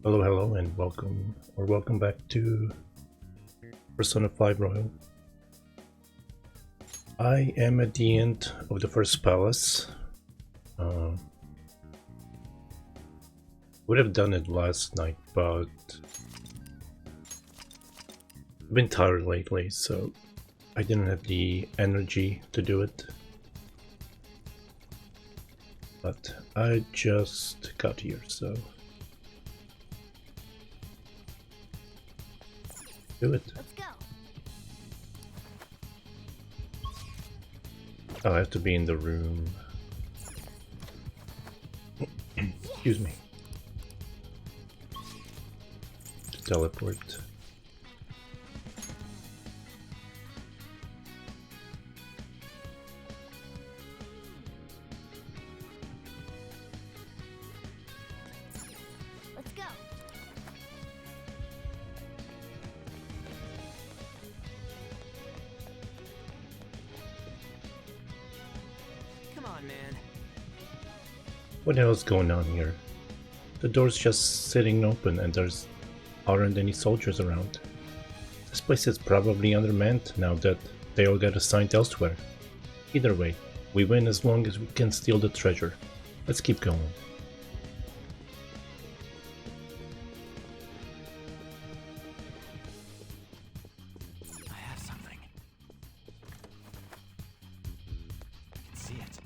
Hello, hello, and welcome back to Persona 5 Royal. I am at the end of the first palace. Uh, would have done it last night, but I've been tired lately, so I didn't have the energy to do it. But I just got here, so do it. Let's go. I have to be in the room. Excuse me. To teleport. Let's go. Come on, man. What the hell's going on here? The door's just sitting open and aren't any soldiers around. This place is probably undermanned now that they all got assigned elsewhere. Either way, we win as long as we can steal the treasure. Let's keep going. I have something. I can see it.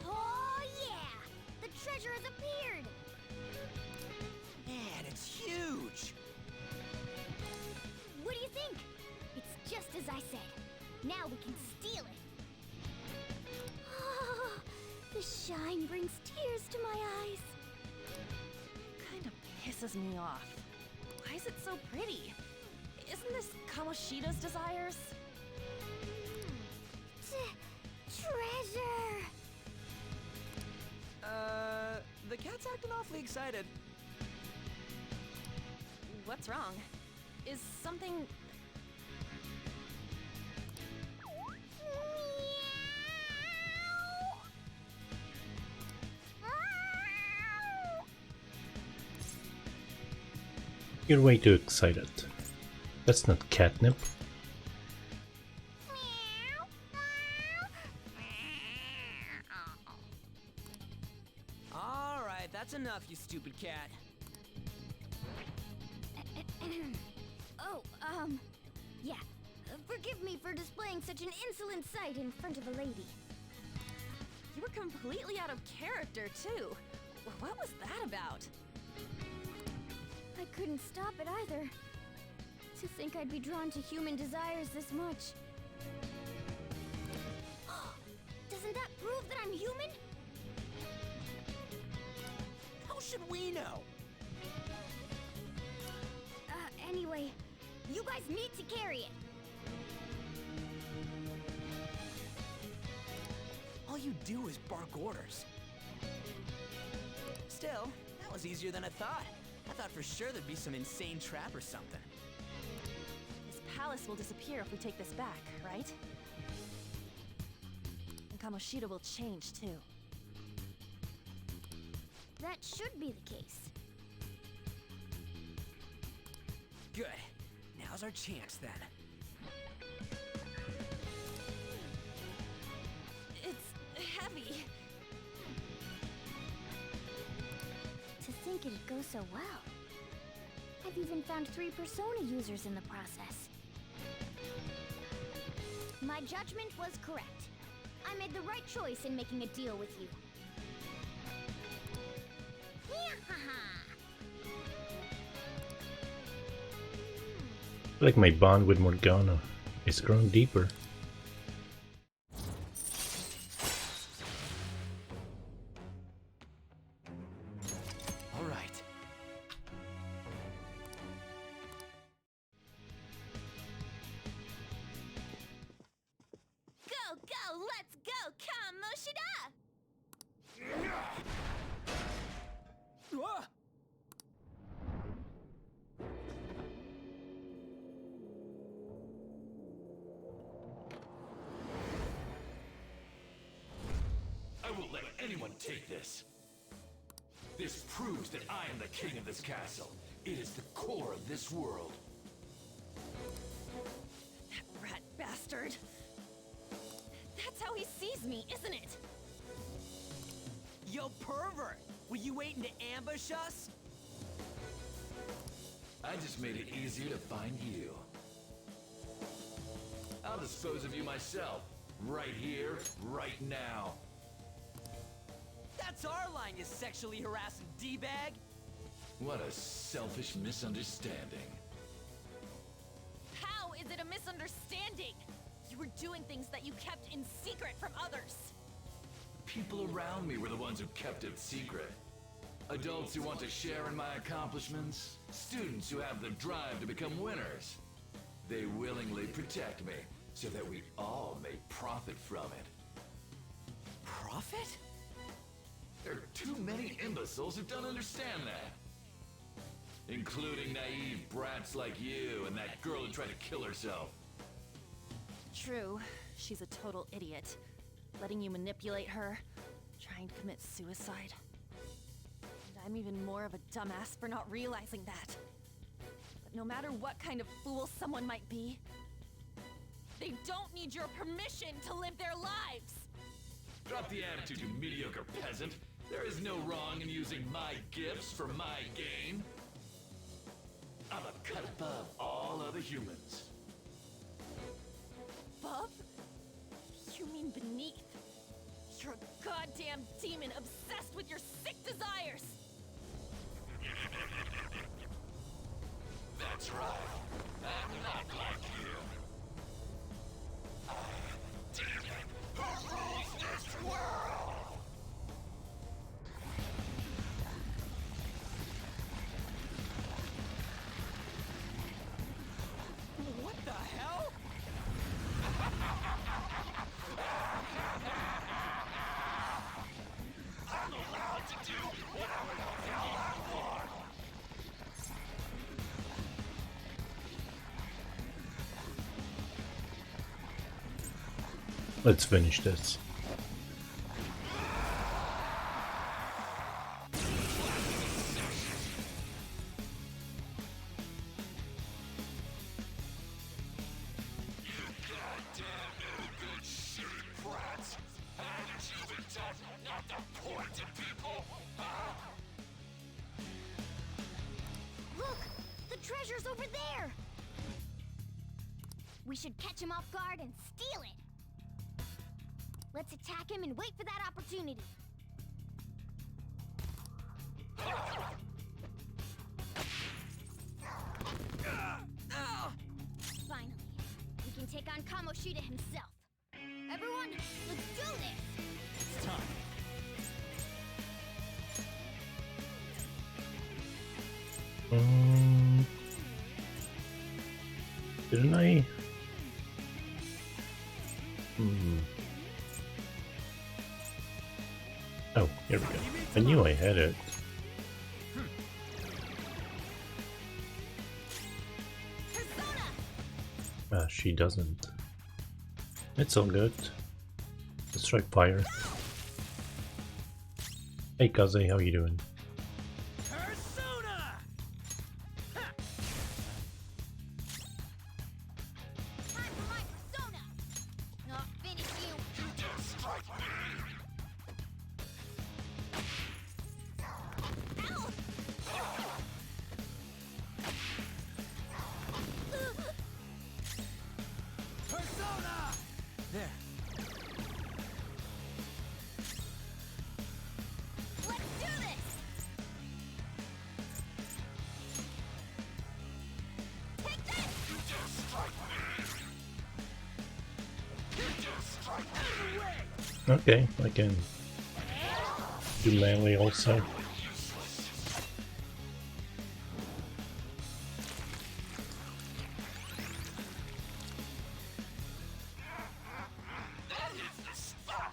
Oh yeah! The treasure has appeared! Man, it's huge! What do you think? It's just as I said. Now we can steal it. Oh, the shine brings tears to my eyes. Kind of pisses me off. Why is it so pretty? Isn't this Kamoshida's desires? Treasure! The cat's acting awfully excited. What's wrong? Is something... You're way too excited. That's not catnip. Alright, that's enough, you stupid cat. Oh, yeah. Forgive me for displaying such an insolent sight in front of a lady. You were completely out of character, too. What was that about? I couldn't stop it either. To think I'd be drawn to human desires this much. Doesn't that prove that I'm human? How should we know? Anyway, you guys need to carry it. All you do is bark orders. Still, that was easier than I thought. I thought for sure there'd be some insane trap or something. This palace will disappear if we take this back, right? And Kamoshida will change, too. That should be the case. Good. Now's our chance, then. It's heavy. To think it'd go so well. I've even found 3 Persona users in the process. My judgment was correct. I made the right choice in making a deal with you. I feel like my bond with Morgana is growing deeper. Alright. Go, go, let's go, Kamoshida! Ah! won't let anyone take this. This proves that I am the king of this castle. It is the core of this world. That rat bastard. That's how he sees me, isn't it? Yo, pervert! Were you waiting to ambush us? I just made it easier to find you. I'll dispose of you myself. Right here, right now. That's our line, you sexually harassing D-bag! What a selfish misunderstanding. How is it a misunderstanding? You were doing things that you kept in secret from others. People around me were the ones who kept it secret. Adults who want to share in my accomplishments. Students who have the drive to become winners. They willingly protect me, so that we all may profit from it. Profit? There are too many imbeciles who don't understand that. Including naive brats like you and that girl who tried to kill herself. True, she's a total idiot. Letting you manipulate her, trying to commit suicide. And I'm even more of a dumbass for not realizing that. But no matter what kind of fool someone might be, they don't need your permission to live their lives! Drop the attitude, you mediocre peasant. There is no wrong in using my gifts for my gain. I'm a cut above all other humans. Above? You mean beneath? You're a goddamn demon obsessed with your sick desires! That's right. I'm not like you. I am a demon who rules this world! What the hell? I'm allowed to do whatever the hell I want! Let's finish this. Look! The treasure's over there! We should catch him off guard and steal it! Let's attack him and wait for that opportunity. Finally, we can take on Kamoshida himself. Everyone, let's do this! It's time. Didn't I? Oh, here we go. I knew I had it. Ah, she doesn't. It's all good. Let's try fire. Hey Kaze, how you doing? Persona! Time for my persona! I'll finish you! You dare strike me! Persona! There. Let's do this! Take this! You dare strike me! You dare strike me! Okay, I can do melee also. That is the spot!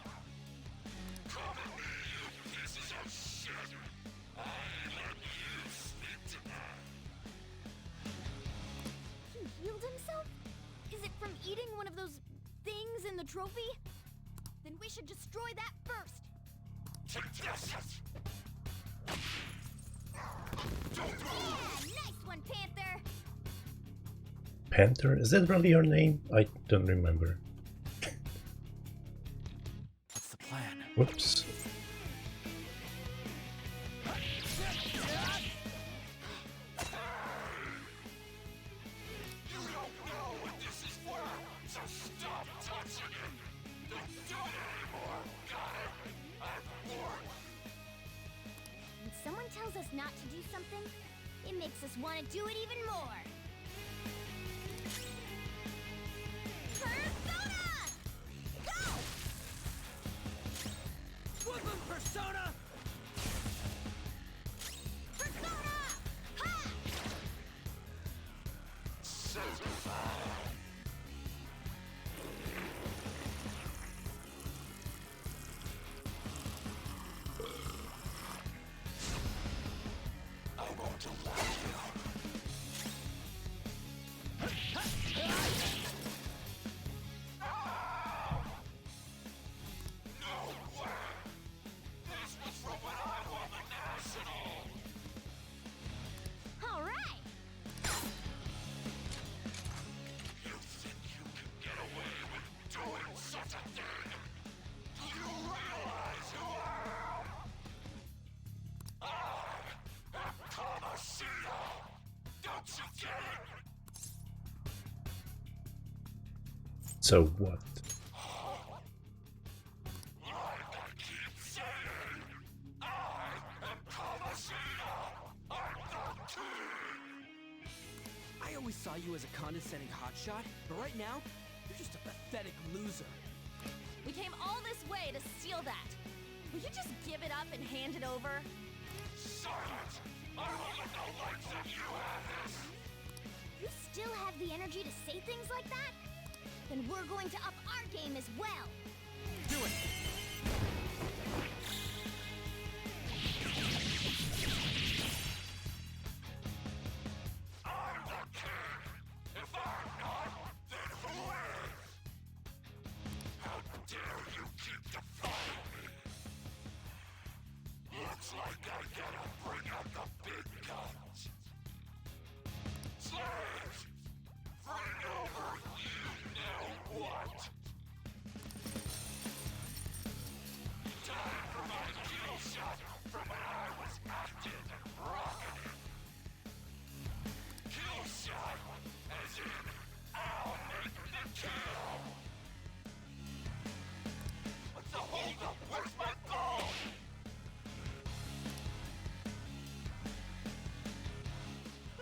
Come at me, you pieces of shit! I let you sleep tonight! He healed himself? Is it from eating one of those things in the trophy? Then we should destroy that first! Yeah, nice one, Panther. Panther? Is that really your name? I don't remember. What's the plan? Whoops. When someone tells us not to do something, it makes us want to do it even more. Persona! Go! Whoop 'em, Persona! Persona! Ha! All right. So what? I always saw you as a condescending hotshot, but right now, you're just a pathetic loser. We came all this way to steal that. Will you just give it up and hand it over? You still have the energy to say things like that? Then we're going to up our game as well. Do it!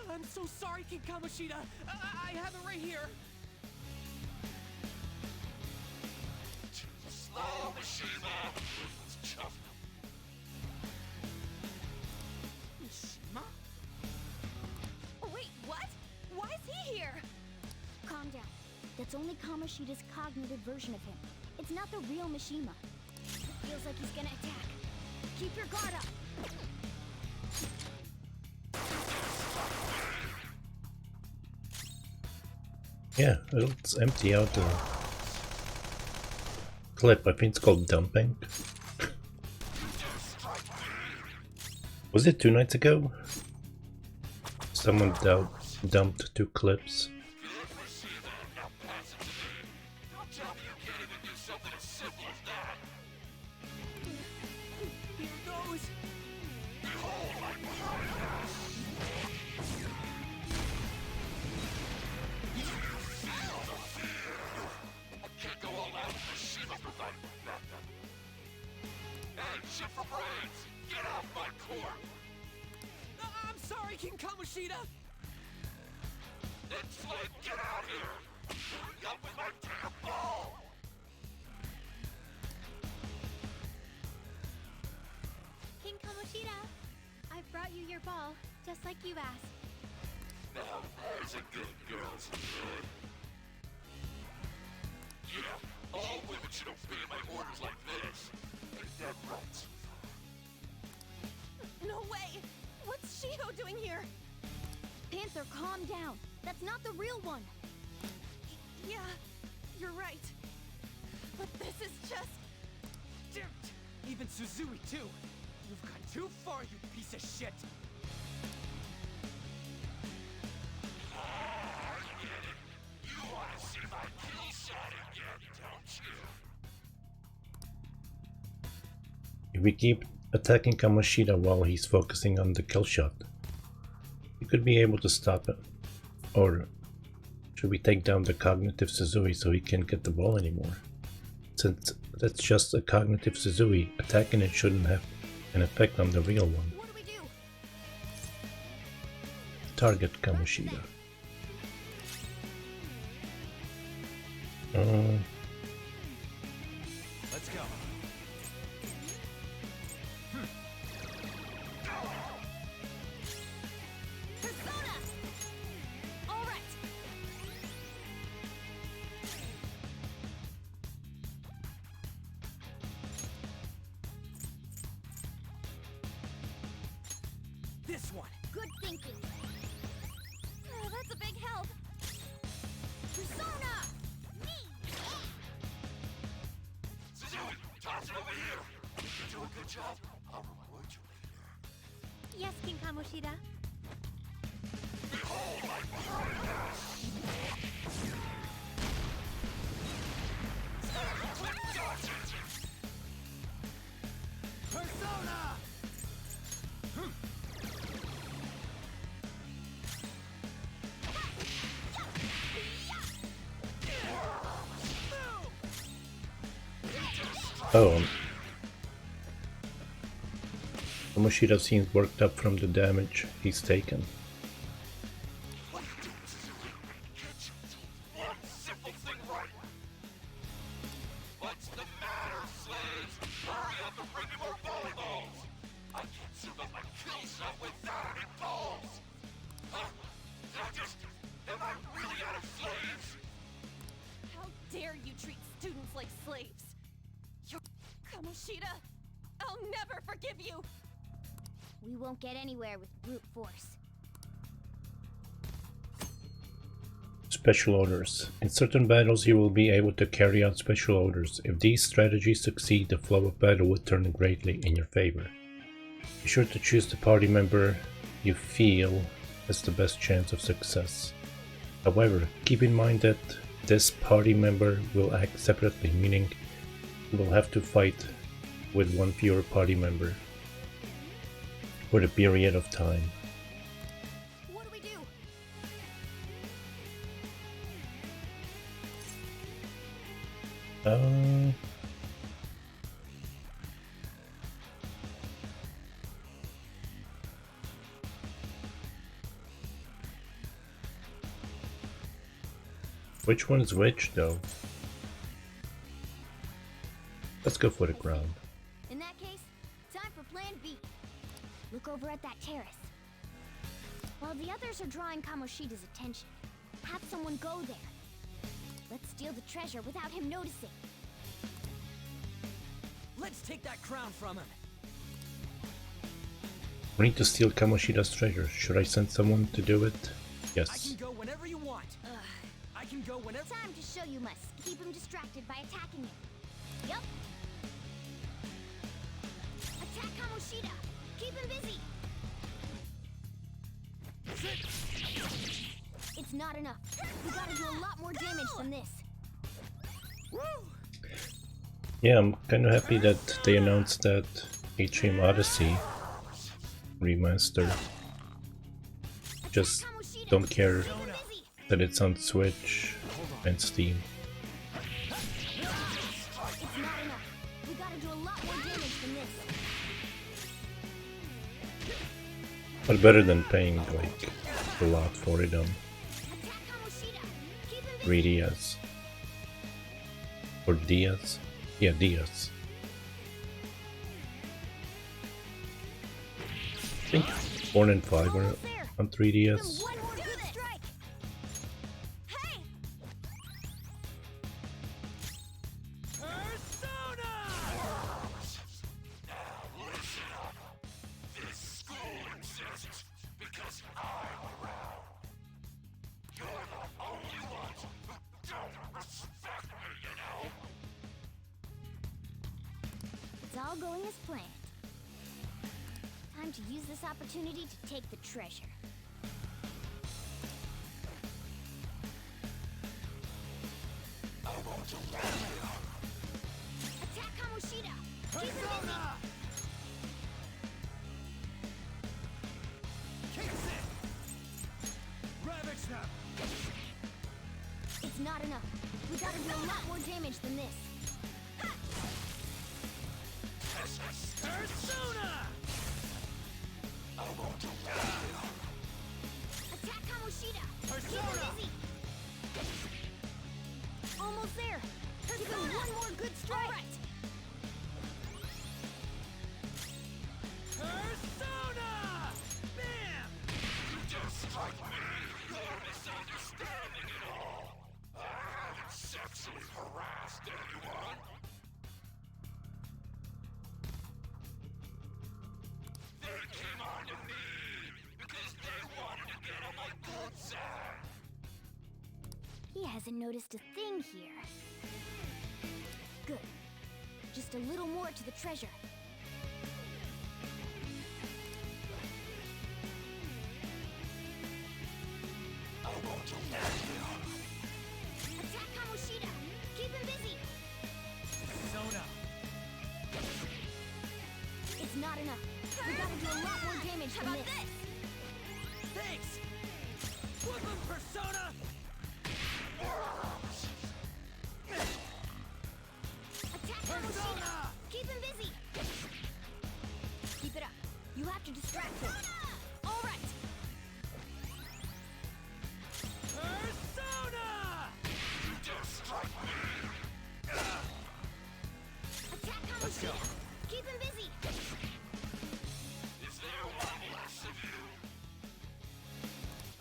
I'm so sorry, King Kamoshida. I have it right here. Slow, Mishima! Mishima? Oh, wait, what? Why is he here? Calm down. That's only Kamoshida's cognitive version of him. It's not the real Mishima. It feels like he's gonna attack. Keep your guard up. Yeah, let's empty out the clip. I think it's called dumping. Was it 2 nights ago? Someone dumped 2 clips. Here goes. I'm sorry, King Kamoshida. Get out here! Hurry up with my damn ball! King Kamoshida, I've brought you your ball, just like you asked. Now there's a good girl's good. Yeah, all women should obey my orders like this. They're dead right. No way! What's Shiho doing here? Panther, calm down. That's not the real one. Yeah, you're right. But this is just... Even Suzui, too. You've gone too far, you piece of shit. You want to see my kill shot again, don't you? If we keep attacking Kamoshida while he's focusing on the kill shot, we could be able to stop it. Or should we take down the cognitive Suzui so he can't get the ball anymore? Since that's just a cognitive Suzui, attacking it shouldn't have an effect on the real one. What do we do? Target Kamoshida. Let's go. Persona! All right. This one. Good thinking. That's a big help. Persona! Me! Suzui, toss it over here. You do a good job. I'll reward you later. Yes, King Kamoshida. Behold my greatness! Quick dodges! Persona! Oh. Kamoshida seems worked up from the damage he's taken. What are you doing, Suzui? Can't you do one simple thing right? What's the matter, slaves? Hurry up and bring me more volleyballs! I can't zoom up my kill shot without any balls! Huh? Am I really out of slaves? How dare you treat students like slaves? You're Kamoshida! I'll never forgive you! We won't get anywhere with brute force. Special orders. In certain battles you will be able to carry out special orders. If these strategies succeed, the flow of battle will turn greatly in your favor. Be sure to choose the party member you feel has the best chance of success. However, keep in mind that this party member will act separately, meaning you will have to fight with one fewer party member for a period of time. What do we do? Which one's which, though? Let's go for the ground. In that case, time for plan B. Look over at that terrace. While the others are drawing Kamoshida's attention, have someone go there. Let's steal the treasure without him noticing. Let's take that crown from him. We need to steal Kamoshida's treasure. Should I send someone to do it? I Yes. can go whenever you want. I can go whenever. Time to show you must keep him distracted by attacking him. Yup. Attack Kamoshida. Keep him busy. It's not enough. We gotta do a lot more damage than this. Woo! Yeah, I'm kind of happy that they announced that Atrium Odyssey remaster. Just Kamoshida. don't care Keep him busy. that it's on Switch and Steam. It's not enough. We gotta do a lot more damage than this. But better than paying like a lot for it on Attack Kamoshida. Keep him busy. 3DS. Or DS? Yeah, DS. I think 4 and 5 are Almost there. on Give him 3DS. one more good strike. Hey! Persona! Listen up. This school exists because I'm around. You're the only ones who don't respect me, you know? It's all going as planned. Time to use this opportunity to take the treasure. Attack Kamoshida! Keep him busy! Persona! Kicks it! Ravage them! It's not enough. We gotta do a lot more damage than this. Persona! Attack Kamoshida! Keep Persona! him busy! Almost there! Give him one more good strike! Right. Persona! Bam! You just strike me! You're misunderstanding it all! I haven't sexually harassed anyone! They came on to me because they wanted to get on my good side! He hasn't noticed a thing here. Good. Just a little more to the treasure. Attack Kamoshida! Keep him busy! Persona! It's not enough. We gotta do a lot more damage than this. Thanks! Whoop him, Persona! Attack Kamoshida! Keep him busy! Keep it up. You have to distract him. All right. Persona! You just strike me! Attack Kamoshida! Keep him busy! Is there one less of you?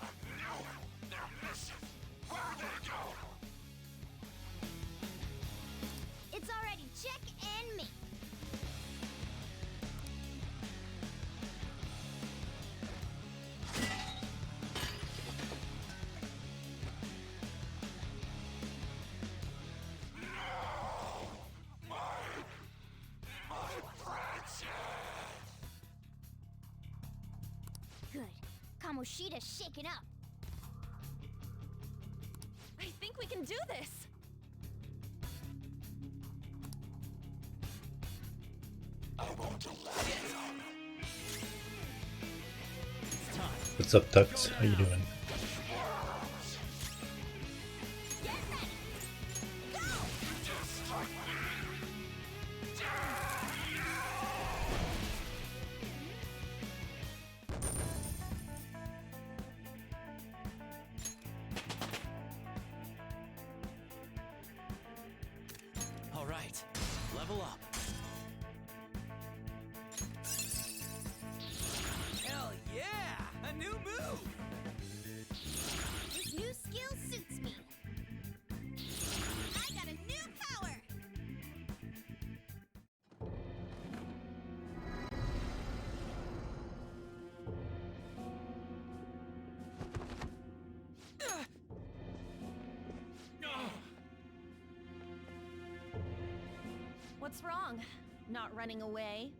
I know it! They're missing! Where'd they go? It's already check and me. Good. Kamoshida's shaken up. I think we can do this! It's time. What's up, Tux? How you doing? Get ready. Go! All right, level up. Hell yeah! A new move! This new skill suits me. I got a new power. What's wrong? Not running away?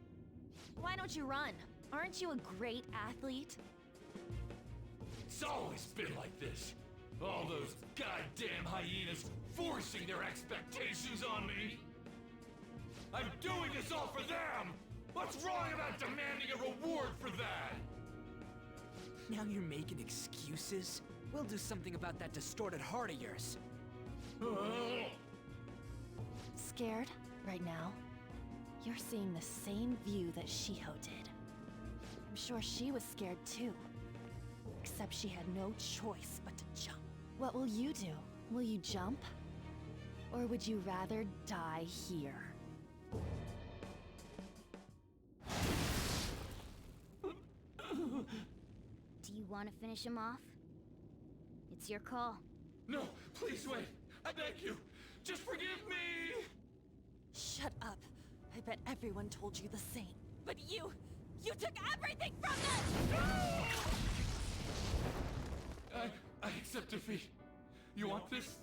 Why don't you run? Aren't you a great athlete? It's always been like this. All those goddamn hyenas forcing their expectations on me. I'm doing this all for them! What's wrong about demanding a reward for that? Now you're making excuses? We'll do something about that distorted heart of yours. Scared right now? You're seeing the same view that Shiho did. I'm sure she was scared too. Except she had no choice but to jump. What will you do? Will you jump? Or would you rather die here? Do you want to finish him off? It's your call. No, please wait. I beg you. Just forgive me! Shut up. I bet everyone told you the same. But you took everything from them! I accept defeat. You want this?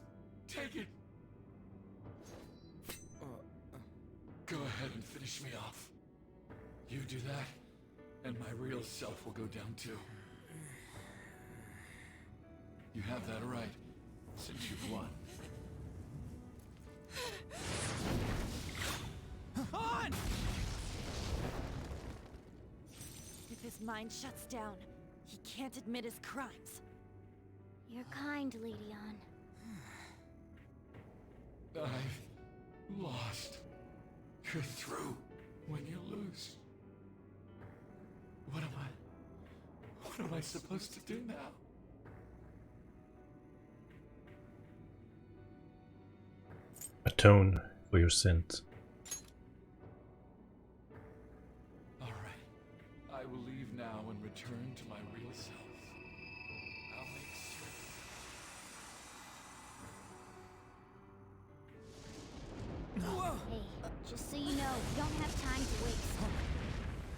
Take it. Go ahead. ahead and finish me off. You do that, and my real self will go down too. You have that right, since you've won. On! If his mind shuts down, he can't admit his crimes. You're kind, Lady Ann. I've lost. You're through when you lose. What am I supposed to do now? Atone for your sins. Alright. I will leave now and return to my real self. I'll make certain. Whoa! Hey, just so you know, we don't have time to waste.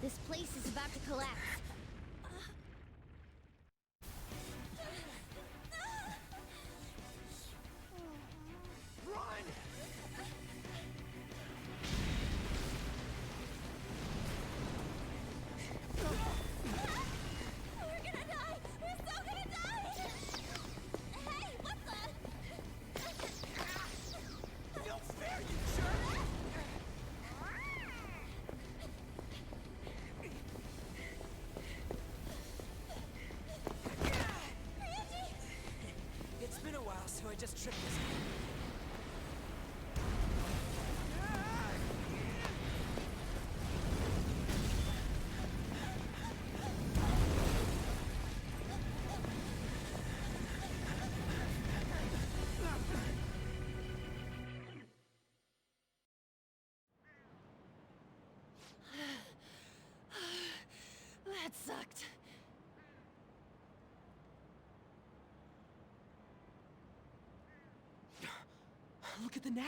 This place is about to collapse. Run! We're gonna die! We're so gonna die! Hey, what the? No fair, you jerk! It's been a while, so I just tripped this. That sucked. Look at the nav.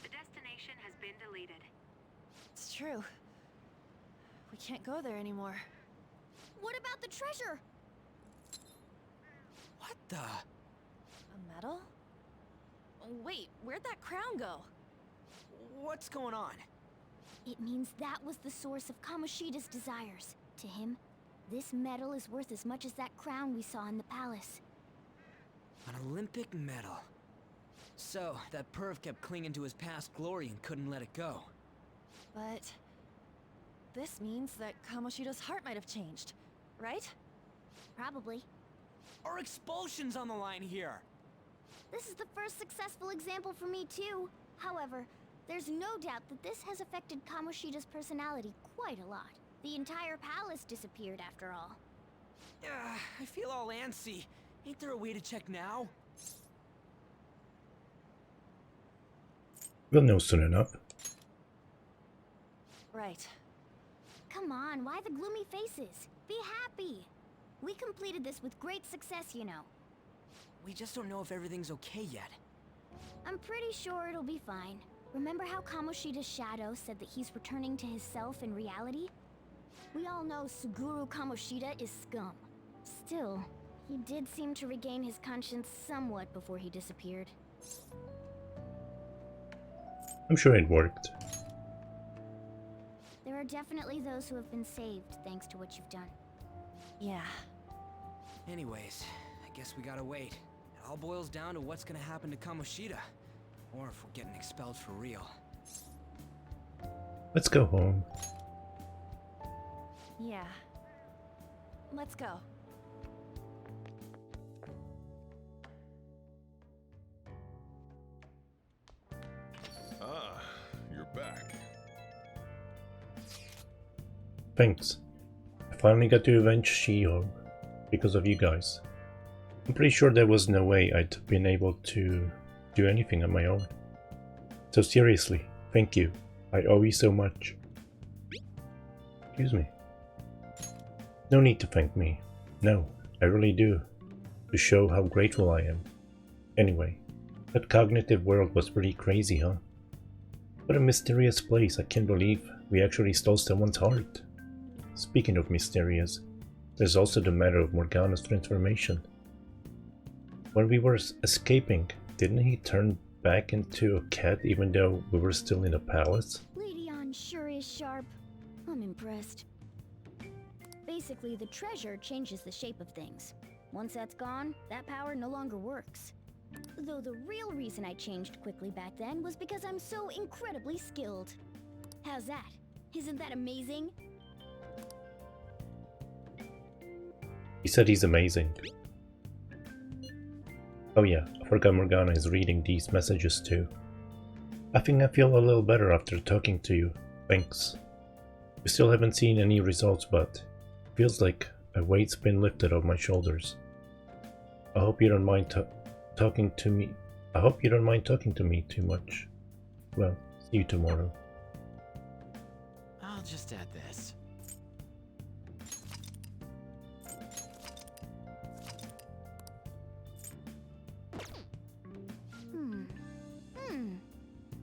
The destination has been deleted. It's true. We can't go there anymore. What about the treasure? What the? A medal? Wait, where'd that crown go? What's going on? It means that was the source of Kamoshida's desires. To him, this medal is worth as much as that crown we saw in the palace. An Olympic medal. So, that perv kept clinging to his past glory and couldn't let it go. But this means that Kamoshida's heart might have changed, right? Probably. Our expulsion's on the line here. This is the first successful example for me too. However, there's no doubt that this has affected Kamoshida's personality quite a lot. The entire palace disappeared after all. I feel all antsy. Ain't there a way to check now? We'll know soon enough. Right. Come on, why the gloomy faces? Be happy! We completed this with great success, you know. We just don't know if everything's okay yet. I'm pretty sure it'll be fine. Remember how Kamoshida's shadow said that he's returning to his self in reality? We all know Suguru Kamoshida is scum. Still, he did seem to regain his conscience somewhat before he disappeared. I'm sure it worked. There are definitely those who have been saved thanks to what you've done. Yeah. Anyways, I guess we gotta wait. It all boils down to what's gonna happen to Kamoshida. Or if we're getting expelled for real. Let's go home. Yeah. Let's go. Ah, you're back. Thanks. I finally got to avenge Shiho because of you guys. I'm pretty sure there was no way I'd been able to do anything on my own. So seriously, thank you. I owe you so much. Excuse me. No need to thank me. No, I really do. To show how grateful I am. Anyway, that cognitive world was pretty crazy, huh? What a mysterious place. I can't believe we actually stole someone's heart. Speaking of mysterious, there's also the matter of Morgana's transformation. When we were escaping, didn't he turn back into a cat even though we were still in the palace? Lady On sure is sharp. I'm impressed. Basically, the treasure changes the shape of things. Once that's gone, that power no longer works. Though the real reason I changed quickly back then was because I'm so incredibly skilled. How's that? Isn't that amazing? He said he's amazing. Oh yeah, I forgot Morgana is reading these messages too. I think I feel a little better after talking to you. Thanks. We still haven't seen any results, but feels like a weight's been lifted off my shoulders. I hope you don't mind talking to me. I hope you don't mind talking to me too much. Well, see you tomorrow. I'll just add this.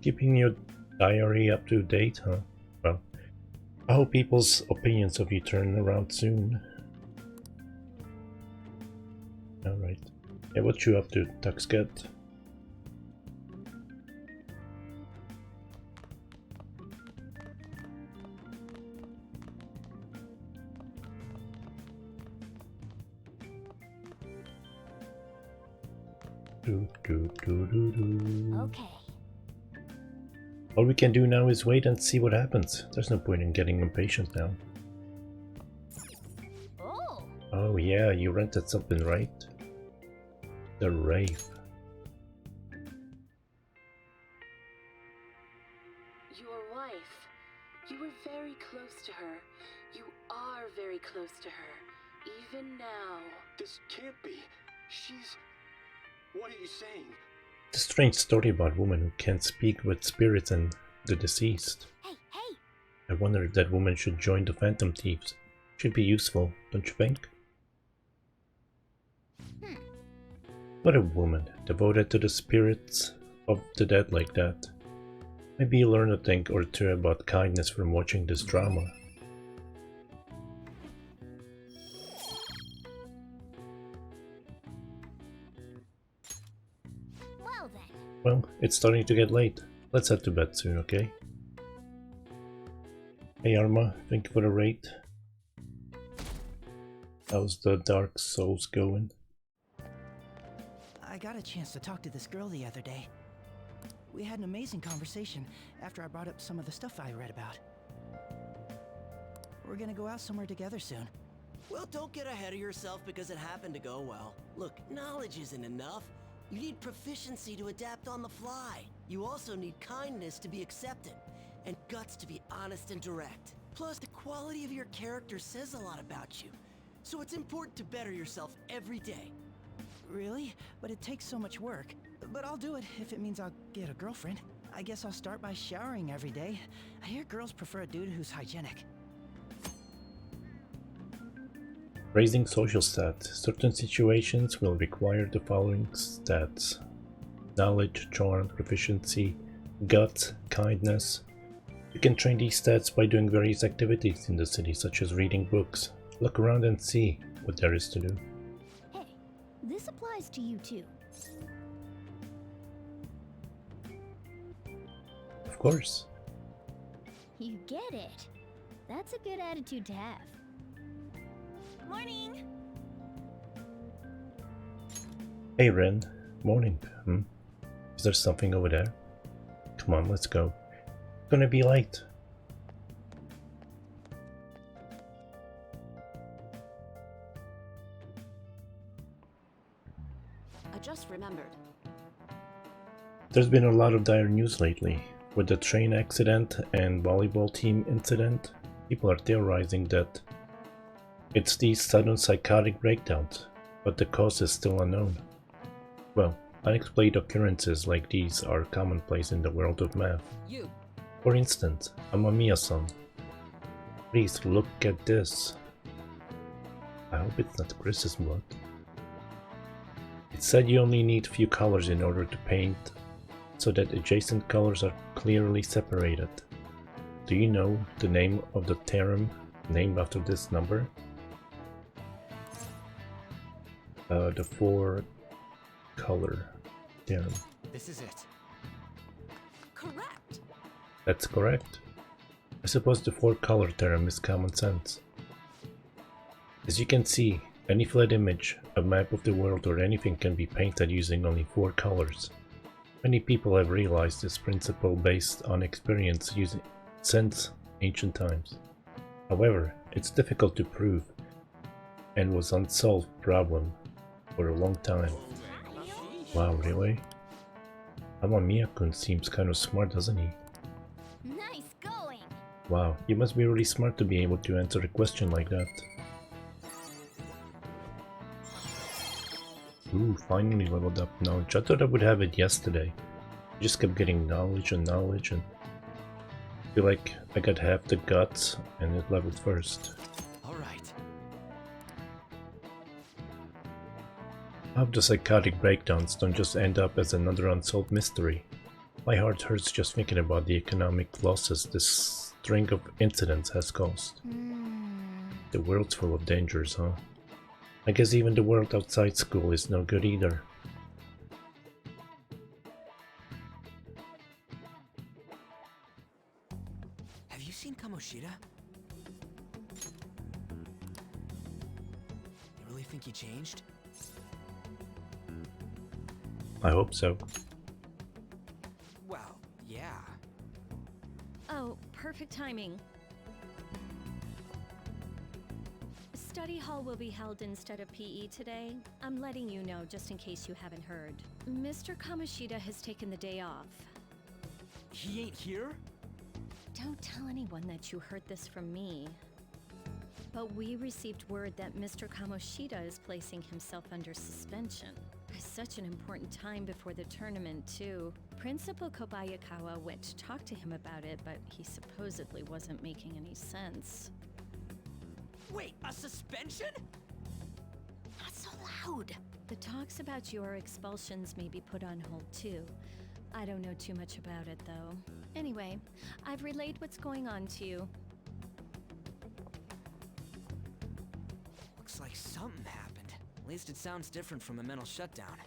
Keeping your diary up to date, huh? Well, I hope people's opinions of you turn around soon. Alright. Yeah, what you up to, Tuxcat? Okay. All we can do now is wait and see what happens. There's no point in getting impatient now. Oh! Oh yeah, you rented something, right? The Wraith. Your wife. You were very close to her. You are very close to her. Even now. This can't be. She's... What are you saying? It's a strange story about a woman who can't speak with spirits and the deceased. Hey, hey! I wonder if that woman should join the Phantom Thieves. Should be useful, don't you think? What a woman, devoted to the spirits of the dead like that. Maybe you learn a thing or two about kindness from watching this drama. Well then. Well, it's starting to get late. Let's head to bed soon, okay? Hey Arma, thank you for the raid. How's the Dark Souls going? I got a chance to talk to this girl the other day. We had an amazing conversation after I brought up some of the stuff I read about. We're gonna go out somewhere together soon. Well, don't get ahead of yourself because it happened to go well. Look, knowledge isn't enough. You need proficiency to adapt on the fly. You also need kindness to be accepted, and guts to be honest and direct. Plus, the quality of your character says a lot about you. So it's important to better yourself every day. Really? But it takes so much work. But I'll do it if it means I'll get a girlfriend. I guess I'll start by showering every day. I hear girls prefer a dude who's hygienic. Raising social stats. Certain situations will require the following stats: knowledge, charm, proficiency, guts, kindness. You can train these stats by doing various activities in the city, such as reading books. Look around and see what there is to do. Hey, this applies to you too. Of course. You get it. That's a good attitude to have. Morning! Hey Ren, morning. Is there something over there? Come on, let's go. It's gonna be late. I just remembered. There's been a lot of dire news lately. With the train accident and volleyball team incident, people are theorizing that it's these sudden psychotic breakdowns, but the cause is still unknown. Well, unexplained occurrences like these are commonplace in the world of math. You! For instance, Amamiya-san. Please look at this. I hope it's not Chris's blood. It said you only need few colors in order to paint, so that adjacent colors are clearly separated. Do you know the name of the theorem named after this number? The 4 color theorem. This is it. correct. That's correct. I suppose the four-color term is common sense. As you can see, any flat image, a map of the world or anything can be painted using only four colors. Many people have realized this principle based on experience using since ancient times. However, it's difficult to prove and was an unsolved problem for a long time. Wow, really? Amamiya-kun seems kind of smart, doesn't he? Nice going. Wow, you must be really smart to be able to answer a question like that. Ooh, finally leveled up knowledge. I thought I would have it yesterday. I just kept getting knowledge and knowledge, and I feel like I got half the guts and it leveled first. Alright. I hope the psychotic breakdowns don't just end up as another unsolved mystery. My heart hurts just thinking about the economic losses this string of incidents has caused. The world's full of dangers, huh? I guess even the world outside school is no good either. Have you seen Kamoshida? You really think he changed? I hope so. Well, yeah. Oh, perfect timing. Study hall will be held instead of PE today. I'm letting you know just in case you haven't heard. Mr. Kamoshida has taken the day off. He ain't here? Don't tell anyone that you heard this from me. But we received word that Mr. Kamoshida is placing himself under suspension. It's such an important time before the tournament, too. Principal Kobayakawa went to talk to him about it, but he supposedly wasn't making any sense. Wait, a suspension? Not so loud! The talks about your expulsions may be put on hold, too. I don't know too much about it, though. Anyway, I've relayed what's going on to you. Looks like something happened. At least it sounds different from a mental shutdown.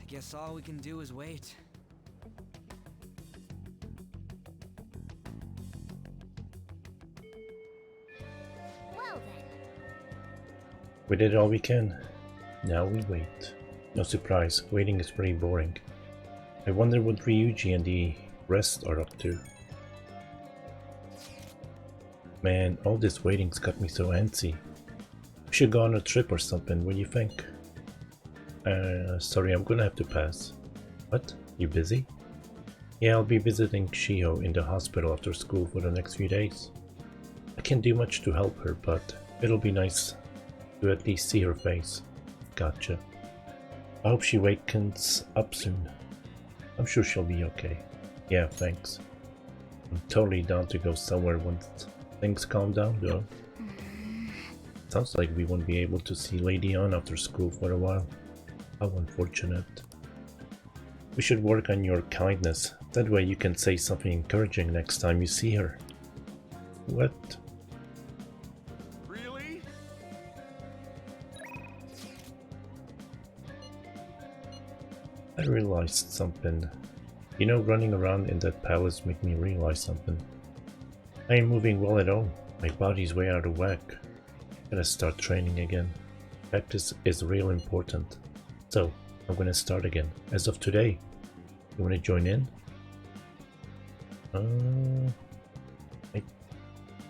I guess all we can do is wait. Well then. We did all we can. Now we wait. No surprise, waiting is pretty boring. I wonder what Ryuji and the rest are up to. Man, all this waiting's got me so antsy. We should go on a trip or something, what do you think? Sorry, I'm gonna have to pass. What? You busy? Yeah, I'll be visiting Shiho in the hospital after school for the next few days. I can't do much to help her, but it'll be nice to at least see her face. Gotcha. I hope she wakens up soon. I'm sure she'll be okay. Yeah, thanks. I'm totally down to go somewhere once things calm down, though. Sounds like we won't be able to see Lady Ann after school for a while. How unfortunate. We should work on your kindness. That way you can say something encouraging next time you see her. What? Really? I realized something. You know, running around in that palace made me realize something. I ain't moving well at all. My body's way out of whack. Gotta start training again. Practice is real important. So, I'm gonna start again. As of today. You wanna join in?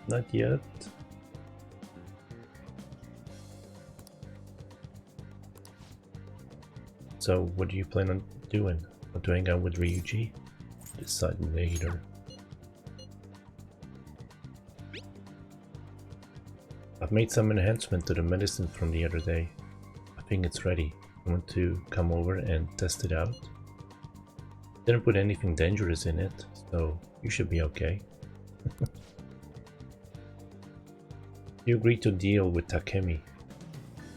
Not yet. So, what do you plan on doing? Want to hang out with Ryuji? Decide later. I've made some enhancement to the medicine from the other day. I think it's ready. I want to come over and test it out. Didn't put anything dangerous in it, so you should be okay. You agreed to deal with Takemi.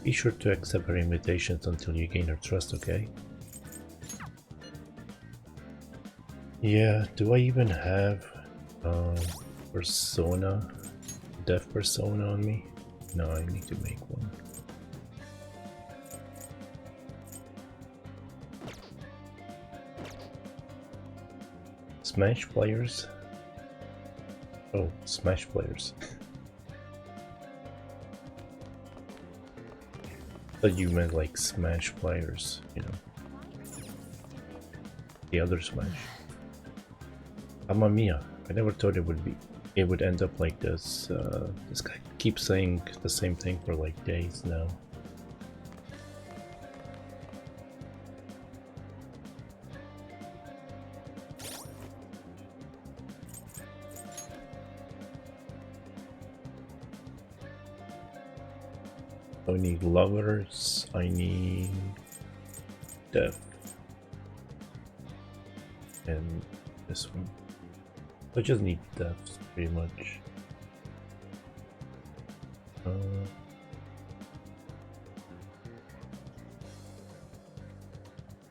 Be sure to accept her invitations until you gain her trust, okay? Yeah, do I even have persona? Deaf persona on me? No, I need to make one. Smash players? Oh, Smash players. Thought you meant like Smash players, you know. The other Smash. Mamma mia, I never thought it would end up like this. This guy keeps saying the same thing for like days now. I need lovers, I need death, and this one. I just need deaths, pretty much.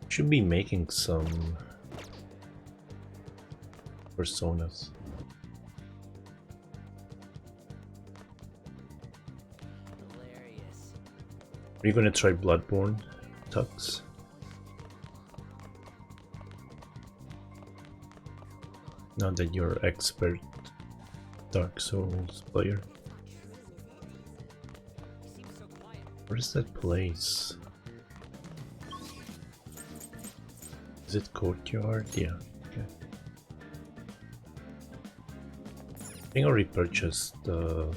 Should be making some personas. Are you gonna try Bloodborne, Tux? Now that you're expert Dark Souls player. Where is that place? Is it Courtyard? Yeah, okay. I think I repurchased the...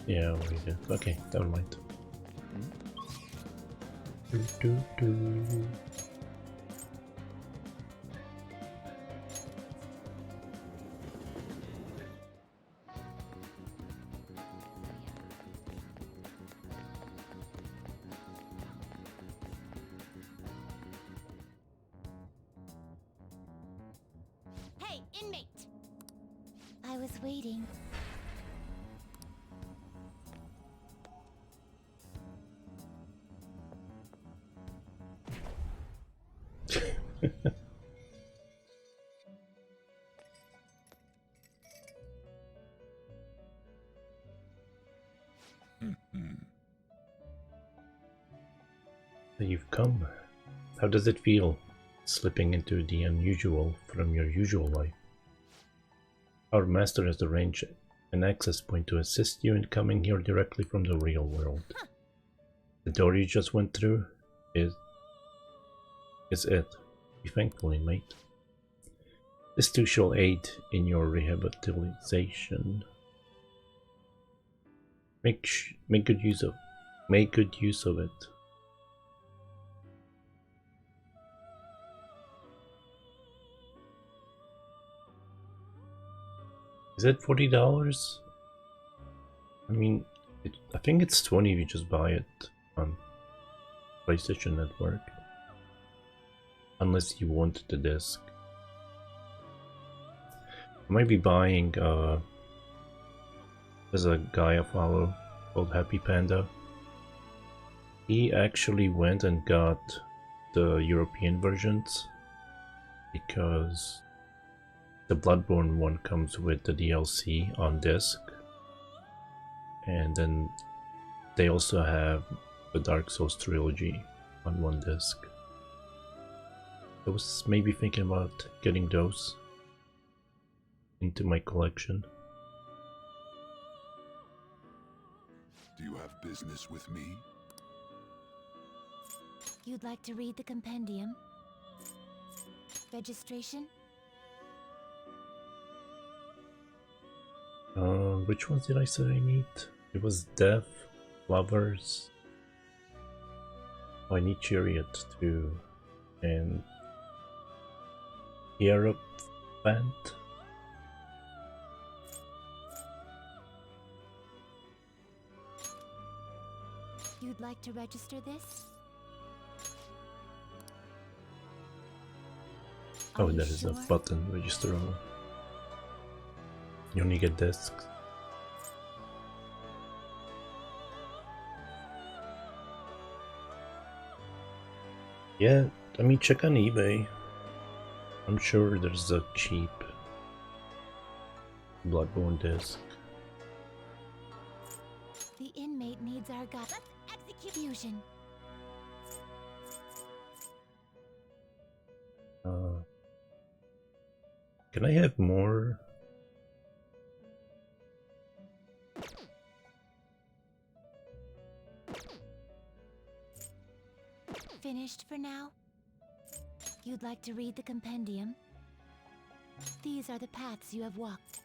Yeah, we did. Okay, never mind. Hey, inmate! I was waiting. You've come. How does it feel, slipping into the unusual from your usual life? Our master has arranged an access point to assist you in coming here directly from the real world. The door you just went through is it. Be thankful, inmate. This too shall aid in your rehabilitation. Make good use of it. Is it $40? I mean, I think it's 20 if you just buy it on PlayStation Network. Unless you want the disc. I might be buying, there's a guy I follow called Happy Panda. He actually went and got the European versions because the Bloodborne one comes with the DLC on disc, and then they also have the Dark Souls trilogy on one disc. I was maybe thinking about getting those into my collection. Do you have business with me? You'd like to read the compendium? Registration? Which ones did I say I need? It was Death, Lovers. Oh, I need Chariot too, and Hierophant. You'd like to register this? Oh, there is a button, register all. You only get discs. Yeah, I mean, check on eBay. I'm sure there's a cheap Bloodborne disc. The inmate needs our guide. Let's execute fusion. Can I have more? Finished for now? You'd like to read the compendium? These are the paths you have walked.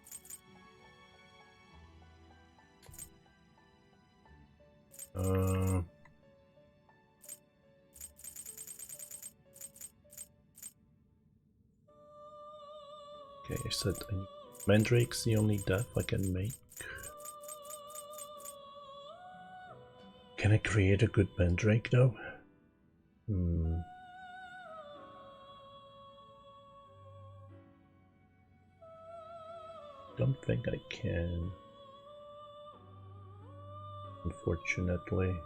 Okay, I said Mandrake's the only death I can make. Can I create a good Mandrake though? Don't think I can. Unfortunately.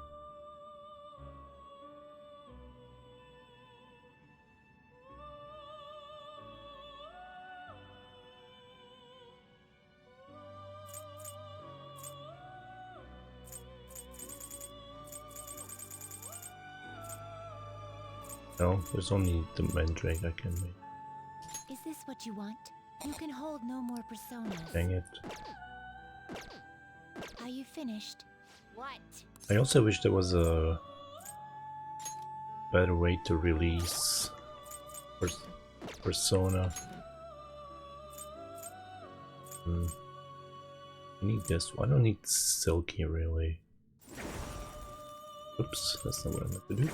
No, there's only the Mandrake I can make. Is this what you want? You can hold no more personas. Dang it. Are you finished? What? I also wish there was a better way to release persona. I need this one. I don't need Silky really. Oops, that's not what I meant to do.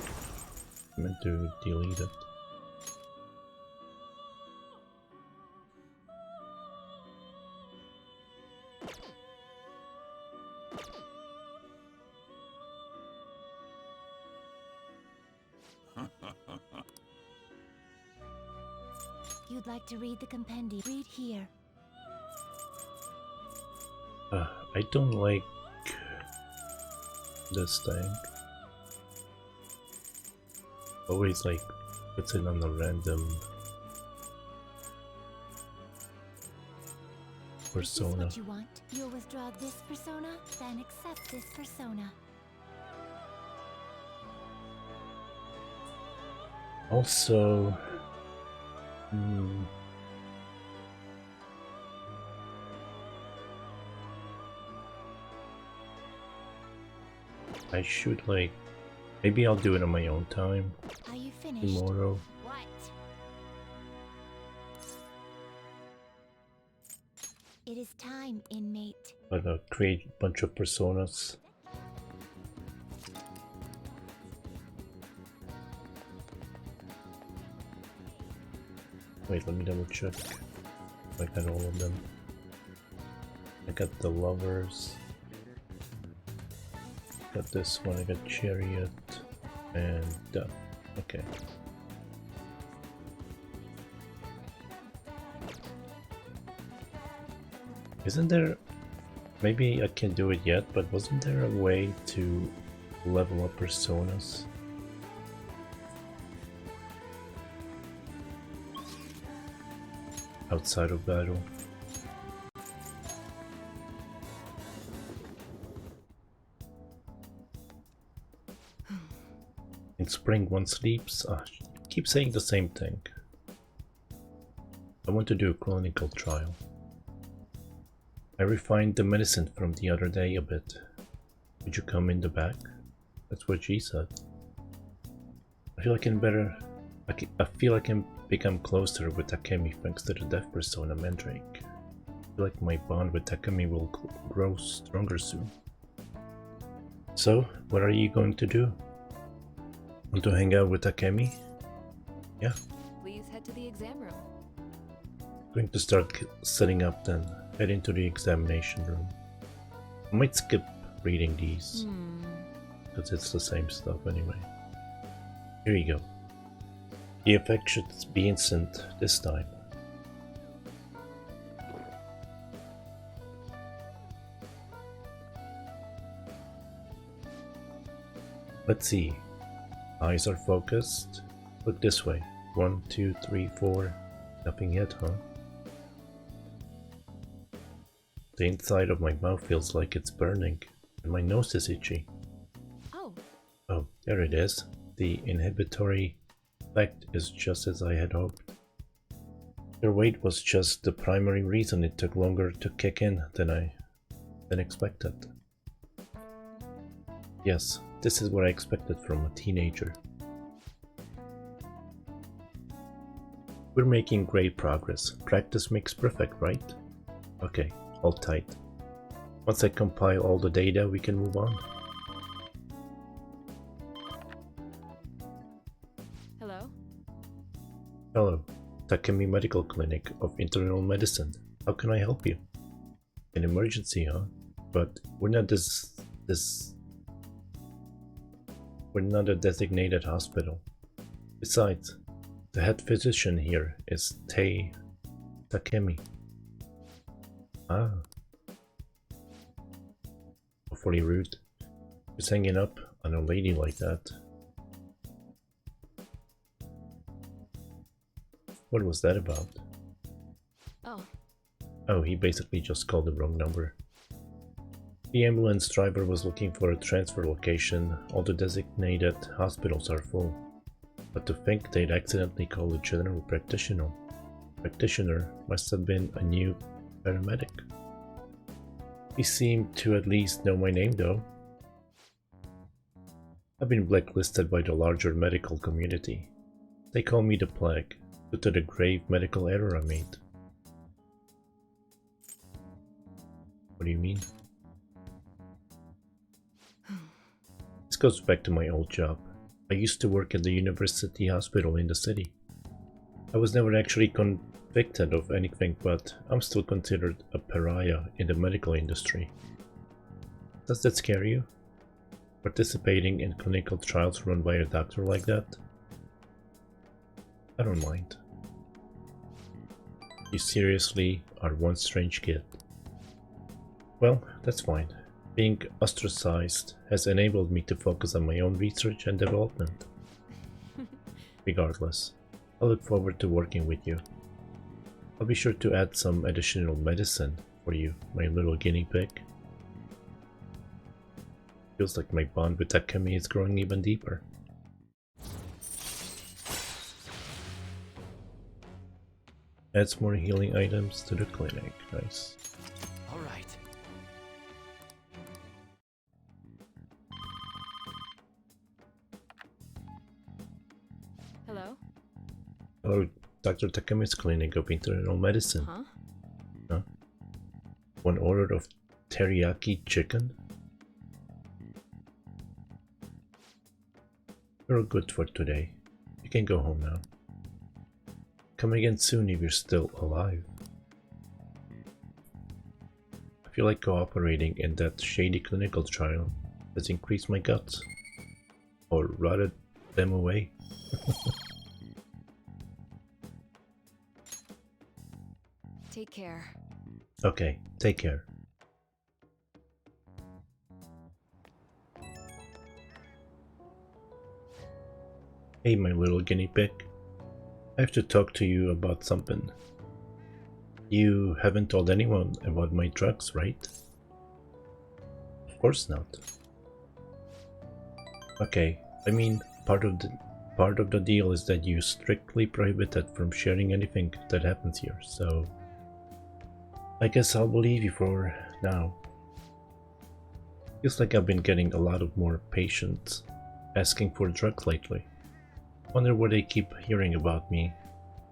I meant to delete it. You'd like to read the compendium? Read here. I don't like this thing. Always like puts it on a random persona. Is this what you want? You'll withdraw this persona, then accept this persona. Also, I should like, maybe I'll do it on my own time. Are you finished? Tomorrow. What? It is time, inmate. I'll create a bunch of personas. Wait, let me double check. I got all of them. I got the lovers. Got this one, I got chariot and death. Okay. Isn't there, maybe I can't do it yet, but wasn't there a way to level up personas? Outside of battle. In spring one sleeps. Keep saying the same thing. I want to do a clinical trial. I refined the medicine from the other day a bit. Would you come in the back? That's what she said. I feel I can become closer with Takemi thanks to the death persona Mandrake. I feel like my bond with Takemi will grow stronger soon. So, what are you going to do? Want to hang out with Takemi? Yeah. Please head to the exam room. Going to start setting up then. Head into the examination room. I might skip reading these. Because it's the same stuff anyway. Here you go. The effect should be instant this time. Let's see. Eyes are focused. Look this way. 1, 2, 3, 4. Nothing yet, huh? The inside of my mouth feels like it's burning, and my nose is itchy. Oh, there it is. The inhibitory effect is just as I had hoped. Your weight was just the primary reason it took longer to kick in than expected. Yes, this is what I expected from a teenager. We're making great progress. Practice makes perfect, right? Okay, hold tight. Once I compile all the data, we can move on. Hello? Hello, Takemi Medical Clinic of Internal Medicine. How can I help you? An emergency, huh? But we're not we're not a designated hospital. Besides, the head physician here is Takemi. Ah. Awfully rude. Just hanging up on a lady like that. What was that about? Oh, he basically just called the wrong number. The ambulance driver was looking for a transfer location. All the designated hospitals are full. But to think they'd accidentally called a general practitioner must have been a new paramedic. He seemed to at least know my name though. I've been blacklisted by the larger medical community. They call me the Plague, due to the grave medical error I made. What do you mean? This goes back to my old job. I used to work at the university hospital in the city. I was never actually convicted of anything, but I'm still considered a pariah in the medical industry. Does that scare you? Participating in clinical trials run by a doctor like that? I don't mind. You seriously are one strange kid. Well, that's fine. Being ostracized has enabled me to focus on my own research and development. Regardless, I look forward to working with you. I'll be sure to add some additional medicine for you, my little guinea pig. Feels like my bond with Takemi is growing even deeper. Adds more healing items to the clinic. Nice. All right. Hello? Hello, Dr. Takemi's Clinic of Internal Medicine. Huh? One order of teriyaki chicken? You're good for today. You can go home now. Come again soon if you're still alive. I feel like cooperating in that shady clinical trial has increased my guts. Or rotted them away. Take care. Okay, take care. Hey, my little guinea pig. I have to talk to you about something. You haven't told anyone about my drugs, right? Of course not. Okay, I mean, part of the deal is that you strictly prohibited from sharing anything that happens here, so I guess I'll believe you for now. Feels like I've been getting a lot of more patients asking for drugs lately. Wonder what they keep hearing about me.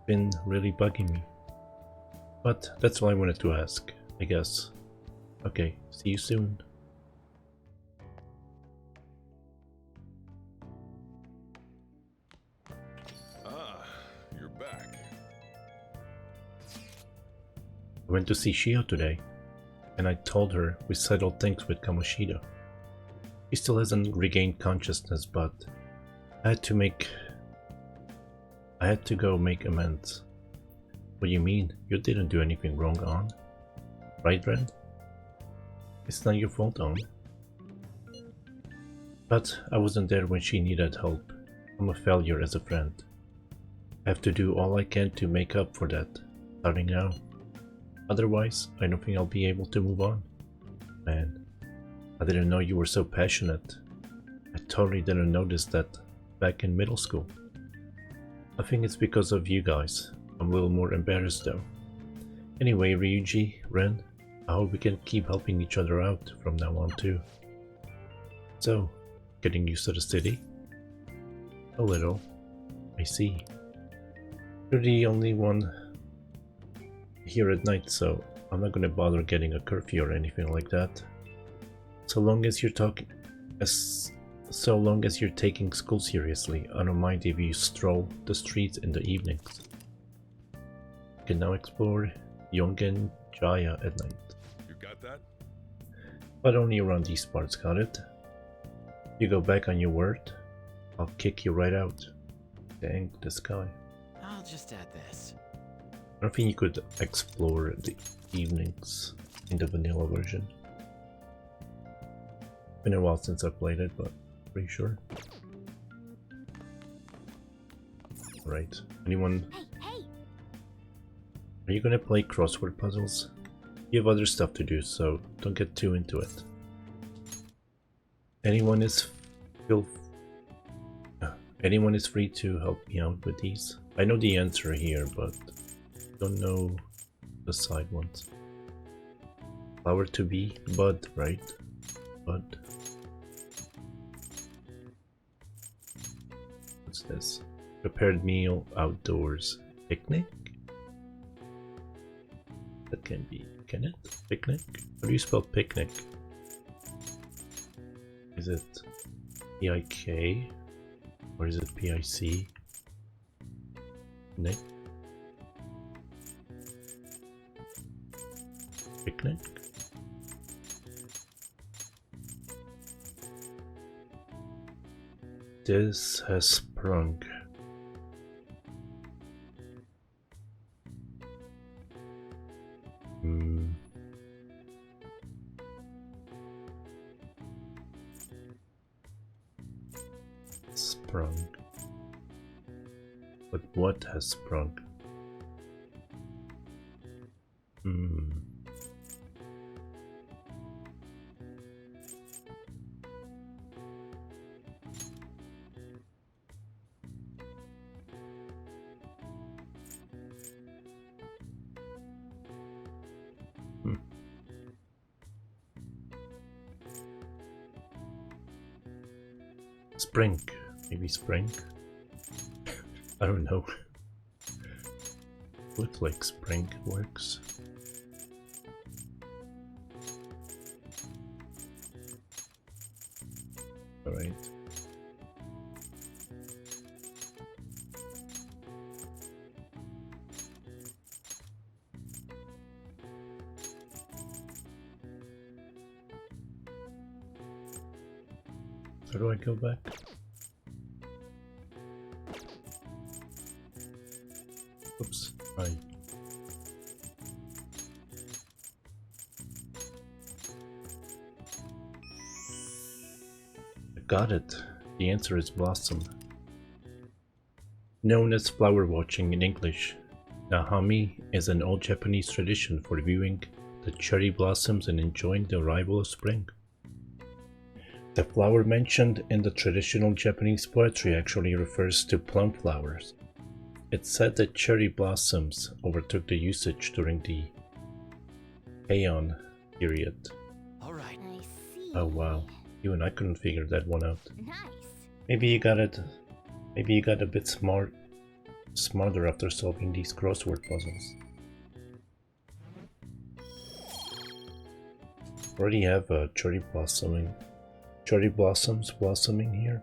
Been really bugging me. But that's all I wanted to ask, I guess. Okay, see you soon. Ah, you're back. I went to see Shio today, and I told her we settled things with Kamoshida. He still hasn't regained consciousness, but I had to go make amends. What do you mean? You didn't do anything wrong, On? Right, Ren? It's not your fault, On. But I wasn't there when she needed help. I'm a failure as a friend. I have to do all I can to make up for that, starting now. Otherwise, I don't think I'll be able to move on. Man, I didn't know you were so passionate. I totally didn't notice that back in middle school. I think it's because of you guys. I'm a little more embarrassed though. Anyway, Ryuji, Ren, I hope we can keep helping each other out from now on too. So, getting used to the city? A little. I see. You're the only one here at night, so I'm not gonna bother getting a curfew or anything like that. So long as you're taking school seriously, I don't mind if you stroll the streets in the evenings. You can now explore Yongen Jaya at night. You got that? But only around these parts, got it? You go back on your word, I'll kick you right out. Dang, this guy. I'll just add this. I don't think you could explore the evenings in the vanilla version. Been a while since I played it, but pretty sure. Right. Anyone? Hey! Are you gonna play crossword puzzles? You have other stuff to do, so don't get too into it. Anyone is free to help me out with these. I know the answer here, but don't know the side ones. Flower to be bud, right? Bud. What's this? Prepared meal outdoors. Picnic? That can be, can it? Picnic? How do you spell picnic? Is it P-I-K? Or is it P-I-C? Nick? Picnic? This has sprung. Sprung. But what has sprung? Spring. Maybe spring? I don't know. Looks like spring works. Alright. How do I go back? Oops, right. I got it. The answer is blossom. Known as flower watching in English, Nahami is an old Japanese tradition for viewing the cherry blossoms and enjoying the arrival of spring. The flower mentioned in the traditional Japanese poetry actually refers to plum flowers. It's said that cherry blossoms overtook the usage during the Heian period. Alright. I see. Oh wow, even I couldn't figure that one out. Nice. Maybe you got it. Maybe you got a bit smarter after solving these crossword puzzles. Already have a cherry blossoms blossoming here.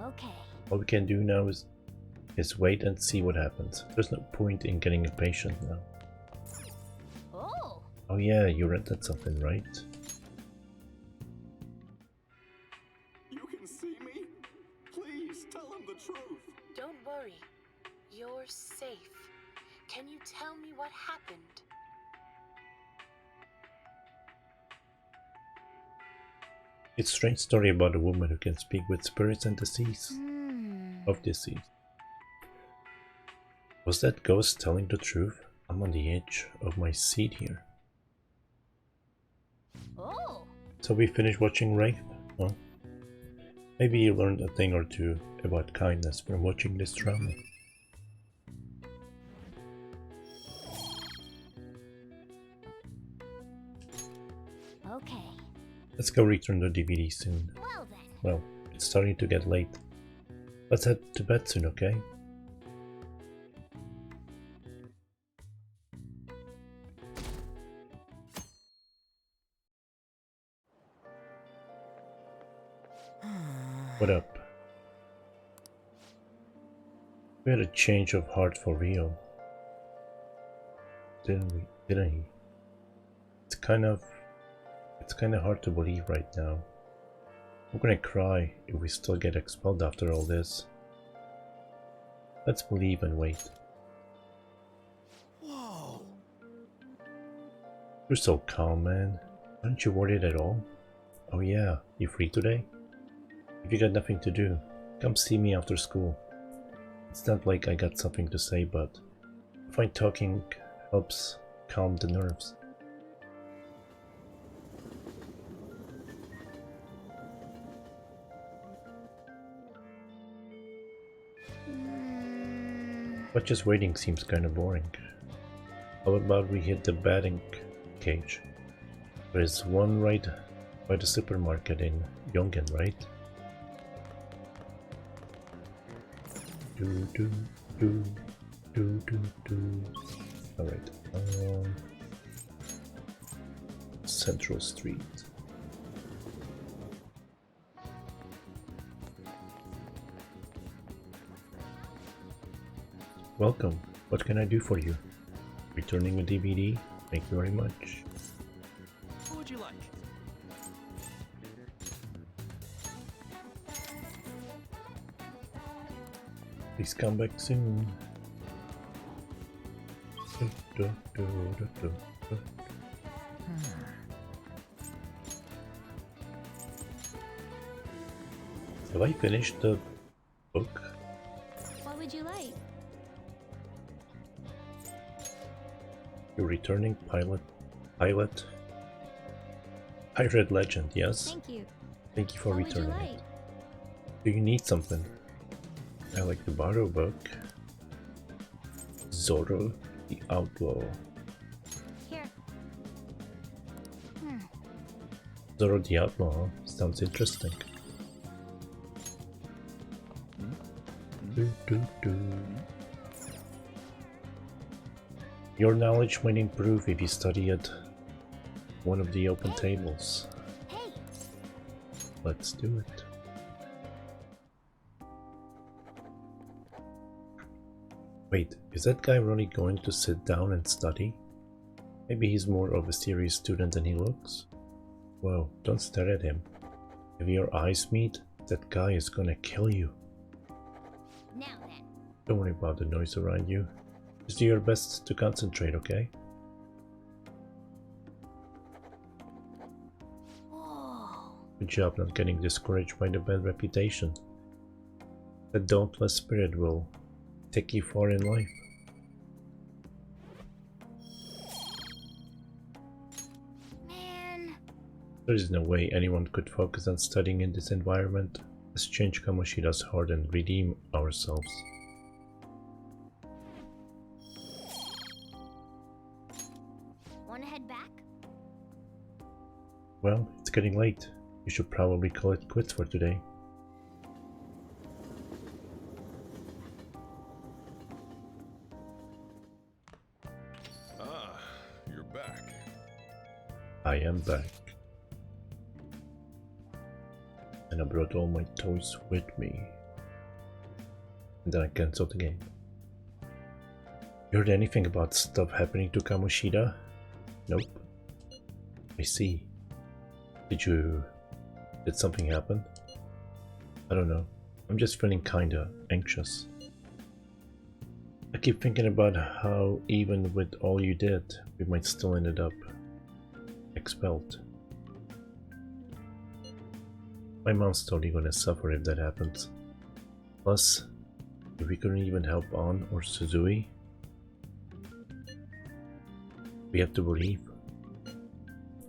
Okay. All we can do now is wait and see what happens. There's no point in getting impatient now. Oh yeah, you rented something, right? You can see me? Please tell him the truth. Don't worry. You're safe. Can you tell me what happened? It's a strange story about a woman who can speak with spirits and disease. Of disease. Was that ghost telling the truth? I'm on the edge of my seat here. Oh! So we finished watching Wraith? Huh? Maybe you learned a thing or two about kindness from watching this drama. Okay. Let's go return the DVD soon. Well then. Well, it's starting to get late. Let's head to bed soon, okay? What up? We had a change of heart for Rio. Didn't we? Didn't he? It's kind of hard to believe right now. I'm gonna cry if we still get expelled after all this. Let's believe and wait. Whoa! You're so calm, man. Aren't you worried at all? Oh yeah, you free today? If you got nothing to do, come see me after school. It's not like I got something to say, but I find talking helps calm the nerves. But just waiting seems kinda boring. How about we hit the batting cage? There's one right by the supermarket in Yongen, right? Do do do do do do. Alright. Central Street. Welcome. What can I do for you? Returning a DVD? Thank you very much. What would you like? Please come back soon. Have I finished the book? What would you like? You're returning pilot. Pirate Legend, yes? Thank you. Thank you for What would you returning like? it. Do you need something? I like to borrow a book. Zorro the Outlaw. Here. Zorro the Outlaw, huh? Sounds interesting. Your knowledge might improve if you study at one of the open tables. Hey. Let's do it. Wait, is that guy really going to sit down and study? Maybe he's more of a serious student than he looks. Whoa, don't stare at him. If your eyes meet, that guy is gonna kill you. Now then. Don't worry about the noise around you. Just do your best to concentrate, okay? Whoa. Good job not getting discouraged by the bad reputation. The dauntless spirit will take you far in life. Man. There is no way anyone could focus on studying in this environment. Let's change Kamoshida's heart and redeem ourselves. Wanna head back? Well, it's getting late. You should probably call it quits for today. Ah, you're back. I am back. And I brought all my toys with me. And then I cancelled the game. You heard anything about stuff happening to Kamoshida? Nope. I see. Did something happen? I don't know. I'm just feeling kinda anxious. I keep thinking about how even with all you did, we might still ended up expelled. My mom's totally gonna suffer if that happens. Plus, if we couldn't even help An or Suzui, We have to leave.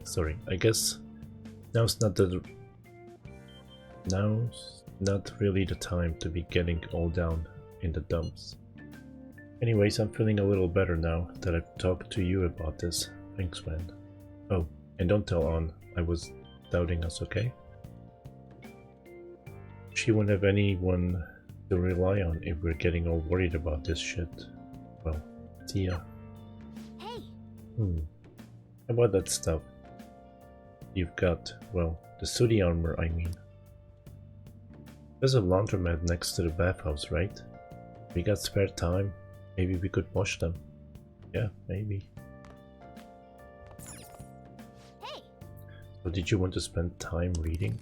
Sorry, I guess now's not really the time to be getting all down in the dumps. Anyways, I'm feeling a little better now that I've talked to you about this. Thanks, man. Oh, and don't tell Ann I was doubting us, okay? She won't have anyone to rely on if we're getting all worried about this shit. Well, see ya. Hey! How about that stuff you've got? Well, the sooty armor, I mean. There's a laundromat next to the bathhouse, right? We got spare time. Maybe we could wash them. Yeah, maybe. Hey! So did you want to spend time reading?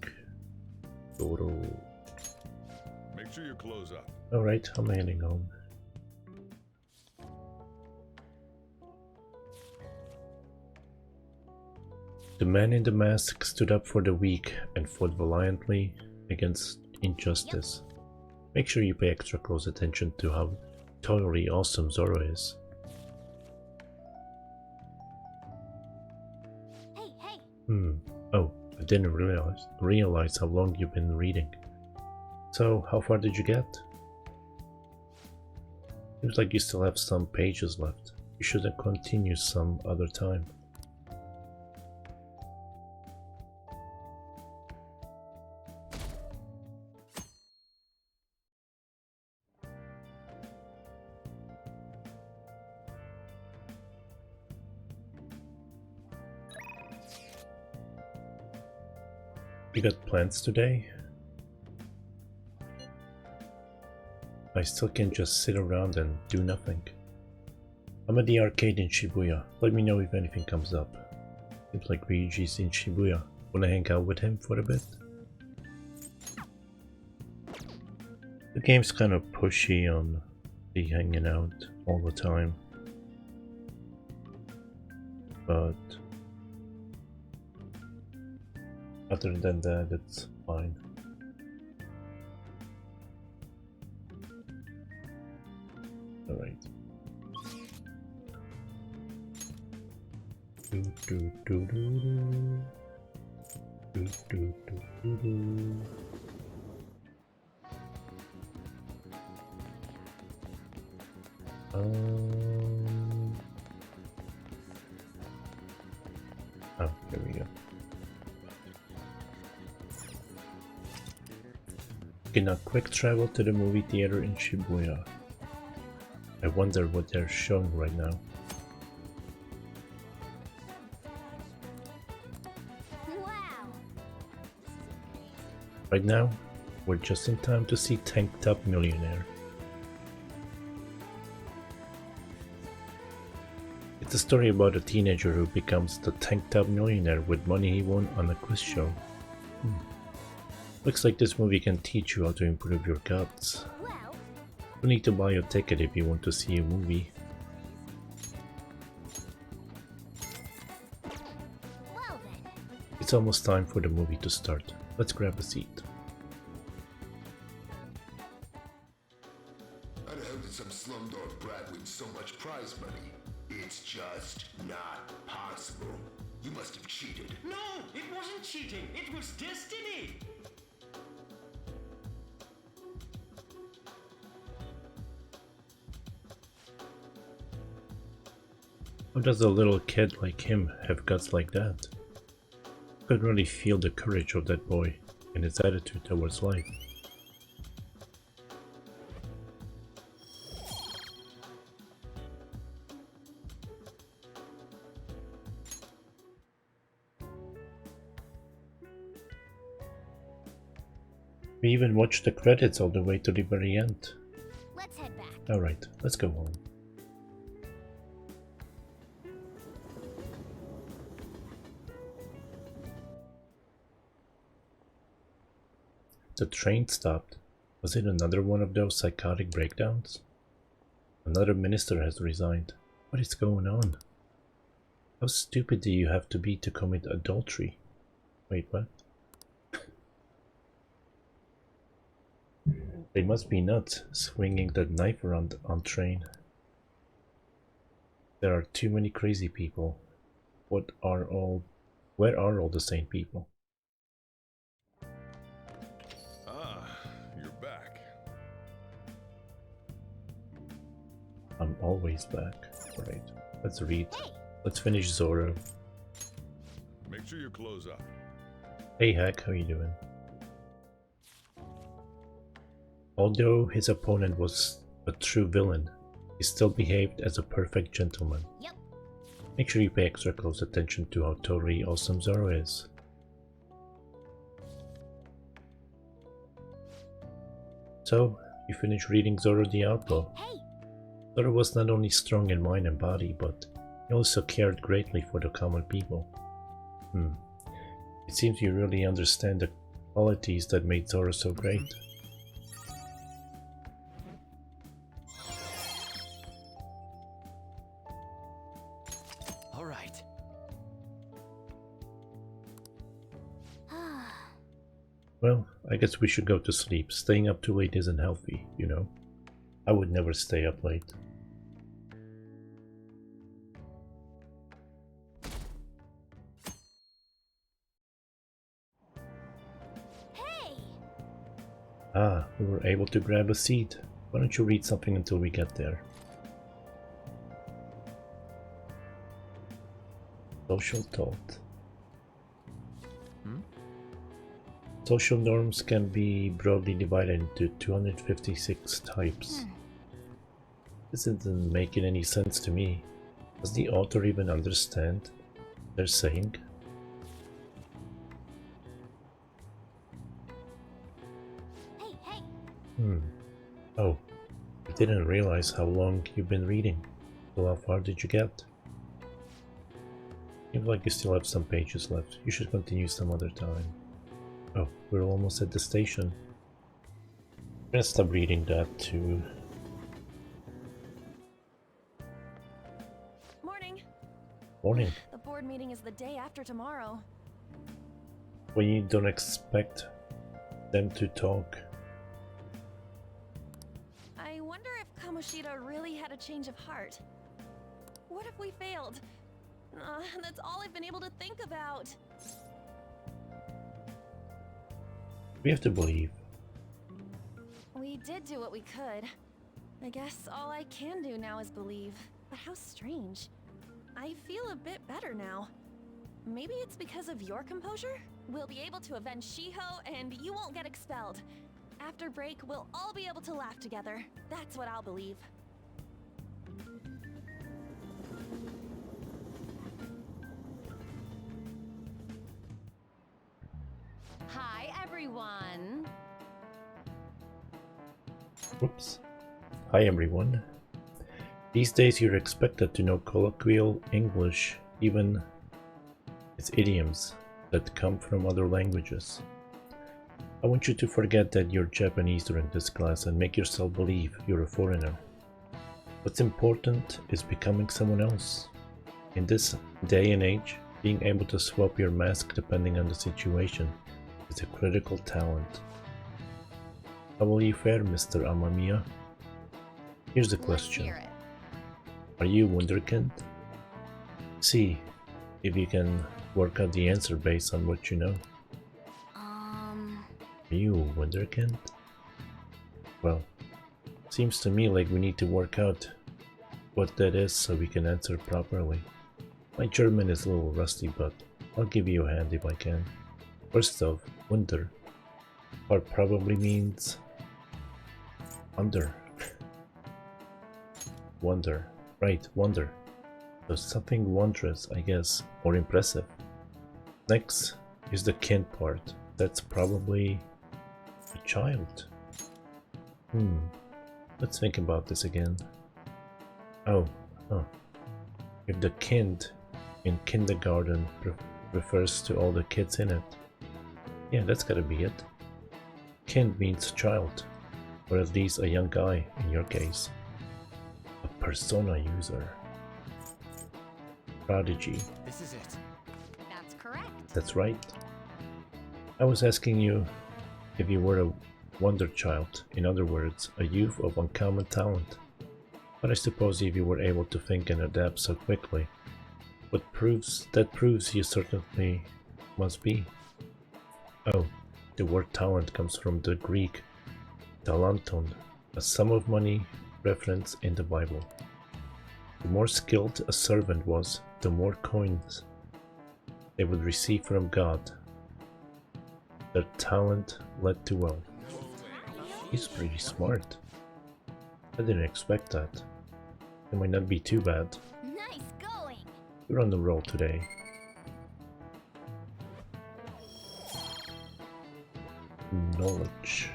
Make sure you close up. Alright, I'm heading home. The man in the mask stood up for the weak and fought valiantly against injustice. Make sure you pay extra close attention to how totally awesome Zoro is. Hey! Oh, I didn't realize how long you've been reading. So, how far did you get? Seems like you still have some pages left. You should continue some other time. You got plans today? I still can't just sit around and do nothing. I'm at the arcade in Shibuya. Let me know if anything comes up. Seems like Ryuji's in Shibuya. Wanna hang out with him for a bit? The game's kind of pushy on the hanging out all the time. But other than that, it's fine. Alright. Oh, there we go. Okay, now quick travel to the movie theater in Shibuya. I wonder what they're showing right now. Wow! Right now, we're just in time to see Tank Top Millionaire. It's a story about a teenager who becomes the Tank Top Millionaire with money he won on a quiz show. Looks like this movie can teach you how to improve your guts. Well, You need to buy your ticket if you want to see a movie. well then. It's almost time for the movie to start. Let's grab a seat. I'd hope that some slumdog brat wins so much prize money. It's just not possible. You must have cheated. No, it wasn't cheating. It was destiny. How does a little kid like him have guts like that? I could really feel the courage of that boy and his attitude towards life. We even watched the credits all the way to the very end. Let's head back. Alright, let's go home. The train stopped. Was it another one of those psychotic breakdowns? Another minister has resigned. What is going on? How stupid do you have to be to commit adultery? Wait, what? They must be nuts, swinging that knife around on train. There are too many crazy people. Where are all the sane people? Ah, you're back. I'm always back. Alright, let's read. Let's finish Zoro. Make sure you close up. Hey Hack, how you doing? Although his opponent was a true villain, he still behaved as a perfect gentleman. Yep. Make sure you pay extra close attention to how totally awesome Zoro is. So, you finished reading Zoro the Outlaw. Hey! Zoro was not only strong in mind and body, but he also cared greatly for the common people. It seems you really understand the qualities that made Zoro so great. All right. Well, I guess we should go to sleep. Staying up too late isn't healthy, you know. I would never stay up late. Hey! Ah, we were able to grab a seat. Why don't you read something until we get there? Social thought. Social norms can be broadly divided into 256 types. This isn't making any sense to me. Does the author even understand what they're saying? Hey, hey! Oh, I didn't realize how long you've been reading. So how far did you get? Seems like you still have some pages left. You should continue some other time. Oh, we're almost at the station. I'm gonna stop reading that too. Morning. Morning. The board meeting is the day after tomorrow. When you don't expect them to talk. I wonder if Kamoshida really had a change of heart. What if we failed? That's all I've been able to think about. We have to believe. We did do what we could. I guess all I can do now is believe. But how strange. I feel a bit better now. Maybe it's because of your composure? We'll be able to avenge Shiho and you won't get expelled. After break, we'll all be able to laugh together. That's what I'll believe. Hi, everyone. Whoops. Hi everyone. These days you're expected to know colloquial English, even its idioms that come from other languages. I want you to forget that you're Japanese during this class and make yourself believe you're a foreigner. What's important is becoming someone else. In this day and age, being able to swap your mask depending on the situation is a critical talent. How will you fare, Mr. Amamiya? Here's the question. Are you Wunderkind? See if you can work out the answer based on what you know. Are you a Wunderkind? Well, seems to me like we need to work out what that is so we can answer properly. My German is a little rusty, but I'll give you a hand if I can. First off, Wunder. Part probably means under. Wonder. Right, wonder. So something wondrous, I guess, or impressive. Next is the kind part. That's probably a child. Let's think about this again. If the kind in kindergarten refers to all the kids in it. Yeah, that's gotta be it. Kind means child, or at least a young guy in your case. A persona user. Prodigy. This is it. That's correct. That's right. I was asking you if you were a wonder child, in other words, a youth of uncommon talent. But I suppose if you were able to think and adapt so quickly, that proves you certainly must be. Oh, the word talent comes from the Greek talenton, a sum of money reference in the Bible. The more skilled a servant was, the more coins they would receive from God. Their talent led to wealth. He's pretty smart. I didn't expect that. It might not be too bad. Nice going. You're on the roll today. Knowledge.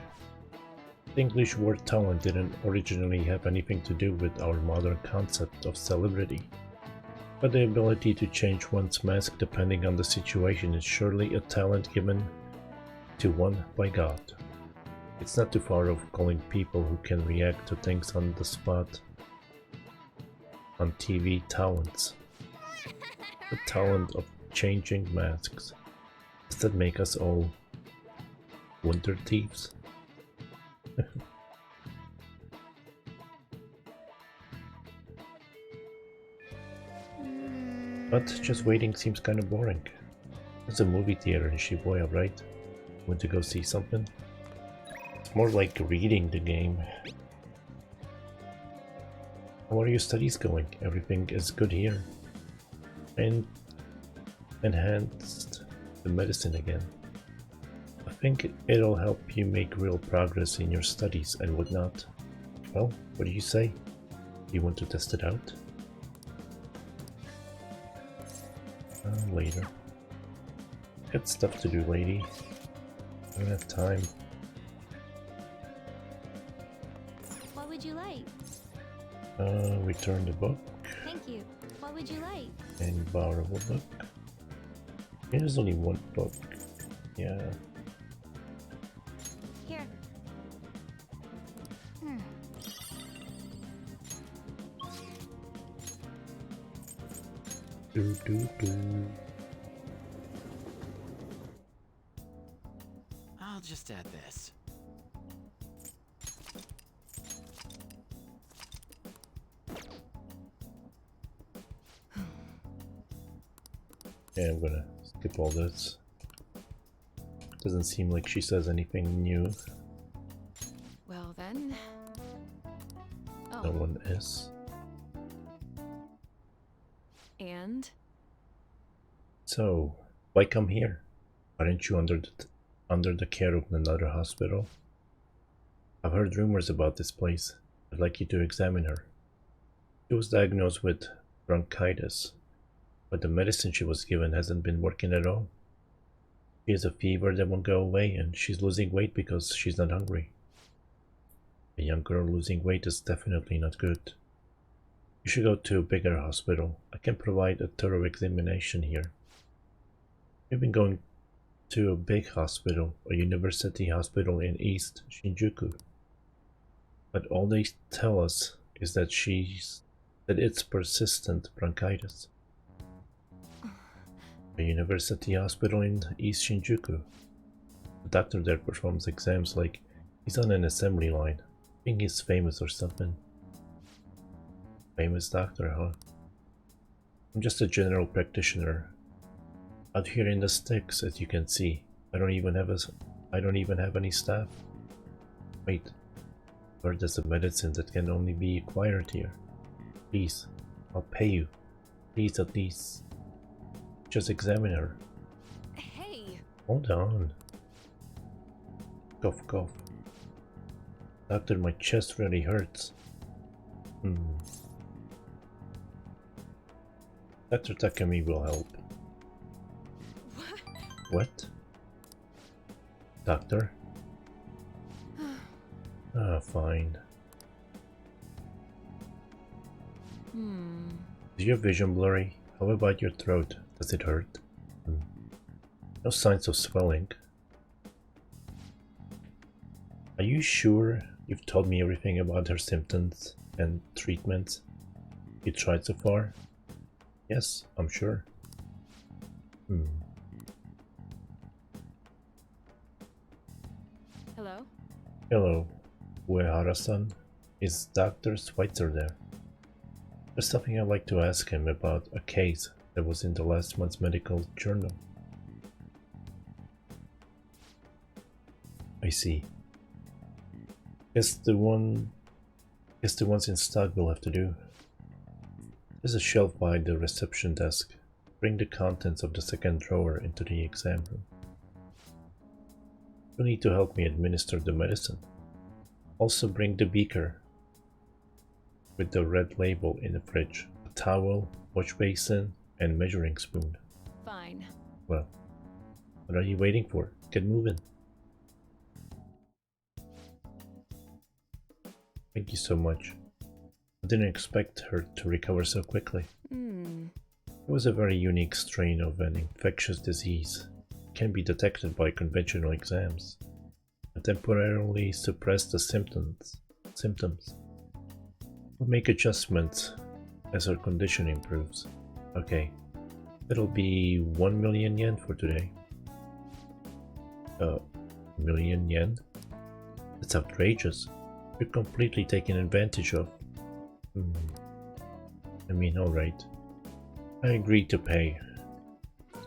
The English word talent didn't originally have anything to do with our modern concept of celebrity. But the ability to change one's mask depending on the situation is surely a talent given to one by God. It's not too far off calling people who can react to things on the spot on TV talents. The talent of changing masks. Does that make us all wonder thieves? But just waiting seems kind of boring. There's a movie theater in Shibuya, right? Want to go see something? It's more like reading the game. How are your studies going? Everything is good here. And enhanced the medicine again. I think it'll help you make real progress in your studies and whatnot. Well, what do you say? You want to test it out? Later. Got stuff to do, lady. I don't have time. What would you like? Return the book. Thank you. What would you like? And borrow a book. There's only one book. Yeah. Here. I'll just add this. Yeah, I'm gonna skip all this. Doesn't seem like she says anything new. Well then. Oh. No one is. And? So, why come here? Aren't you under the care of another hospital? I've heard rumors about this place. I'd like you to examine her. She was diagnosed with bronchitis, but the medicine she was given hasn't been working at all. She has a fever that won't go away, and she's losing weight because she's not hungry. A young girl losing weight is definitely not good. You should go to a bigger hospital. I can provide a thorough examination here. We've been going to a big hospital, a university hospital in East Shinjuku. But all they tell us is that it's persistent bronchitis. A university hospital in East Shinjuku. The doctor there performs exams like he's on an assembly line. I think he's famous or something. Famous doctor, huh? I'm just a general practitioner. Out here in the sticks, as you can see. I don't even have any staff. Wait. Or there's a medicine that can only be acquired here. Please, I'll pay you. Please, at least just examine her. Hey! Hold on. Cough, cough. Doctor, my chest really hurts. Dr. Takami will help. What? Doctor? Fine. Is your vision blurry? How about your throat? Does it hurt? No signs of swelling. Are you sure you've told me everything about her symptoms and treatments you tried so far? Yes, I'm sure. Hello? Hello, Uehara-san. Is Dr. Schweitzer there? There's something I'd like to ask him about a case that was in the last month's medical journal. I see. Guess the ones in stock will have to do. There's a shelf by the reception desk. Bring the contents of the second drawer into the exam room. You'll need to help me administer the medicine. Also bring the beaker with the red label in the fridge, a towel, wash basin, and measuring spoon. Fine. Well, what are you waiting for? Get moving. Thank you so much. I didn't expect her to recover so quickly. It was a very unique strain of an infectious disease. It can be detected by conventional exams and temporarily suppress the symptoms. We'll make adjustments as her condition improves. Okay, it'll be 1 million yen for today. Million yen? That's outrageous. You're completely taken advantage of. I mean, alright. I agreed to pay.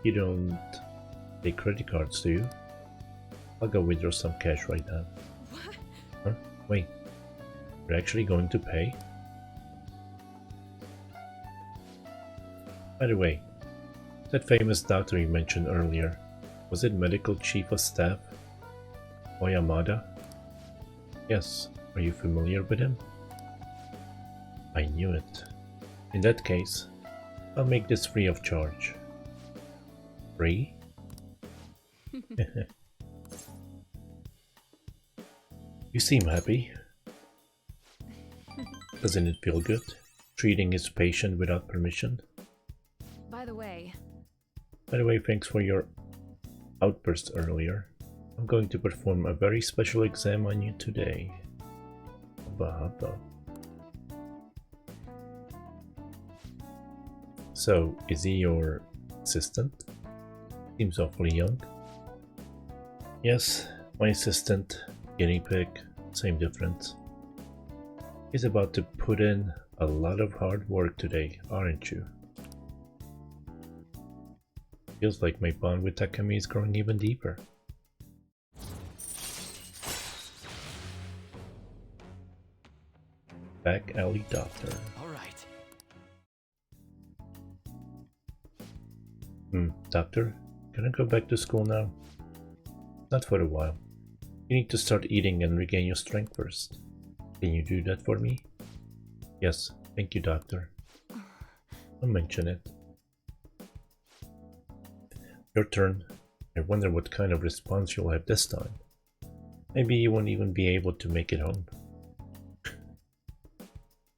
You don't take credit cards, do you? I'll go withdraw some cash right now. What? Huh? Wait. You're actually going to pay? By the way, that famous doctor you mentioned earlier, was it Medical Chief of Staff Oyamada? Yes. Are you familiar with him? I knew it. In that case, I'll make this free of charge. Free? You seem happy. Doesn't it feel good, treating his patient without permission? By the way, thanks for your outburst earlier. I'm going to perform a very special exam on you today. Hubba. So, is he your assistant? Seems awfully young. Yes, my assistant, guinea pig, same difference. He's about to put in a lot of hard work today, aren't you? Feels like my bond with Takami is growing even deeper. Back alley doctor. Alright. Doctor, can I go back to school now? Not for a while. You need to start eating and regain your strength first. Can you do that for me? Yes, thank you, doctor. I'll mention it. Your turn. I wonder what kind of response you'll have this time. Maybe you won't even be able to make it home.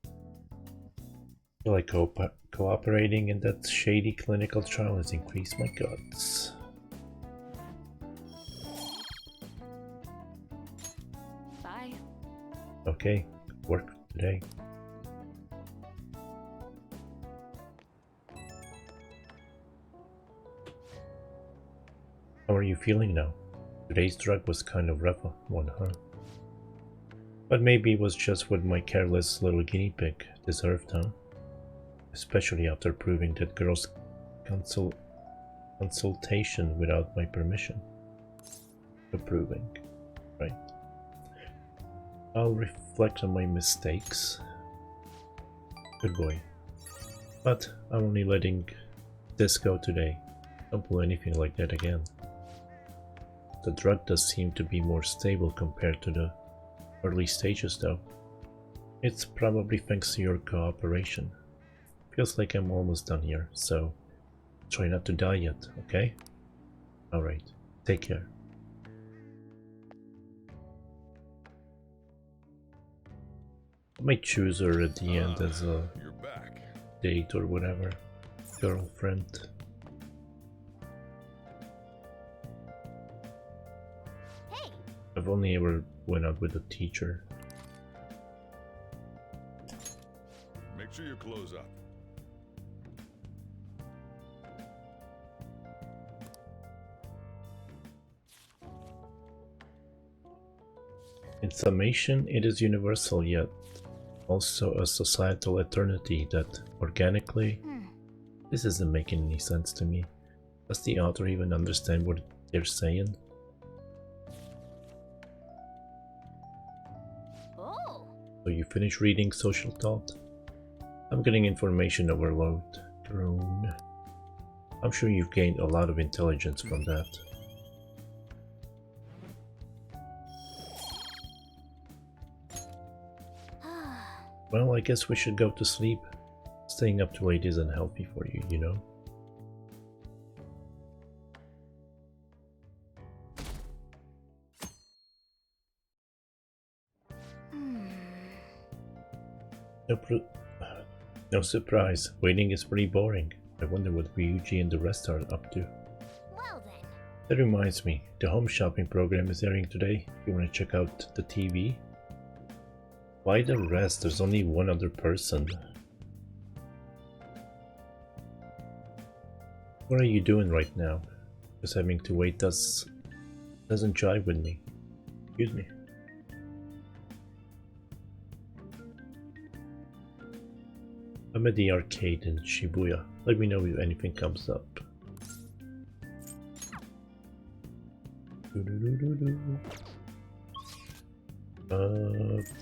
I feel like cooperating in that shady clinical trial has increased my guts. bye. Okay, good work today. How are you feeling now? Today's drug was kind of rough one, huh? But maybe it was just what my careless little guinea pig deserved, huh? Especially after proving that girl's consultation without my permission. Approving, right? I'll reflect on my mistakes. Good boy. But I'm only letting this go today. Don't pull anything like that again. The drug does seem to be more stable compared to the early stages though. It's probably thanks to your cooperation. Feels like I'm almost done here, so try not to die yet, okay? Alright, take care. I might choose her at the end as a date or whatever. Girlfriend. Hey! I've only ever went out with a teacher. Make sure you close up. In summation, it is universal, yet Also a societal eternity that organically... This isn't making any sense to me. Does the author even understand what they're saying? Oh. So you finish reading Social Thought? I'm getting information overload. Drone. I'm sure you've gained a lot of intelligence from that. Well, I guess we should go to sleep. Staying up too late isn't healthy for you, you know? No surprise, waiting is pretty boring. I wonder what Ryuji and the rest are up to. Well then. That reminds me, the home shopping program is airing today. You wanna check out the TV? Why the rest? There's only one other person. What are you doing right now? Just having to wait doesn't jive with me. Excuse me. I'm at the arcade in Shibuya. Let me know if anything comes up.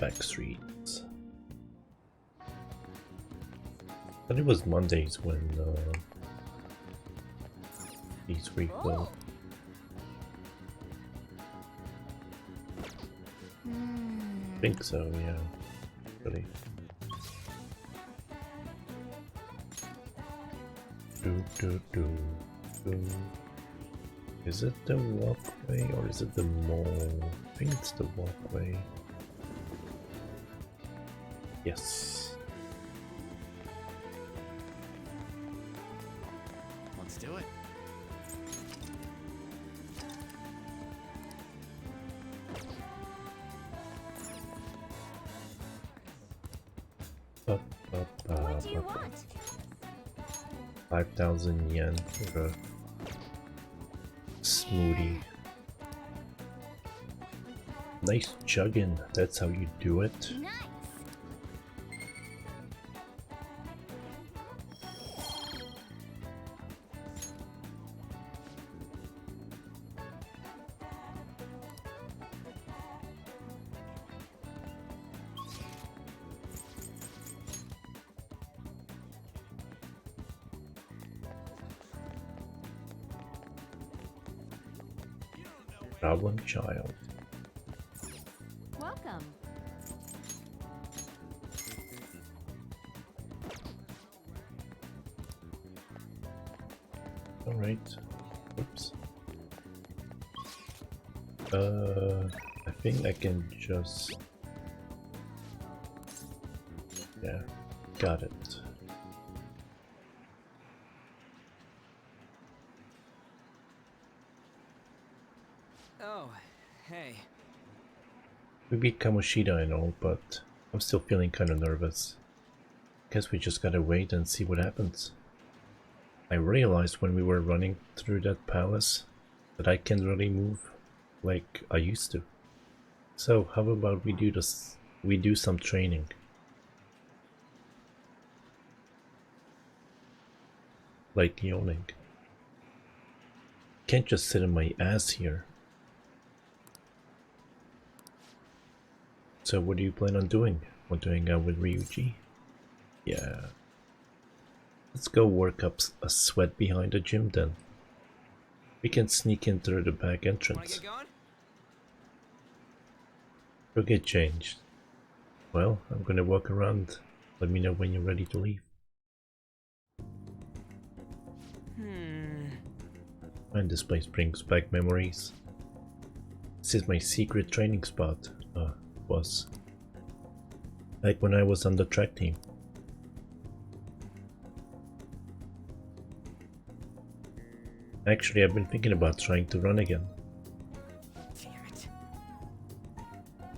Back streets. I thought it was Mondays when these reflow. I think so, yeah. Really. Is it the walkway or is it the mall? I think it's the walkway. Yes. Let's do it. What do you want? 5,000 yen for a smoothie. Nice chugging, that's how you do it. Nice. Problem child. Welcome. All right. Oops. I think I can just... Yeah, got it. Oh, hey. We beat Kamoshida and all, but I'm still feeling kinda nervous. Guess we just gotta wait and see what happens. I realized when we were running through that palace that I can't really move like I used to. So how about we do some training. Like yawning. Can't just sit on my ass here. So what do you plan on doing? Want to hang out with Ryuji? Yeah. Let's go work up a sweat behind the gym then. We can sneak in through the back entrance. We'll get changed. Well, I'm gonna walk around. Let me know when you're ready to leave. And this place brings back memories. This is my secret training spot. Was. Like when I was on the track team. Actually, I've been thinking about trying to run again. Damn it.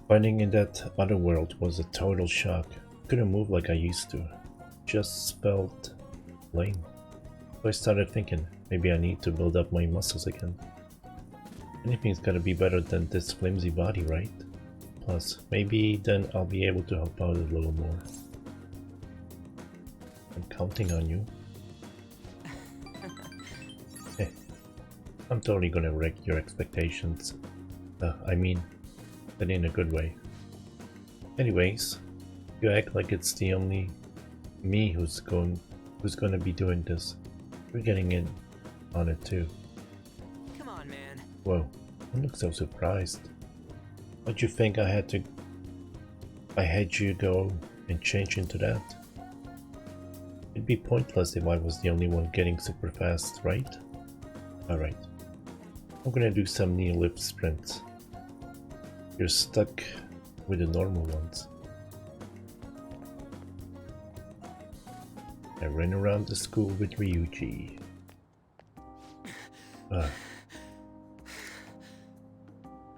Finding in that other world was a total shock. Couldn't move like I used to. Just felt lame. So I started thinking, maybe I need to build up my muscles again. Anything's gotta be better than this flimsy body, right? help us. Maybe then I'll be able to help out a little more. I'm counting on you. I'm totally gonna wreck your expectations. I mean, but in a good way. Anyways, you act like it's the only me who's gonna be doing this. We're getting in on it too. Come on, man. Whoa, I look so surprised. Why'd you think I had you go and change into that? It'd be pointless if I was the only one getting super fast, right? Alright. I'm gonna do some knee lift sprints. You're stuck with the normal ones. I ran around the school with Ryuji.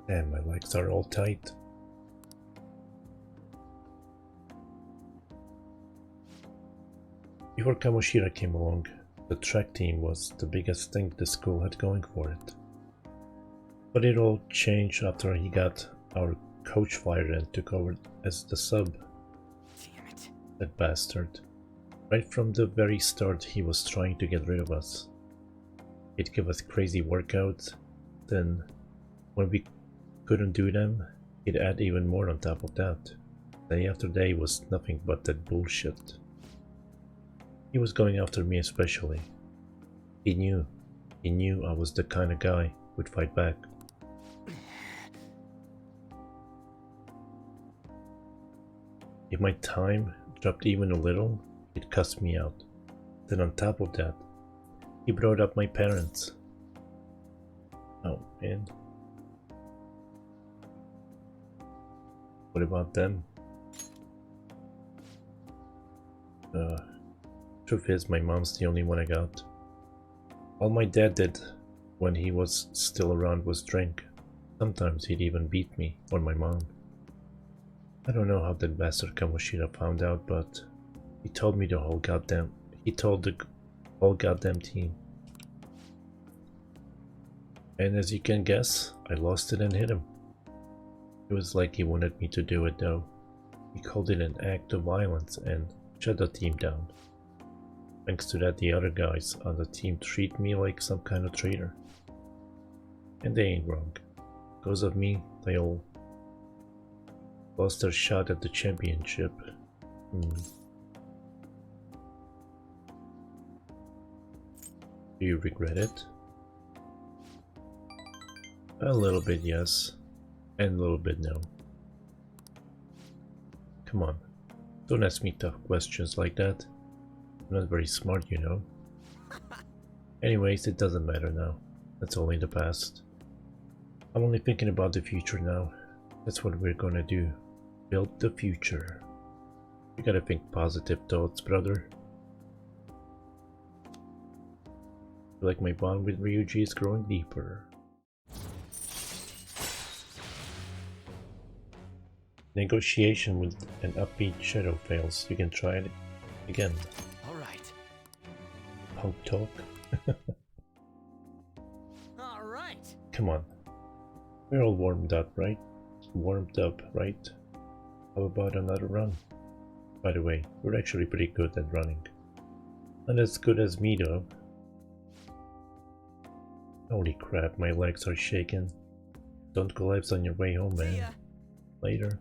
Damn, my legs are all tight. Before Kamoshida came along, the track team was the biggest thing the school had going for it. But it all changed after he got our coach fired and took over as the sub. Damn it. That bastard. Right from the very start he was trying to get rid of us. He'd give us crazy workouts, then when we couldn't do them, he'd add even more on top of that. Day after day was nothing but that bullshit. He was going after me especially. He knew I was the kind of guy who'd fight back. If my time dropped even a little, he'd cuss me out. Then on top of that, he brought up my parents. Oh man. What about them? Truth is, my mom's the only one I got. All my dad did when he was still around was drink. Sometimes he'd even beat me or my mom. I don't know how that bastard Kamoshida found out, but he told the whole goddamn team. And as you can guess, I lost it and hit him. It was like he wanted me to do it though. He called it an act of violence and shut the team down. Thanks to that, the other guys on the team treat me like some kind of traitor. And they ain't wrong. Because of me, they all lost their shot at the championship. Do you regret it? A little bit yes, and a little bit no. Come on, don't ask me tough questions like that. I'm not very smart, you know. Anyways, it doesn't matter now. That's all in the past. I'm only thinking about the future now. That's what we're gonna do. Build the future. You gotta think positive thoughts, brother. I feel like my bond with Ryuji is growing deeper. Negotiation with an upbeat shadow fails. You can try it again. Alright. Punk talk. Alright. Come on. We're all warmed up, right? How about another run? By the way, we're actually pretty good at running. Not as good as me though. Holy crap, my legs are shaking. Don't collapse on your way home, man. Later.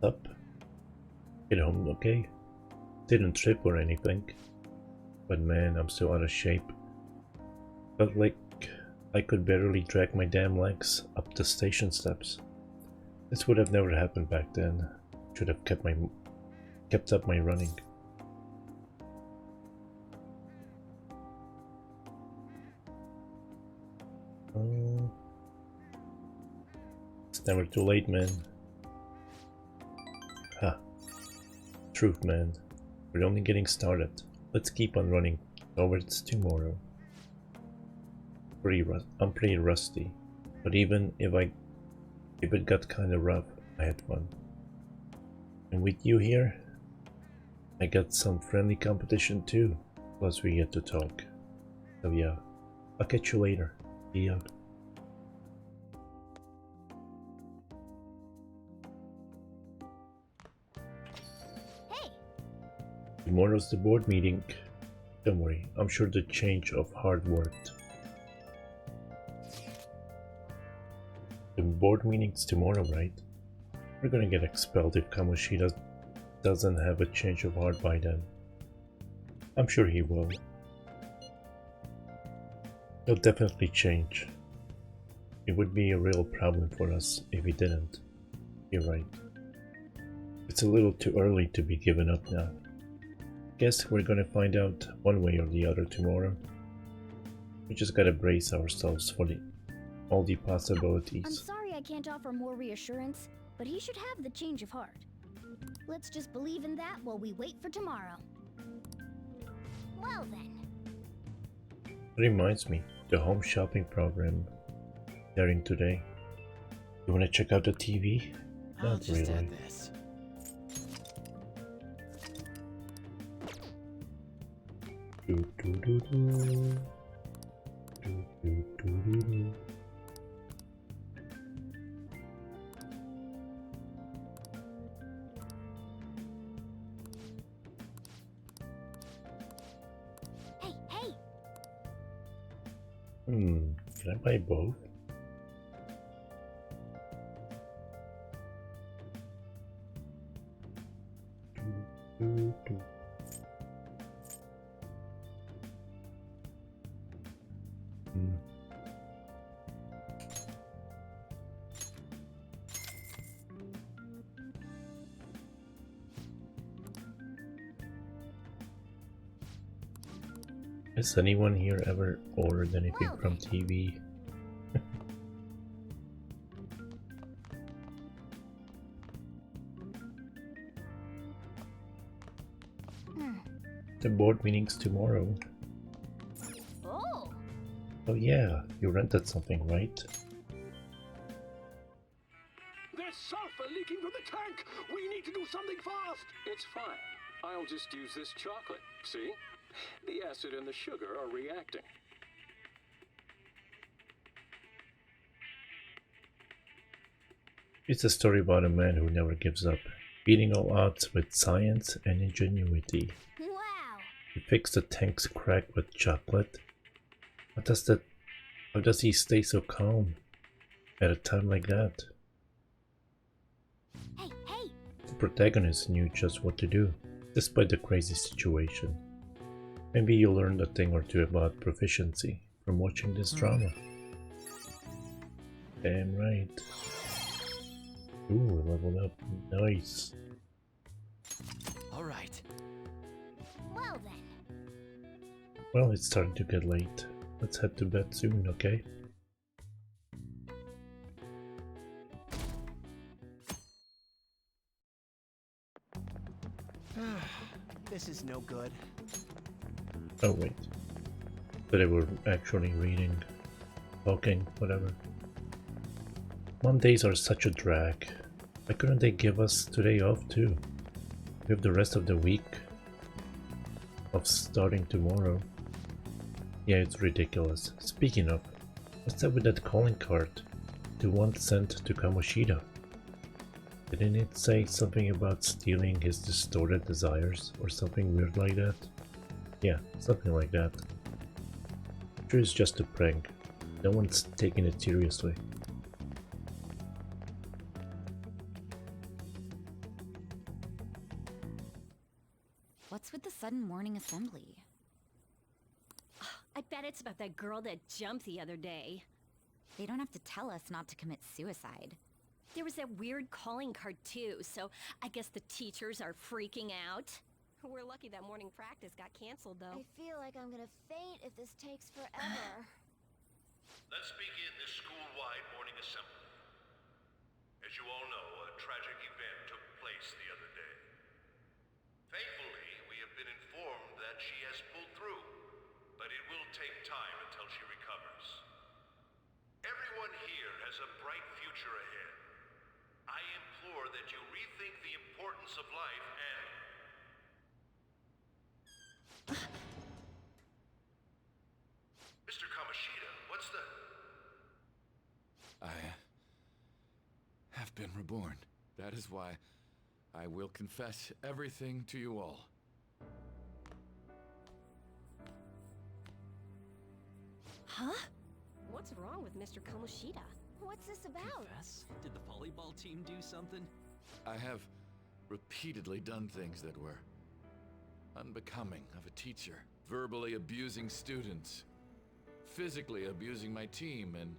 Up. Get home, okay? Didn't trip or anything. But man, I'm so out of shape. Felt like I could barely drag my damn legs up the station steps. This would have never happened back then. Should have kept up my running. It's never too late, man. Ha. Truth, man. We're only getting started. Let's keep on running towards tomorrow. I'm pretty rusty, but even if it got kinda rough, I had fun. And with you here, I got some friendly competition too, plus we get to talk. So yeah, I'll catch you later. See ya. Hey! Tomorrow's the board meeting. Don't worry, I'm sure the change of heart worked. The board meeting's tomorrow, right? We're gonna get expelled if Kamoshida doesn't have a change of heart by then. I'm sure he will. He'll definitely change. It would be a real problem for us if he didn't. You're right. It's a little too early to be given up now. Guess we're gonna find out one way or the other tomorrow. We just gotta brace ourselves for all the possibilities. I'm sorry I can't offer more reassurance, but he should have the change of heart. Let's just believe in that while we wait for tomorrow. Well then. Reminds me, the home shopping program starting today. You wanna check out the TV? I'll Not just really. add this. Do, do, do, do. Do, do, do, do, do. Hey, hey! Can I buy both? Do, do, do. Has anyone here ever ordered anything from TV? The board meeting's tomorrow. Oh! Oh yeah, you rented something, right? There's sulfur leaking from the tank! We need to do something fast! It's fine. I'll just use this chocolate. See? The acid and the sugar are reacting. It's a story about a man who never gives up, beating all odds with science and ingenuity. Wow! He fixed the tank's crack with chocolate. How does he stay so calm at a time like that? Hey, hey! The protagonist knew just what to do, despite the crazy situation. Maybe you learned a thing or two about proficiency from watching this drama. Damn right. Ooh, leveled up. Nice. Alright. Well then. Well, it's starting to get late. Let's head to bed soon, okay? This is no good. Oh wait. But they were actually reading, talking, whatever. Mondays are such a drag. Why couldn't they give us today off too? We have the rest of the week of starting tomorrow. Yeah, it's ridiculous. Speaking of, what's up with that calling card? The one sent to Kamoshida. Didn't it say something about stealing his distorted desires or something weird like that? Yeah, something like that. Sure, it's just a prank. No one's taking it seriously. What's with the sudden morning assembly? I bet it's about that girl that jumped the other day. They don't have to tell us not to commit suicide. There was that weird calling card too, so I guess the teachers are freaking out. We're lucky that morning practice got canceled though. I feel like I'm gonna faint if this takes forever. Let's begin this school-wide morning assembly. As you all know, a tragic event took place the other day. Thankfully, we have been informed that she has pulled through, but it will take time until she recovers. Everyone here has a bright future ahead. I implore that you rethink the importance of life and What's the... I have been reborn. That is why I will confess everything to you all. Huh? What's wrong with Mr. Kamoshida? What's this about? Confess? Did the volleyball team do something? I have repeatedly done things that were unbecoming of a teacher. Verbally abusing students, physically abusing my team, and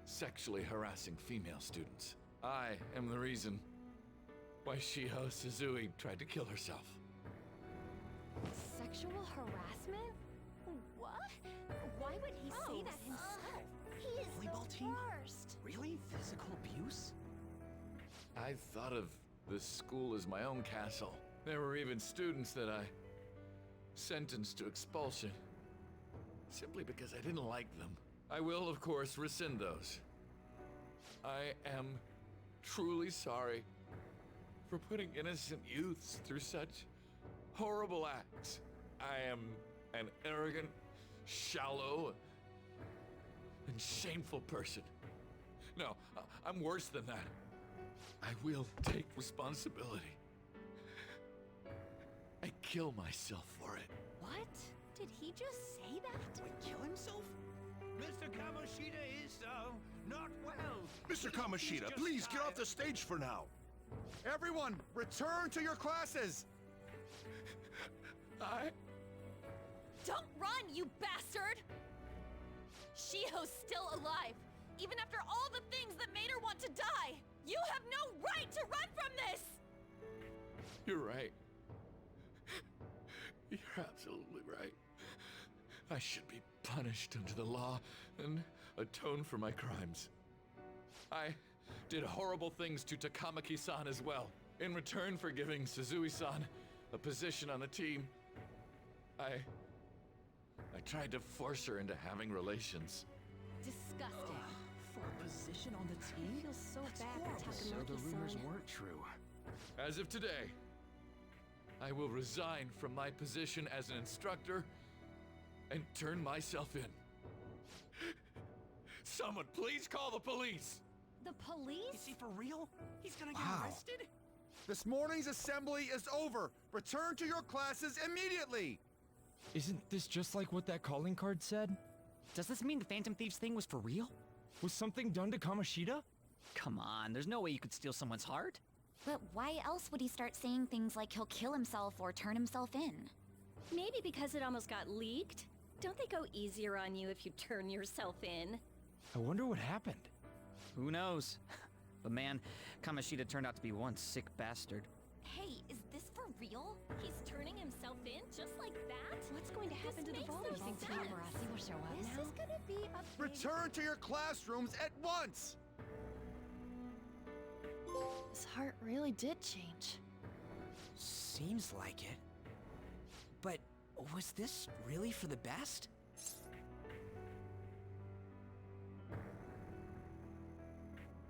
sexually harassing female students. I am the reason why Shiho Suzui tried to kill herself. Sexual harassment? What? Why would he say that himself? He is Volleyball the team? worst. Really? Physical abuse? I thought of this school as my own castle. There were even students that I sentenced to expulsion, simply because I didn't like them. I will, of course, rescind those. I am truly sorry for putting innocent youths through such horrible acts. I am an arrogant, shallow, and shameful person. No, I'm worse than that. I will take responsibility. I kill myself for it. What? Did he just say that? Wait, kill himself? Mr. Kamoshida is, not well. Mr. Kamoshida, please get off the stage for now. Everyone, return to your classes! Don't run, you bastard! Shiho's still alive, even after all the things that made her want to die! You have no right to run from this! You're right. You're absolutely right. I should be punished under the law and atone for my crimes. I did horrible things to Takamaki-san as well. In return for giving Suzui-san a position on the team, I tried to force her into having relations. Disgusting. For a position on the team? I feel so bad for So the rumors Takamaki-san. weren't true. As of today, I will resign from my position as an instructor and turn myself in. Someone please call the police! The police? Is he for real? He's gonna get Wow. arrested? This morning's assembly is over. Return to your classes immediately! Isn't this just like what that calling card said? Does this mean the Phantom Thieves thing was for real? Was something done to Kamoshida? Come on, there's no way you could steal someone's heart. But why else would he start saying things like he'll kill himself or turn himself in? Maybe because it almost got leaked. Don't they go easier on you if you turn yourself in? I wonder what happened. Who knows? But man, Kamoshida turned out to be one sick bastard. Hey, is this for real? He's turning himself in just like that? What's going to happen to the volleyball team? Murasi will show up This now? is gonna be a Return to your classrooms at once! His heart really did change. Seems like it. But was this really for the best?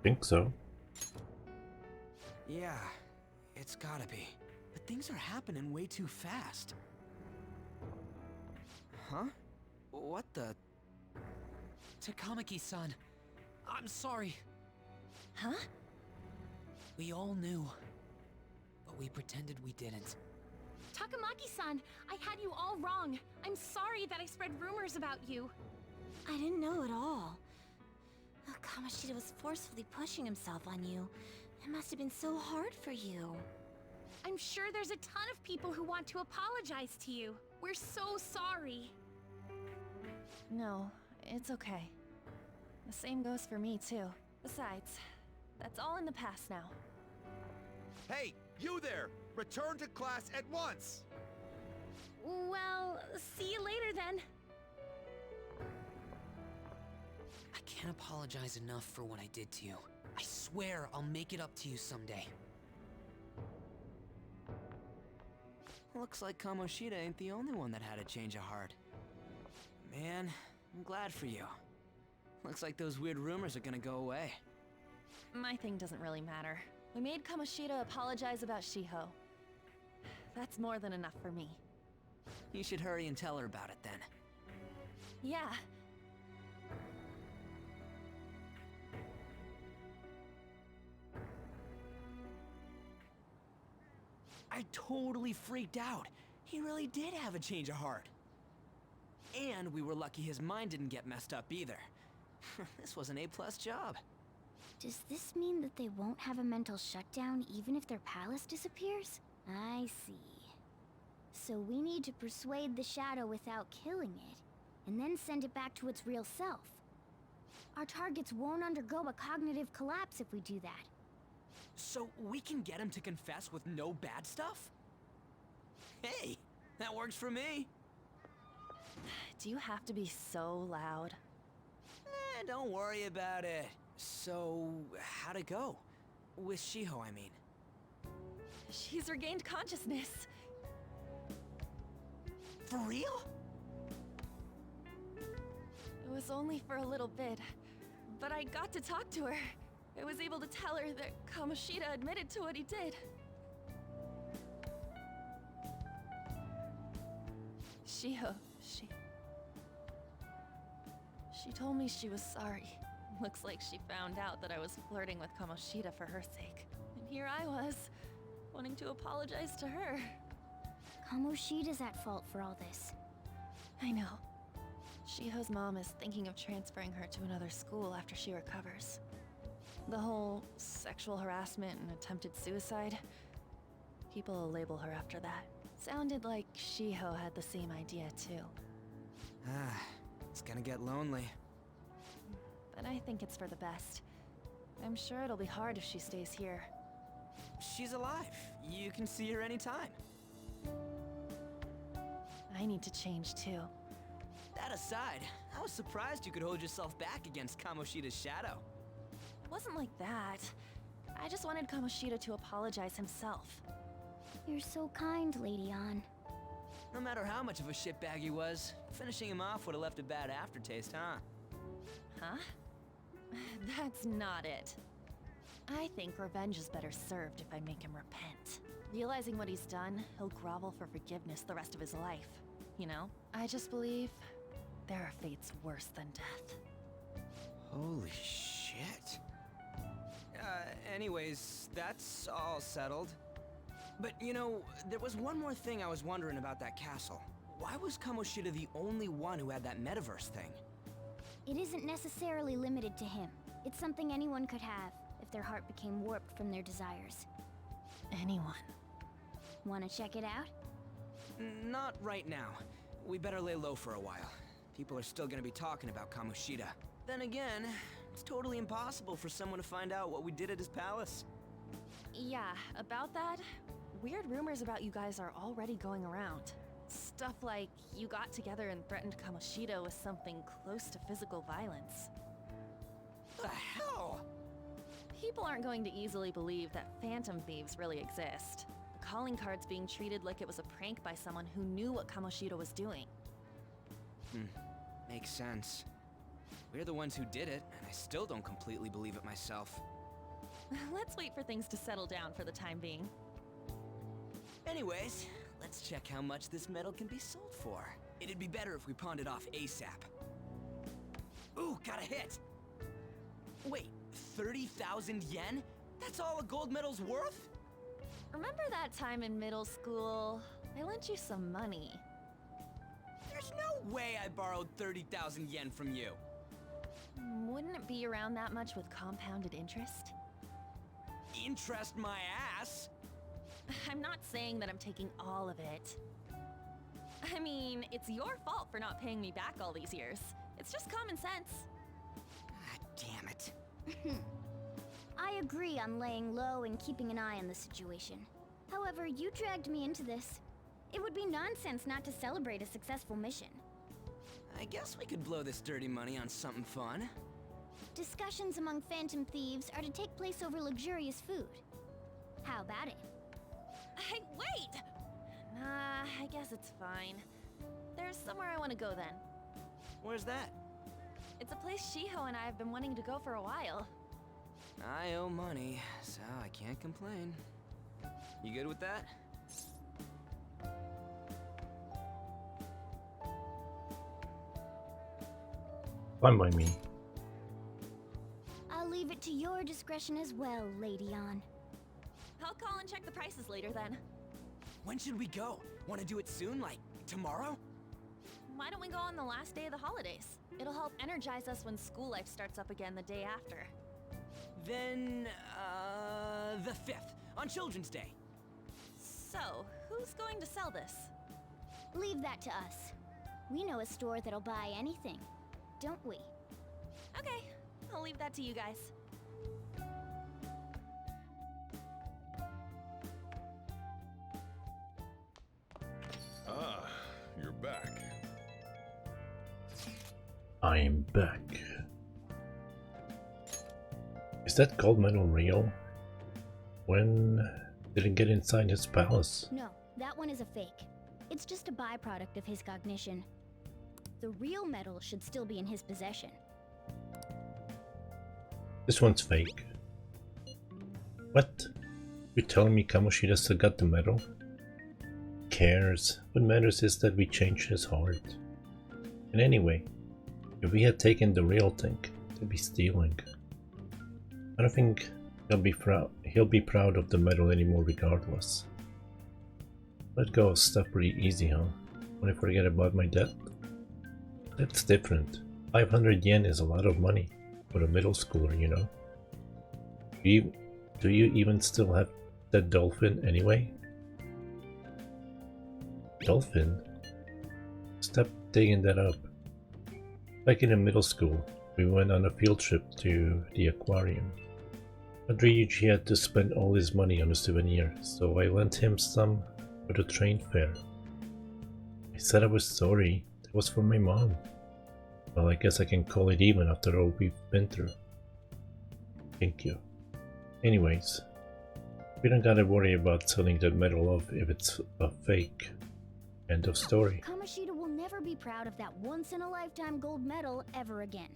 Think so. Yeah, it's gotta be. But things are happening way too fast. Huh? What the? Takamaki-san, I'm sorry. Huh? We all knew, but we pretended we didn't. Takamaki-san, I had you all wrong. I'm sorry that I spread rumors about you. I didn't know at all. Kamoshida was forcefully pushing himself on you. It must have been so hard for you. I'm sure there's a ton of people who want to apologize to you. We're so sorry. No, it's okay. The same goes for me, too. Besides, that's all in the past now. Hey, you there! Return to class at once! Well, see you later then. I can't apologize enough for what I did to you. I swear I'll make it up to you someday. Looks like Kamoshida ain't the only one that had a change of heart. Man, I'm glad for you. Looks like those weird rumors are gonna go away. My thing doesn't really matter. We made Kamoshida apologize about Shiho. That's more than enough for me. You should hurry and tell her about it then. Yeah. I totally freaked out. He really did have a change of heart. And we were lucky his mind didn't get messed up either. This was an A-plus job. Does this mean that they won't have a mental shutdown even if their palace disappears? I see. So we need to persuade the shadow without killing it, and then send it back to its real self. Our targets won't undergo a cognitive collapse if we do that. So we can get him to confess with no bad stuff? Hey, that works for me. Do you have to be so loud? Don't worry about it. So, how'd it go? With Shiho, I mean. She's regained consciousness. For real? It was only for a little bit, but I got to talk to her. I was able to tell her that Kamoshida admitted to what he did. Shiho, She told me she was sorry. Looks like she found out that I was flirting with Kamoshida for her sake. And here I was, wanting to apologize to her. Kamoshida's at fault for all this. I know. Shiho's mom is thinking of transferring her to another school after she recovers. The whole sexual harassment and attempted suicide, people will label her after that. Sounded like Shiho had the same idea too. It's gonna get lonely. But I think it's for the best. I'm sure it'll be hard if she stays here. She's alive. You can see her anytime. I need to change too. That aside, I was surprised you could hold yourself back against Kamoshida's shadow. It wasn't like that. I just wanted Kamoshida to apologize himself. You're so kind, Lady Ann. No matter how much of a shitbag he was, finishing him off would have left a bad aftertaste, huh? Huh? That's not it. I think revenge is better served if I make him repent. Realizing what he's done, he'll grovel for forgiveness the rest of his life. You know? I just believe there are fates worse than death. Holy shit. Anyways, that's all settled. But you know, there was one more thing I was wondering about that castle. Why was Kamoshida the only one who had that metaverse thing? It isn't necessarily limited to him. It's something anyone could have, if their heart became warped from their desires. Anyone. Wanna check it out? Not right now. We better lay low for a while. People are still gonna be talking about Kamoshida. Then again, it's totally impossible for someone to find out what we did at his palace. Yeah, about that, weird rumors about you guys are already going around. Stuff like you got together and threatened Kamoshida with something close to physical violence. The hell? People aren't going to easily believe that phantom thieves really exist. The calling card's being treated like it was a prank by someone who knew what Kamoshida was doing. Makes sense. We're the ones who did it, and I still don't completely believe it myself. Let's wait for things to settle down for the time being. Anyways, let's check how much this metal can be sold for. It'd be better if we pawned it off ASAP. Ooh, got a hit! Wait, 30,000 yen? That's all a gold medal's worth? Remember that time in middle school? I lent you some money. There's no way I borrowed 30,000 yen from you. Wouldn't it be around that much with compounded interest? Interest my ass? I'm not saying that I'm taking all of it. I mean, it's your fault for not paying me back all these years. It's just common sense. Damn it. I agree on laying low and keeping an eye on the situation. However, you dragged me into this. It would be nonsense not to celebrate a successful mission. I guess we could blow this dirty money on something fun. Discussions among phantom thieves are to take place over luxurious food. How about it? Hey, wait! Nah, I guess it's fine. There's somewhere I want to go then. Where's that? It's a place Shiho and I have been wanting to go for a while. I owe money, so I can't complain. You good with that? Fine by me. I'll leave it to your discretion as well, Lady On. I'll call and check the prices later then. When should we go? Want to do it soon, like tomorrow? Why don't we go on the last day of the holidays? It'll help energize us when school life starts up again the day after. Then, the 5th, on Children's Day. So, who's going to sell this? Leave that to us. We know a store that'll buy anything, don't we? Okay, I'll leave that to you guys. Ah, you're back. I'm back. Is that gold medal real? When did it get inside his palace? No, that one is a fake. It's just a byproduct of his cognition. The real medal should still be in his possession. This one's fake. What? You're telling me Kamoshida still got the medal? Cares? What matters is that we changed his heart. And anyway, if we had taken the real thing, they'd be stealing. I don't think he'll be proud of the medal anymore regardless. Let go of stuff pretty easy, huh? When I forget about my debt? That's different. 500 yen is a lot of money for a middle schooler, you know? Do you even still have that dolphin anyway? Dolphin? Stop digging that up. Back in middle school, we went on a field trip to the aquarium. Ryuji had to spend all his money on a souvenir, so I lent him some for the train fare. I said I was sorry. It was for my mom. Well, I guess I can call it even after all we've been through. Thank you. Anyways, we don't gotta worry about selling that medal off if it's a fake. End of story. Kamoshida will never be proud of that once-in-a-lifetime gold medal ever again.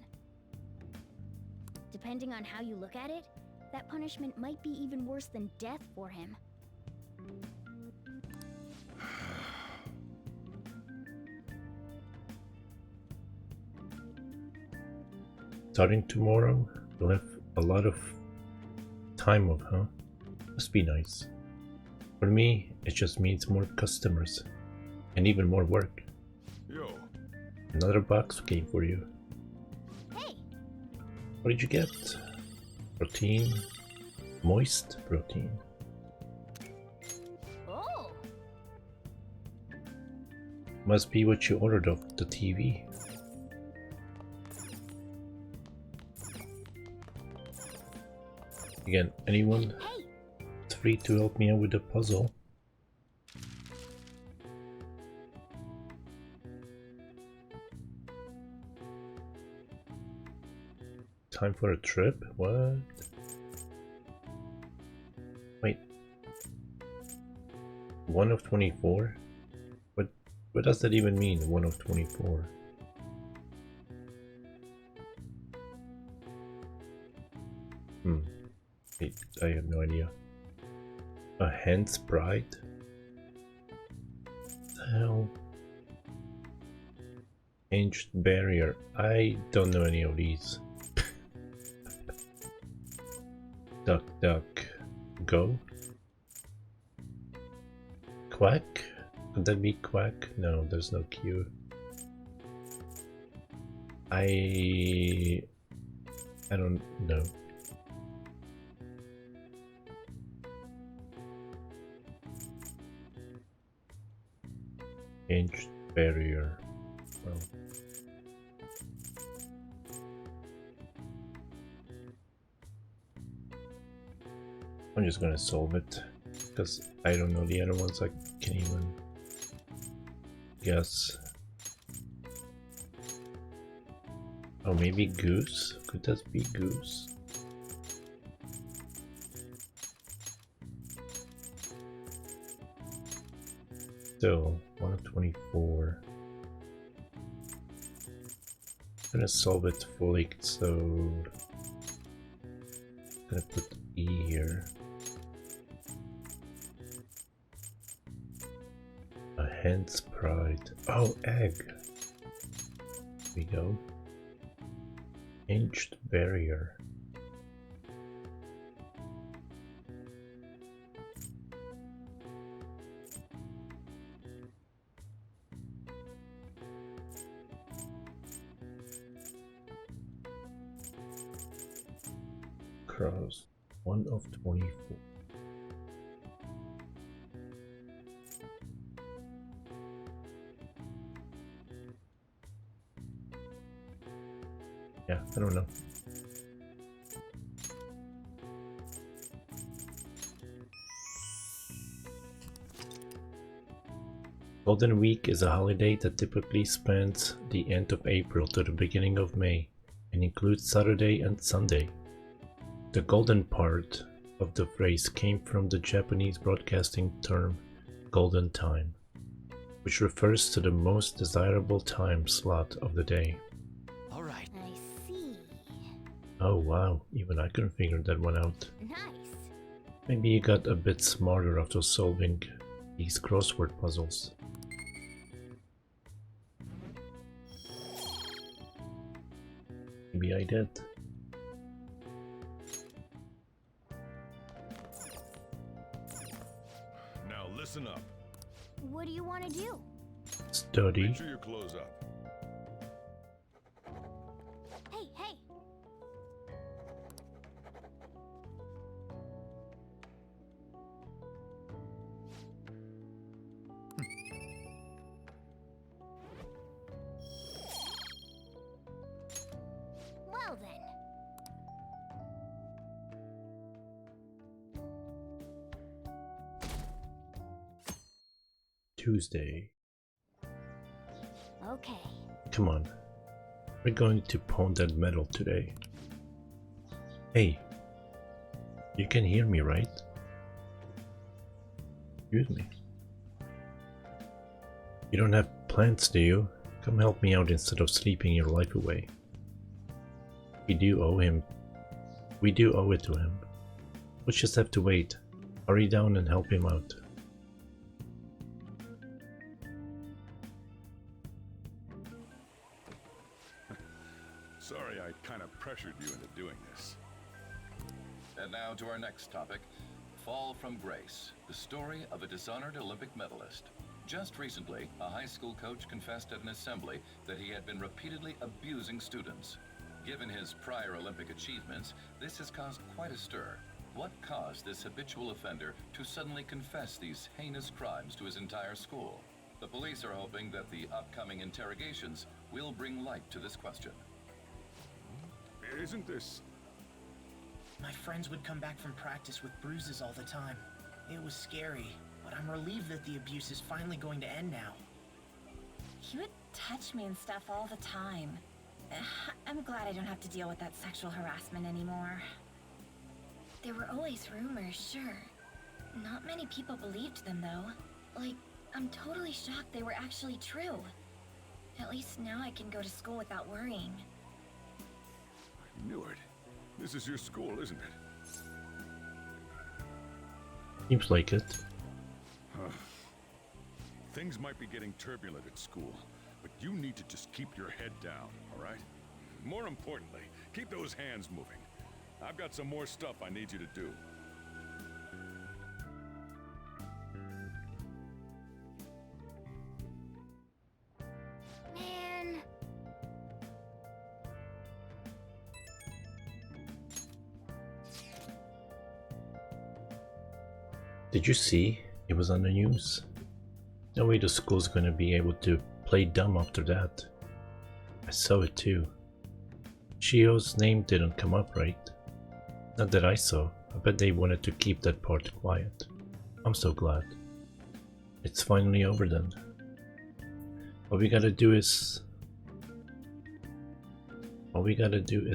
Depending on how you look at it, that punishment might be even worse than death for him. Starting tomorrow, we'll have a lot of time off, huh? Must be nice. For me, it just means more customers. And even more work. Yo. Another box came for you. Hey! What did you get? Protein. Moist protein. Oh! Must be what you ordered off the TV. Again, anyone is free to help me out with the puzzle. Time for a trip? What? Wait. 1 of 24? What does that even mean, 1 of 24? I have no idea. A hen's bride? What the hell? Ancient barrier. I don't know any of these. Duck, duck, go. Quack? Could that be quack? No, there's no Q. I don't know. Ancient barrier. Well. I'm just gonna solve it because I don't know the other ones. I can't even guess. Oh, maybe goose? Could that be goose? Still, 1 of 24. I'm gonna solve it fully, so I'm gonna put E here. A hen's pride. Oh, egg. Here we go. Hinged barrier. Crows. 1 of 24. Yeah, I don't know. Golden Week is a holiday that typically spans the end of April to the beginning of May and includes Saturday and Sunday. The golden part of the phrase came from the Japanese broadcasting term golden time, which refers to the most desirable time slot of the day. I see. Oh wow, even I couldn't figure that one out. Nice. Maybe you got a bit smarter after solving these crossword puzzles. Maybe I did. Now listen up. What do you want to do? Study. Make sure you close up. Hey, hey! Well then. Tuesday. Okay. Come on. We're going to pound that metal today. Hey. You can hear me, right? Excuse me. You don't have plans, do you? Come help me out instead of sleeping your life away. We do owe it to him. We'll just have to wait. Hurry down and help him out. Sorry I kind of pressured you into doing this. And now to our next topic, Fall from Grace, the story of a dishonored Olympic medalist. Just recently, a high school coach confessed at an assembly that he had been repeatedly abusing students. Given his prior Olympic achievements, this has caused quite a stir. What caused this habitual offender to suddenly confess these heinous crimes to his entire school? The police are hoping that the upcoming interrogations will bring light to this question. Isn't this... My friends would come back from practice with bruises all the time. It was scary, but I'm relieved that the abuse is finally going to end now. He would touch me and stuff all the time. I'm glad I don't have to deal with that sexual harassment anymore. There were always rumors, sure. Not many people believed them, though. Like, I'm totally shocked they were actually true. At least now I can go to school without worrying. I knew it. This is your school, isn't it? Seems like it. Things might be getting turbulent at school, but you need to just keep your head down, all right? More importantly, keep those hands moving. I've got some more stuff I need you to do. Man. Did you see? It was on the news. No way the school's gonna be able to play dumb after that. I saw it too. Shio's name didn't come up, right? Not that I saw. I bet they wanted to keep that part quiet. I'm so glad. It's finally over then. All we gotta do is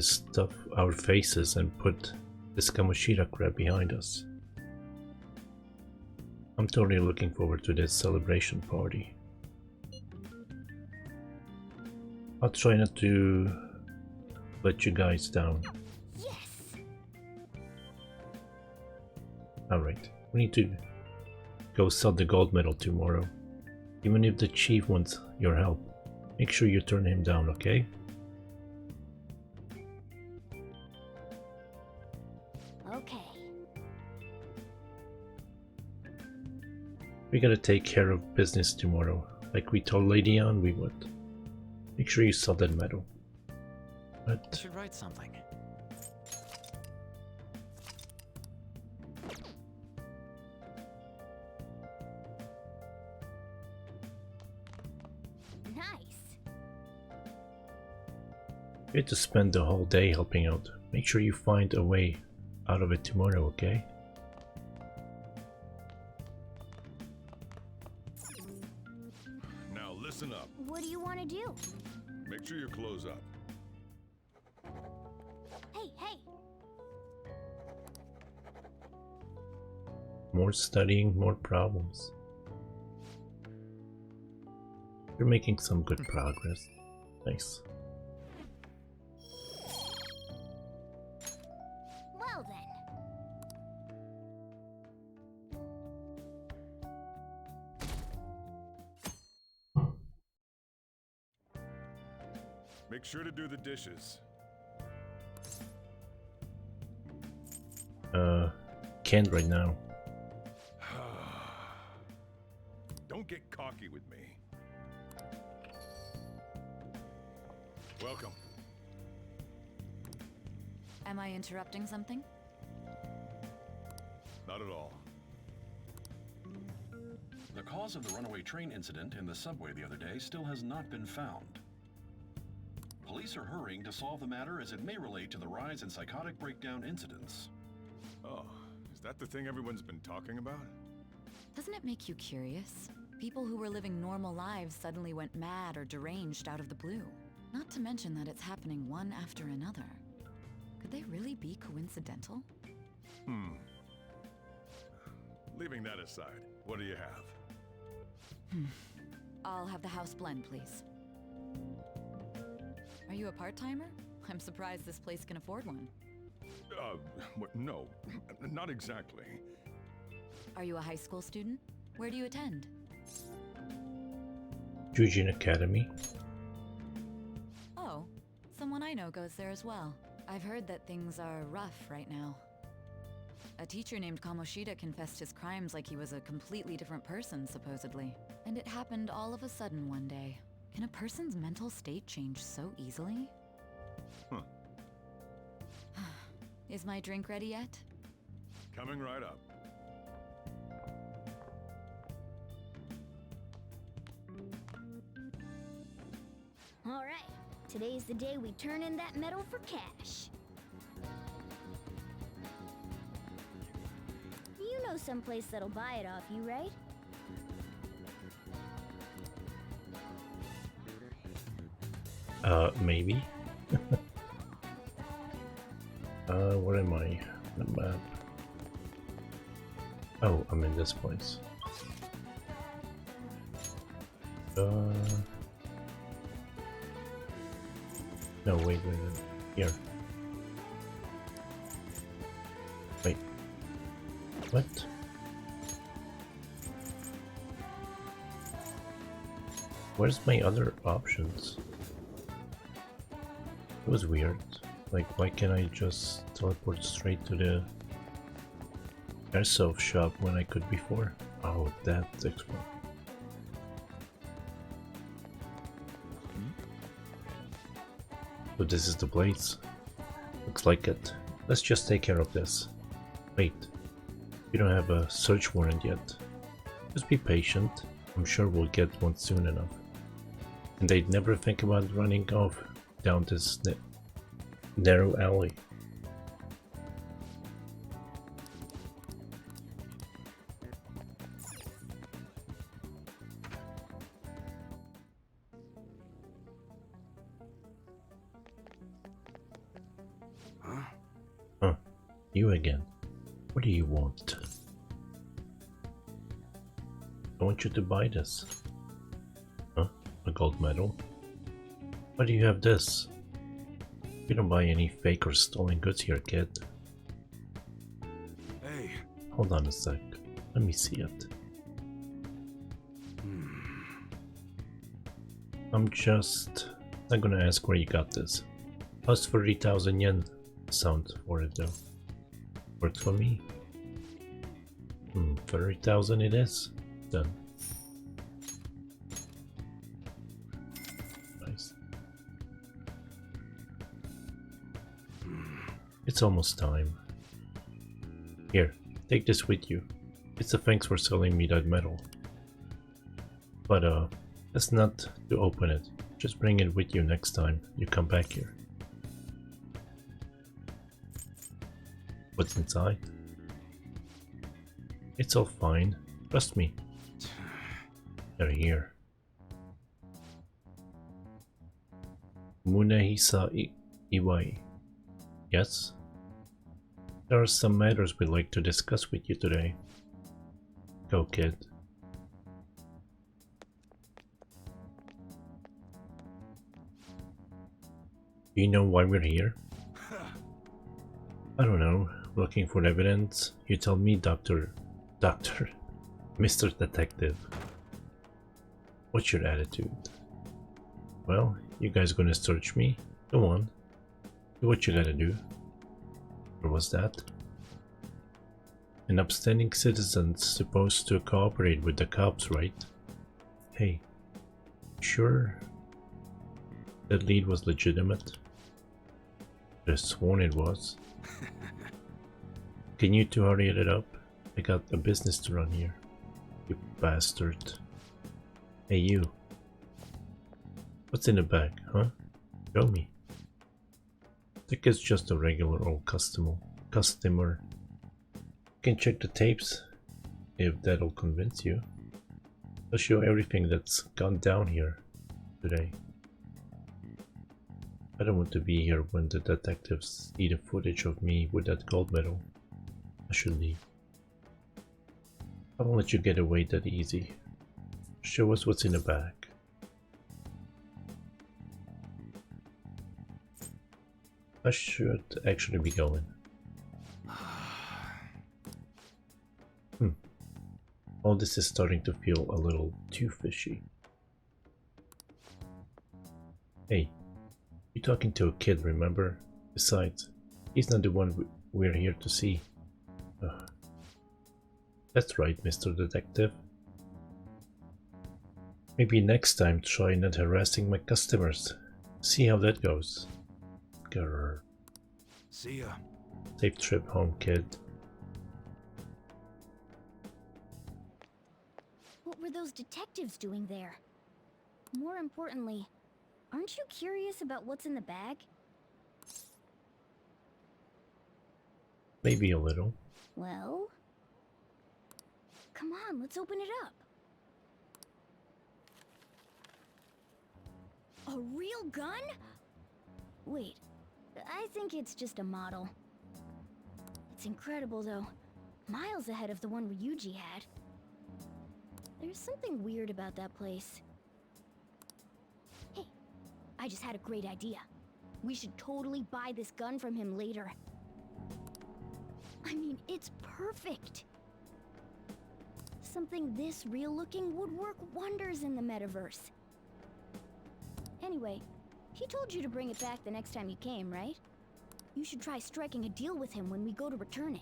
stuff our faces and put this Kamoshida crap behind us. I'm totally looking forward to this celebration party. I'll try not to let you guys down. Yes. Alright, we need to go sell the gold medal tomorrow. Even if the chief wants your help, make sure you turn him down, okay? We gotta take care of business tomorrow, like we told Lady Ann we would. Make sure you sell that medal. I But should write something. Nice. you have to spend the whole day helping out. Make sure you find a way out of it tomorrow, okay? Now listen up. What do you want to do? Make sure your clothes up. Hey, hey. More studying, more problems. You're making some good progress. Nice. Well then. Make sure to do the dishes. Can't right now. Don't get cocky with me. Welcome. Am I interrupting something? Not at all. The cause of the runaway train incident in the subway the other day still has not been found. Police are hurrying to solve the matter as it may relate to the rise in psychotic breakdown incidents. Oh, is that the thing everyone's been talking about? Doesn't it make you curious? People who were living normal lives suddenly went mad or deranged out of the blue. Not to mention that it's happening one after another. Could they really be coincidental? Leaving that aside, what do you have? I'll have the house blend, please. Are you a part-timer? I'm surprised this place can afford one. No, not exactly. Are you a high school student? Where do you attend? Jujin Academy. Oh, someone I know goes there as well. I've heard that things are rough right now. A teacher named Kamoshida confessed his crimes like he was a completely different person, supposedly. And it happened all of a sudden one day. Can a person's mental state change so easily? Huh. Is my drink ready yet? Coming right up. All right. Today's the day we turn in that medal for cash. You know someplace that'll buy it off you, right? Maybe. Where am I? The map. Oh, I'm in this place. No, wait. Here. Wait. What? Where's my other options? It was weird. Like, why can't I just teleport straight to the airsoft shop when I could before? Oh, that's explained. So this is the place. Looks like it. Let's just take care of this. Wait, we don't have a search warrant yet. Just be patient. I'm sure we'll get one soon enough. And they'd never think about running off down this narrow alley. Huh? You again. What do you want? I want you to buy this. Huh? A gold medal? Why do you have this? You don't buy any fake or stolen goods here, kid. Hey. Hold on a sec. Let me see it. I'm just not gonna ask where you got this. How's 30,000 yen sound for it though? Works for me. 30,000 it is. Done. Nice. It's almost time. Here, take this with you. It's a thanks for selling me that medal. But that's not to open it. Just bring it with you next time you come back here. What's inside? It's all fine. Trust me. They're here. Munehisa Iwai. Yes? There are some matters we'd like to discuss with you today. Go, kid. Do you know why we're here? I don't know. Looking for evidence? You tell me, Doctor, Mr. Detective. What's your attitude? Well, you guys gonna search me? Go on. Do what you gotta do. Or was that? An upstanding citizen's supposed to cooperate with the cops, right? Hey, sure that lead was legitimate? I sworn it was. Can you two hurry it up? I got a business to run here. You bastard. Hey you. What's in the bag, huh? Show me. I think it's just a regular old customer. You can check the tapes if that'll convince you. I'll show everything that's gone down here today. I don't want to be here when the detectives see the footage of me with that gold medal. I should leave. I won't let you get away that easy. Show us what's in the bag. I should actually be going. All this is starting to feel a little too fishy. Hey, you're talking to a kid, remember? Besides, he's not the one we're here to see. That's right, Mr. Detective. Maybe next time try not harassing my customers. See how that goes. Grr. See ya. Safe trip home, kid. What were those detectives doing there? More importantly, aren't you curious about what's in the bag? Maybe a little. Well, come on, let's open it up. A real gun? Wait, I think it's just a model. It's incredible though. Miles ahead of the one Ryuji had. There's something weird about that place. Hey, I just had a great idea. We should totally buy this gun from him later. I mean, it's perfect. Something this real looking would work wonders in the metaverse. Anyway, he told you to bring it back the next time you came, right? You should try striking a deal with him when we go to return it.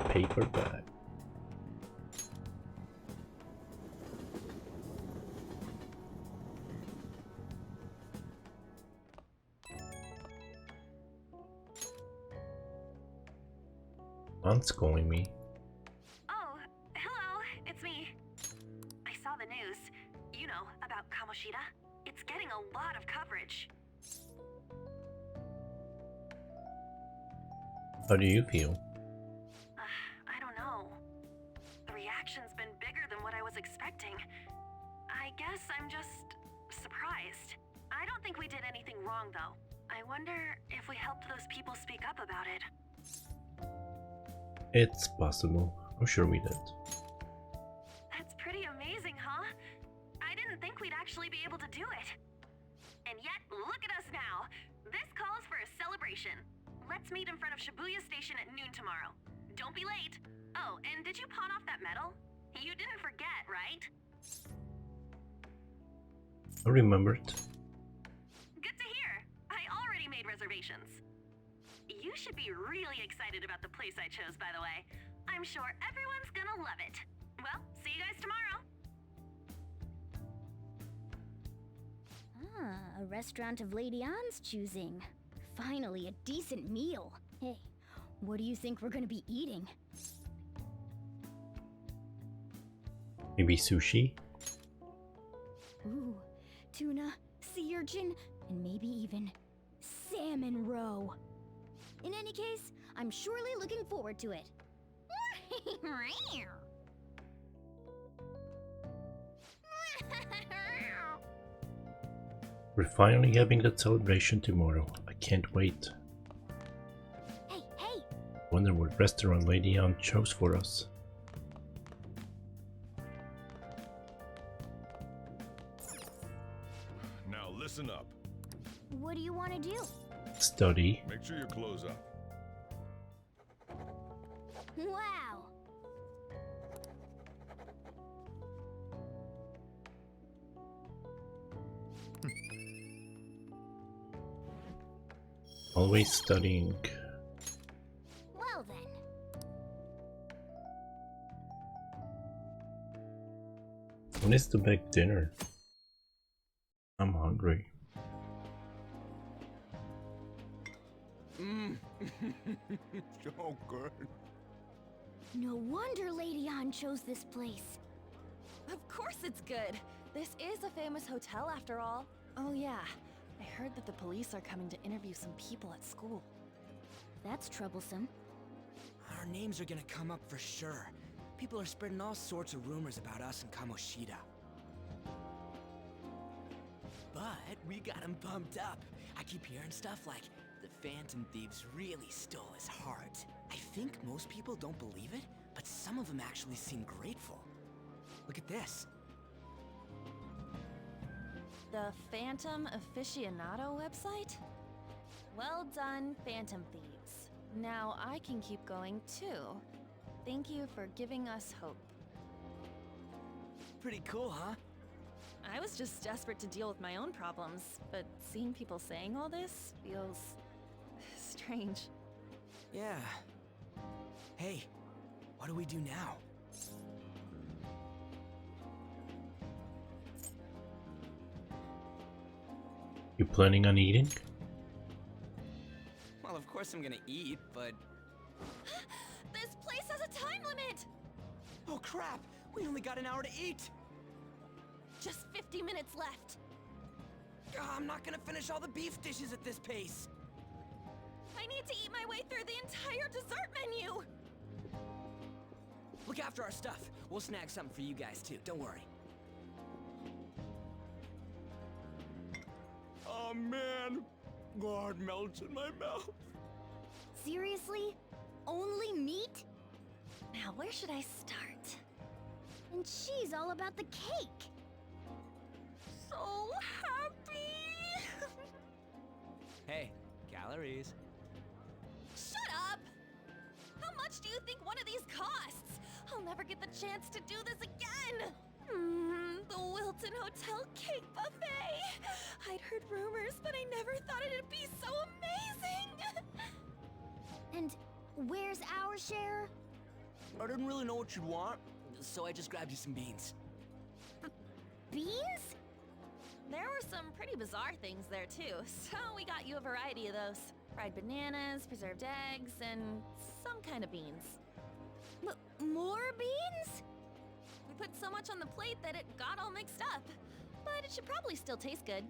Paper bag. Aunt's calling me. Oh, hello, it's me. I saw the news. You know, about Kamoshida. It's getting a lot of coverage. How do you feel? I don't know. The reaction's been bigger than what I was expecting. I guess I'm just surprised. I don't think we did anything wrong, though. I wonder if we helped those people speak up about it. It's possible. I'm sure we did. That's pretty amazing, huh? I didn't think we'd actually be able to do it. And yet, look at us now. This calls for a celebration. Let's meet in front of Shibuya Station at noon tomorrow. Don't be late. Oh, and did you pawn off that medal? You didn't forget, right? I remembered. Good to hear. I already made reservations. You should be really excited about the place I chose, by the way. I'm sure everyone's gonna love it. Well, see you guys tomorrow. Ah, a restaurant of Lady Anne's choosing. Finally, a decent meal. Hey, what do you think we're gonna be eating? Maybe sushi? Ooh, tuna, sea urchin, and maybe even salmon roe. In any case, I'm surely looking forward to it. We're finally having that celebration tomorrow. I can't wait. Hey, hey! Wonder what restaurant Lady Anne chose for us. Now listen up. What do you want to do? Study. Make sure your clothes up. Wow! Always studying. Well then. When is the big dinner? I'm hungry. So good. No wonder Lady Anne chose this place. Of course it's good. This is a famous hotel after all. Oh yeah, I heard that the police are coming to interview some people at school. That's troublesome. Our names are gonna come up for sure. People are spreading all sorts of rumors about us and Kamoshida. But we got him bumped up. I keep hearing stuff like the Phantom Thieves really stole his heart. I think most people don't believe it, but some of them actually seem grateful. Look at this. The Phantom Aficionado website? Well done, Phantom Thieves. Now I can keep going too. Thank you for giving us hope. Pretty cool, huh? I was just desperate to deal with my own problems, but seeing people saying all this feels strange. Yeah. Hey, what do we do now? You planning on eating? Well, of course I'm gonna eat, but... This place has a time limit! Oh crap! We only got an hour to eat! Just 50 minutes left. I'm not gonna finish all the beef dishes at this pace. I need to eat my way through the entire dessert menu! Look after our stuff. We'll snag something for you guys too, don't worry. Oh man, God melts in my mouth. Seriously? Only meat? Now where should I start? And she's all about the cake. So happy! Hey, calories. Shut up! How much do you think one of these costs? I'll never get the chance to do this again! The Wilton Hotel Cake Buffet! I'd heard rumors, but I never thought it'd be so amazing! And where's our share? I didn't really know what you'd want, so I just grabbed you some beans. Beans? There were some pretty bizarre things there too, so we got you a variety of those. Fried bananas, preserved eggs, and some kind of beans. More beans? We put so much on the plate that it got all mixed up. But it should probably still taste good.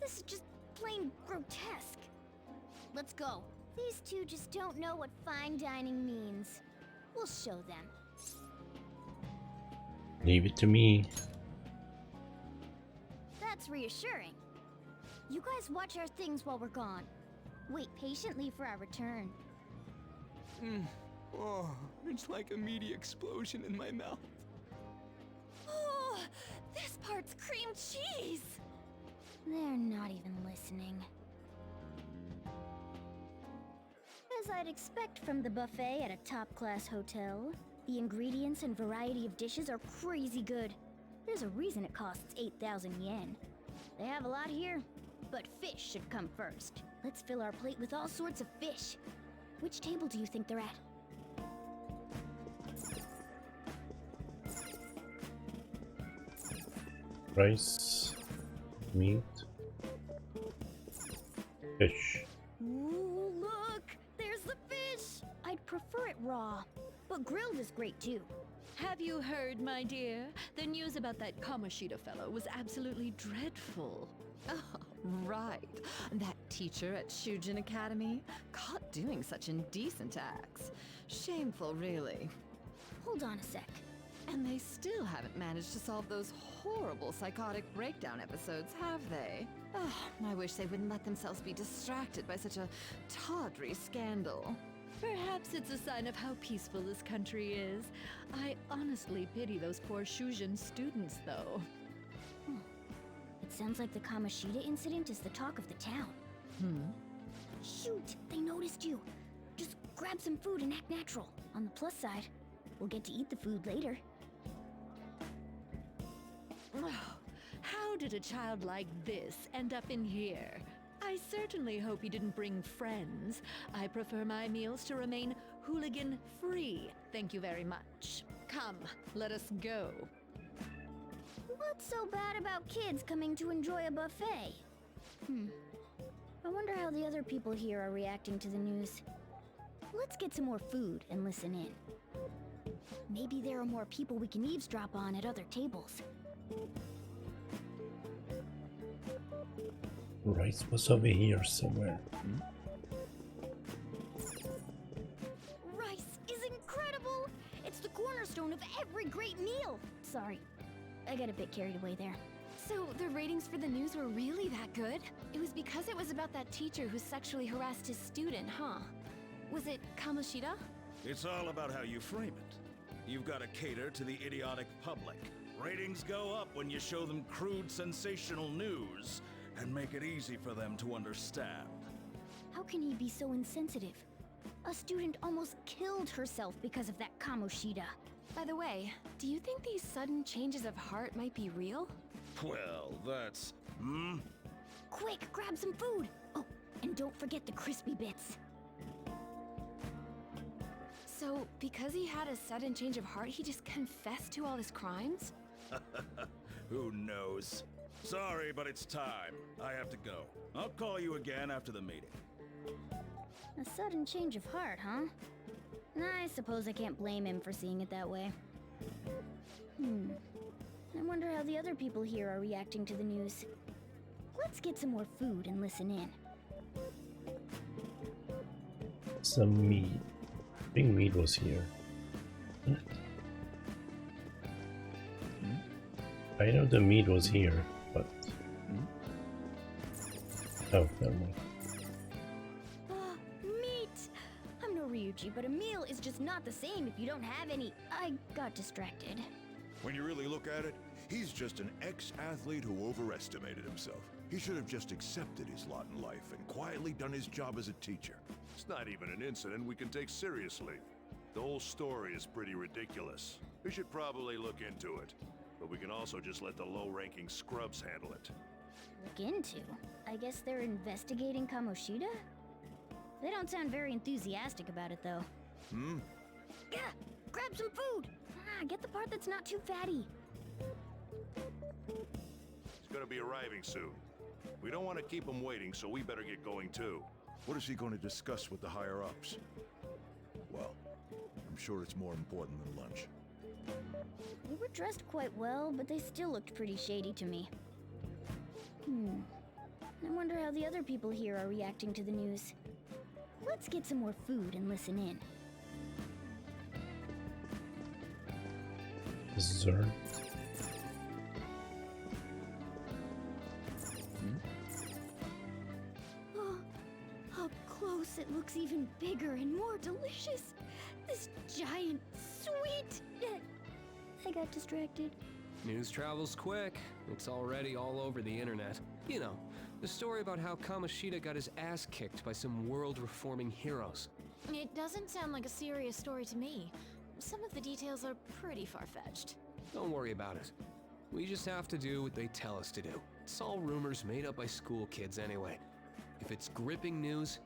This is just plain grotesque. Let's go. These two just don't know what fine dining means. We'll show them. Leave it to me. That's reassuring. You guys watch our things while we're gone. Wait patiently for our return. Oh, it's like a meaty explosion in my mouth. Oh, this part's cream cheese! They're not even listening. As I'd expect from the buffet at a top-class hotel, the ingredients and variety of dishes are crazy good. There's a reason it costs 8,000 yen. They have a lot here, but fish should come first. Let's fill our plate with all sorts of fish. Which table do you think they're at? Rice, meat, fish. Ooh, look! There's the fish! I'd prefer it raw, but grilled is great too. Have you heard, my dear? The news about that Kamoshida fellow was absolutely dreadful. Oh, right. That teacher at Shujin Academy, caught doing such indecent acts. Shameful, really. Hold on a sec. And they still haven't managed to solve those horrible psychotic breakdown episodes, have they? Oh, I wish they wouldn't let themselves be distracted by such a tawdry scandal. Perhaps it's a sign of how peaceful this country is. I honestly pity those poor Shujin students, though. It sounds like the Kamoshida incident is the talk of the town. Shoot! They noticed you! Just grab some food and act natural. On the plus side, we'll get to eat the food later. Oh, how did a child like this end up in here? I certainly hope he didn't bring friends. I prefer my meals to remain hooligan-free. Thank you very much. Come, let us go. What's so bad about kids coming to enjoy a buffet? I wonder how the other people here are reacting to the news. Let's get some more food and listen in. Maybe there are more people we can eavesdrop on at other tables. Rice was over here somewhere. Rice is incredible! It's the cornerstone of every great meal! Sorry, I got a bit carried away there. So the ratings for the news were really that good? It was because it was about that teacher who sexually harassed his student, huh? Was it Kamoshida? It's all about how you frame it. You've got to cater to the idiotic public. Ratings go up when you show them crude, sensational news and make it easy for them to understand. How can he be so insensitive? A student almost killed herself because of that Kamoshida. By the way, do you think these sudden changes of heart might be real? Well, that's... Quick, grab some food! Oh, and don't forget the crispy bits. So, because he had a sudden change of heart, he just confessed to all his crimes? Who knows? Sorry, but it's time. I have to go. I'll call you again after the meeting. A sudden change of heart, huh? I suppose I can't blame him for seeing it that way. I wonder how the other people here are reacting to the news. Let's get some more food and listen in. Some meat. I think meat was here. I know the meat was here, but... Oh, never mind. Meat! I'm no Ryuji, but a meal is just not the same if you don't have any. I got distracted. When you really look at it, he's just an ex-athlete who overestimated himself. He should have just accepted his lot in life and quietly done his job as a teacher. It's not even an incident we can take seriously. The whole story is pretty ridiculous. We should probably look into it. But we can also just let the low-ranking scrubs handle it. Look into? I guess they're investigating Kamoshida? They don't sound very enthusiastic about it, though. Yeah, grab some food! Get the part that's not too fatty. He's gonna be arriving soon. We don't want to keep him waiting, so we better get going too. What is he going to discuss with the higher-ups? Well, I'm sure it's more important than lunch. They were dressed quite well, but they still looked pretty shady to me. I wonder how the other people here are reacting to the news. Let's get some more food and listen in. Dessert. Oh, up close it looks even bigger and more delicious. This giant, sweet... I got distracted. News travels quick. It's already all over the internet. You know, the story about how Kamoshida got his ass kicked by some world-reforming heroes. It doesn't sound like a serious story to me. Some of the details are pretty far-fetched. Don't worry about it. We just have to do what they tell us to do. It's all rumors made up by school kids anyway. If it's gripping news,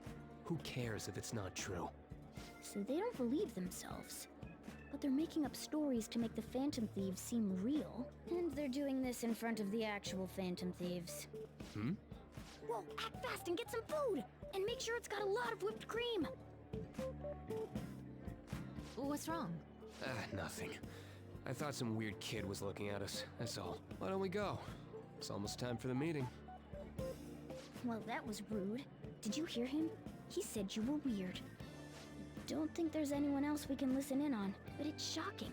who cares if it's not true? So they don't believe themselves. but they're making up stories to make the Phantom Thieves seem real. And they're doing this in front of the actual Phantom Thieves. Hmm? Whoa, act fast and get some food! And make sure it's got a lot of whipped cream! What's wrong? Nothing. I thought some weird kid was looking at us, that's all. Why don't we go? It's almost time for the meeting. Well, that was rude. Did you hear him? He said you were weird. Don't think there's anyone else we can listen in on, but it's shocking.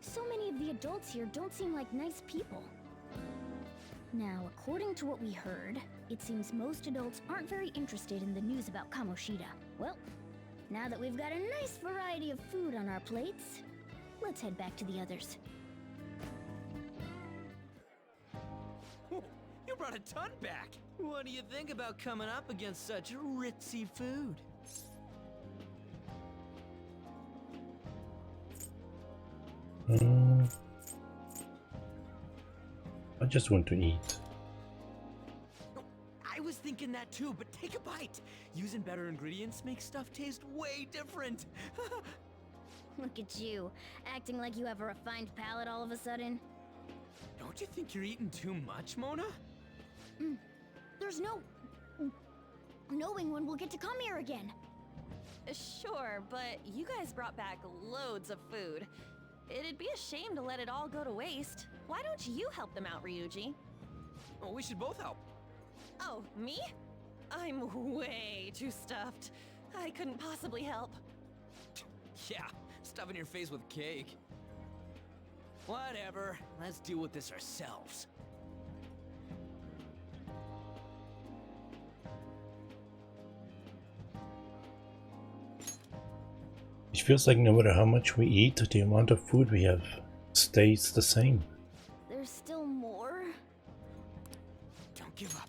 So many of the adults here don't seem like nice people. Now, according to what we heard, it seems most adults aren't very interested in the news about Kamoshida. Well, now that we've got a nice variety of food on our plates, let's head back to the others. You brought a ton back! What do you think about coming up against such ritzy food? I just want to eat. I was thinking that too, but take a bite! Using better ingredients makes stuff taste way different! Look at you, acting like you have a refined palate all of a sudden. Don't you think you're eating too much, Mona? There's no knowing when we'll get to come here again. Sure, but you guys brought back loads of food. It'd be a shame to let it all go to waste. Why don't you help them out, Ryuji? Well, we should both help. Oh, me? I'm way too stuffed. I couldn't possibly help. Yeah, stuffing your face with cake. Whatever, let's deal with this ourselves. It feels like no matter how much we eat, the amount of food we have stays the same. There's still more? Don't give up.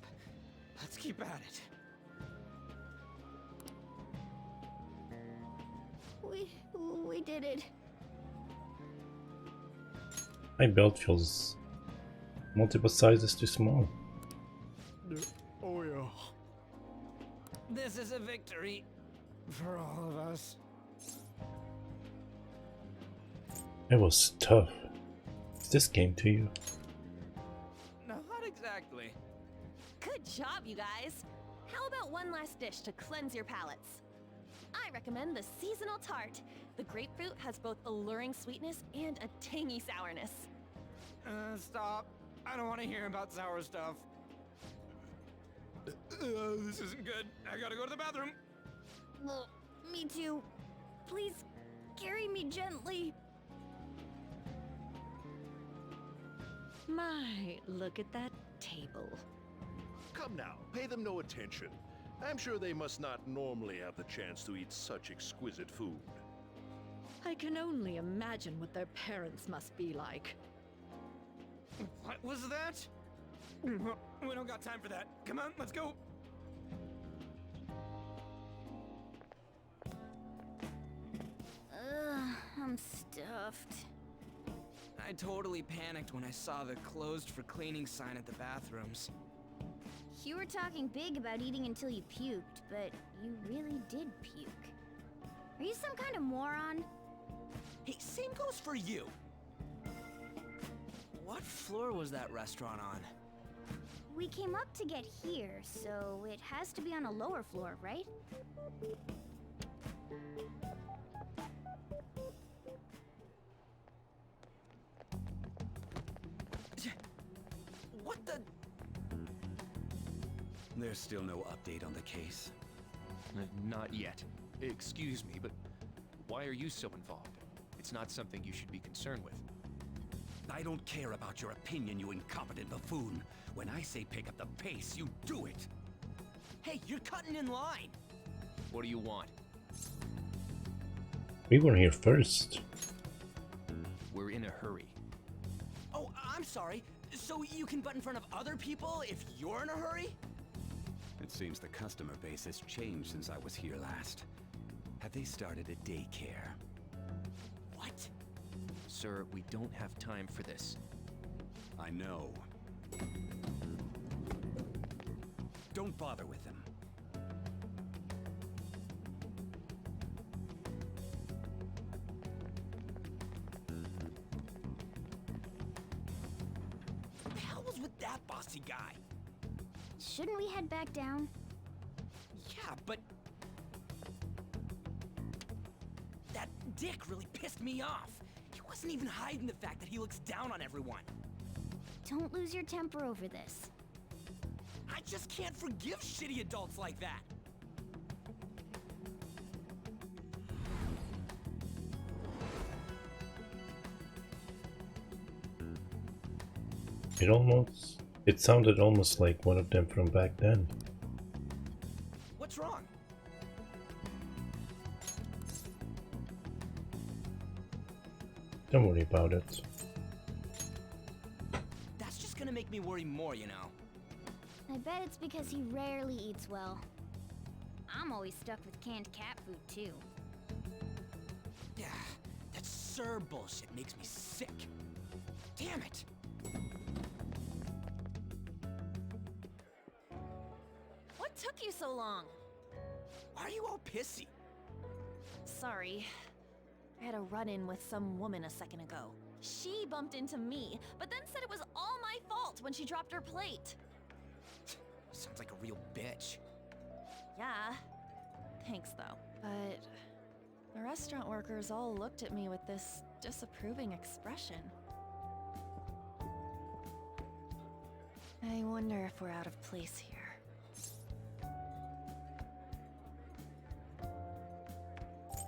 Let's keep at it. We did it. My belt feels multiple sizes too small. Oh yeah. This is a victory for all of us. It was tough. Is this game to you? No, not exactly. Good job, you guys. How about one last dish to cleanse your palates? I recommend the seasonal tart. The grapefruit has both alluring sweetness and a tangy sourness. Stop. I don't want to hear about sour stuff. This isn't good. I gotta go to the bathroom. Well, me too. Please, carry me gently. My, look at that table. Come now, pay them no attention. I'm sure they must not normally have the chance to eat such exquisite food. I can only imagine what their parents must be like. What was that? We don't got time for that. Come on, let's go. I'm stuffed. I totally panicked when I saw the closed for cleaning sign at the bathrooms. You were talking big about eating until you puked, but you really did puke. Are you some kind of moron? Hey, same goes for you. What floor was that restaurant on? We came up to get here, so it has to be on a lower floor, right? What the? There's still no update on the case. Not yet. Excuse me, but why are you so involved? It's not something you should be concerned with. I don't care about your opinion, you incompetent buffoon. When I say pick up the pace, you do it. Hey, you're cutting in line. What do you want? We were here first. We're in a hurry. Oh, I'm sorry. So you can butt in front of other people if you're in a hurry? It seems the customer base has changed since I was here last. Have they started a daycare? What? Sir, we don't have time for this. I know. Don't bother with them. that bossy guy. Shouldn't we head back down? Yeah, but... that dick really pissed me off. He wasn't even hiding the fact that he looks down on everyone. Don't lose your temper over this. I just can't forgive shitty adults like that. It sounded almost like one of them from back then. What's wrong? Don't worry about it. That's just gonna make me worry more, you know. I bet it's because he rarely eats well. I'm always stuck with canned cat food, too. Yeah, that Sir bullshit makes me sick. Damn it! What took you so long? Why are you all pissy? Sorry. I had a run-in with some woman a second ago. She bumped into me, but then said it was all my fault when she dropped her plate. Sounds like a real bitch. Yeah. Thanks, though. But the restaurant workers all looked at me with this disapproving expression. I wonder if we're out of place here.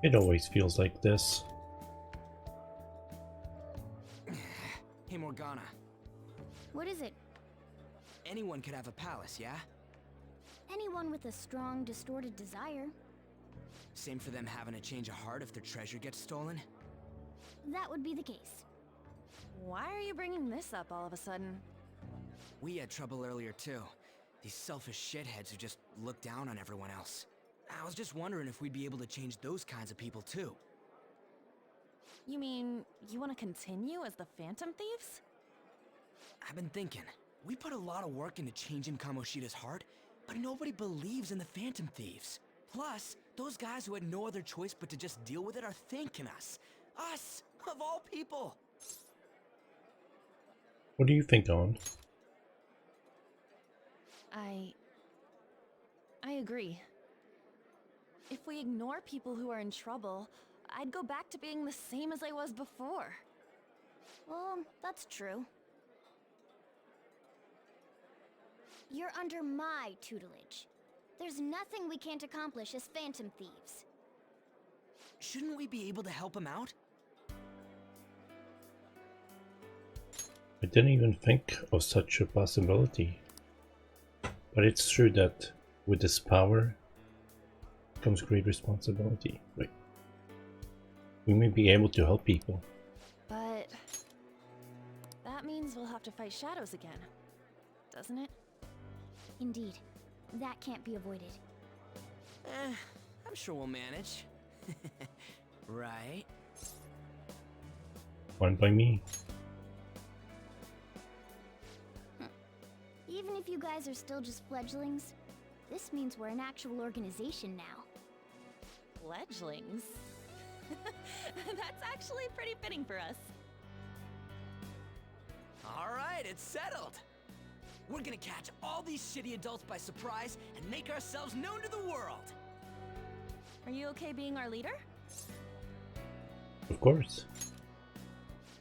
It always feels like this. Hey, Morgana. What is it? Anyone could have a palace, yeah? Anyone with a strong, distorted desire. Same for them having a change of heart if their treasure gets stolen? That would be the case. Why are you bringing this up all of a sudden? We had trouble earlier, too. These selfish shitheads who just look down on everyone else. I was just wondering if we'd be able to change those kinds of people, too. You mean, you want to continue as the Phantom Thieves? I've been thinking. We put a lot of work into changing Kamoshida's heart, but nobody believes in the Phantom Thieves. Plus, those guys who had no other choice but to just deal with it are thanking us. Us, of all people! What do you think, On? I agree. If we ignore people who are in trouble, I'd go back to being the same as I was before. Well, that's true. You're under my tutelage. There's nothing we can't accomplish as Phantom Thieves. Shouldn't we be able to help him out? I didn't even think of such a possibility. But it's true that with this power comes great responsibility. Wait. We may be able to help people. But that means we'll have to fight shadows again, doesn't it? Indeed. That can't be avoided. I'm sure we'll manage. Right? Fine by me. Even if you guys are still just fledglings, this means we're an actual organization now. Fledglings? That's actually pretty fitting for us. Alright, it's settled! We're gonna catch all these shitty adults by surprise and make ourselves known to the world! Are you okay being our leader? Of course.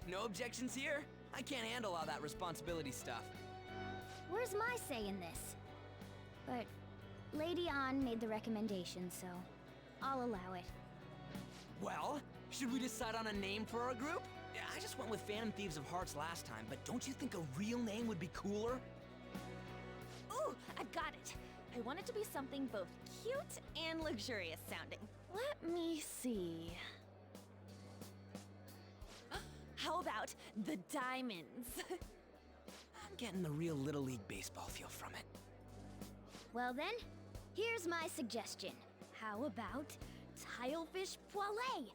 No objections here? I can't handle all that responsibility stuff. Where's my say in this? But Lady An made the recommendation, so I'll allow it. Well, should we decide on a name for our group? Yeah, I just went with Phantom Thieves of Hearts last time, but don't you think a real name would be cooler? Ooh, I've got it! I want it to be something both cute and luxurious sounding. Let me see... How about the Diamonds? I'm getting the real Little League Baseball feel from it. Well then, here's my suggestion. How about Tilefish Poêlée?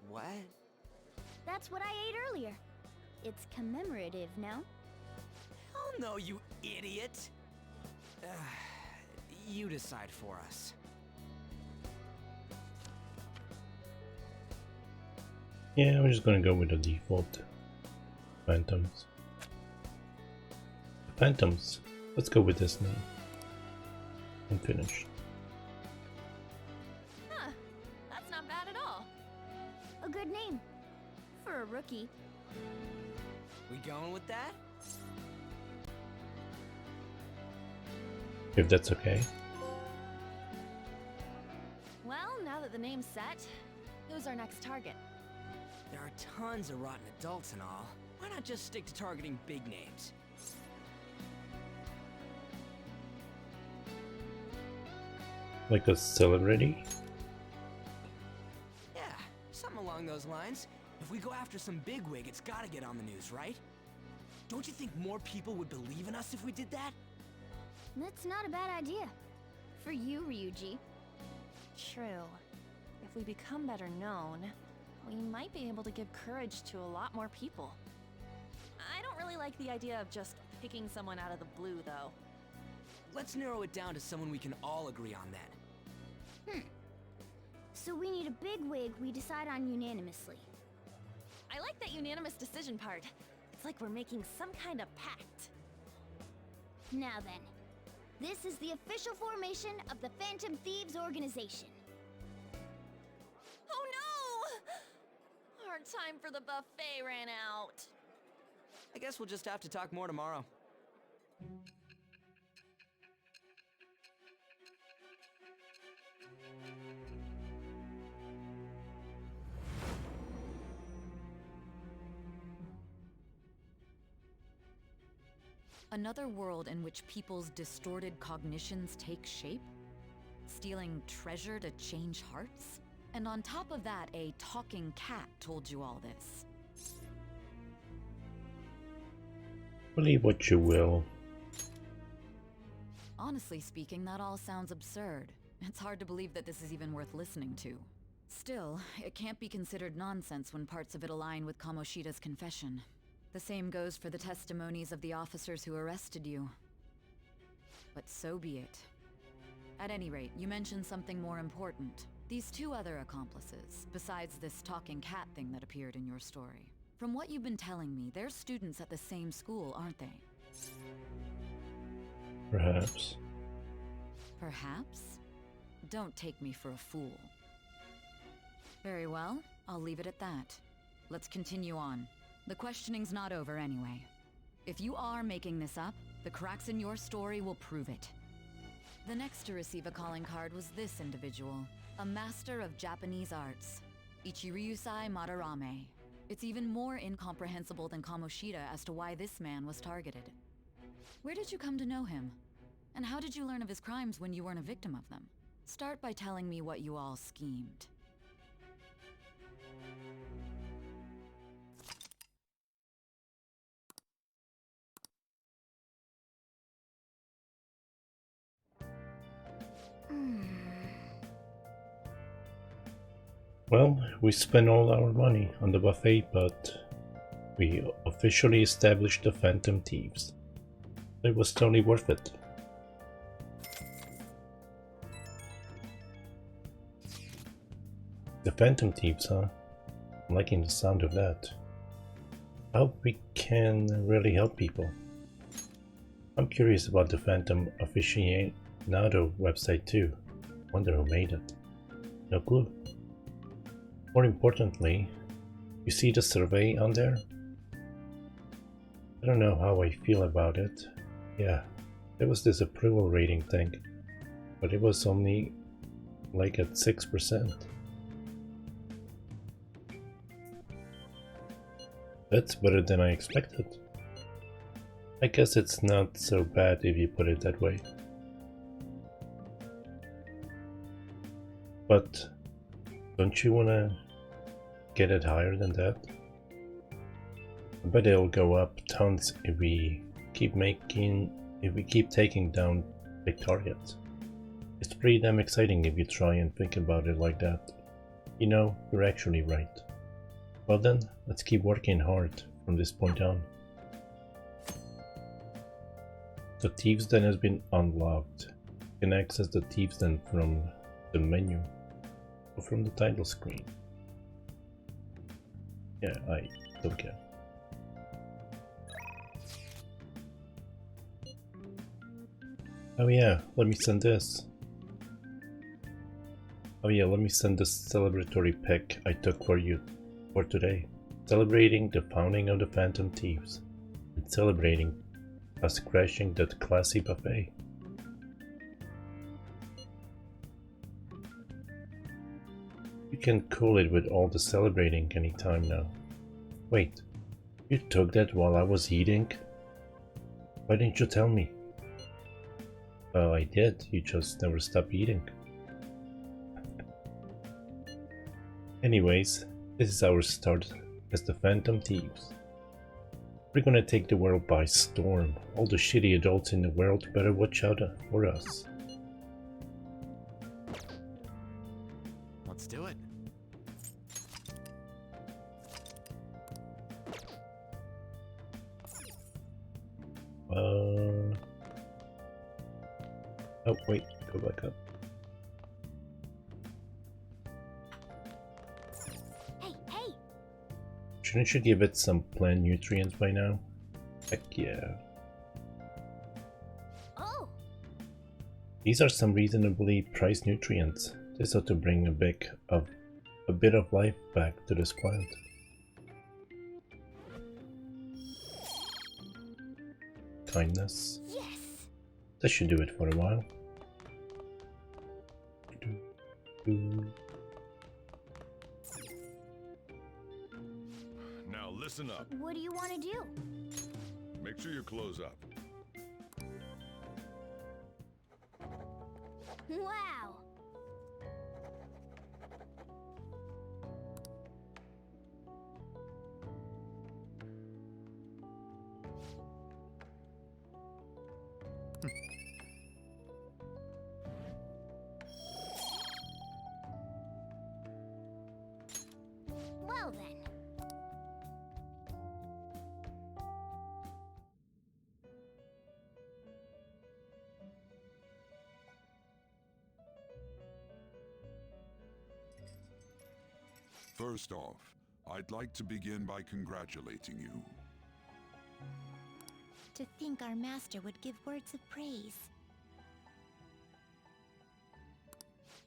What? That's what I ate earlier. It's commemorative, no? Hell no, you idiot! You decide for us. Yeah, I'm just gonna go with the default Phantoms. Phantoms. Let's go with this name. I'm finished. Huh. That's not bad at all. A good name. For a rookie. We going with that? If that's okay. Well, now that the name's set, who's our next target? There are tons of rotten adults and all. Why not just stick to targeting big names? Like a celebrity? Yeah, something along those lines. If we go after some bigwig, it's gotta get on the news, right? Don't you think more people would believe in us if we did that? That's not a bad idea. For you, Ryuji. True. If we become better known, we might be able to give courage to a lot more people. I don't really like the idea of just picking someone out of the blue, though. Let's narrow it down to someone we can all agree on then. So we need a big wig we decide on unanimously. I like that unanimous decision part. It's like we're making some kind of pact. Now then, this is the official formation of the Phantom Thieves organization. Oh no! Our time for the buffet ran out. I guess we'll just have to talk more tomorrow. Another world in which people's distorted cognitions take shape? Stealing treasure to change hearts? And on top of that, a talking cat told you all this. Believe what you will. Honestly speaking, that all sounds absurd. It's hard to believe that this is even worth listening to. Still, it can't be considered nonsense when parts of it align with Kamoshida's confession. The same goes for the testimonies of the officers who arrested you. But so be it. At any rate, you mentioned something more important. These two other accomplices, besides this talking cat thing that appeared in your story. From what you've been telling me, they're students at the same school, aren't they? Perhaps. Perhaps? Don't take me for a fool. Very well, I'll leave it at that. Let's continue on. The questioning's not over anyway. If you are making this up, the cracks in your story will prove it. The next to receive a calling card was this individual, a master of Japanese arts, Ichiryusai Madarame. It's even more incomprehensible than Kamoshida as to why this man was targeted. Where did you come to know him? And how did you learn of his crimes when you weren't a victim of them? Start by telling me what you all schemed. Well, we spent all our money on the buffet, but we officially established the Phantom Thieves. It was totally worth it. The Phantom Thieves, huh? I'm liking the sound of that. I hope we can really help people. I'm curious about the Phantom Aficionado website too. Wonder who made it. No clue. More importantly, you see the survey on there? I don't know how I feel about it. Yeah, there was this approval rating thing, but it was only like at 6%. That's better than I expected. I guess it's not so bad if you put it that way. But don't you wanna get it higher than that? I bet it'll go up tons if we keep taking down big targets. It's pretty damn exciting if you try and think about it like that. You know, you're actually right. Well then, let's keep working hard from this point on. The Thieves Den has been unlocked. You can access the Thieves Den from the menu or from the title screen. Yeah, I don't care. Oh yeah, let me send this. Oh yeah, let me send this celebratory pic I took for you for today. Celebrating the founding of the Phantom Thieves. And celebrating us crashing that classy buffet. You can cool it with all the celebrating anytime now. Wait, you took that while I was eating? Why didn't you tell me? Oh, I did, you just never stopped eating. Anyways, this is our start as the Phantom Thieves. We're gonna take the world by storm. All the shitty adults in the world better watch out for us. Let's do it. Oh wait, go back up. Hey! Shouldn't you give it some plant nutrients by now? Heck yeah. Oh! These are some reasonably priced nutrients. This ought to bring a bit of life back to this plant. Kindness. Yes! That should do it for a while. Now listen up. What do you want to do? Make sure you close up. Wow! Well then. First off, I'd like to begin by congratulating you. To think our master would give words of praise.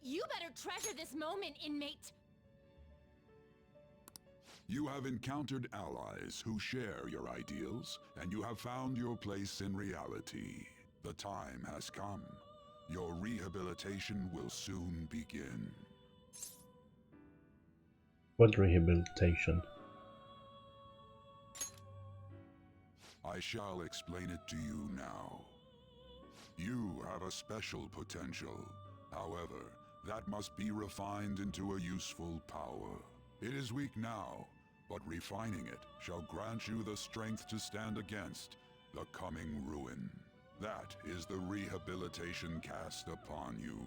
You better treasure this moment, inmate! You have encountered allies who share your ideals, and you have found your place in reality. The time has come. Your rehabilitation will soon begin. What rehabilitation? I shall explain it to you now. You have a special potential. However, that must be refined into a useful power. It is weak now, but refining it shall grant you the strength to stand against the coming ruin. That is the rehabilitation cast upon you.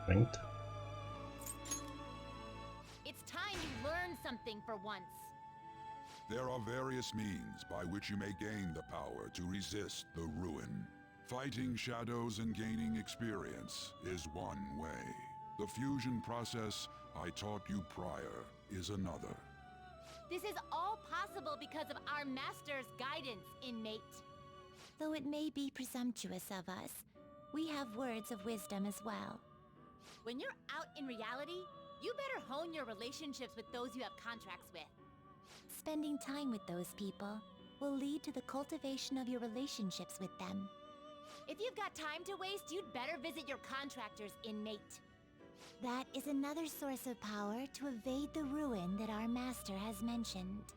Strength? It's time you learned something for once. There are various means by which you may gain the power to resist the ruin. Fighting shadows and gaining experience is one way. The fusion process I taught you prior is another. This is all possible because of our master's guidance, inmate. Though it may be presumptuous of us, we have words of wisdom as well. When you're out in reality, you better hone your relationships with those you have contracts with. Spending time with those people will lead to the cultivation of your relationships with them. If you've got time to waste, you'd better visit your contractors, inmate. That is another source of power to evade the ruin that our master has mentioned.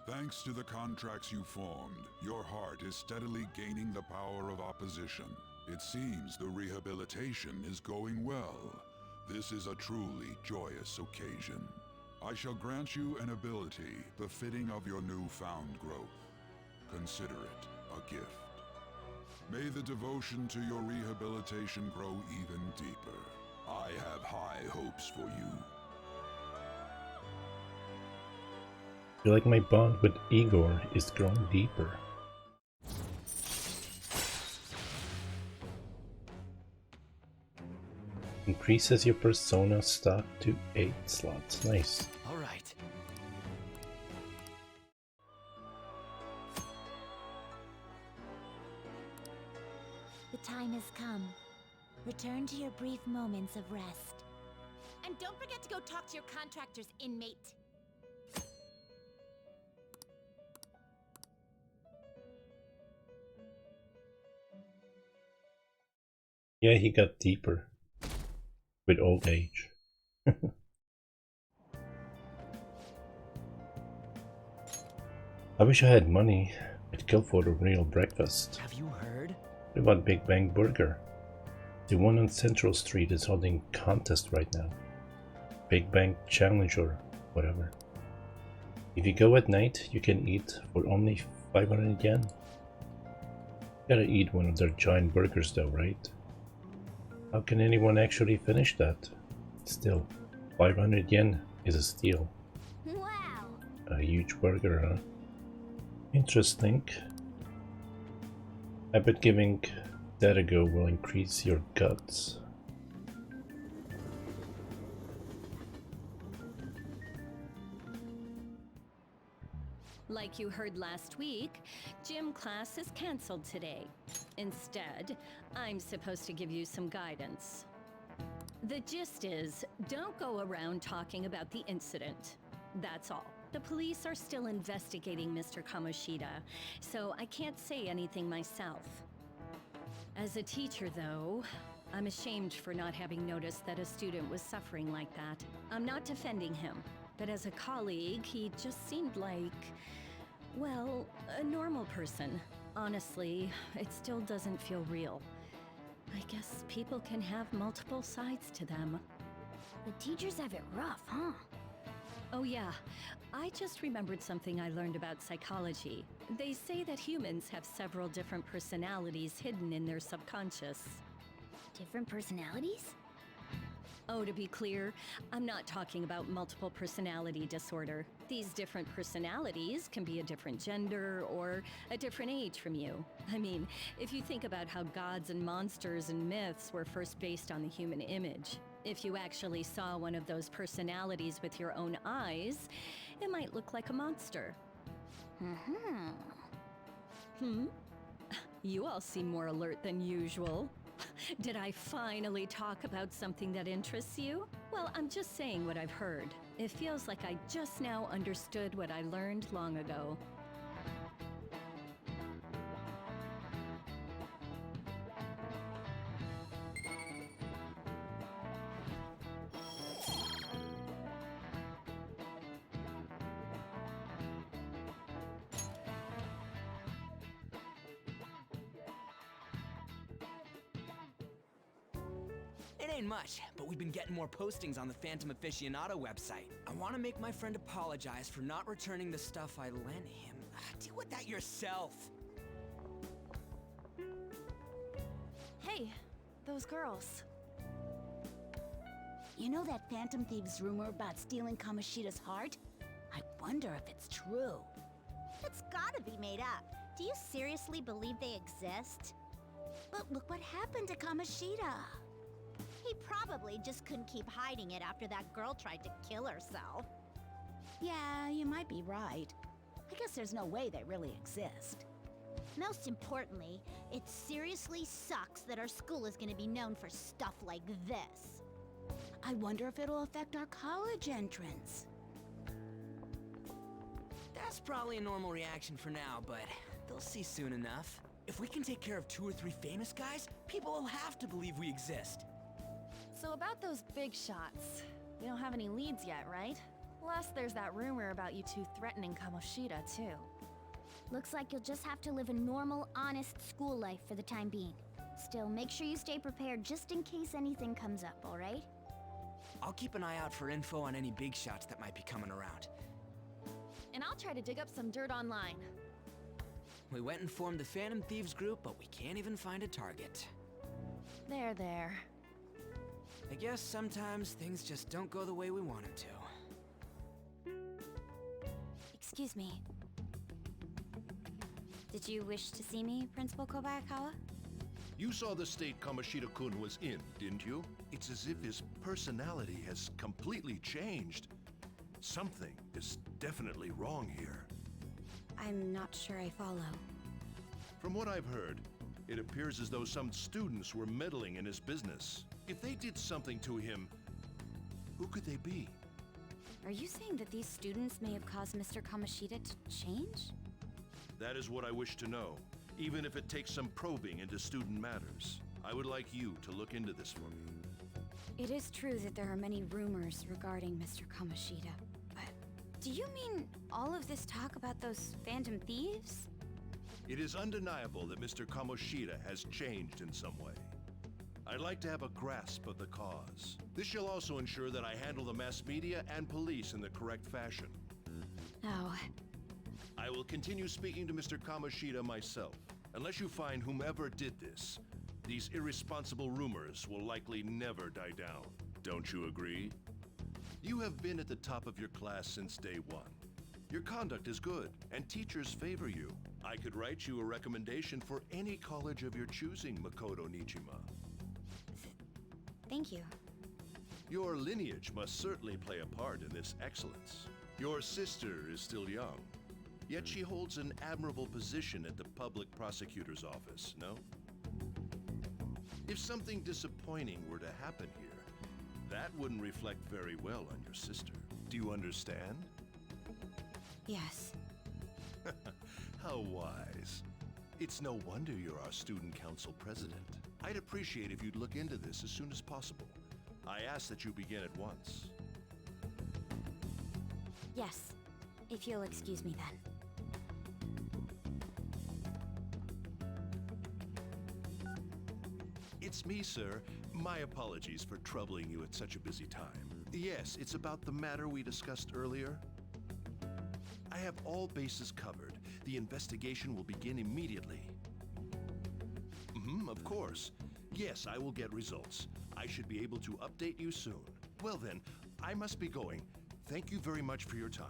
Thanks to the contracts you formed, your heart is steadily gaining the power of opposition. It seems the rehabilitation is going well. This is a truly joyous occasion. I shall grant you an ability befitting of your newfound growth. Consider it a gift. May the devotion to your rehabilitation grow even deeper. I have high hopes for you. I feel like my bond with Igor is growing deeper. Increases your persona stock to 8 slots. Nice. All right. The time has come. Return to your brief moments of rest. And don't forget to go talk to your contractor's inmate. Yeah, he got deeper with old age. I wish I had money. I'd kill for a real breakfast. Have you heard? What about Big Bang Burger? The one on Central Street is holding a contest right now. Big Bang Challenge or whatever. If you go at night, you can eat for only 500 yen. Gotta eat one of their giant burgers though, right? How can anyone actually finish that? Still, 500 yen is a steal. Wow! A huge burger, huh? Interesting. I bet giving that a go will increase your guts. Like you heard last week, gym class is cancelled today. Instead, I'm supposed to give you some guidance. The gist is, don't go around talking about the incident. That's all. The police are still investigating Mr. Kamoshida, so I can't say anything myself. As a teacher, though, I'm ashamed for not having noticed that a student was suffering like that. I'm not defending him, but as a colleague, he just seemed like, well, a normal person. Honestly, it still doesn't feel real. I guess people can have multiple sides to them. The teachers have it rough, huh? Oh yeah, I just remembered something I learned about psychology. They say that humans have several different personalities hidden in their subconscious. Different personalities? Oh, to be clear, I'm not talking about multiple personality disorder. These different personalities can be a different gender or a different age from you. I mean, if you think about how gods and monsters and myths were first based on the human image, if you actually saw one of those personalities with your own eyes, it might look like a monster. You all seem more alert than usual. Did I finally talk about something that interests you? Well, I'm just saying what I've heard. It feels like I just now understood what I learned long ago. It ain't much, but we've been getting more postings on the Phantom Aficionado website. I want to make my friend apologize for not returning the stuff I lent him. Deal with that yourself. Hey, those girls. You know that Phantom Thieves rumor about stealing Kamoshida's heart? I wonder if it's true. It's gotta be made up. Do you seriously believe they exist? But look what happened to Kamoshida. He probably just couldn't keep hiding it after that girl tried to kill herself. Yeah, you might be right. I guess there's no way they really exist. Most importantly, it seriously sucks that our school is gonna be known for stuff like this. I wonder if it'll affect our college entrance. That's probably a normal reaction for now, but they'll see soon enough. If we can take care of 2 or 3 famous guys, people will have to believe we exist. So about those big shots, we don't have any leads yet, right? Plus, there's that rumor about you two threatening Kamoshida, too. Looks like you'll just have to live a normal, honest school life for the time being. Still, make sure you stay prepared just in case anything comes up, alright? I'll keep an eye out for info on any big shots that might be coming around. And I'll try to dig up some dirt online. We went and formed the Phantom Thieves group, but we can't even find a target. There. I guess sometimes things just don't go the way we want them to. Excuse me. Did you wish to see me, Principal Kobayakawa? You saw the state Kamoshida-kun was in, didn't you? It's as if his personality has completely changed. Something is definitely wrong here. I'm not sure I follow. From what I've heard, It appears as though some students were meddling in his business. If they did something to him, who could they be? Are you saying that these students may have caused Mr. Kamoshida to change? That is what I wish to know, even if it takes some probing into student matters. I would like you to look into this for me. It is true that there are many rumors regarding Mr. Kamoshida, but do you mean all of this talk about those phantom thieves? It is undeniable that Mr. Kamoshida has changed in some way. I'd like to have a grasp of the cause. This shall also ensure that I handle the mass media and police in the correct fashion. Oh. I will continue speaking to Mr. Kamoshida myself. Unless you find whomever did this, these irresponsible rumors will likely never die down. Don't you agree? You have been at the top of your class since day one. Your conduct is good, and teachers favor you. I could write you a recommendation for any college of your choosing, Makoto Nijima. Thank you. Your lineage must certainly play a part in this excellence. Your sister is still young, yet she holds an admirable position at the public prosecutor's office, no? If something disappointing were to happen here, that wouldn't reflect very well on your sister. Do you understand? Yes. How wise. It's no wonder you're our student council president. I'd appreciate if you'd look into this as soon as possible. I ask that you begin at once. Yes. If you'll excuse me then. It's me, sir. My apologies for troubling you at such a busy time. Yes, it's about the matter we discussed earlier. I have all bases covered. The investigation will begin immediately. Of course. Yes, I will get results. I should be able to update you soon. Well then, I must be going. Thank you very much for your time.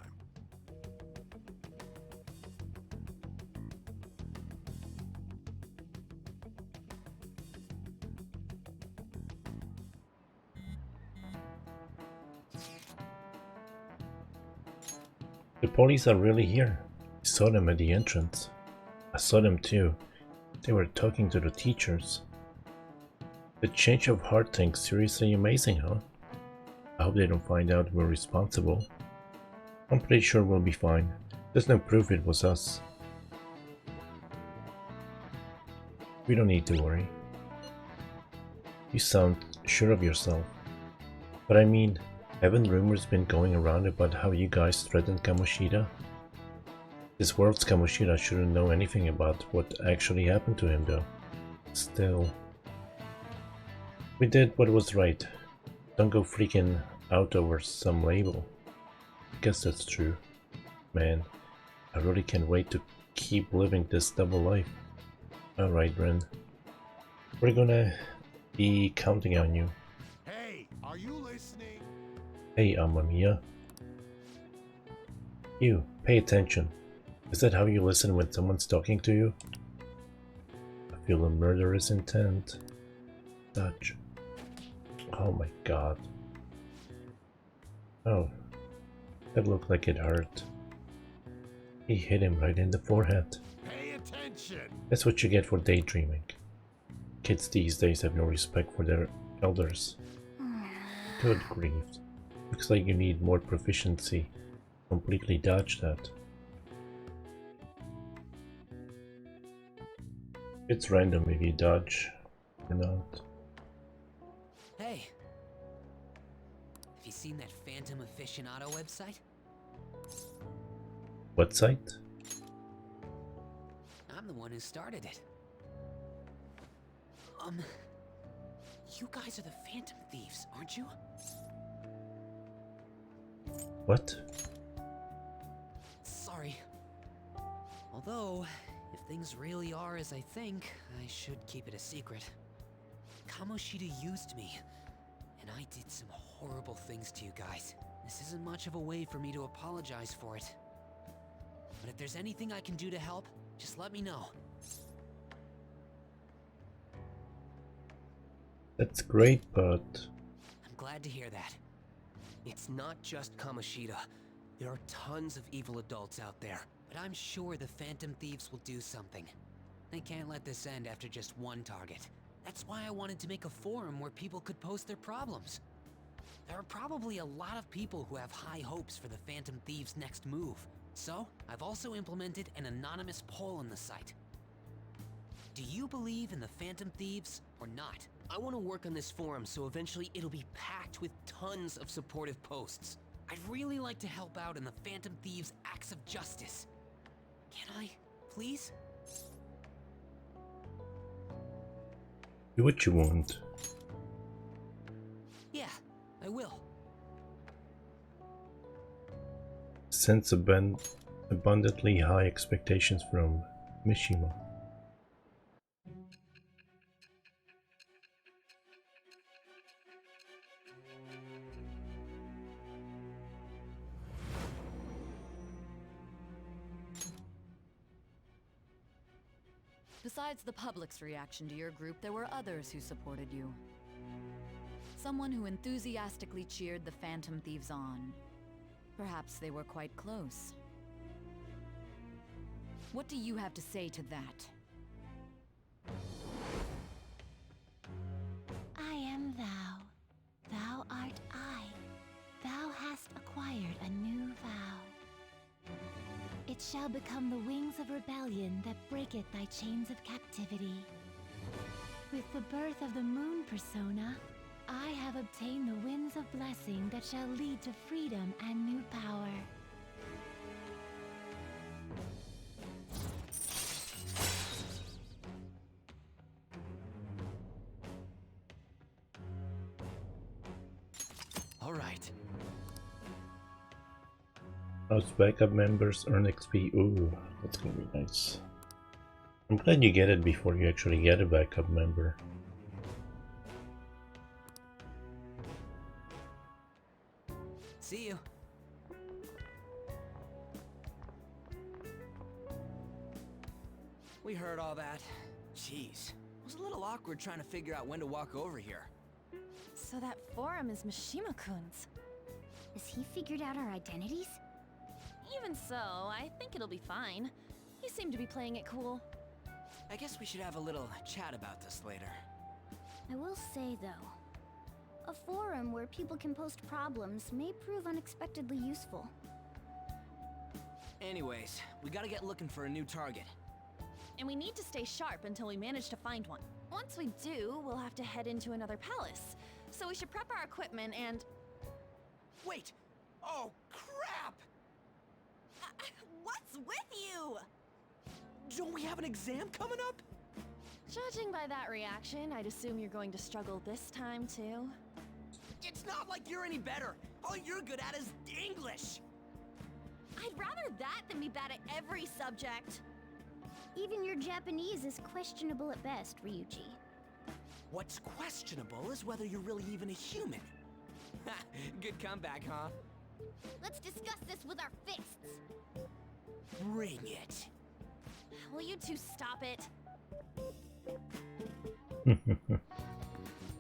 The police are really here. I saw them at the entrance. I saw them too. They were talking to the teachers. The change of heart thing's seriously amazing, huh? I hope they don't find out we're responsible. I'm pretty sure we'll be fine. There's no proof it was us. We don't need to worry. You sound sure of yourself. But I mean, haven't rumors been going around about how you guys threatened Kamoshida? This world's Kamoshida shouldn't know anything about what actually happened to him though. Still. We did what was right. Don't go freaking out over some label. I guess that's true. Man, I really can't wait to keep living this double life. Alright, Ren. We're gonna be counting on you. Hey, are you listening? Hey, Amamiya. You, pay attention. Is that how you listen when someone's talking to you? I feel a murderous intent. Touch. Oh my god. Oh, that looked like it hurt. He hit him right in the forehead. Pay attention! That's what you get for daydreaming. Kids these days have no respect for their elders. Good grief. Looks like you need more proficiency. Completely dodge that. It's random if you dodge or not. Hey! Have you seen that Phantom Aficionado website? What site? I'm the one who started it. You guys are the Phantom Thieves, aren't you? What? Sorry. Although, if things really are as I think, I should keep it a secret. Kamoshida used me, and I did some horrible things to you guys. This isn't much of a way for me to apologize for it. But if there's anything I can do to help, just let me know. That's great, but... I'm glad to hear that. It's not just Kamoshida. There are tons of evil adults out there, but I'm sure the Phantom Thieves will do something. They can't let this end after just one target. That's why I wanted to make a forum where people could post their problems. There are probably a lot of people who have high hopes for the Phantom Thieves' next move. So, I've also implemented an anonymous poll on the site. Do you believe in the Phantom Thieves or not? I want to work on this forum so eventually it'll be packed with tons of supportive posts. I'd really like to help out in the Phantom Thieves' acts of justice. Can I, please? Do what you want. Yeah, I will. Sense abundantly high expectations from Mishima. Besides the public's reaction to your group, there were others who supported you. Someone who enthusiastically cheered the Phantom Thieves on. Perhaps they were quite close. What do you have to say to that? I am thou. Thou art I. Thou hast acquired a new vow. It shall become the wings of rebellion that breaketh thy chains of captivity. With the birth of the moon persona, I have obtained the winds of blessing that shall lead to freedom and new power. All right. Most backup members earn XP. Ooh, that's gonna be nice. I'm glad you get it before you actually get a backup member. See you. We heard all that. Jeez. It was a little awkward trying to figure out when to walk over here. So that forum is Mishima-kun's. Has he figured out our identities? Even so, I think it'll be fine. You seem to be playing it cool. I guess we should have a little chat about this later. I will say, though, a forum where people can post problems may prove unexpectedly useful. Anyways, we gotta get looking for a new target. And we need to stay sharp until we manage to find one. Once we do, we'll have to head into another palace. So we should prep our equipment and... Wait! Oh, crap! What's with you? Don't we have an exam coming up? Judging by that reaction, I'd assume you're going to struggle this time, too. It's not like you're any better. All you're good at is English. I'd rather that than be bad at every subject. Even your Japanese is questionable at best, Ryuji. What's questionable is whether you're really even a human. Good comeback, huh? Let's discuss this with our fists. Bring it. Will you two stop it?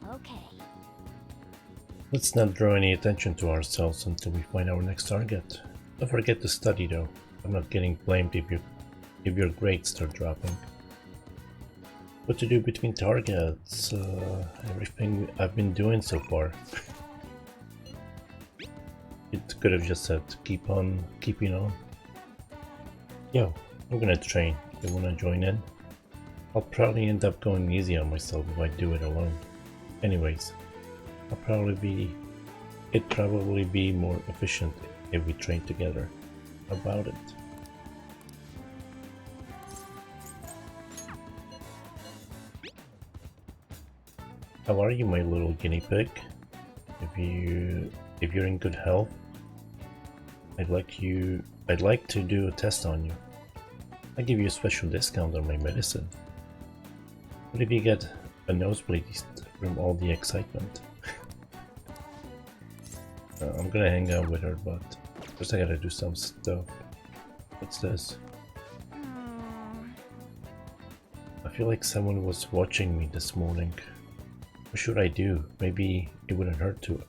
Okay. Let's not draw any attention to ourselves until we find our next target. Don't forget to study though. I'm not getting blamed if your grades start dropping. What to do between targets? Everything I've been doing so far. It could have just said keep on keeping on. Yo, I'm gonna train. You wanna join in? I'll probably end up going easy on myself if I do it alone. Anyways, it'd probably be more efficient if we train together. How about it? How are you, my little guinea pig? If you're in good health, I'd like to do a test on you. I give you a special discount on my medicine. What if you get a nosebleed from all the excitement? I'm gonna hang out with her, but first I gotta do some stuff. What's this? I feel like someone was watching me this morning. What should I do? Maybe it wouldn't hurt to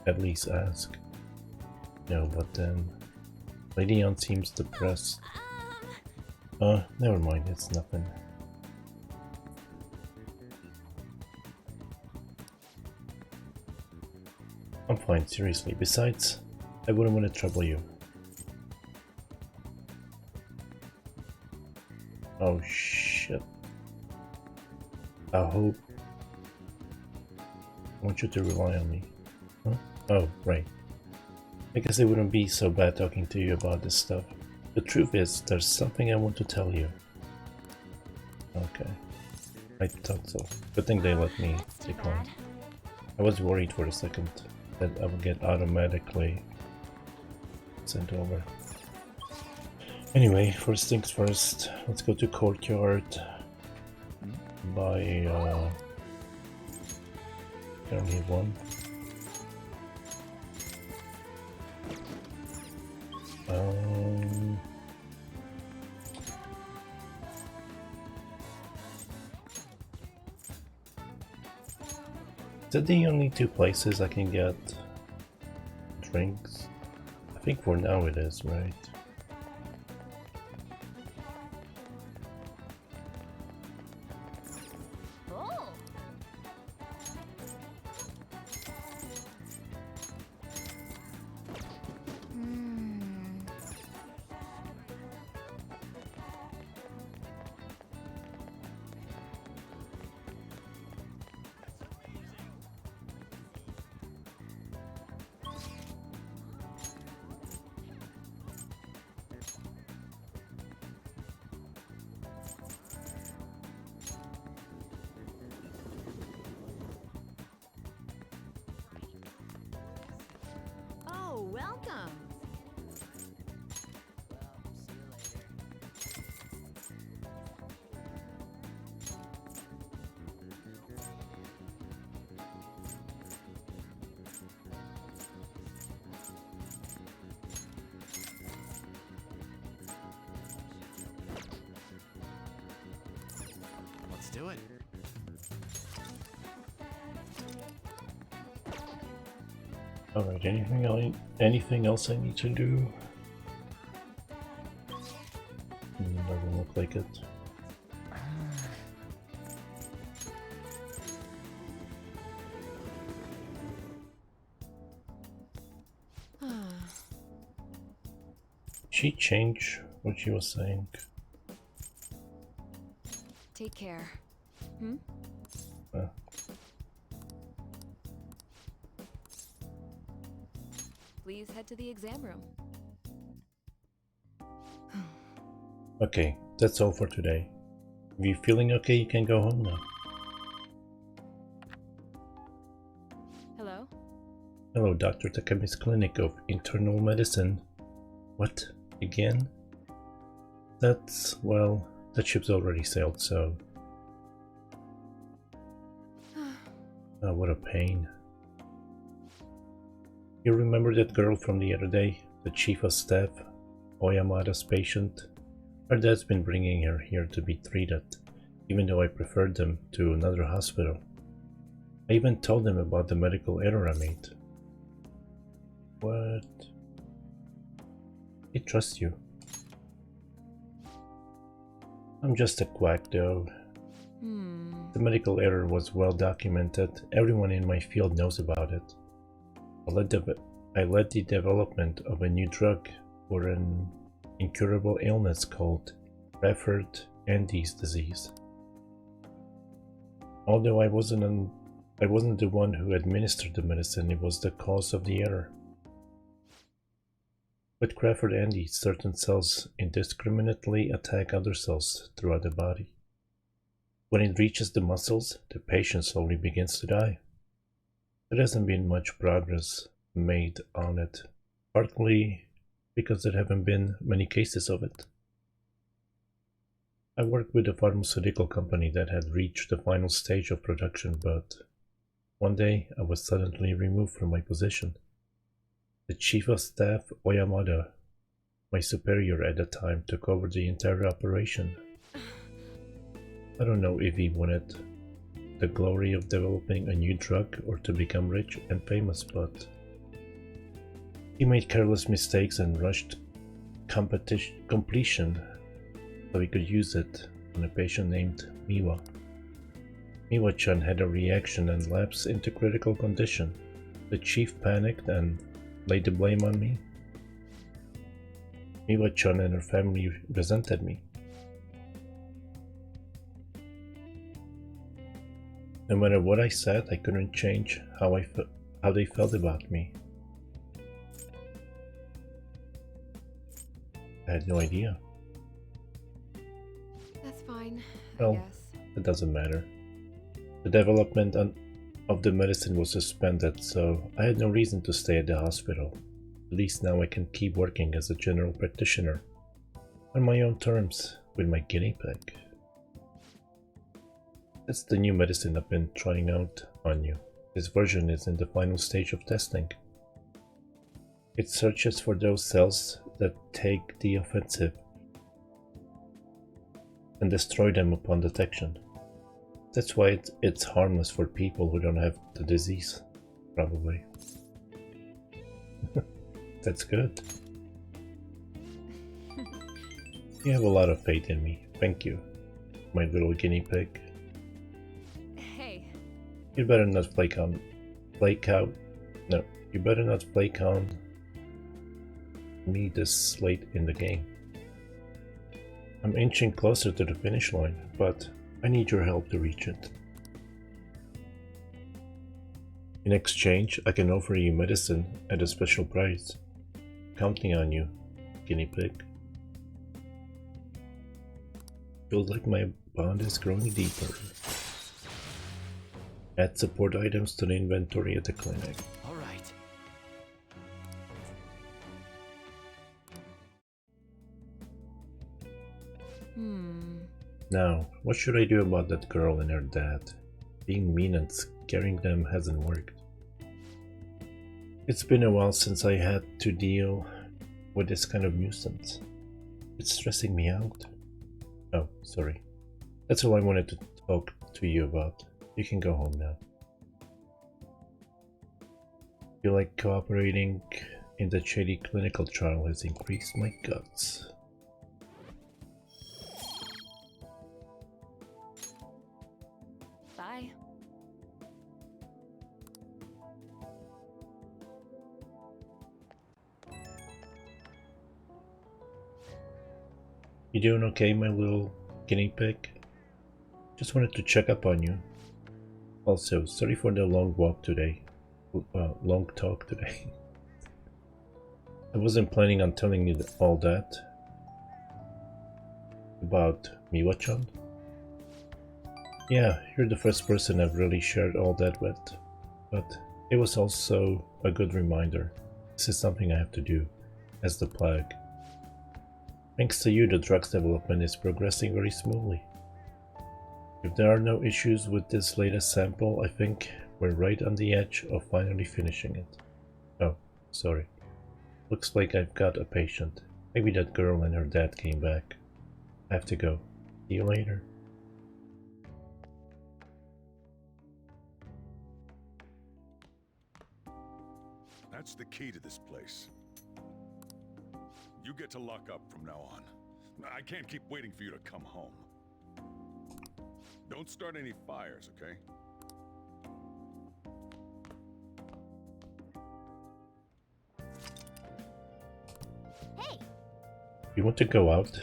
at least ask. No, but then Lady Ann seems depressed. Never mind, it's nothing. I'm fine, seriously. Besides, I wouldn't want to trouble you. Oh shit. I hope... I want you to rely on me. Huh? Oh, right. I guess it wouldn't be so bad talking to you about this stuff. The truth is, there's something I want to tell you. Okay. I thought so. Good thing they let me decline. I was worried for a second that I would get automatically sent over. Anyway, first things first, let's go to Courtyard. Buy, I don't need one. Is that the only two places I can get drinks? I think for now it is, right? Welcome. Let's do it. Alright, anything else I need to do? Doesn't look like it. She changed what she was saying. Take care. Please head to the exam room. Okay, that's all for today. If you're feeling okay, you can go home now. Hello? Hello, Dr. Takami's Clinic of Internal Medicine. What? Again? That's... well, that ship's already sailed, so... Oh, what a pain. You remember that girl from the other day? The chief of staff? Oyamada's patient? Her dad's been bringing her here to be treated, even though I preferred them to another hospital. I even told them about the medical error I made. What? I trust you. I'm just a quack though. The medical error was well documented. Everyone in my field knows about it. I led the development of a new drug for an incurable illness called Crawford-Andy's disease. Although I wasn't the one who administered the medicine, it was the cause of the error. With Crawford-Andy, certain cells indiscriminately attack other cells throughout the body. When it reaches the muscles, the patient slowly begins to die. There hasn't been much progress made on it, partly because there haven't been many cases of it. I worked with a pharmaceutical company that had reached the final stage of production, but one day I was suddenly removed from my position. The chief of staff, Oyamada, my superior at the time, took over the entire operation. I don't know if he wanted the glory of developing a new drug or to become rich and famous, but he made careless mistakes and rushed completion. so we could use it on a patient named Miwa. Miwa-chan had a reaction and lapsed into critical condition. The chief panicked and laid the blame on me. Miwa-chan and her family resented me. No matter what I said, I couldn't change how they felt about me. I had no idea. That's fine, Well, I guess. it doesn't matter. The development of the medicine was suspended, so I had no reason to stay at the hospital. At least now I can keep working as a general practitioner on my own terms with my guinea pig. That's the new medicine I've been trying out on you. This version is in the final stage of testing. It searches for those cells that take the offensive and destroy them upon detection. That's why it's harmless for people who don't have the disease, probably. That's good. You have a lot of faith in me. Thank you, my little guinea pig. Hey. You better not flake on me this late in the game. I'm inching closer to the finish line, but I need your help to reach it. In exchange, I can offer you medicine at a special price. Counting on you, guinea pig. Feels like my bond is growing deeper. Add support items to the inventory at the clinic. All right. Now, what should I do about that girl and her dad? Being mean and scaring them hasn't worked. It's been a while since I had to deal with this kind of nuisance. It's stressing me out. Oh, sorry. That's all I wanted to talk to you about. You can go home now. Feel like cooperating in the shady clinical trial has increased my guts. Bye. You doing okay, my little guinea pig? Just wanted to check up on you. Also, sorry for the long walk today. Long talk today. I wasn't planning on telling you all that. About Miwa-chan? Yeah, you're the first person I've really shared all that with. But it was also a good reminder. This is something I have to do, as the plague. Thanks to you, the drugs development is progressing very smoothly. If there are no issues with this latest sample, I think we're right on the edge of finally finishing it. Oh, sorry. Looks like I've got a patient. Maybe that girl and her dad came back. I have to go. See you later. That's the key to this place. You get to lock up from now on. I can't keep waiting for you to come home. Don't start any fires, okay? Hey! You want to go out?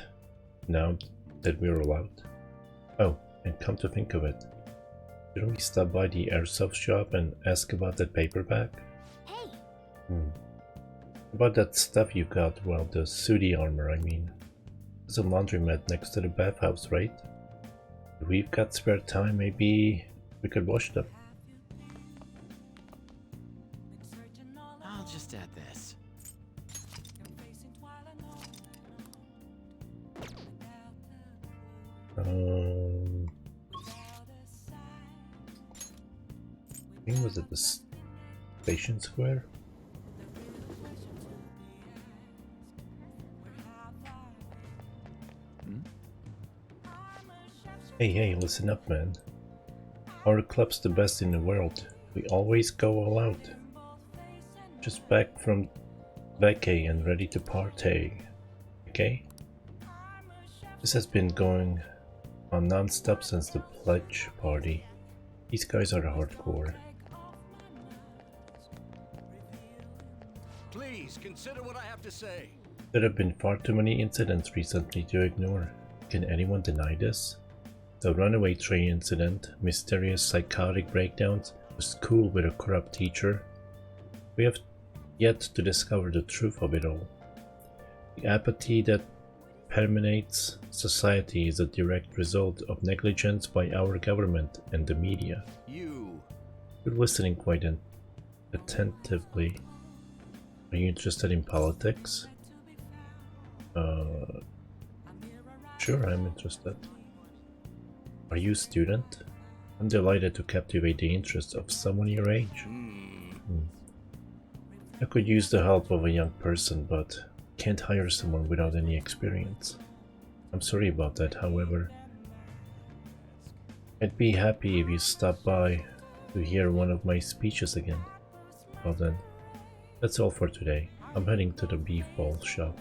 Now that we're allowed? Oh, and come to think of it. Shouldn't we stop by the airsoft shop and ask about that paperback? Hey! About that stuff you got, well, the sooty armor, I mean. There's a laundromat next to the bathhouse, right? If we've got spare time, maybe we could wash them. I'll just add this. I think was it the station square? Hey, listen up, man. Our club's the best in the world. We always go all out. Just back from vacay and ready to partay. Okay? This has been going on non-stop since the pledge party. These guys are hardcore. Please consider what I have to say. There have been far too many incidents recently to ignore. Can anyone deny this? The runaway train incident, mysterious psychotic breakdowns, a school with a corrupt teacher. We have yet to discover the truth of it all. The apathy that permeates society is a direct result of negligence by our government and the media. You're listening quite attentively. Are you interested in politics? Sure, I'm interested. Are you a student? I'm delighted to captivate the interest of someone your age. I could use the help of a young person, but can't hire someone without any experience. I'm sorry about that, however. I'd be happy if you stopped by to hear one of my speeches again. Well then, that's all for today. I'm heading to the beef ball shop.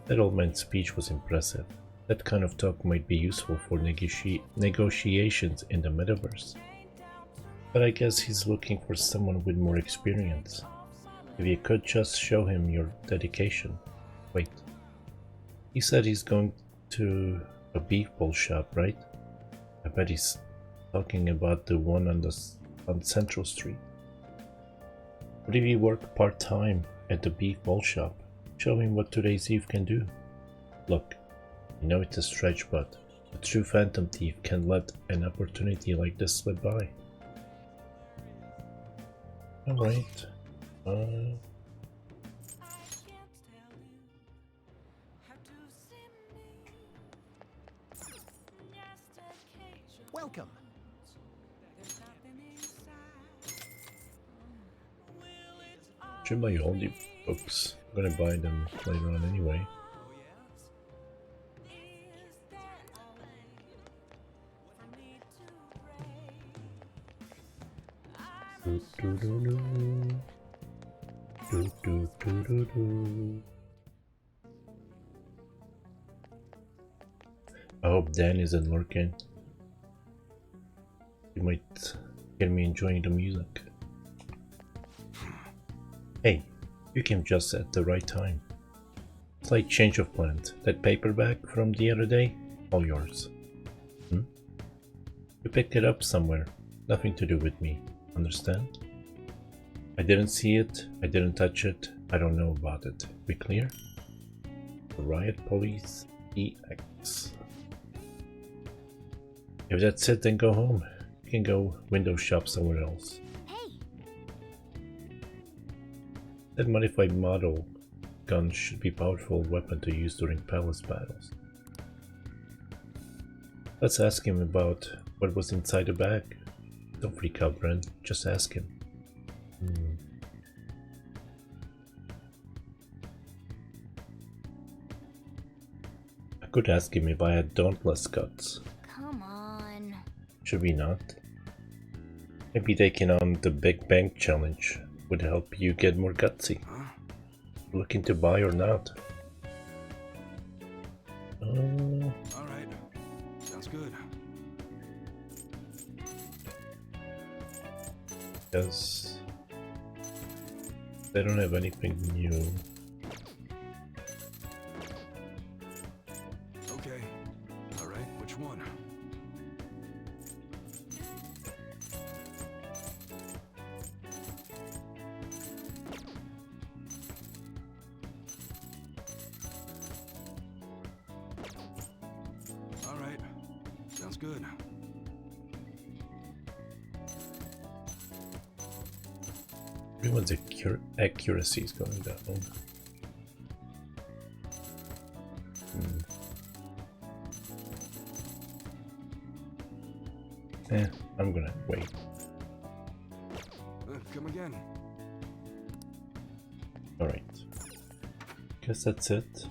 That old man's speech was impressive. That kind of talk might be useful for negotiations in the metaverse. But I guess he's looking for someone with more experience. If you could just show him your dedication. Wait. He said he's going to a beef bowl shop, right? I bet he's talking about the one on Central Street. What if you work part-time at the beef bowl shop? Show him what today's eve can do. Look, I know it's a stretch, but a true phantom thief can't let an opportunity like this slip by. Alright. Welcome. Should buy all the books. I'm gonna buy them later on anyway. I hope Dan isn't lurking. He might get me enjoying the music. Hey, you came just at the right time. Slight change of plans. That paperback from the other day, all yours. You picked it up somewhere. Nothing to do with me. Understand? I didn't see it. I didn't touch it. I don't know about it. We clear? The Riot Police EX. If that's it, then go home. You can go window shop somewhere else. That modified model gun should be a powerful weapon to use during palace battles. Let's ask him about what was inside the bag. Don't freak out, Bren. Just ask him. I could ask him if I had dauntless guts. Come on. Should we not? Maybe taking on the Big Bang Challenge would help you get more gutsy. Looking to buy or not? Alright. Sounds good. Because they don't have anything new. Okay. Alright, which one? Alright. Sounds good. Everyone's accuracy is going down. I'm gonna wait. Come again. Alright. Guess that's it.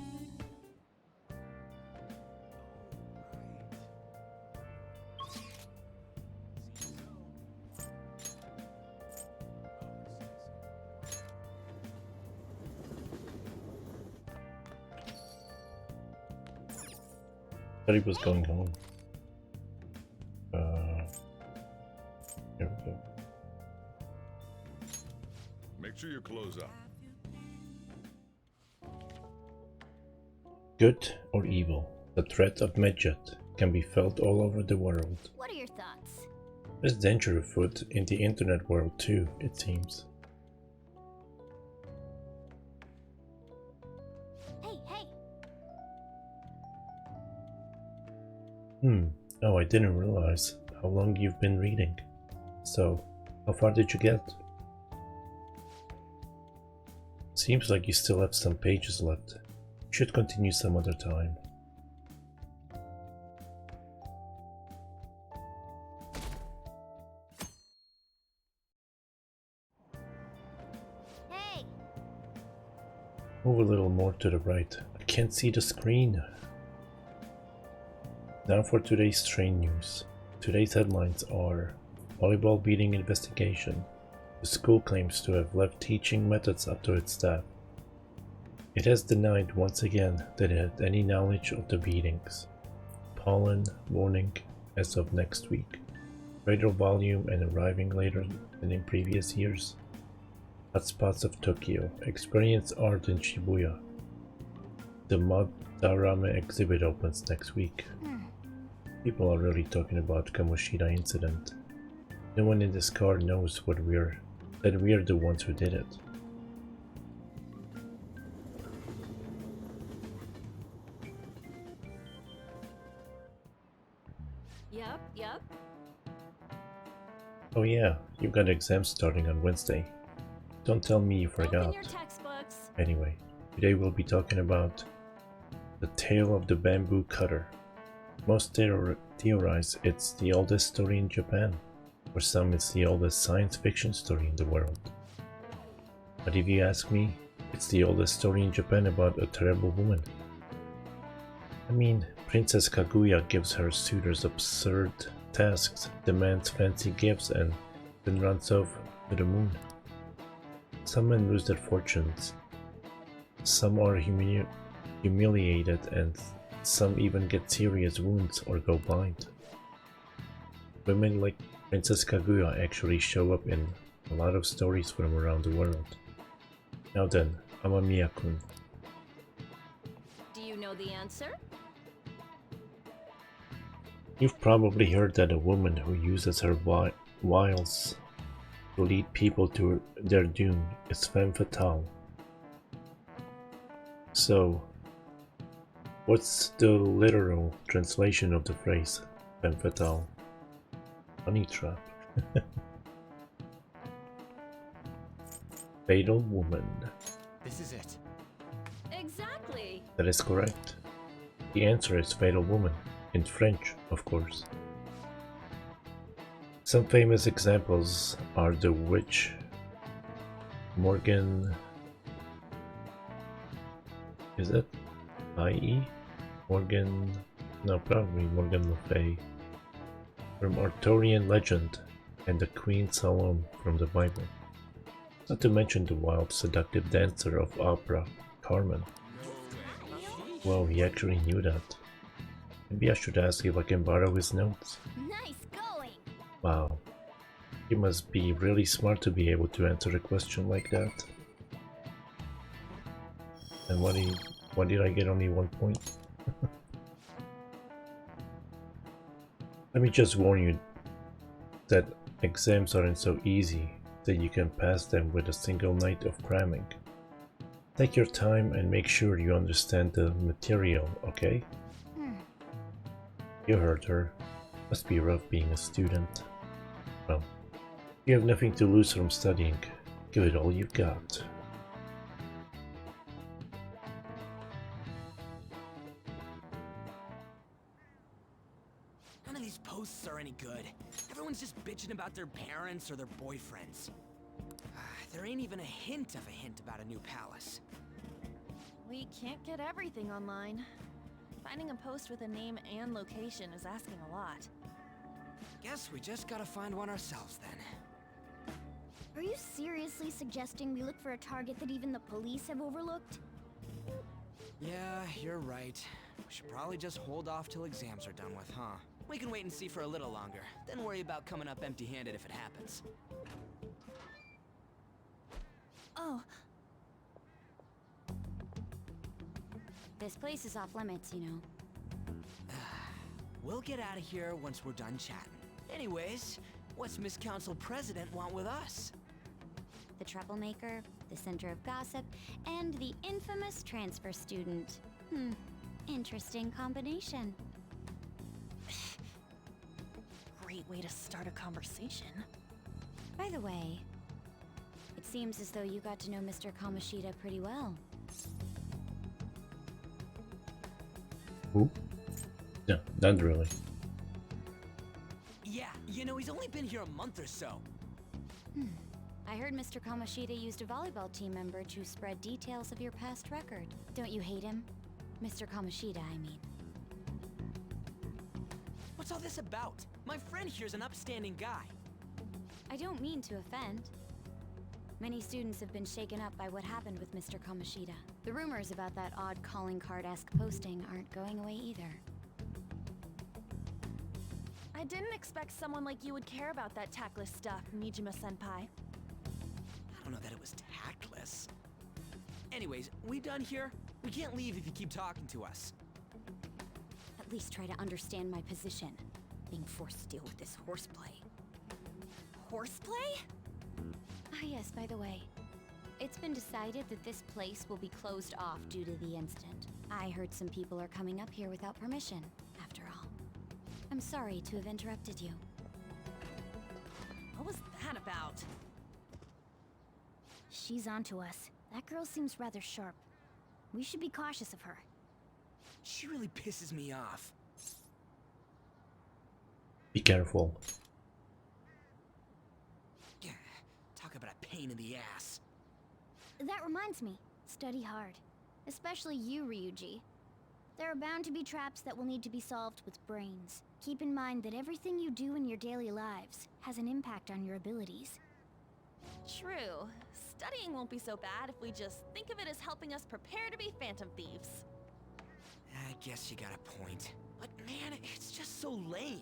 Thought he was going home. Here we go. Make sure you close up. Good or evil, the threat of Medjed can be felt all over the world. What are your thoughts? There's danger afoot in the internet world too, it seems. Hey, hey! Oh, I didn't realize how long you've been reading. So, how far did you get? Seems like you still have some pages left. Should continue some other time. Hey! Move a little more to the right. I can't see the screen. Now for today's train news. Today's headlines are: volleyball beating investigation. The school claims to have left teaching methods up to its staff. It has denied once again that it had any knowledge of the beatings. Pollen warning as of next week. Radar volume and arriving later than in previous years. Hotspots of Tokyo. Experience art in Shibuya. The Madarame exhibit opens next week. People are really talking about Kamoshida incident. No one in this car knows that we're the ones who did it. Yep. Oh yeah, you've got exams starting on Wednesday. Don't tell me you forgot. Open your textbooks. Anyway, today we'll be talking about the tale of the bamboo cutter. Most theorize it's the oldest story in Japan. For some, it's the oldest science fiction story in the world. But if you ask me, it's the oldest story in Japan about a terrible woman. I mean, Princess Kaguya gives her suitors absurd tasks, demands fancy gifts, and then runs off to the moon. Some men lose their fortunes. Some are humiliated, and some even get serious wounds or go blind. Women like Princess Kaguya actually show up in a lot of stories from around the world. Now then, Amamiya-kun. Do you know the answer? You've probably heard that a woman who uses her wiles to lead people to their doom is femme fatale. So, what's the literal translation of the phrase femme fatale? Honey trap. Fatal woman. This is it. Exactly. That is correct. The answer is fatal woman. In French, of course. Some famous examples are the witch Morgan... Is it? I.E.? Morgan... No, probably Morgan Le Fay from Arthurian legend and the Queen Salome from the Bible. Not to mention the wild, seductive dancer of opera, Carmen. Whoa, he actually knew that. Maybe I should ask if I can borrow his notes. Nice going! Wow. You must be really smart to be able to answer a question like that. And why did I get only 1 point? Let me just warn you that exams aren't so easy that you can pass them with a single night of cramming. Take your time and make sure you understand the material, okay? You heard her. Must be rough being a student. Well, you have nothing to lose from studying. Give it all you've got. None of these posts are any good. Everyone's just bitching about their parents or their boyfriends. There ain't even a hint of a hint about a new palace. We can't get everything online. Finding a post with a name and location is asking a lot. Guess we just gotta find one ourselves then. Are you seriously suggesting we look for a target that even the police have overlooked? Yeah, you're right. Should probably just hold off till exams are done with, huh? We can wait and see for a little longer, then worry about coming up empty-handed if it happens. Oh. This place is off limits, you know. We'll get out of here once we're done chatting. Anyways, what's Miss Council President want with us? The troublemaker, the center of gossip, and the infamous transfer student. Interesting combination. Great way to start a conversation. By the way, it seems as though you got to know Mr. Kamoshida pretty well. Who? No, not really. Yeah, you know, he's only been here a month or so. I heard Mr. Kamoshida used a volleyball team member to spread details of your past record. Don't you hate him? Mr. Kamoshida, I mean. What's all this about? My friend here's an upstanding guy. I don't mean to offend. Many students have been shaken up by what happened with Mr. Kamoshida. The rumors about that odd calling card-esque posting aren't going away either. I didn't expect someone like you would care about that tactless stuff, Mijima-senpai. I don't know that it was tactless. Anyways, we done here? We can't leave if you keep talking to us. At least try to understand my position. Being forced to deal with this horseplay. Horseplay? Ah yes, by the way. It's been decided that this place will be closed off due to the incident. I heard some people are coming up here without permission, after all. I'm sorry to have interrupted you. What was that about? She's onto us. That girl seems rather sharp. We should be cautious of her. She really pisses me off. Be careful. Yeah, talk about a pain in the ass. That reminds me, study hard. Especially you, Ryuji. There are bound to be traps that will need to be solved with brains. Keep in mind that everything you do in your daily lives has an impact on your abilities. True. Studying won't be so bad if we just think of it as helping us prepare to be Phantom Thieves. I guess you got a point. But man, it's just so lame.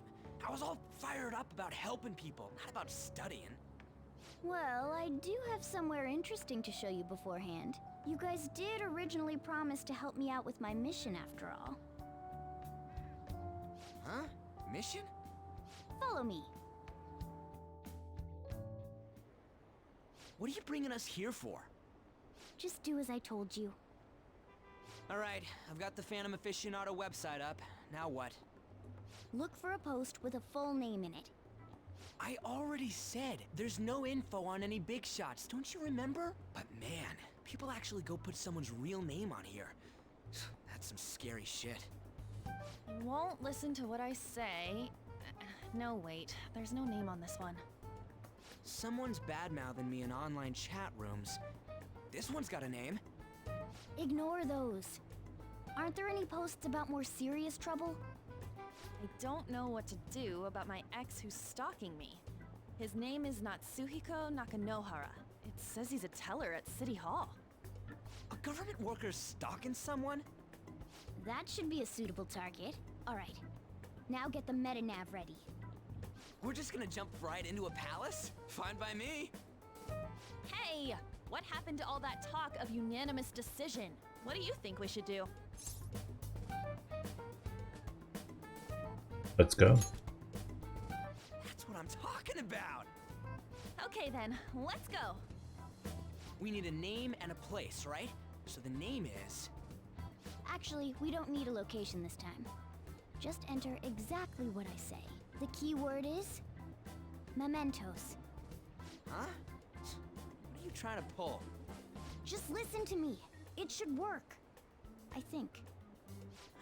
I was all fired up about helping people, not about studying. Well, I do have somewhere interesting to show you beforehand. You guys did originally promise to help me out with my mission after all. Huh? Mission? Follow me. What are you bringing us here for? Just do as I told you. Alright, I've got the Phantom Aficionado website up. Now what? Look for a post with a full name in it. I already said there's no info on any big shots, don't you remember? But man, people actually go put someone's real name on here. That's some scary shit. You won't listen to what I say. No, wait. There's no name on this one. Someone's bad-mouthing me in online chat rooms. This one's got a name. Ignore those. Aren't there any posts about more serious trouble? I don't know what to do about my ex who's stalking me. His name is Natsuhiko Nakanohara. It says he's a teller at City Hall. A government worker stalking someone? That should be a suitable target. Alright, now get the meta-nav ready. We're just gonna jump right into a palace? Fine by me. Hey! What happened to all that talk of unanimous decision? What do you think we should do? Let's go. That's what I'm talking about! Okay then, let's go! We need a name and a place, right? So the name is... Actually, we don't need a location this time. Just enter exactly what I say. The key word is... mementos. Huh? What are you trying to pull? Just listen to me. It should work. I think.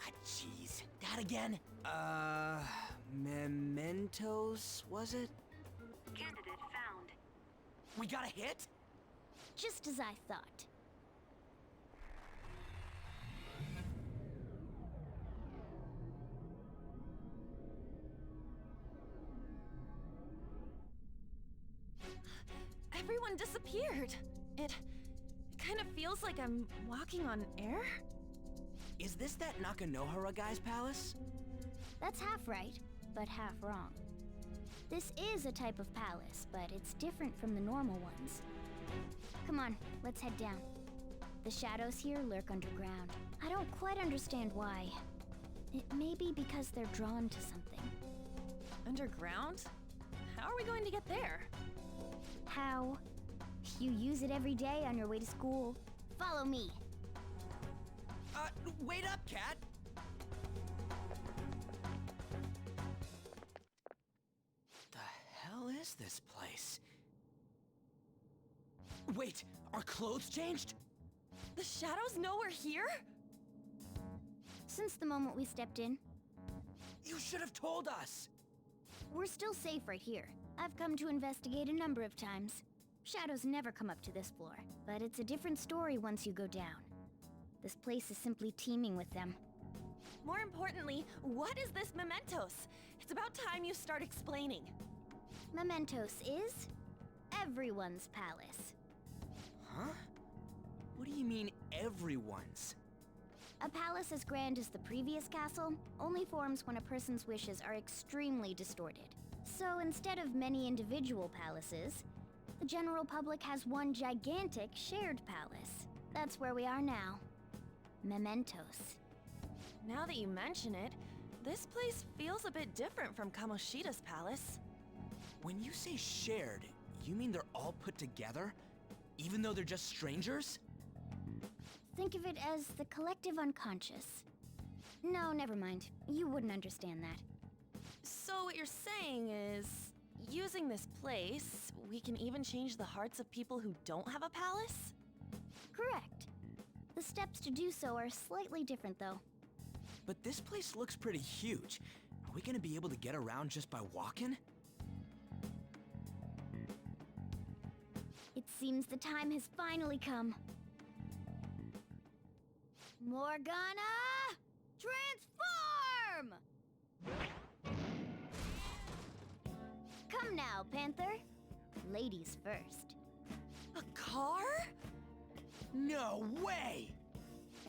Ah, jeez. That again? Mementos, was it? Candidate found. We got a hit? Just as I thought. Everyone disappeared. It kind of feels like I'm walking on air. Is this that Nakanohara guy's palace? That's half right, but half wrong. This is a type of palace, but it's different from the normal ones. Come on, let's head down. The shadows here lurk underground. I don't quite understand why. It may be because they're drawn to something. Underground? How are we going to get there? How? You use it every day on your way to school. Follow me. Wait up, Cat! The hell is this place? Wait, are clothes changed? The shadows know we're here? Since the moment we stepped in. You should have told us! We're still safe right here. I've come to investigate a number of times. Shadows never come up to this floor, but it's a different story once you go down. This place is simply teeming with them. More importantly, what is this Mementos? It's about time you start explaining. Mementos is everyone's palace. Huh? What do you mean, everyone's? A palace as grand as the previous castle only forms when a person's wishes are extremely distorted. So instead of many individual palaces, the general public has one gigantic shared palace. That's where we are now. Mementos. Now that you mention it, this place feels a bit different from Kamoshida's palace. When you say shared, you mean they're all put together? Even though they're just strangers? Think of it as the collective unconscious. No, never mind. You wouldn't understand that. So what you're saying is, using this place, we can even change the hearts of people who don't have a palace? Correct. The steps to do so are slightly different, though. But this place looks pretty huge. Are we gonna be able to get around just by walking? It seems the time has finally come. Morgana! Transform! Come now, Panther. Ladies first. A car? No way!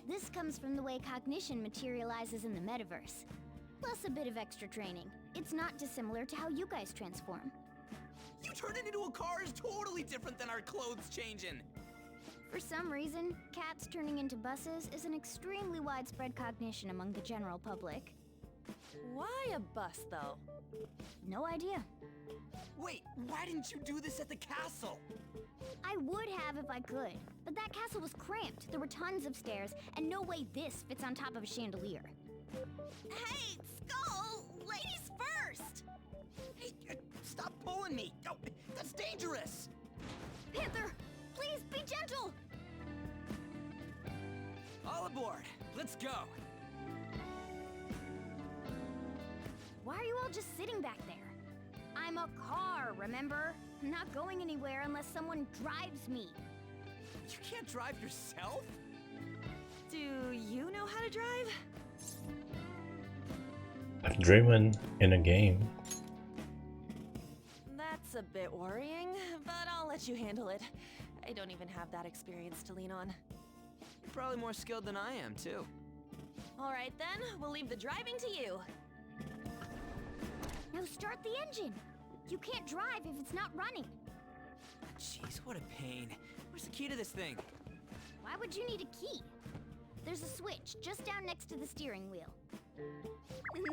This comes from the way cognition materializes in the metaverse. Plus a bit of extra training. It's not dissimilar to how you guys transform. You turning into a car is totally different than our clothes changing! For some reason, cats turning into buses is an extremely widespread cognition among the general public. Why a bus, though? No idea. Wait, why didn't you do this at the castle? I would have if I could, but that castle was cramped. There were tons of stairs, and no way this fits on top of a chandelier. Hey, Skull! Ladies first! Hey, stop pulling me! Oh, that's dangerous! Panther, please be gentle! All aboard! Let's go! Why are you all just sitting back there? I'm a car, remember? I'm not going anywhere unless someone drives me. You can't drive yourself? Do you know how to drive? I've driven in a game. That's a bit worrying, but I'll let you handle it. I don't even have that experience to lean on. You're probably more skilled than I am, too. All right then, we'll leave the driving to you. Now start the engine. You can't drive if it's not running. Jeez, what a pain. Where's the key to this thing? Why would you need a key? There's a switch just down next to the steering wheel.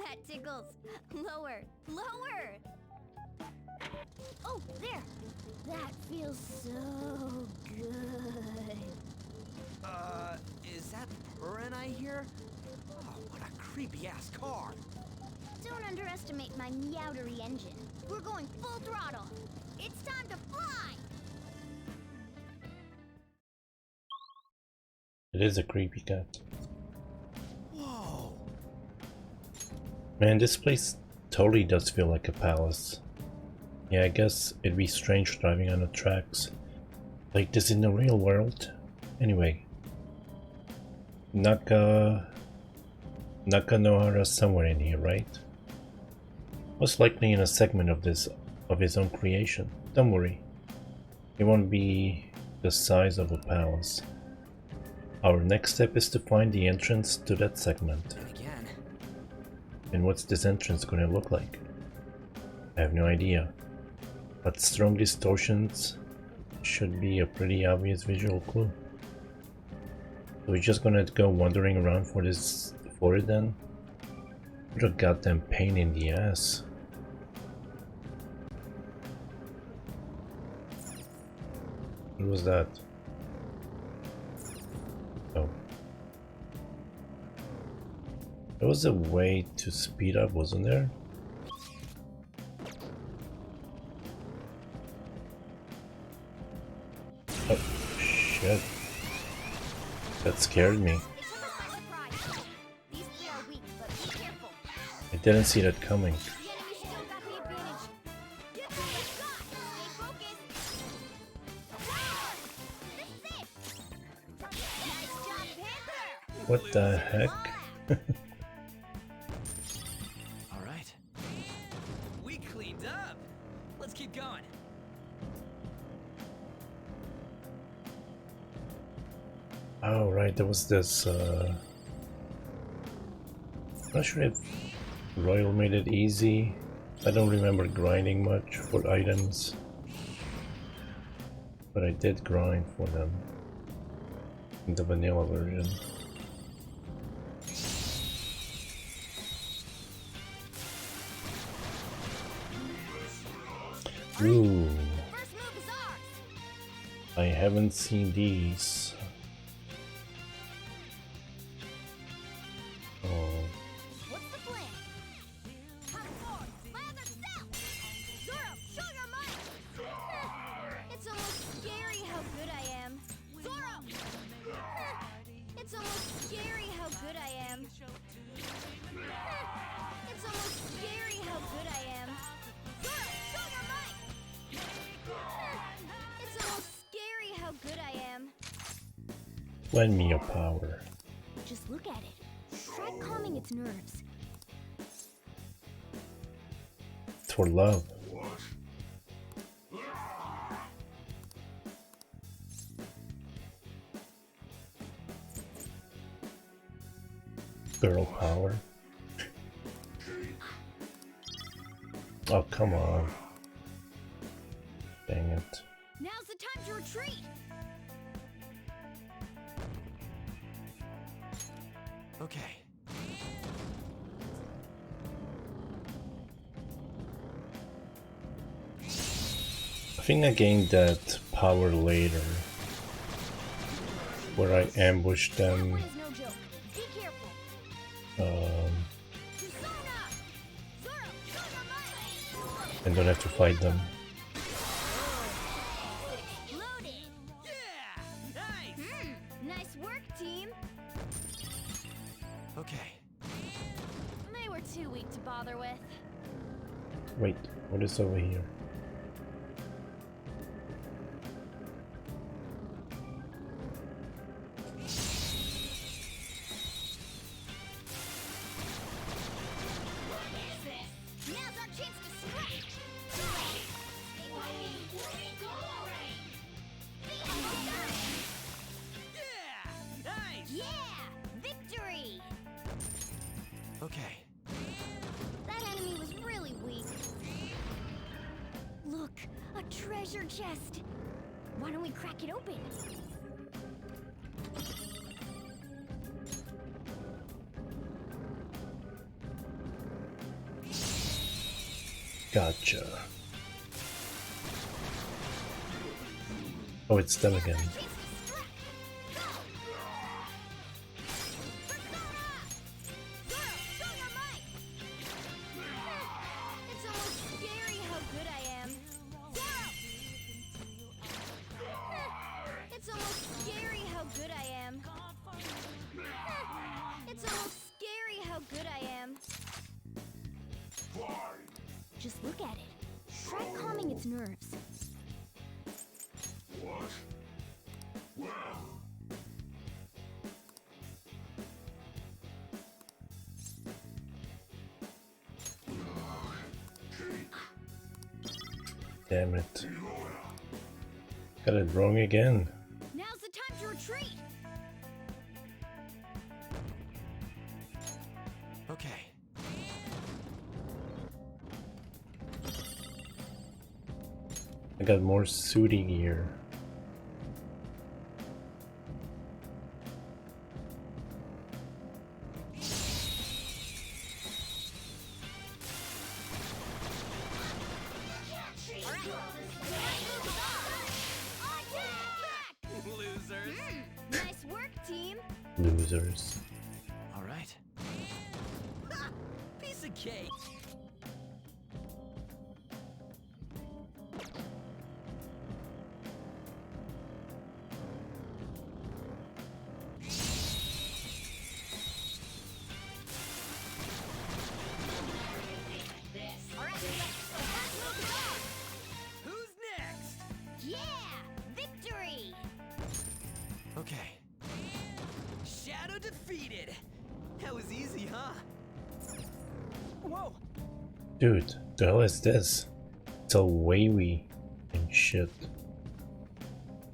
That tickles. Lower, lower! Oh, there! That feels so good. Is that purring I hear? Oh, what a creepy-ass car. Don't underestimate my meowdery engine. We're going full throttle. It's time to fly! It is a creepy cat. Whoa! Man, this place totally does feel like a palace. Yeah, I guess it'd be strange driving on the tracks like this in the real world. Anyway, Nakanohara's somewhere in here, right? Most likely in a segment of his own creation. Don't worry, it won't be the size of a palace. Our next step is to find the entrance to that segment. Again. And what's this entrance gonna look like? I have no idea. But strong distortions should be a pretty obvious visual clue. So we're just gonna go wandering around for it then? What a goddamn pain in the ass. What was that? Oh. There was a way to speed up, wasn't there? Oh, shit. That scared me. I didn't see that coming. What the heck? Alright. We cleaned up. Let's keep going. Oh right, there was this I'm not sure if Royal made it easy. I don't remember grinding much for items, but I did grind for them in the vanilla version. Ooh, I haven't seen these. Oh. What's the plan? Hop forward, lather cell! Zoro, show your might! It's almost scary how good I am. Zoro! It's almost scary how good I am. It's almost scary how good I am. Zoro, show your might! It's almost scary how good I am. Lend me your power. Just look at it. Try calming its nerves. It's for love. Girl power. Oh, come on. Dang it. Now's the time to retreat! Okay. I think I gained that power later, where I ambushed them. And don't have to fight them. Nice work, team! Okay. They were too weak to bother with. Wait, what is over here? Now's our chance to strike! Yeah! Nice! Yeah! Victory! Okay. That enemy was really weak. Look, a treasure chest! Why don't we crack it open? Gotcha. Oh, it's them again. It's almost scary how good I am. Zoro! It's almost scary how good I am. It's almost scary how good I am. Just look at it. Try calming its nerves. Damn it. Got it wrong again. Now's the time to retreat! I got more sooty gear. Losers. Nice work, team. Losers. All right. Piece of cake. Who's next? Yeah! Victory! Okay. Shadow defeated. That was easy, huh? Whoa. Dude, the hell is this? It's all wavy and shit.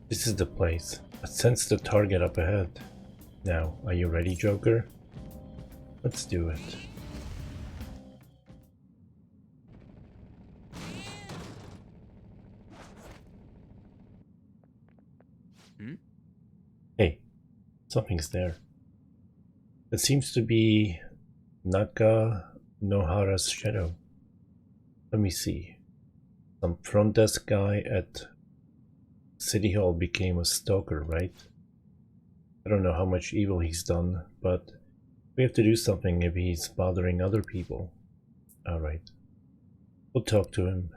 This is the place. I sense the target up ahead. Now, are you ready, Joker? Let's do it. Hey, something's there. It seems to be Naka Nohara's shadow. Let me see. Some front desk guy at City Hall became a stalker, right? I don't know how much evil he's done, but we have to do something if he's bothering other people. Alright. We'll talk to him.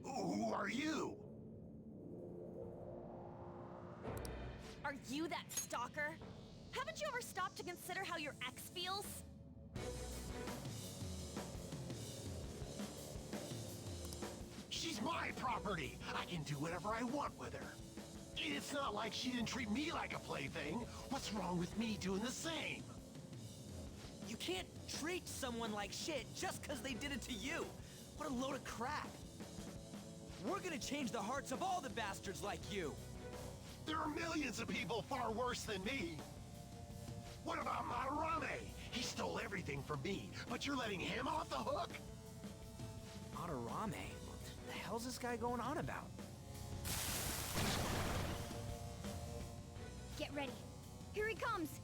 Who are you? Are you that stalker? Haven't you ever stopped to consider how your ex feels? She's my property. I can do whatever I want with her. It's not like she didn't treat me like a plaything. What's wrong with me doing the same? You can't treat someone like shit just because they did it to you. What a load of crap. We're gonna change the hearts of all the bastards like you. There are millions of people far worse than me. What about Madarame? He stole everything from me, but you're letting him off the hook? Madarame? What the hell's this guy going on about? Get ready. Here he comes.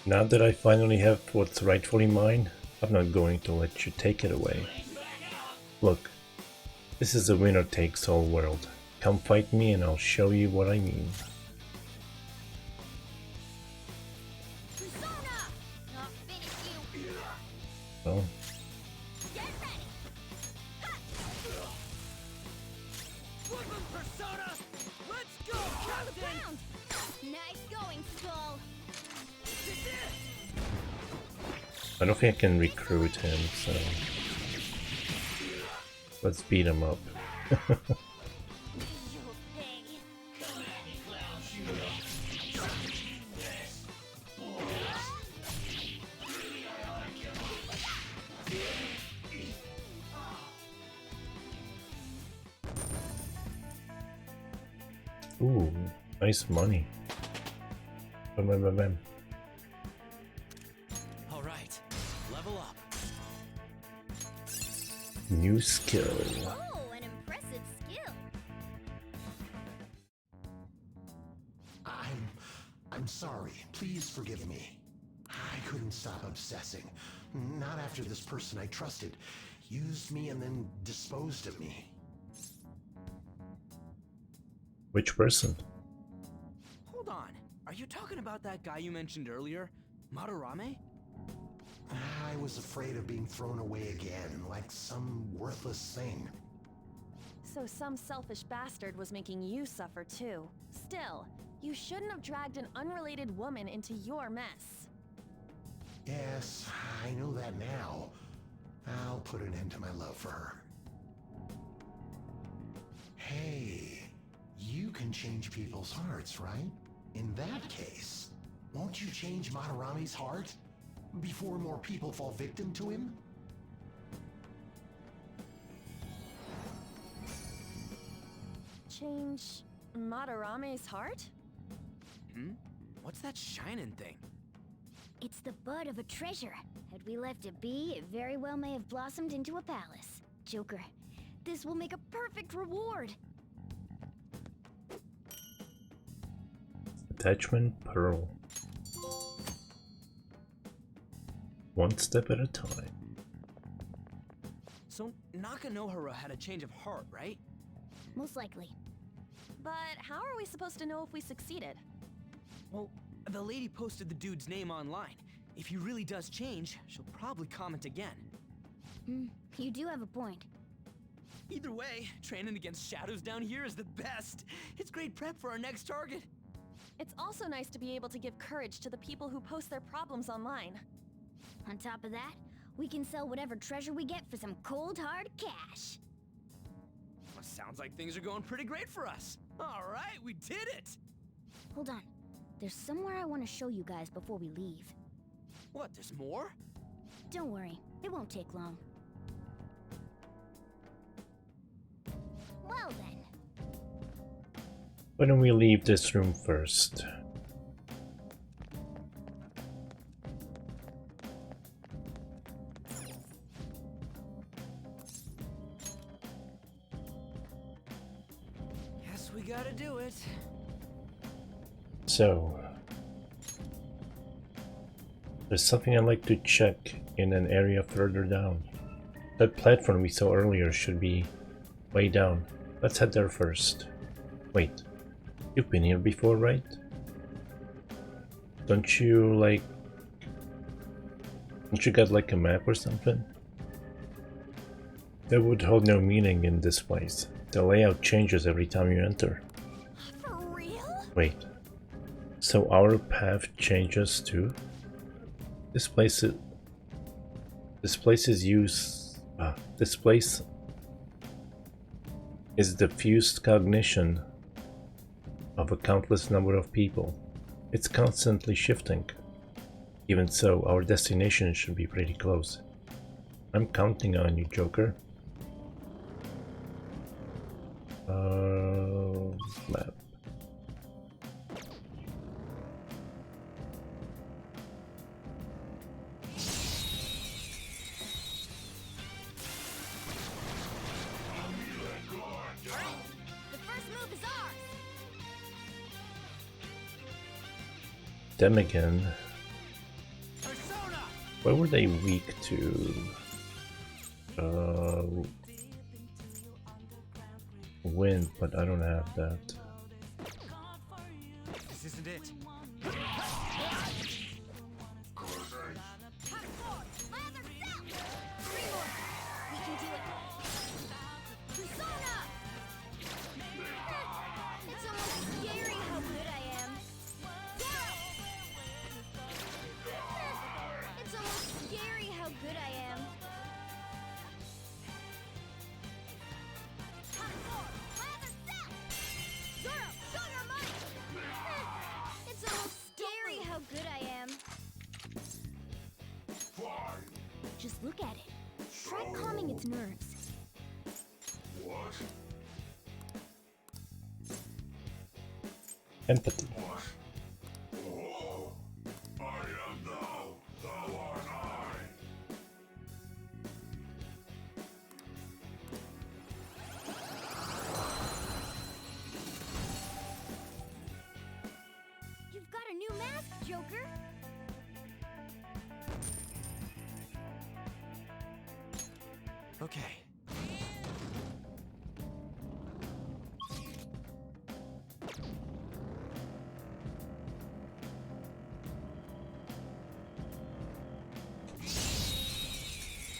Now that I finally have what's rightfully mine, I'm not going to let you take it away. Look, this is a winner-takes-all world. Come fight me and I'll show you what I mean. Well, Persona! Let's go, Captain! Nice going, Skull. I don't think I can recruit him, so let's beat him up. Ooh, nice money. Bam, bam, bam, bam. All right, level up. New skill. Oh, an impressive skill. I'm sorry. Please forgive me. I couldn't stop obsessing. Not after this person I trusted used me and then disposed of me. Which person? Hold on. Are you talking about that guy you mentioned earlier? Madarame? I was afraid of being thrown away again, like some worthless thing. So some selfish bastard was making you suffer too. Still, you shouldn't have dragged an unrelated woman into your mess. Yes, I know that now. I'll put an end to my love for her. Hey, you can change people's hearts, right? In that case, won't you change Madarame's heart before more people fall victim to him? Change Madarame's heart? Hmm? What's that shining thing? It's the bud of a treasure. Had we left it be, it very well may have blossomed into a palace. Joker, this will make a perfect reward. Attachment Pearl. One step at a time. So Nakanohara had a change of heart, right? Most likely. But how are we supposed to know if we succeeded? Well, the lady posted the dude's name online. If he really does change, she'll probably comment again. You do have a point. Either way, training against shadows down here is the best. It's great prep for our next target. It's also nice to be able to give courage to the people who post their problems online. On top of that, we can sell whatever treasure we get for some cold hard cash. Well, sounds like things are going pretty great for us. All right, we did it! Hold on. There's somewhere I want to show you guys before we leave. What, there's more? Don't worry, it won't take long. Well then. Why don't we leave this room first? Guess we gotta do it. So, there's something I'd like to check in an area further down. That platform we saw earlier should be way down. Let's head there first. Wait, you've been here before, right? Don't you got like a map or something? That would hold no meaning in this place. The layout changes every time you enter. For real? Wait. So our path changes too? This place is the fused cognition of a countless number of people. It's constantly shifting. Even so, our destination should be pretty close. I'm counting on you, Joker. Map. Them again. What were they weak to? Wind, but I don't have that. This isn't it. It's almost scary how good I am. It's almost scary how good I am. It's almost scary how good I am. Just look at it. Try calming its nerves. What? Empathy. Oh, I am thou, thou art I. You've got a new mask, Joker. Okay.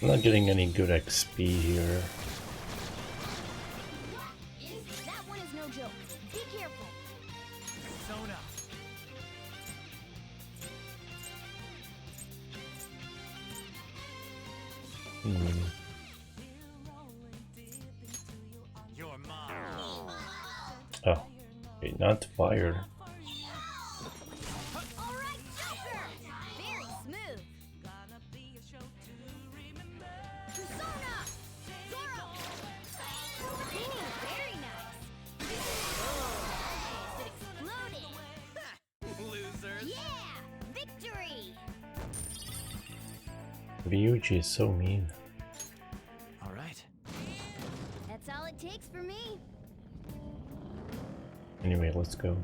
I'm not getting any good XP here. That one is no joke. Be careful. Sona. You're mine. Oh, okay, not fire. All right, Joker. Very smooth. Persona. Zoro. Very nice. Ryuji is so mean. All right. That's all it takes for me. Anyway, let's go.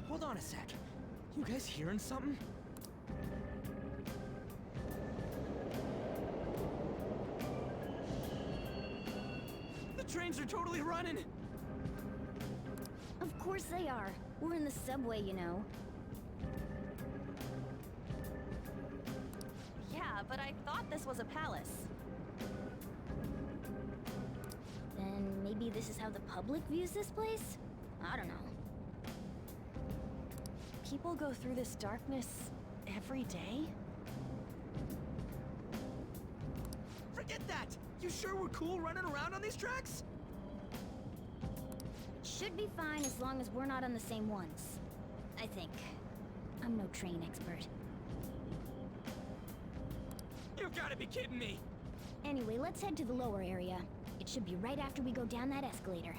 Hold on a sec. You guys hearing something? The trains are totally running! Of course they are. We're in the subway, you know. Yeah, but I thought this was a palace. Then maybe this is how the public views this place? I don't know. People go through this darkness every day? Forget that! You sure we're cool running around on these tracks? Should be fine as long as we're not on the same ones. I think. I'm no train expert. You gotta be kidding me! Anyway, let's head to the lower area. It should be right after we go down that escalator.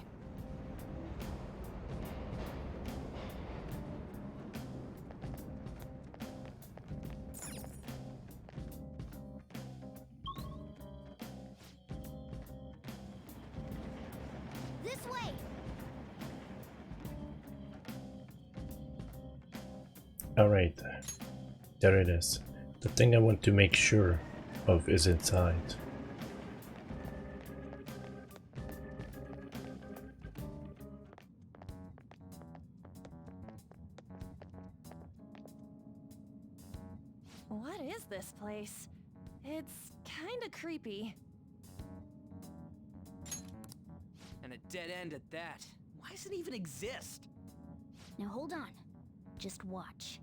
This way! Alright, there it is. The thing I want to make sure of is inside. What is this place? It's kinda creepy. And a dead end at that. Why does it even exist? Now hold on. Just watch.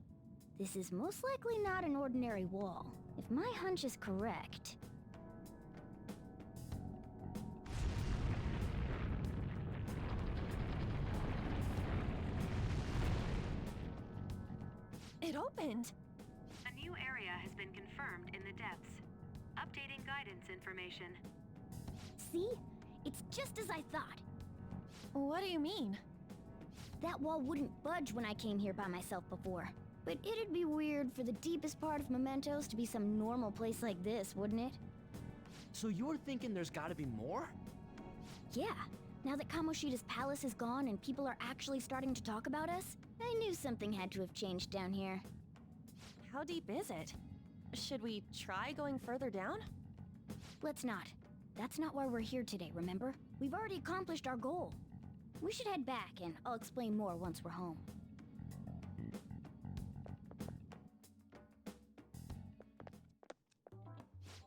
This is most likely not an ordinary wall. If my hunch is correct... It opened! A new area has been confirmed in the depths. Updating guidance information. See? It's just as I thought. What do you mean? That wall wouldn't budge when I came here by myself before. But it'd be weird for the deepest part of Mementos to be some normal place like this, wouldn't it? So you're thinking there's gotta be more? Yeah. Now that Kamoshida's palace is gone and people are actually starting to talk about us, I knew something had to have changed down here. How deep is it? Should we try going further down? Let's not. That's not why we're here today, remember? We've already accomplished our goal. We should head back, and I'll explain more once we're home.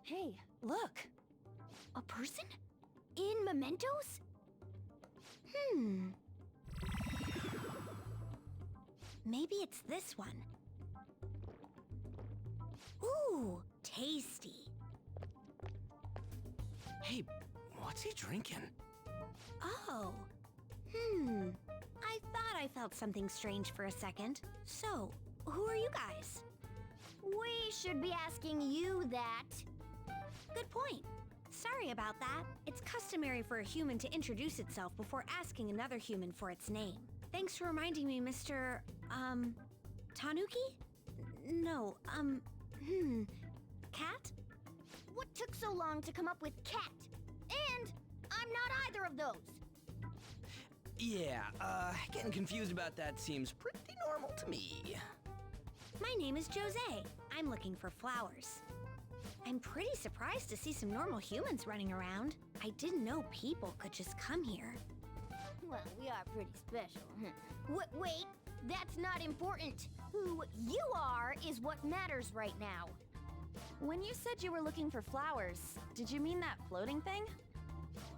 Hey, look! A person? In Mementos? Maybe it's this one. Ooh, tasty. Hey, what's he drinking? Oh. I thought I felt something strange for a second. So, who are you guys? We should be asking you that. Good point. Sorry about that. It's customary for a human to introduce itself before asking another human for its name. Thanks for reminding me, Mr. Tanuki? No, Cat? What took so long to come up with cat? And I'm not either of those. Yeah, getting confused about that seems pretty normal to me. My name is Jose. I'm looking for flowers. I'm pretty surprised to see some normal humans running around. I didn't know people could just come here. Well, we are pretty special. Wait, that's not important. Who you are is what matters right now. When you said you were looking for flowers, did you mean that floating thing?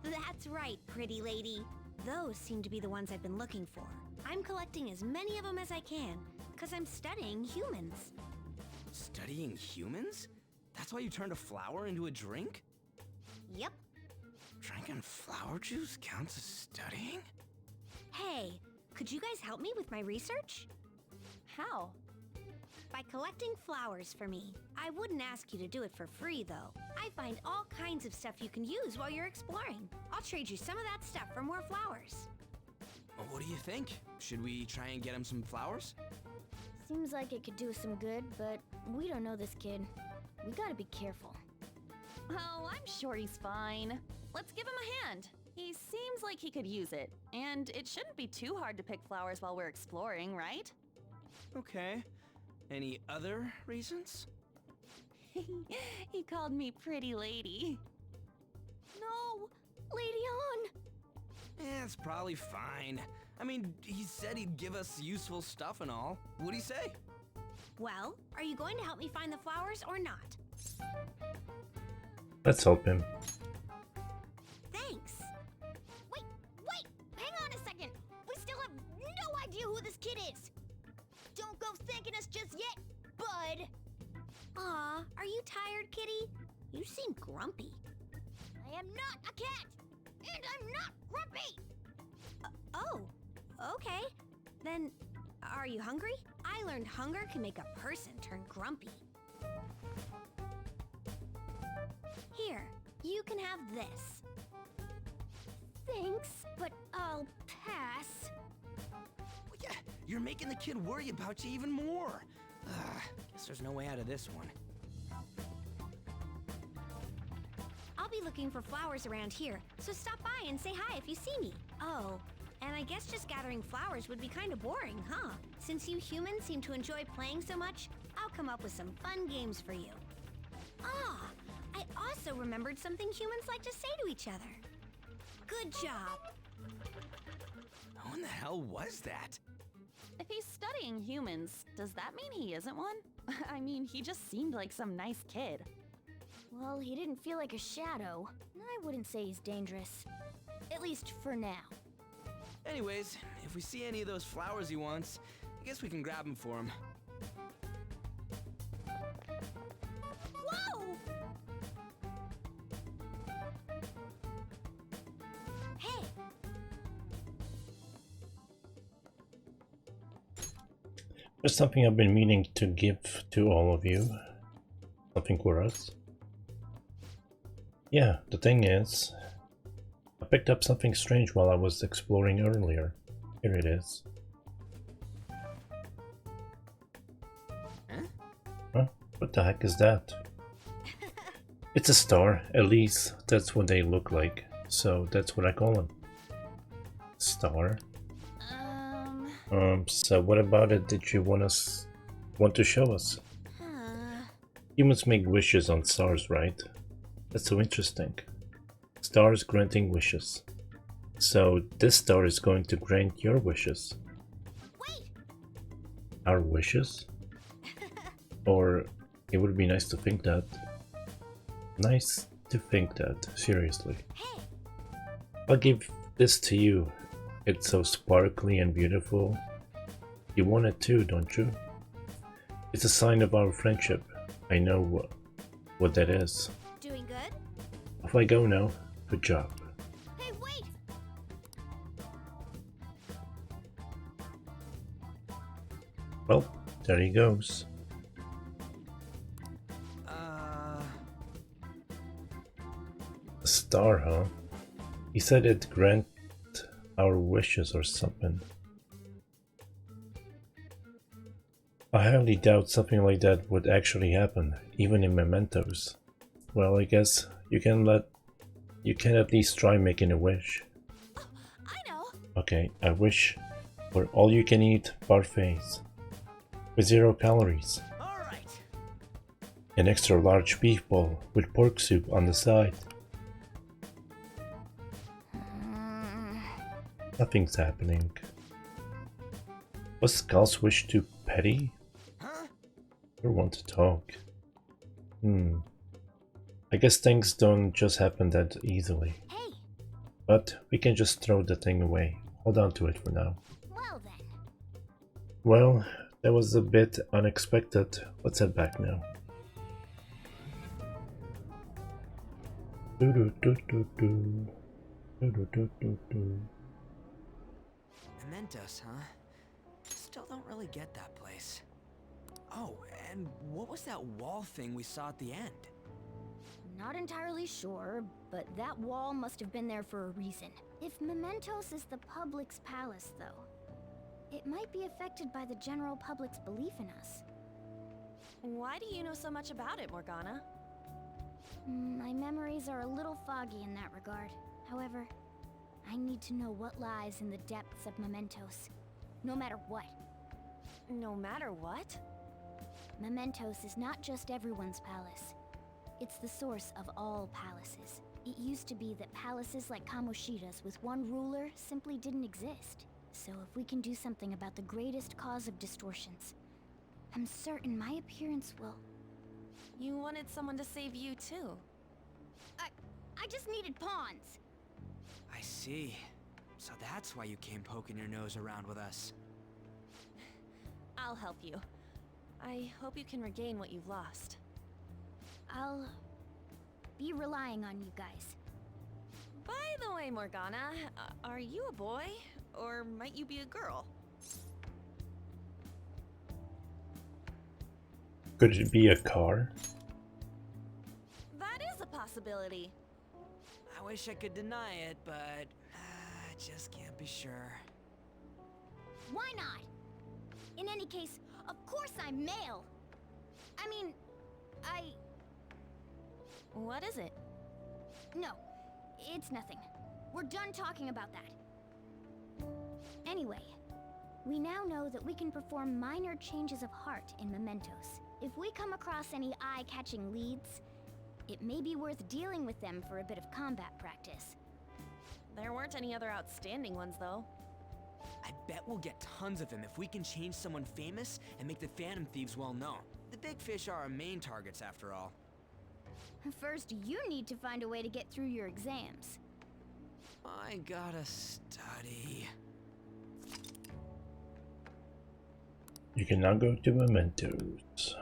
That's right, pretty lady. Those seem to be the ones I've been looking for. I'm collecting as many of them as I can, because I'm studying humans. Studying humans? That's why you turned a flower into a drink? Yep. Drinking flower juice counts as studying? Hey, could you guys help me with my research? How? By collecting flowers for me. I wouldn't ask you to do it for free, though. I find all kinds of stuff you can use while you're exploring. I'll trade you some of that stuff for more flowers. Well, what do you think? Should we try and get him some flowers? Seems like it could do us some good, but we don't know this kid. We gotta be careful. Oh, I'm sure he's fine. Let's give him a hand. He seems like he could use it, and it shouldn't be too hard to pick flowers while we're exploring, right? Okay. Any other reasons? He called me pretty lady. No! Lady on! It's probably fine. I mean, he said he'd give us useful stuff and all. What'd he say? Well, are you going to help me find the flowers or not? Let's help him. Thanks. Wait! Hang on a second! We still have no idea who this kid is! Don't go thanking us just yet, bud! Aw, are you tired, kitty? You seem grumpy. I am not a cat! And I'm not grumpy! Oh, okay. Then, are you hungry? I learned hunger can make a person turn grumpy. Here, you can have this. Thanks, but I'll pass. Well, yeah, you're making the kid worry about you even more. Guess there's no way out of this one. I'll be looking for flowers around here, so stop by and say hi if you see me. Oh, and I guess just gathering flowers would be kind of boring, huh? Since you humans seem to enjoy playing so much, I'll come up with some fun games for you. Ah, I also remembered something humans like to say to each other. Good job. Who in the hell was that? If he's studying humans, does that mean he isn't one? I mean, he just seemed like some nice kid. Well, he didn't feel like a shadow. I wouldn't say he's dangerous. At least for now. Anyways, if we see any of those flowers he wants, I guess we can grab them for him. Whoa! Hey! There's something I've been meaning to give to all of you. Something for us. Yeah, the thing is, I picked up something strange while I was exploring earlier. Here it is. Huh? What the heck is that? It's a star. At least that's what they look like. So that's what I call them. Star. So what about it did you want to show us? Humans make wishes on stars, right? That's so interesting. Stars granting wishes. So this star is going to grant your wishes. Wait! Our wishes? Or it would be nice to think that. Nice to think that, seriously. Hey. I'll give this to you. It's so sparkly and beautiful. You want it too, don't you? It's a sign of our friendship. I know what that is. Doing good? Off I go now. Good job. Hey, wait! Well, there he goes. A star, huh? He said it'd grant our wishes or something. I highly doubt something like that would actually happen, even in mementos. Well, I guess you can at least try making a wish. Oh, I know. Okay, I wish for all you can eat parfaits with 0 calories. All right. An extra large beef bowl with pork soup on the side. Nothing's happening. Was Skull's wish too petty? Huh? I want to talk. I guess things don't just happen that easily. Hey. But we can just throw the thing away. Hold on to it for now. Well then. Well, that was a bit unexpected. Let's head back now. Mementos, huh? Still don't really get that place. Oh, and what was that wall thing we saw at the end? Not entirely sure, but that wall must have been there for a reason. If Mementos is the public's palace, though, it might be affected by the general public's belief in us. Why do you know so much about it, Morgana? My memories are a little foggy in that regard. However, I need to know what lies in the depths of Mementos. No matter what. No matter what? Mementos is not just everyone's palace. It's the source of all palaces. It used to be that palaces like Kamoshida's with one ruler simply didn't exist. So if we can do something about the greatest cause of distortions, I'm certain my appearance will... You wanted someone to save you too. I just needed pawns. I see. So that's why you came poking your nose around with us. I'll help you. I hope you can regain what you've lost. I'll be relying on you guys. By the way, Morgana, are you a boy? Or might you be a girl? Could it be a car? That is a possibility. I wish I could deny it, but I just can't be sure. Why not? In any case, of course I'm male. I mean, What is it? No, it's nothing. We're done talking about that. Anyway, we now know that we can perform minor changes of heart in Mementos. If we come across any eye-catching leads, it may be worth dealing with them for a bit of combat practice. There weren't any other outstanding ones, though. I bet we'll get tons of them if we can change someone famous and make the Phantom Thieves well known. The big fish are our main targets, after all. First, you need to find a way to get through your exams. I gotta study. You can now go to Mementos.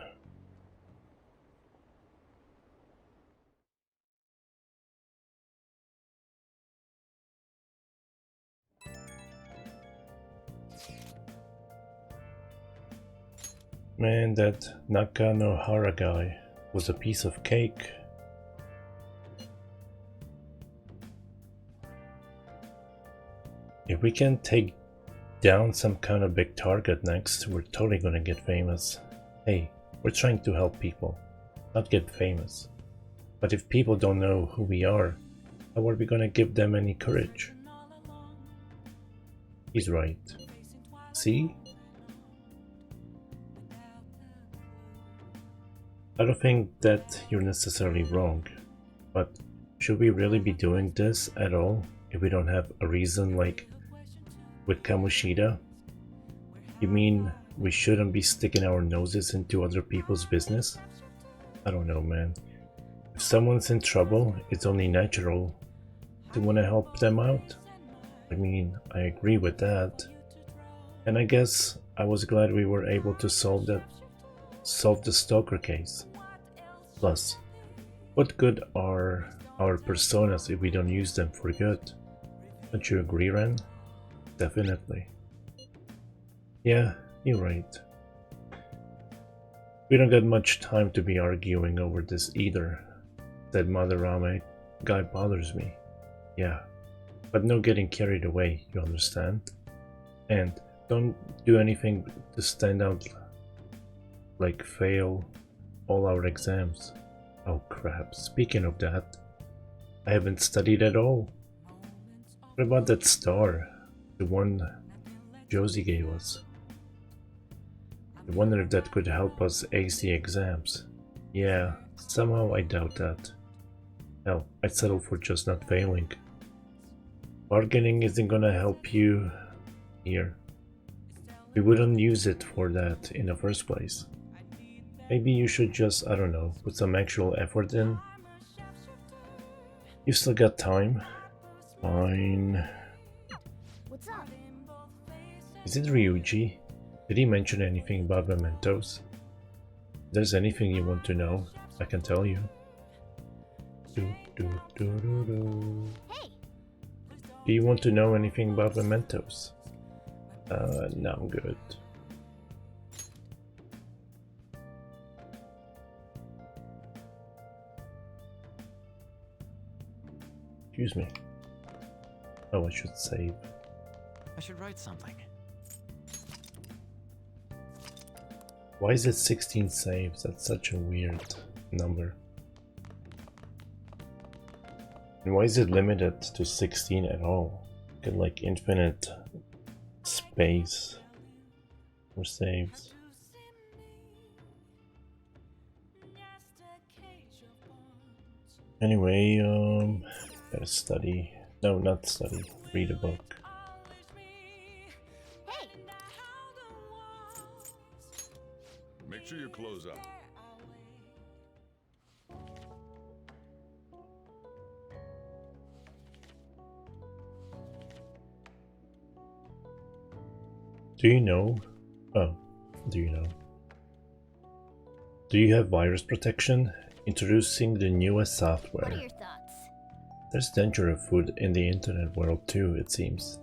Man, that Nakanohara guy was a piece of cake. If we can take down some kind of big target next, we're totally gonna get famous. Hey, we're trying to help people, not get famous. But if people don't know who we are, how are we gonna give them any courage? He's right. See? I don't think that you're necessarily wrong, but should we really be doing this at all if we don't have a reason, like with Kamoshida? You mean we shouldn't be sticking our noses into other people's business? I don't know, man. If someone's in trouble, it's only natural to want to help them out. I mean, I agree with that. And I guess I was glad we were able to solve the stalker case. Plus, what good are our personas if we don't use them for good? Don't you agree, Ren? Definitely. Yeah, you're right. We don't got much time to be arguing over this either. That Madarame guy bothers me. Yeah, but no getting carried away, you understand? And don't do anything to stand out, like fail all our exams. Oh crap, speaking of that, I haven't studied at all. What about that star? The one Josie gave us. I wonder if that could help us ace the exams. Yeah, somehow I doubt that. Hell, I'd settle for just not failing. Bargaining isn't gonna help you here. We wouldn't use it for that in the first place. Maybe you should just, I don't know, put some actual effort in. You've still got time. Fine. What's up? Is it Ryuji? Did he mention anything about mementos? If there's anything you want to know, I can tell you. Hey! Do you want to know anything about mementos? No, I'm good. Excuse me. Oh, I should save. I should write something. Why is it 16 saves? That's such a weird number. And why is it limited to 16 at all? Get like infinite space for saves. Anyway, gotta study. No, not study. Read a book. Make sure you close up. Do you know? Oh, do you know? Do you have virus protection? Introducing the newest software. What are your thoughts? There's danger of food in the internet world too, it seems.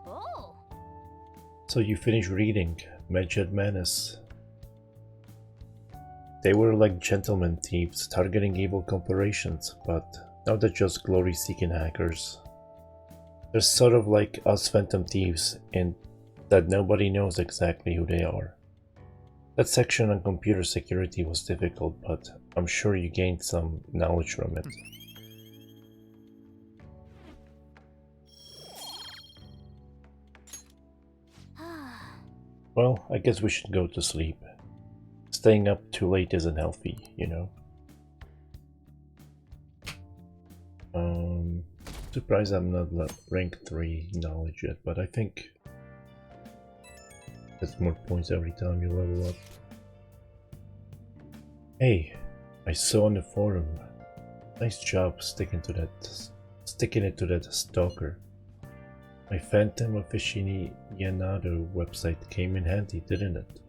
Oh. So you finished reading Medjed Menace. They were like gentlemen thieves targeting evil corporations, but now they're just glory-seeking hackers. They're sort of like us Phantom Thieves in that nobody knows exactly who they are. That section on computer security was difficult, but I'm sure you gained some knowledge from it. Well, I guess we should go to sleep. Staying up too late isn't healthy, you know? Surprised I'm not rank 3 knowledge yet, but I think that's more points every time you level up. Hey, I saw on the forum. Nice job sticking it to that stalker. My Phantom Aficionado website came in handy, didn't it?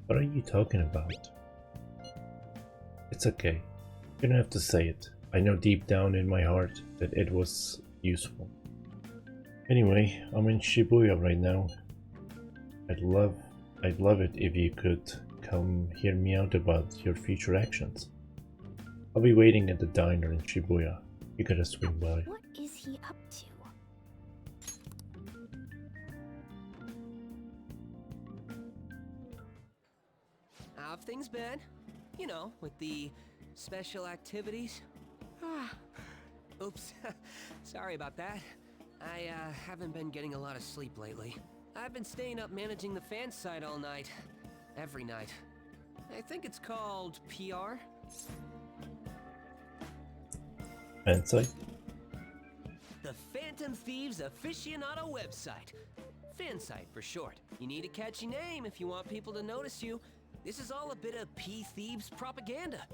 What are you talking about? It's okay. You don't have to say it. I know deep down in my heart that it was useful. Anyway, I'm in Shibuya right now. I'd love it if you could come hear me out about your future actions. I'll be waiting at the diner in Shibuya. You gotta swing by. What is he up to? How have things been? You know, with the special activities? Oops. Sorry about that. I haven't been getting a lot of sleep lately. I've been staying up managing the fan site all night. Every night. I think it's called PR. Fan site? The Phantom Thieves Aficionado website. Fan site for short. You need a catchy name if you want people to notice you. This is all a bit of P-Thieves propaganda.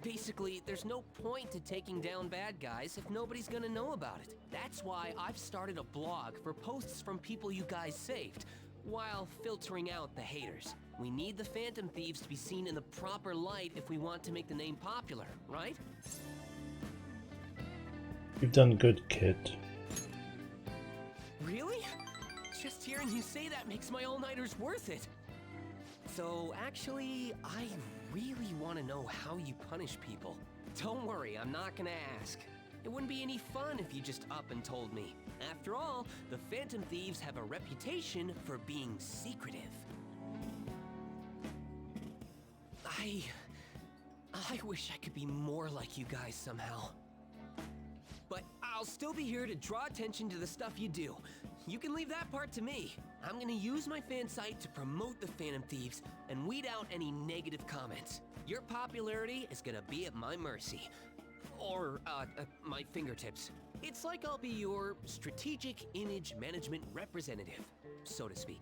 Basically, there's no point to taking down bad guys if nobody's gonna know about it. That's why I've started a blog for posts from people you guys saved, while filtering out the haters. We need the Phantom Thieves to be seen in the proper light if we want to make the name popular, right? You've done good, kid. Really? Just hearing you say that makes my all-nighters worth it. So, actually, I really want to know how you punish people. Don't worry, I'm not gonna ask. It wouldn't be any fun if you just up and told me. After all, the Phantom Thieves have a reputation for being secretive. I wish I could be more like you guys somehow. But I'll still be here to draw attention to the stuff you do. You can leave that part to me. I'm gonna use my fan site to promote the Phantom Thieves and weed out any negative comments. Your popularity is gonna be at my mercy. Or, my fingertips. It's like I'll be your strategic image management representative, so to speak.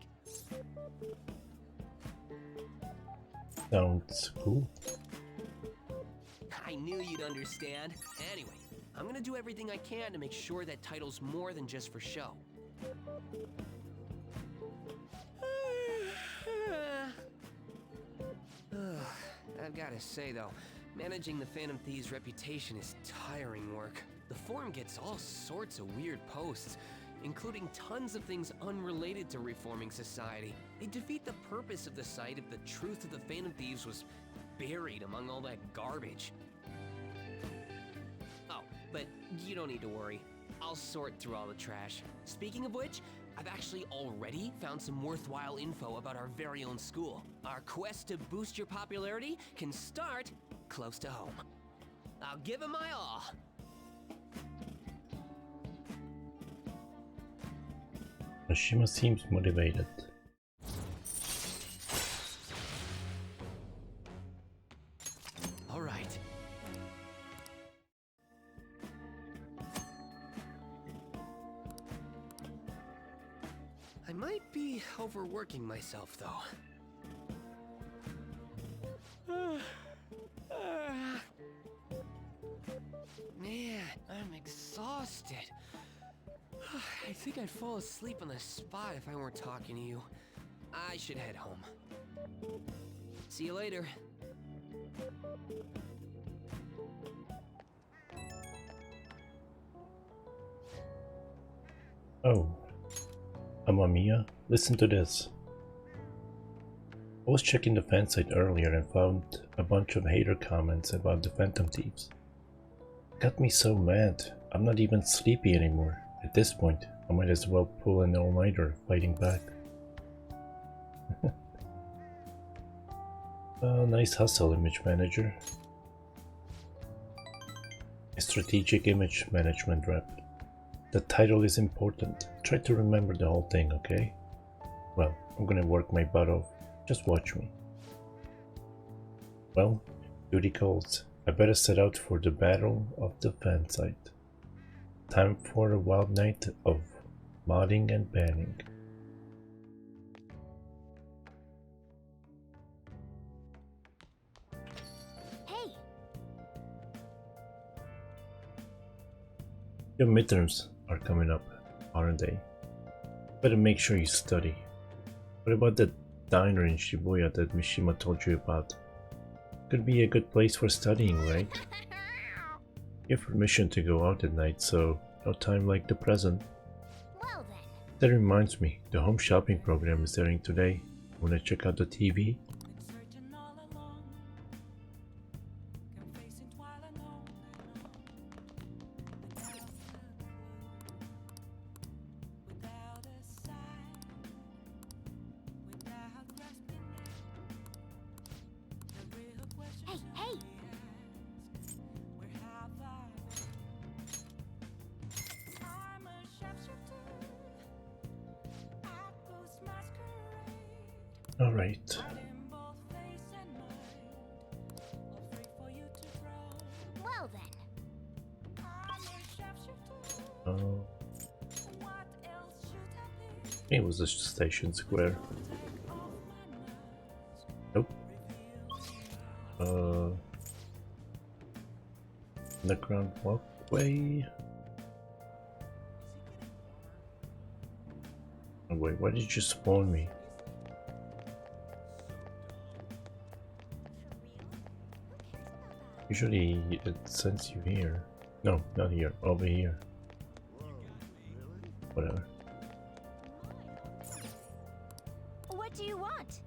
Sounds cool. I knew you'd understand. Anyway, I'm gonna do everything I can to make sure that title's more than just for show. I've gotta say though, managing the Phantom Thieves' reputation is tiring work. The forum gets all sorts of weird posts, including tons of things unrelated to reforming society. They defeat the purpose of the site if the truth of the Phantom Thieves was buried among all that garbage. Oh, but you don't need to worry. I'll sort through all the trash. Speaking of which, I've actually already found some worthwhile info about our very own school. Our quest to boost your popularity can start close to home. I'll give it my all. Mishima seems motivated. All right. I might be overworking myself, though. Man, I'm exhausted. I think I'd fall asleep on the spot if I weren't talking to you. I should head home. See you later. Oh, Amamiya, listen to this. I was checking the fan site earlier and found a bunch of hater comments about the Phantom Thieves. Got me so mad, I'm not even sleepy anymore. At this point, I might as well pull an all-nighter fighting back. Nice hustle, image manager. A strategic image management rep. The title is important. Try to remember the whole thing, okay? Well, I'm gonna work my butt off. Just watch me. Well, duty calls. I better set out for the battle of the fan site. Time for a wild night of modding and banning. Hey! Your midterms are coming up, aren't they? Better make sure you study. What about that diner in Shibuya that Mishima told you about? Could be a good place for studying, right? You have permission to go out at night, so no time like the present. Well then. That reminds me, the home shopping program is airing today. Wanna check out the TV? Hey, hey! All right. Well then. It was a station square. Nope. Underground walkway. Oh wait, why did you spawn me? Usually it sends you here. No, not here, over here. Whatever. What do you want?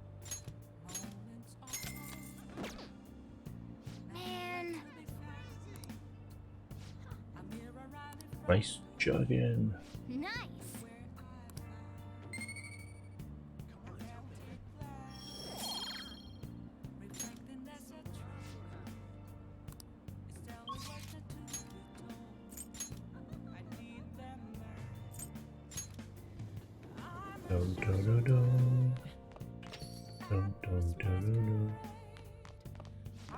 Man. Nice jogging. Nice. Dun, dun, dun, dun. Dun, dun, dun, dun.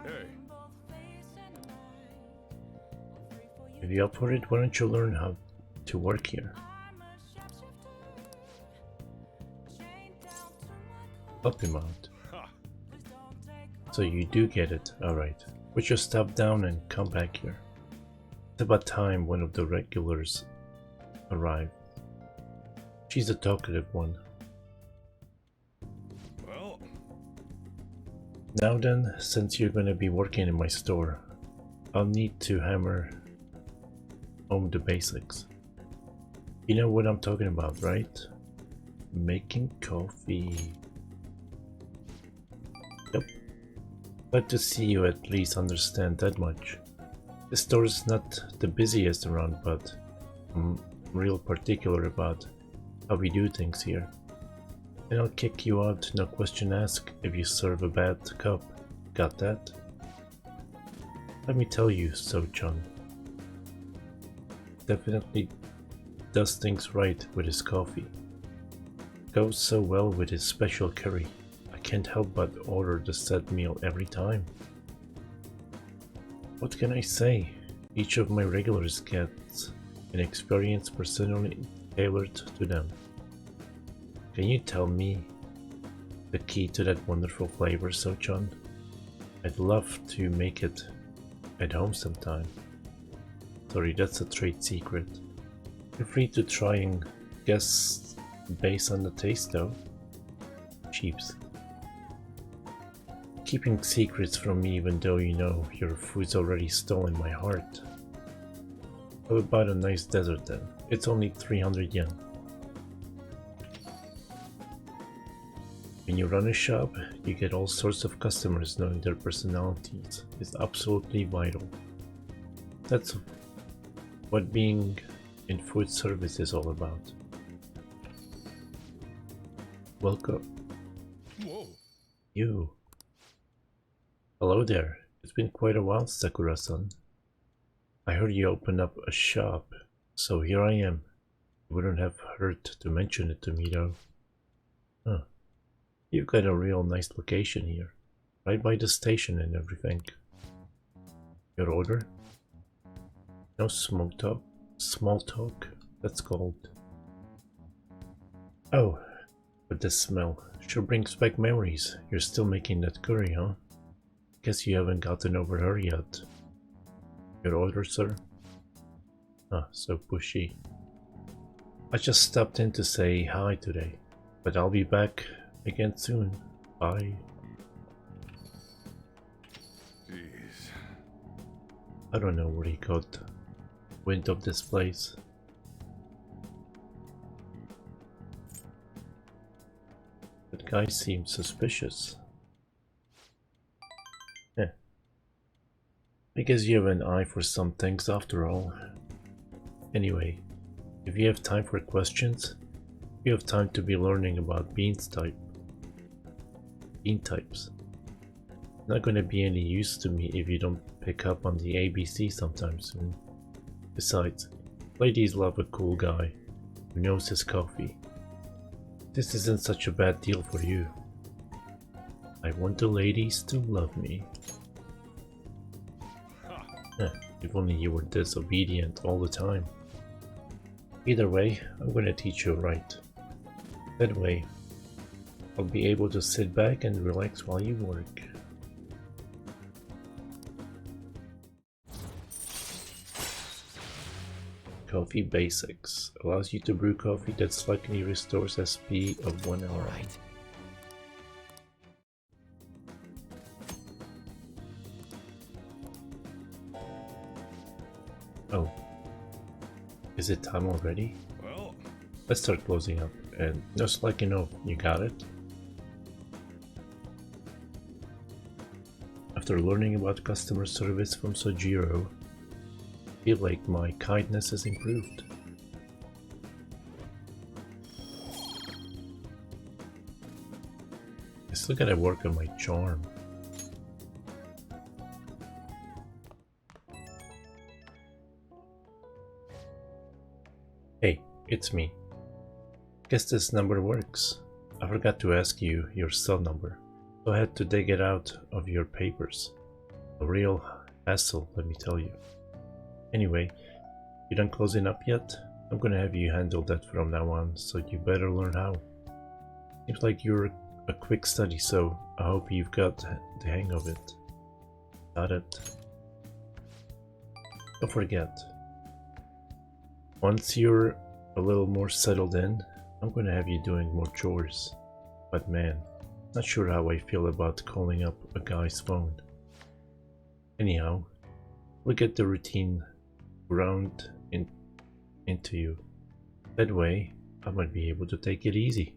Hey, If you're up for it, why don't you learn how to work here? Help him out. So you do get it, alright. Put your stuff down and come back here. It's about time one of the regulars arrived. She's the talkative one. well, Now then, since you're gonna be working in my store, I'll need to hammer home the basics. You know what I'm talking about, right? Making coffee. Yep. Glad to see you at least understand that much. This store is not the busiest around, but I'm real particular about how we do things here. And I'll kick you out, no question asked, if you serve a bad cup. Got that? Let me tell you, So-chan. Definitely does things right with his coffee. Goes so well with his special curry. I can't help but order the said meal every time. What can I say? Each of my regulars gets an experience personally tailored to them. Can you tell me the key to that wonderful flavor, So-chan? I'd love to make it at home sometime. Sorry, that's a trade secret. Feel free to try and guess based on the taste though. Cheaps. Keeping secrets from me even though you know your food's already stolen my heart. How about a nice dessert then? It's only 300 yen. When you run a shop, you get all sorts of customers knowing their personalities. It's absolutely vital. That's what being in food service is all about. Welcome. Whoa. You. Hello there. It's been quite a while, Sakura-san. I heard you opened up a shop, so here I am. It wouldn't have hurt to mention it to me though. Huh. You've got a real nice location here. Right by the station and everything. Your order? No smoke talk? Small talk? That's called. Oh, but the smell sure brings back memories. You're still making that curry, huh? Guess you haven't gotten over her yet. Your order, sir? Ah, so pushy. I just stopped in to say hi today, but I'll be back again soon. Bye. Jeez. I don't know where he got wind of this place. That guy seems suspicious. Eh. I guess you have an eye for some things after all. Anyway, if you have time for questions, you have time to be learning about bean types. Not gonna be any use to me if you don't pick up on the ABC sometime soon. Besides, ladies love a cool guy who knows his coffee. This isn't such a bad deal for you. I want the ladies to love me. If only you were disobedient all the time. Either way, I'm gonna teach you right. That way, I'll be able to sit back and relax while you work. Coffee Basics allows you to brew coffee that slightly restores SP of 1 hour. Right. Oh. Is it time already? Well, let's start closing up. And just like you know, you got it. After learning about customer service from Sojiro, I feel like my kindness has improved. I still gotta work on my charm. Hey, it's me. Guess this number works. I forgot to ask you your cell number, so I had to dig it out of your papers. A real hassle, let me tell you. Anyway, you done closing up yet? I'm gonna have you handle that from now on, so you better learn how. Seems like you're a quick study, so I hope you've got the hang of it. Got it? Don't forget, once you're a little more settled in, I'm gonna have you doing more chores. But man, not sure how I feel about calling up a guy's phone. Anyhow, we'll get the routine ground into you. That way, I might be able to take it easy.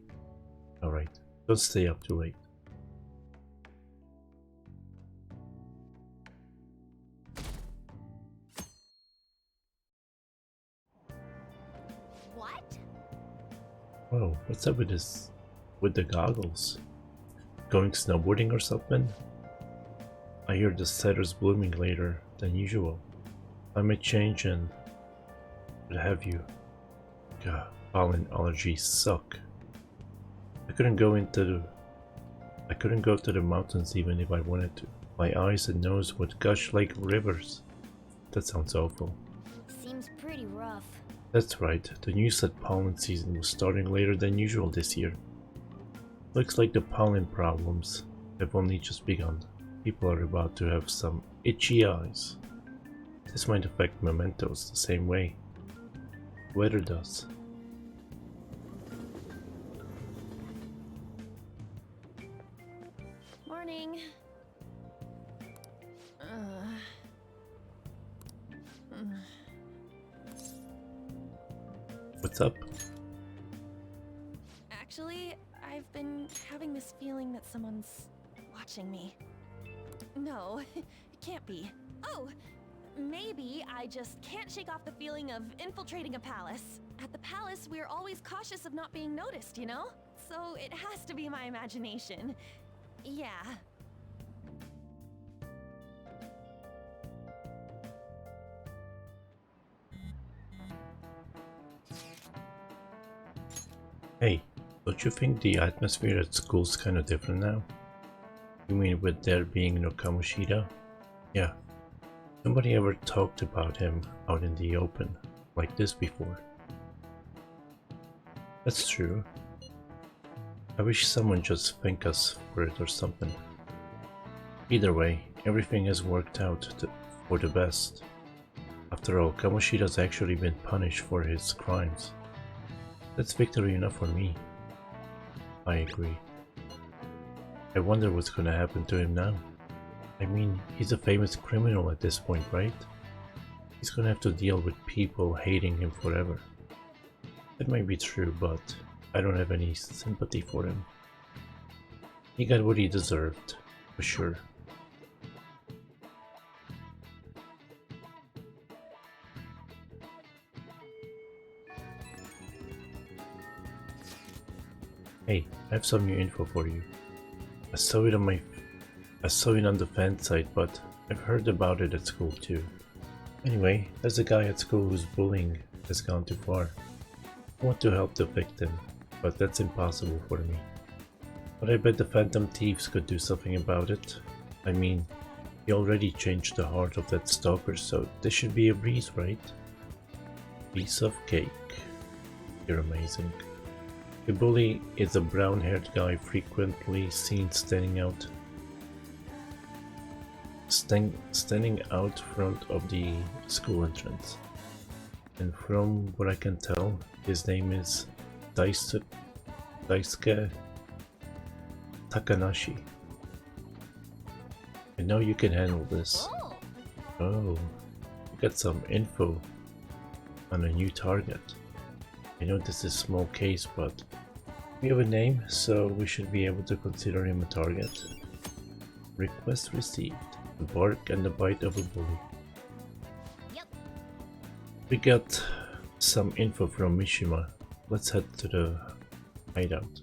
Alright, don't stay up too late. What? Whoa, what's up with this? With the goggles? Going snowboarding or something? I hear the cedars blooming later than usual. Climate change and what have you. God, pollen allergies suck. I couldn't go to the mountains even if I wanted to. My eyes and nose would gush like rivers. That sounds awful. Seems pretty rough. That's right, the news said pollen season was starting later than usual this year. Looks like the pollen problems have only just begun. People are about to have some itchy eyes. This might affect mementos the same way weather does. Morning. What's up? Actually, I've been having this feeling that someone's watching me. No, it can't be. Oh, maybe I just can't shake off the feeling of infiltrating a palace. At the palace, we're always cautious of not being noticed, you know? So it has to be my imagination. Yeah. Hey, don't you think the atmosphere at school's kinda different now? You mean with there being no Kamoshida? Yeah. Nobody ever talked about him out in the open like this before. That's true. I wish someone just thanked us for it or something. Either way, everything has worked out for the best. After all, Kamoshida's actually been punished for his crimes. That's victory enough for me. I agree. I wonder what's gonna happen to him now. I mean, he's a famous criminal at this point, right? He's gonna have to deal with people hating him forever. That might be true, but I don't have any sympathy for him. He got what he deserved, for sure. Hey, I have some new info for you. I saw it on the fan site, but I've heard about it at school too. Anyway, there's a guy at school whose bullying has gone too far. I want to help the victim, but that's impossible for me. But I bet the Phantom Thieves could do something about it. I mean, he already changed the heart of that stalker, so this should be a breeze, right? Piece of cake. You're amazing. The bully is a brown-haired guy frequently seen standing out front of the school entrance. And from what I can tell, his name is Daisuke Takanashi. I know you can handle this. Oh, you got some info on a new target. I know this is a small case, but we have a name, so we should be able to consider him a target. Request received. The bark and the bite of a bully. Yep. We got some info from Mishima. Let's head to the hideout.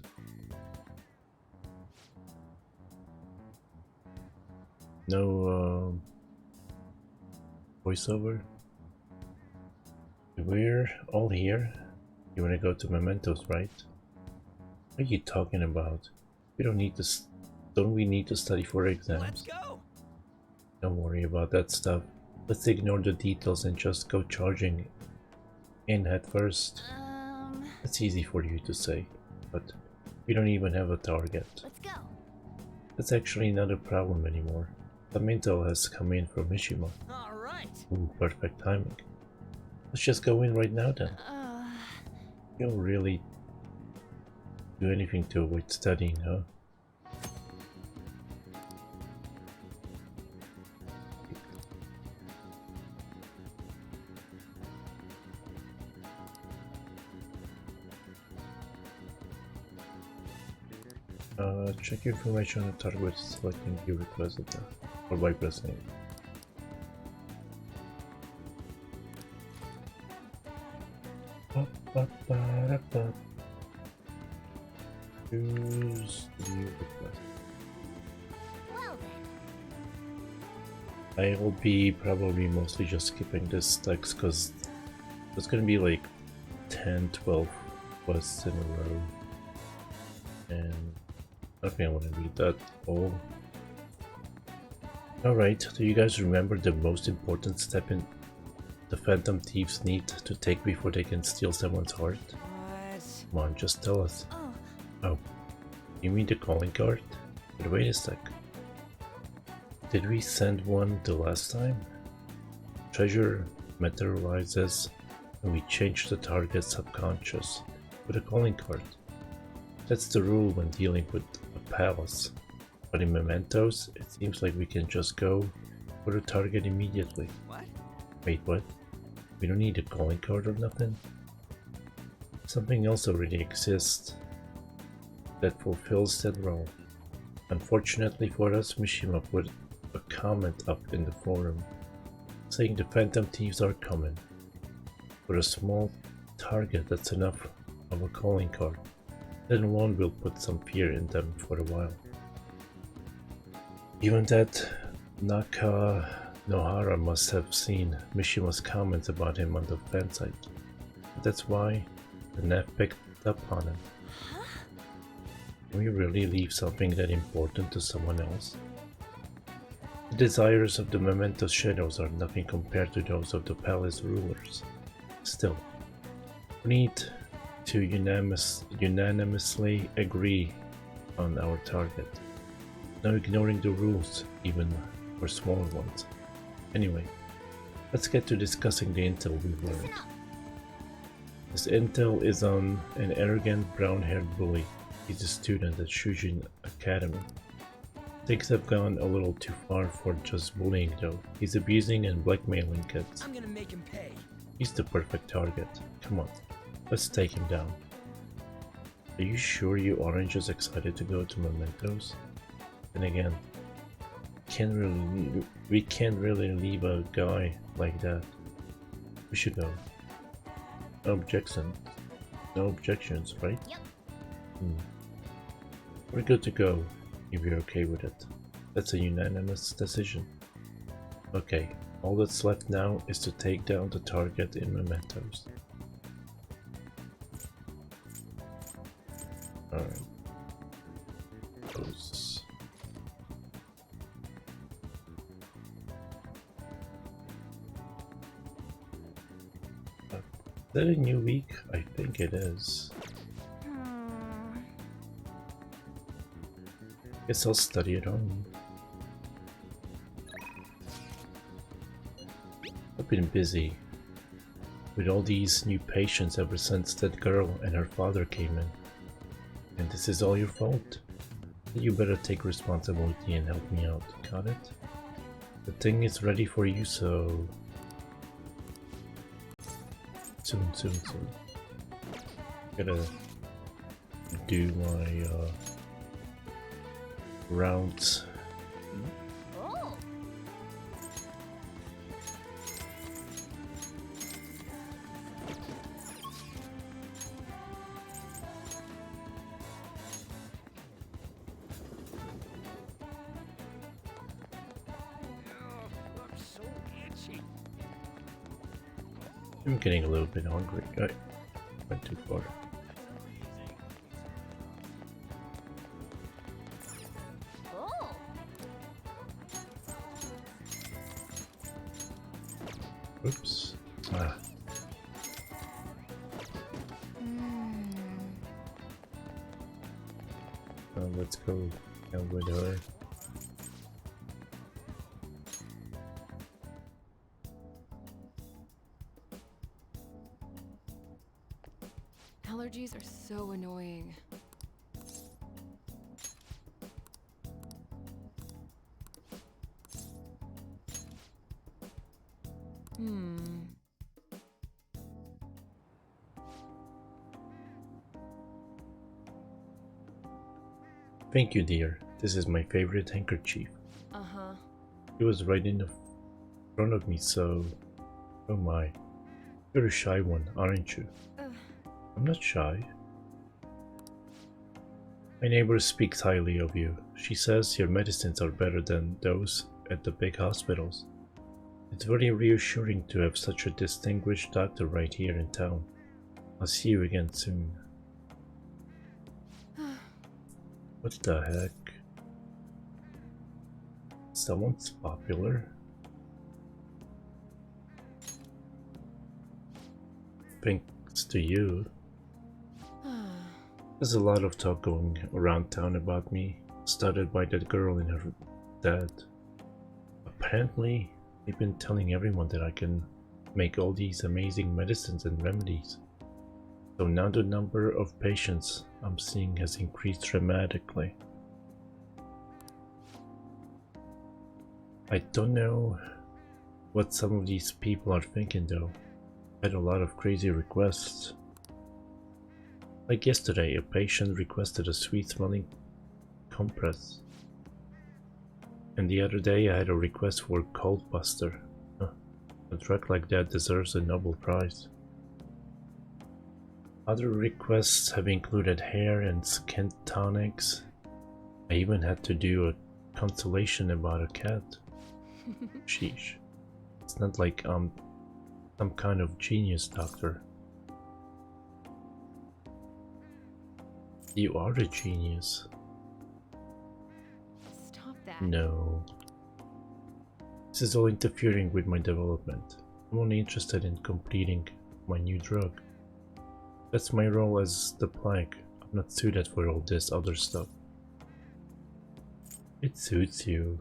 No voiceover. We're all here. You wanna go to Mementos, right? What are you talking about? We don't need to. Don't we need to study for exams? Let's go. Don't worry about that stuff. Let's ignore the details and just go charging in head first. That's easy for you to say, but we don't even have a target. Let's go. That's actually not a problem anymore. The intel has come in from Mishima. All right. Ooh, perfect timing. Let's just go in right now then. You'll really do anything to avoid studying, huh? Check your information on the target selecting you requested or by pressing it. Choose new request. Well then. I will be probably mostly just skipping this text because there's gonna be like 10-12 quests in a row. And I don't think I want to read that all. Alright, do you guys remember the most important step in the Phantom Thieves need to take before they can steal someone's heart? What? Come on, just tell us. Oh, you mean the calling card? But wait a sec. Did we send one the last time? Treasure materializes and we change the target's subconscious with a calling card. That's the rule when dealing with a palace. But in Mementos, it seems like we can just go for the target immediately. What? Wait, what? We don't need a calling card or nothing? Something else already exists that fulfills that role. Unfortunately for us, Mishima put a comment up in the forum saying the Phantom Thieves are coming. For a small target that's enough of a calling card. That alone will put some fear in them for a while. Even that Nohara must have seen Mishima's comments about him on the fan site. That's why the Nev picked up on him. Can we really leave something that important to someone else? The desires of the Mementos Shadows are nothing compared to those of the palace rulers. Still, we need to unanimously agree on our target. No ignoring the rules, even for smaller ones. Anyway, let's get to discussing the intel we've learned. This intel is on an arrogant brown-haired bully. He's a student at Shujin Academy. Things have gone a little too far for just bullying though. He's abusing and blackmailing kids. I'm gonna make him pay. He's the perfect target. Come on, let's take him down. Are you sure you aren't just excited to go to Mementos? And again, we can't really leave a guy like that. We should go. No objections, right? Yep. We're good to go, if you're okay with it. That's a unanimous decision. Okay, all that's left now is to take down the target in Mementos. Alright. Those. Is that a new week? I think it is. Guess I'll study it on. I've been busy with all these new patients ever since that girl and her father came in. And this is all your fault. You better take responsibility and help me out, got it? The thing is ready for you, so... Soon. Gotta do my rounds. Oh. I'm so itchy. I'm getting a little bit hungry. I went too far. Oh. Oops. Ah. Let's go with her. Allergies are so annoying. Thank you, dear. This is my favorite handkerchief. Uh-huh. It was right in the front of me, so... Oh my. You're a shy one, aren't you? I'm not shy. My neighbor speaks highly of you. She says your medicines are better than those at the big hospitals. It's very reassuring to have such a distinguished doctor right here in town. I'll see you again soon. What the heck? Someone's popular? Thanks to you. There's a lot of talk going around town about me, started by that girl and her dad. Apparently, they've been telling everyone that I can make all these amazing medicines and remedies. So now the number of patients I'm seeing has increased dramatically. I don't know what some of these people are thinking though. I had a lot of crazy requests. Like yesterday, a patient requested a sweet-smelling compress. And the other day I had a request for Cold Buster. A drug like that deserves a Nobel Prize. Other requests have included hair and skin tonics. I even had to do a consultation about a cat. Sheesh. It's not like I'm some kind of genius doctor. You are a genius. Stop that. No. This is all interfering with my development. I'm only interested in completing my new drug. That's my role as the plague. I'm not suited for all this other stuff. It suits you.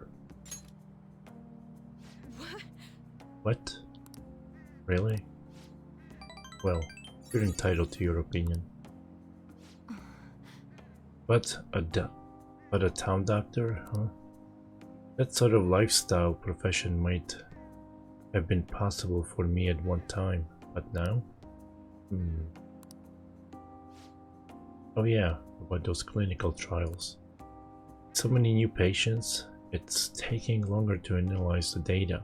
What? Really? Well, you're entitled to your opinion. But a town doctor, huh? That sort of lifestyle profession might have been possible for me at one time, but now? Oh yeah, about those clinical trials. So many new patients, it's taking longer to analyze the data,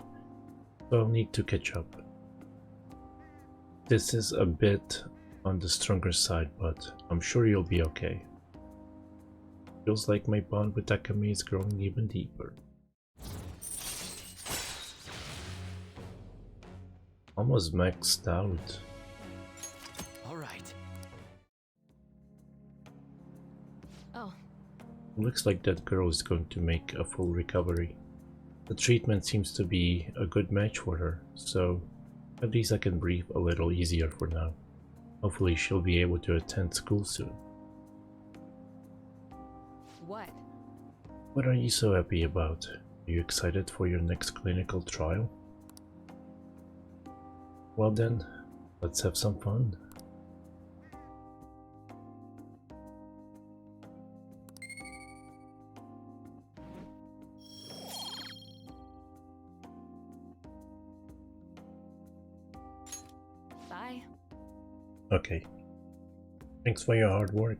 so I'll need to catch up. This is a bit on the stronger side, but I'm sure you'll be okay. Feels like my bond with Takami is growing even deeper. Almost maxed out. Alright. Oh. Looks like that girl is going to make a full recovery. The treatment seems to be a good match for her, so at least I can breathe a little easier for now. Hopefully she'll be able to attend school soon. What? What are you so happy about? Are you excited for your next clinical trial? Well then, let's have some fun. Bye. Okay. Thanks for your hard work.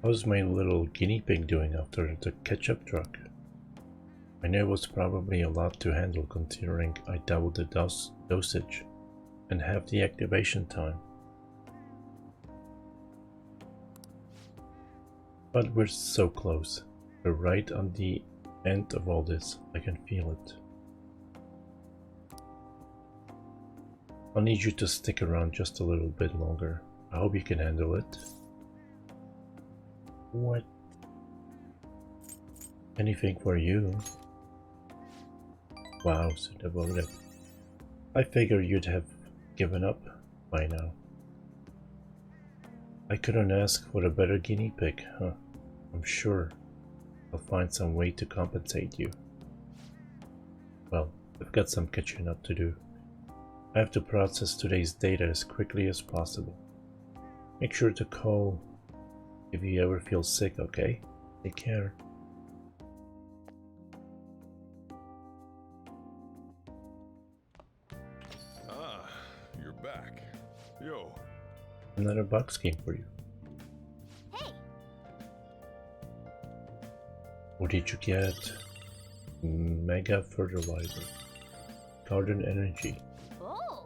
How's my little guinea pig doing after the ketchup truck? I know it was probably a lot to handle considering I doubled the dosage and half the activation time. But we're so close. We're right on the end of all this. I can feel it. I'll need you to stick around just a little bit longer. I hope you can handle it. What? Anything for you? Wow, so devoted. I figured you'd have given up by now. I couldn't ask for a better guinea pig, huh? I'm sure I'll find some way to compensate you. Well, I've got some catching up to do. I have to process today's data as quickly as possible. Make sure to call if you ever feel sick, okay? Take care. Ah, you're back. Yo. Another box game for you. Hey! What did you get? Mega fertilizer. Garden energy. Oh!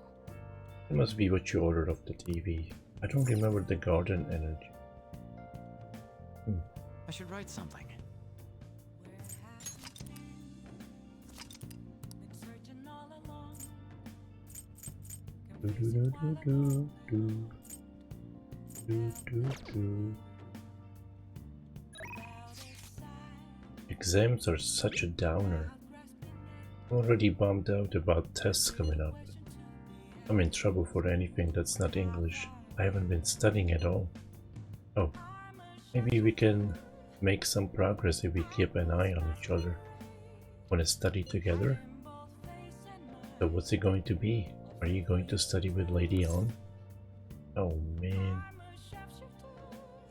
It must be what you ordered off the TV. I don't remember the garden energy. I should write something. Exams are such a downer. I'm already bummed out about tests coming up. I'm in trouble for anything that's not English. I haven't been studying at all. Oh, maybe we can make some progress if we keep an eye on each other. Want to study together? So what's it going to be? Are you going to study with Lady On? Oh man.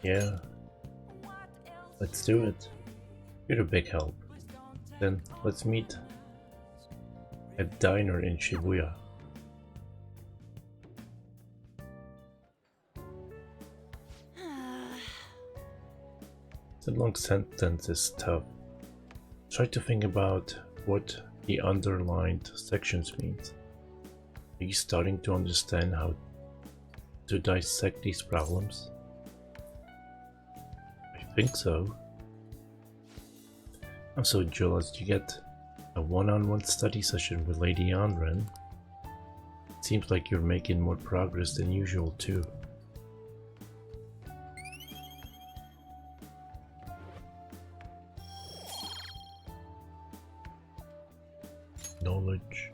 Yeah. Let's do it. You're a big help. Then let's meet at diner in Shibuya. The long sentence is tough. Try to think about what the underlined sections means. Are you starting to understand how to dissect these problems? I think so. I'm so jealous you get a one-on-one study session with Lady Anren. It seems like you're making more progress than usual too. Knowledge.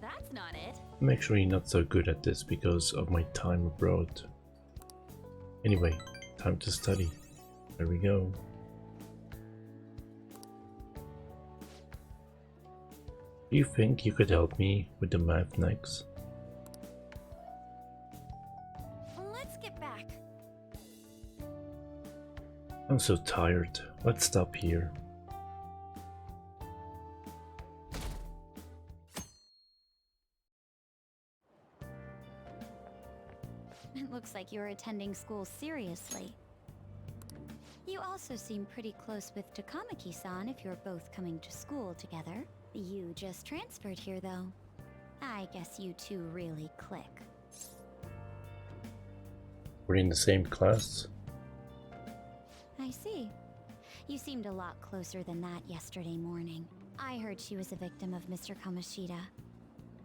That's not it. I'm actually not so good at this because of my time abroad. Anyway, time to study. There we go. Do you think you could help me with the math next? Let's get back. I'm so tired. Let's stop here. It looks like you're attending school seriously. You also seem pretty close with Takamaki-san if you're both coming to school together. You just transferred here, though. I guess you two really click. We're in the same class? I see. You seemed a lot closer than that yesterday morning. I heard she was a victim of Mr. Kamoshida.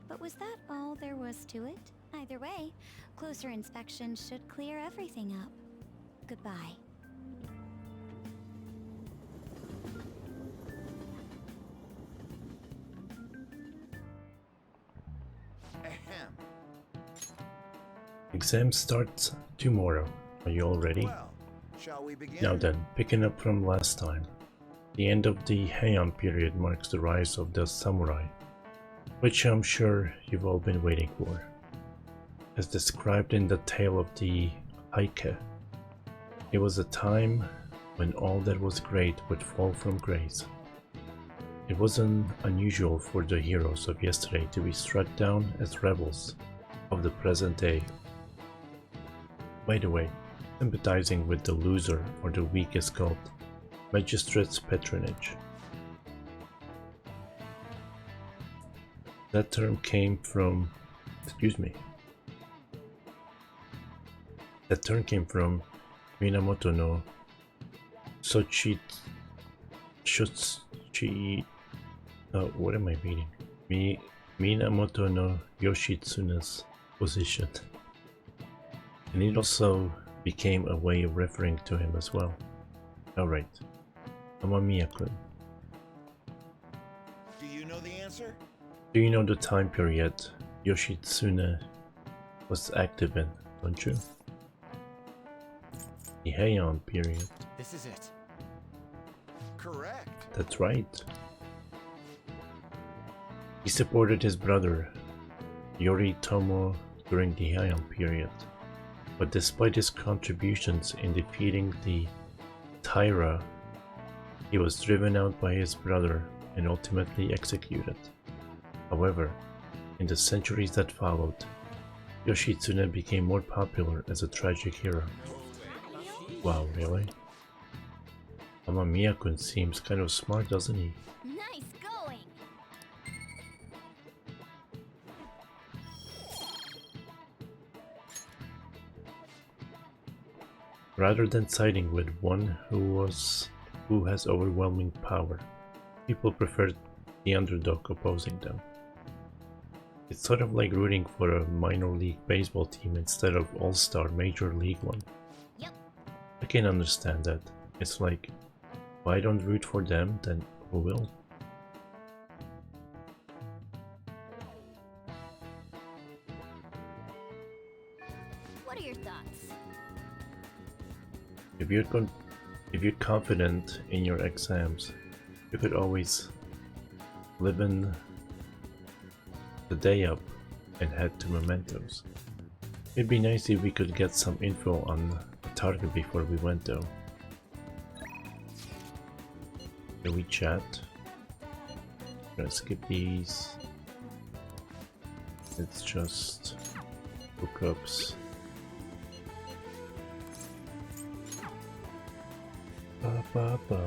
But was that all there was to it? Either way, closer inspection should clear everything up. Goodbye. Exam starts tomorrow. Are you all ready? Well, shall we begin? Now then, picking up from last time. The end of the Heian period marks the rise of the samurai, which I'm sure you've all been waiting for. As described in the tale of the Heike, it was a time when all that was great would fall from grace. It wasn't unusual for the heroes of yesterday to be struck down as rebels of the present day. By the way, sympathizing with the loser or the weak is called magistrate's patronage. That term came from, That term came from Minamoto no what am I reading? Minamoto no Yoshitsune's position. And it also became a way of referring to him as well. Alright, Amamiya-kun. Do you know the answer? Do you know the time period Yoshitsune was active in, don't you? The Heian period. This is it. Correct. That's right. He supported his brother, Yoritomo, during the Heian period. But despite his contributions in defeating the Taira, he was driven out by his brother and ultimately executed. However, in the centuries that followed, Yoshitsune became more popular as a tragic hero. Wow, really? Amamiya-kun seems kind of smart, doesn't he? Nice going! rather than siding with one who has overwhelming power. People prefer the underdog opposing them. It's sort of like rooting for a minor league baseball team instead of all-star major league one. Yep. I can understand that. It's like, if I don't root for them, then who will? What are your thoughts? If you're confident in your exams, you could always live in the day up and head to Mementos. It'd be nice if we could get some info on a target before we went though. Can we chat? Gonna skip these. It's just hookups. Ba, ba, ba,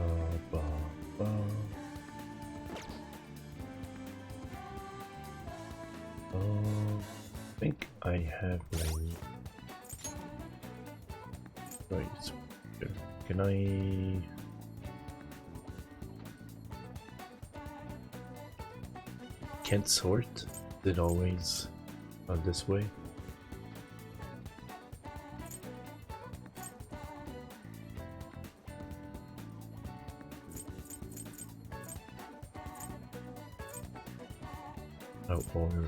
ba, ba. I think I have my right. Can I? Can't sort? Is it always this way? Oh, order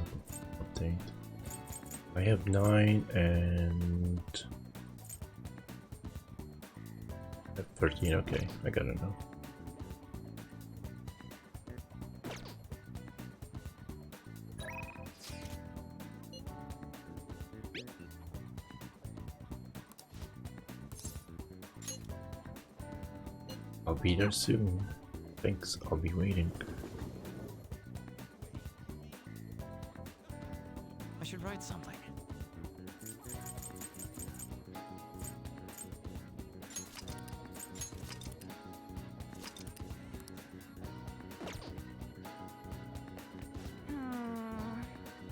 update. I have 9 and 13. Okay, I gotta know. I'll be there soon. Thanks, I'll be waiting. I should write something.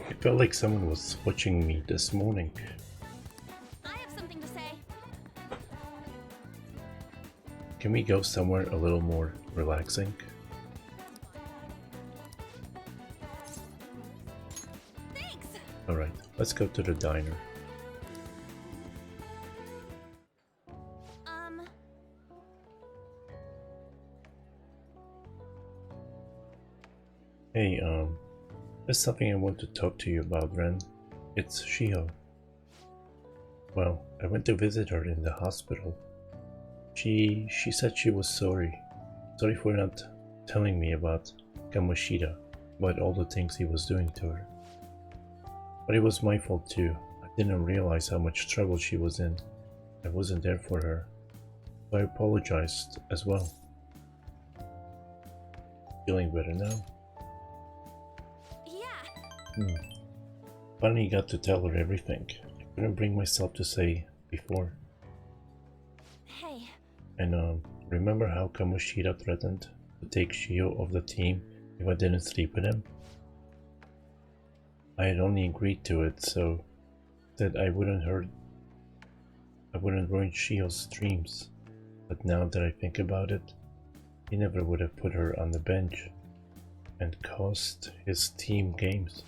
It felt like someone was watching me this morning. I have something to say. Can we go somewhere a little more relaxing? Thanks. Alright, let's go to the diner. Hey, there's something I want to talk to you about, Ren. It's Shiho. Well, I went to visit her in the hospital. She said she was sorry. Sorry for not telling me about Kamoshida, about all the things he was doing to her. But it was my fault too. I didn't realize how much trouble she was in. I wasn't there for her. So I apologized as well. Feeling better now? Yeah. Finally got to tell her everything. I couldn't bring myself to say before. Hey. And remember how Kamoshida threatened to take Shio off the team if I didn't sleep with him? I had only agreed to it, so that I wouldn't ruin Shio's dreams. But now that I think about it, he never would have put her on the bench and cost his team games.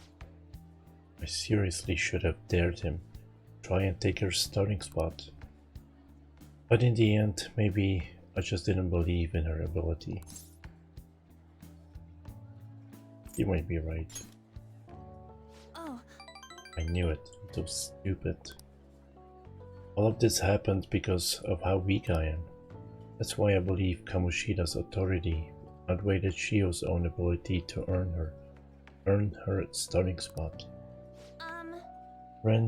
I seriously should have dared him, try and take her starting spot. But in the end, maybe I just didn't believe in her ability. You might be right. Oh. I knew it. I'm so stupid. All of this happened because of how weak I am. That's why I believe Kamoshida's authority outweighed Shio's own ability to earn her starting spot. Ren,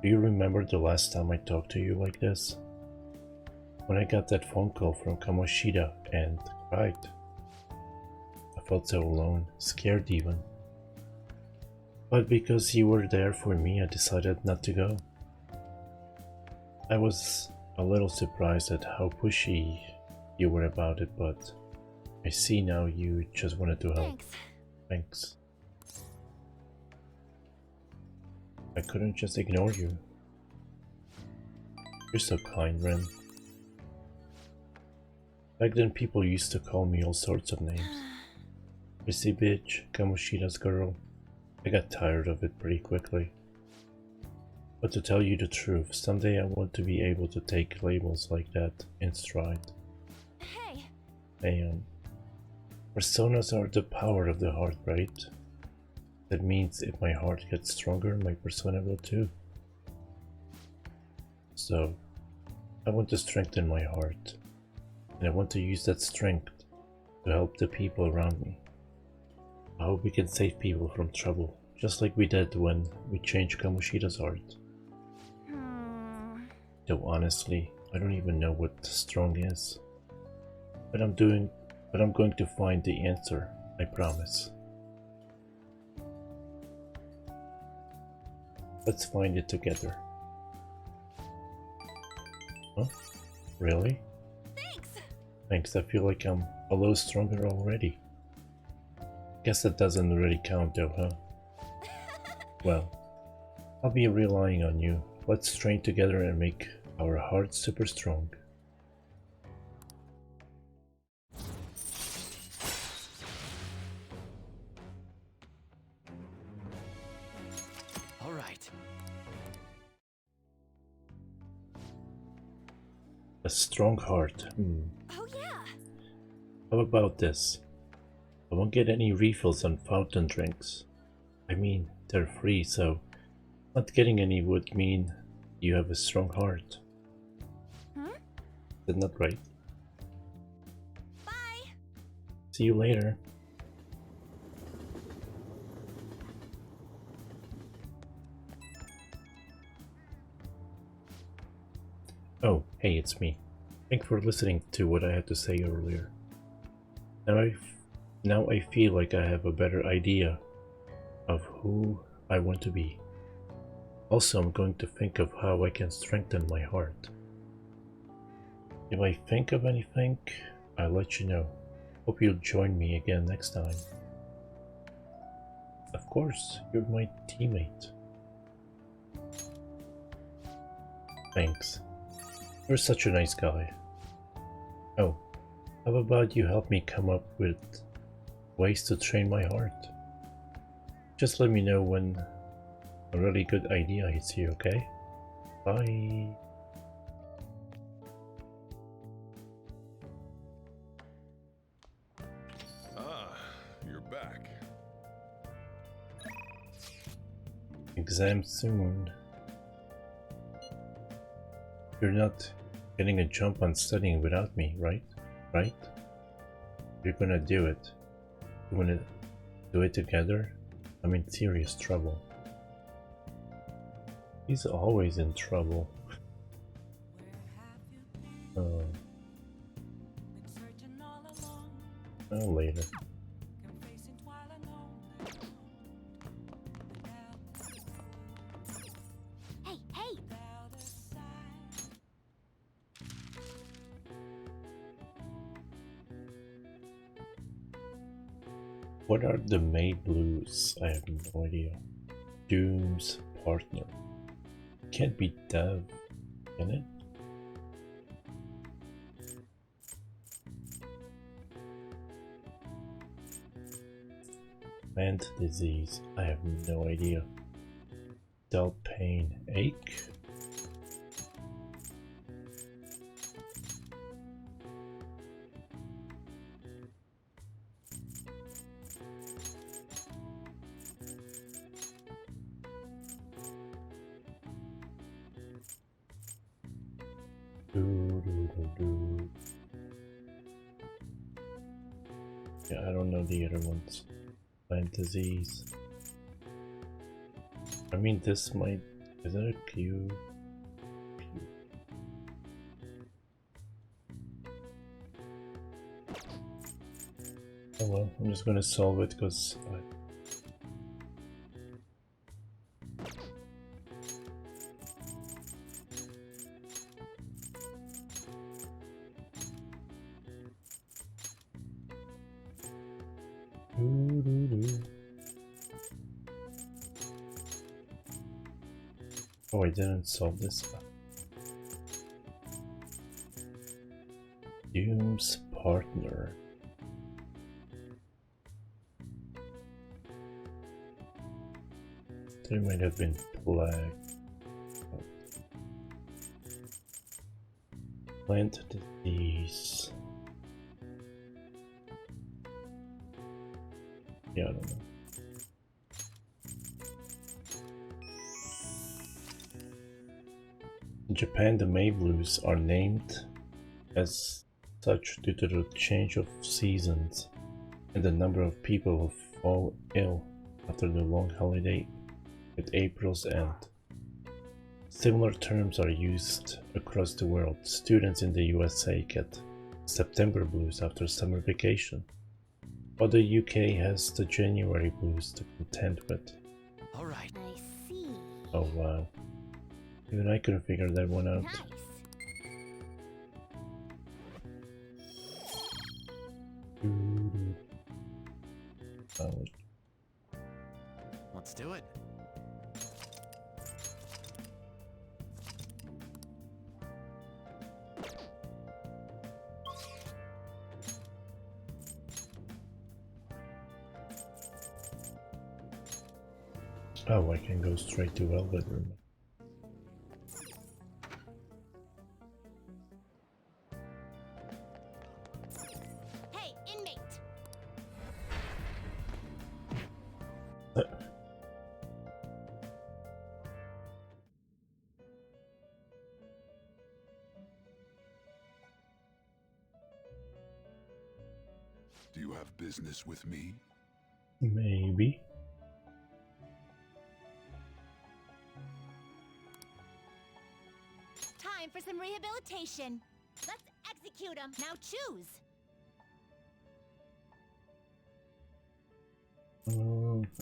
do you remember the last time I talked to you like this? When I got that phone call from Kamoshida and cried. I felt so alone, scared even. But because you were there for me, I decided not to go. I was a little surprised at how pushy you were about it, but I see now you just wanted to help. Thanks. I couldn't just ignore you. You're so kind, Ren. Back then people used to call me all sorts of names. Prissy bitch, Kamoshida's girl. I got tired of it pretty quickly. But to tell you the truth, someday I want to be able to take labels like that in stride. Hey, personas are the power of the heart, right? That means if my heart gets stronger, my persona will too. So, I want to strengthen my heart, and I want to use that strength to help the people around me. I hope we can save people from trouble, just like we did when we changed Kamoshida's heart. Though honestly, I don't even know what strong is. But I'm going to find the answer, I promise. Let's find it together. Huh? Really? Thanks, I feel like I'm a little stronger already. Guess that doesn't really count though, huh? Well, I'll be relying on you. Let's train together and make our hearts super strong. All right. A strong heart. Oh yeah. How about this? I won't get any refills on fountain drinks. I mean, they're free, so not getting any would mean you have a strong heart. Is that not right? Bye. See you later. Oh, hey, it's me. Thanks for listening to what I had to say earlier. Now I feel like I have a better idea of who I want to be. Also, I'm going to think of how I can strengthen my heart. If I think of anything, I'll let you know. Hope you'll join me again next time. Of course, you're my teammate. Thanks. You're such a nice guy. Oh, how about you help me come up with ways to train my heart? Just let me know when a really good idea hits you, okay? Bye. Ah, you're back. Exam soon. You're not getting a jump on studying without me, right? Right? You're gonna do it. You wanna do it together? I'm in serious trouble. He's always in trouble. Oh, later. Hey, hey! What are the May Blues? I have no idea. Doom's partner. Can't be Dev, can it? Plant disease. I have no idea. Dull pain. Ache? Yeah, I don't know the other ones. Plant disease. I mean, this might... Is that a Q? Oh well, I'm just gonna solve it because oh, I didn't solve this one. Doom's partner. They might have been plagued. Plant disease. Yeah, I don't know. In Japan, the May Blues are named as such due to the change of seasons and the number of people who fall ill after the long holiday at April's end. Similar terms are used across the world. Students in the USA get September blues after summer vacation, while the UK has the January blues to contend with. All right. I see. Oh wow. Even I couldn't figure that one out. Nice. Let's do it. Oh, I can go straight to Velvet Room. Hey, inmate. Do you have business with me? Maybe. Time for some rehabilitation. Let's execute him. Now choose.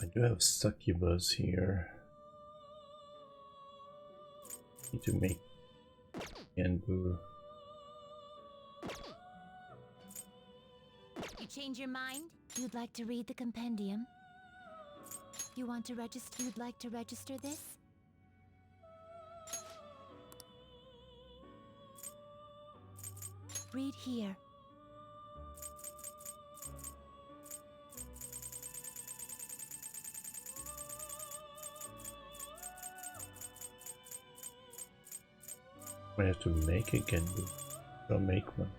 I do have succubus here. Need to make Yanbu. You change your mind? You'd like to read the compendium? You want to register? You'd like to register this? Read here. I have to make a Genbu. I'll make one.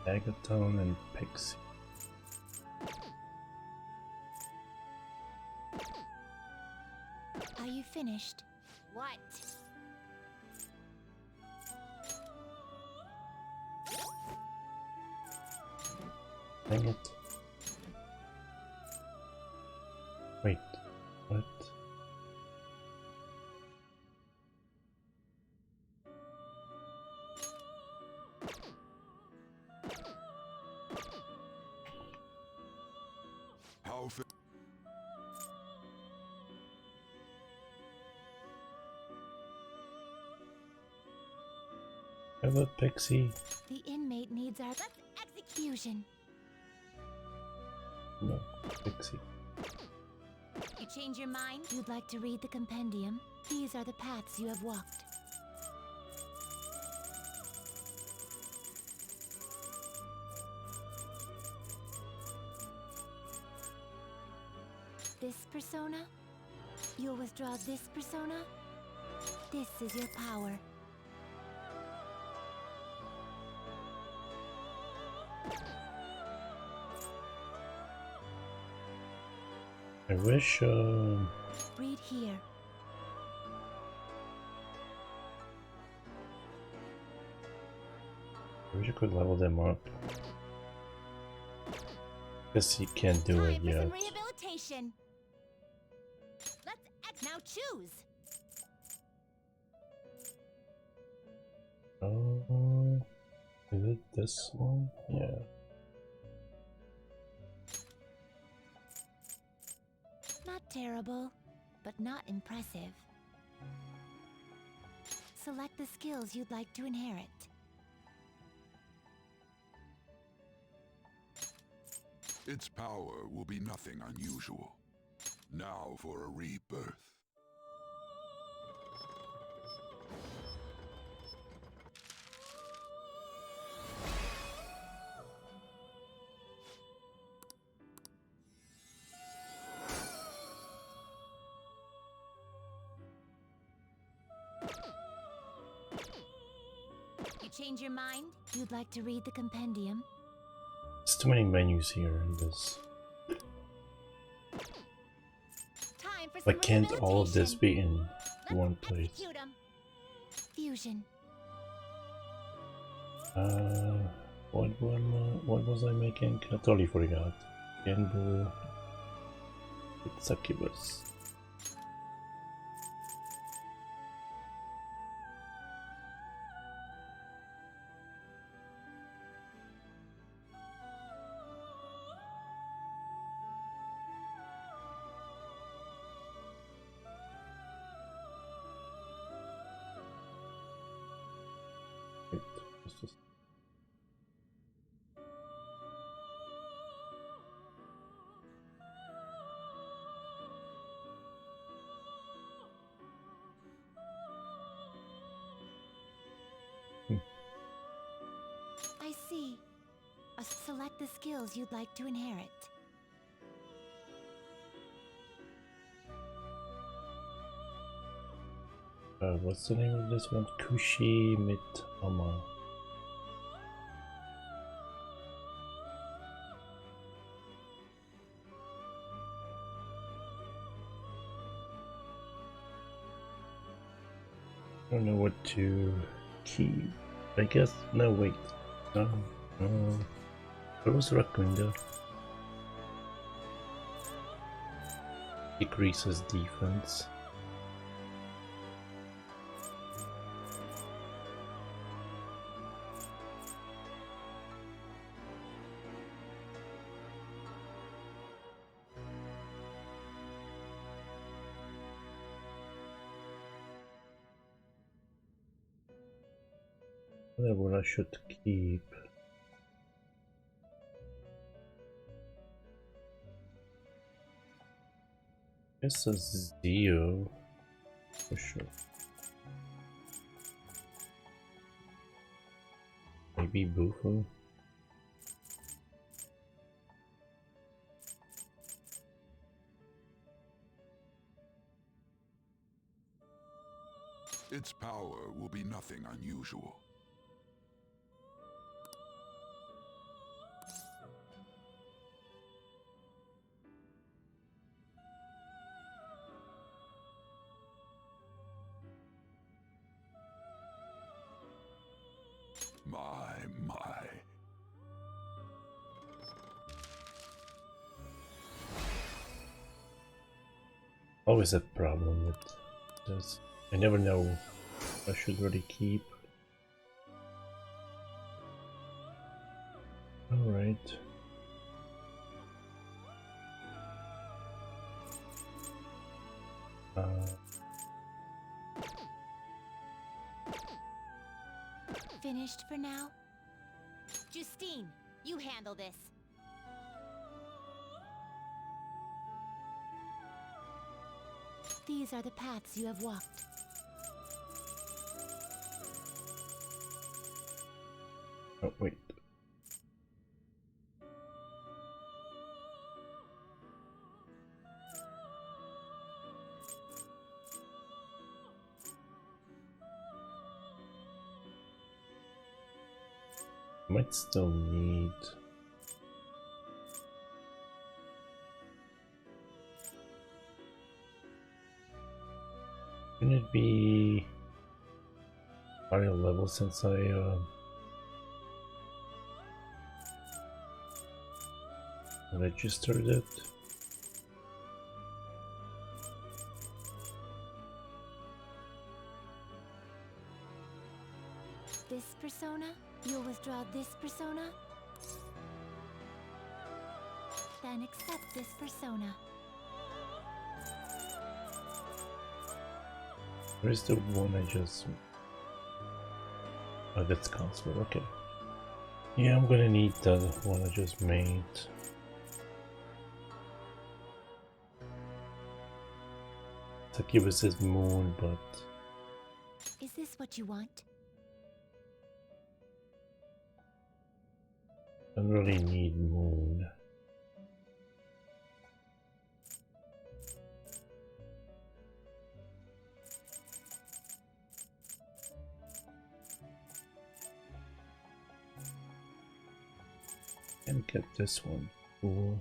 Agaton and Pixie. Are you finished? What? Dang it. Wait, what? How Hello, Pixie. The inmate needs our execution. No, Pixie. You change your mind? You'd like to read the compendium? These are the paths you have walked. This persona? You'll withdraw this persona? This is your power. I wish, Read here. I wish I could level them up. Guess you can't do it Time for yet. some rehabilitation. Let's now choose. Oh, is it this one? Yeah. Not terrible, but not impressive. Select the skills you'd like to inherit. Its power will be nothing unusual. Now for a rebirth. change your mind? You'd like to read the compendium? There's too many menus here in this. Time for Why some can't all of this rehabilitation. be in one place? Execute 'em. Fusion. What was I making? I totally forgot. Gamble. It's succubus. Wait, what's this? I see. Select the skills you'd like to inherit. What's the name of this one? Kushi Mitama. I don't know what to keep. I guess. No, wait. No. What was Rakunda? Decreases defense. What I should keep. Guess a Zio for sure. Maybe Bufu. Its power will be nothing unusual. My. Always a problem with this. I never know what I should really keep. Alright. Finished for now? Justine, you handle this. These are the paths you have walked. Oh, wait. Might still need. Can it be higher level since I registered it? This persona? You'll withdraw this persona? Then accept this persona. Where's the one I just... Oh, that's console, okay. Yeah, I'm gonna need the one I just made. Succubus' moon, but... Is this what you want? I don't really need moon. Can't get this one. Cool.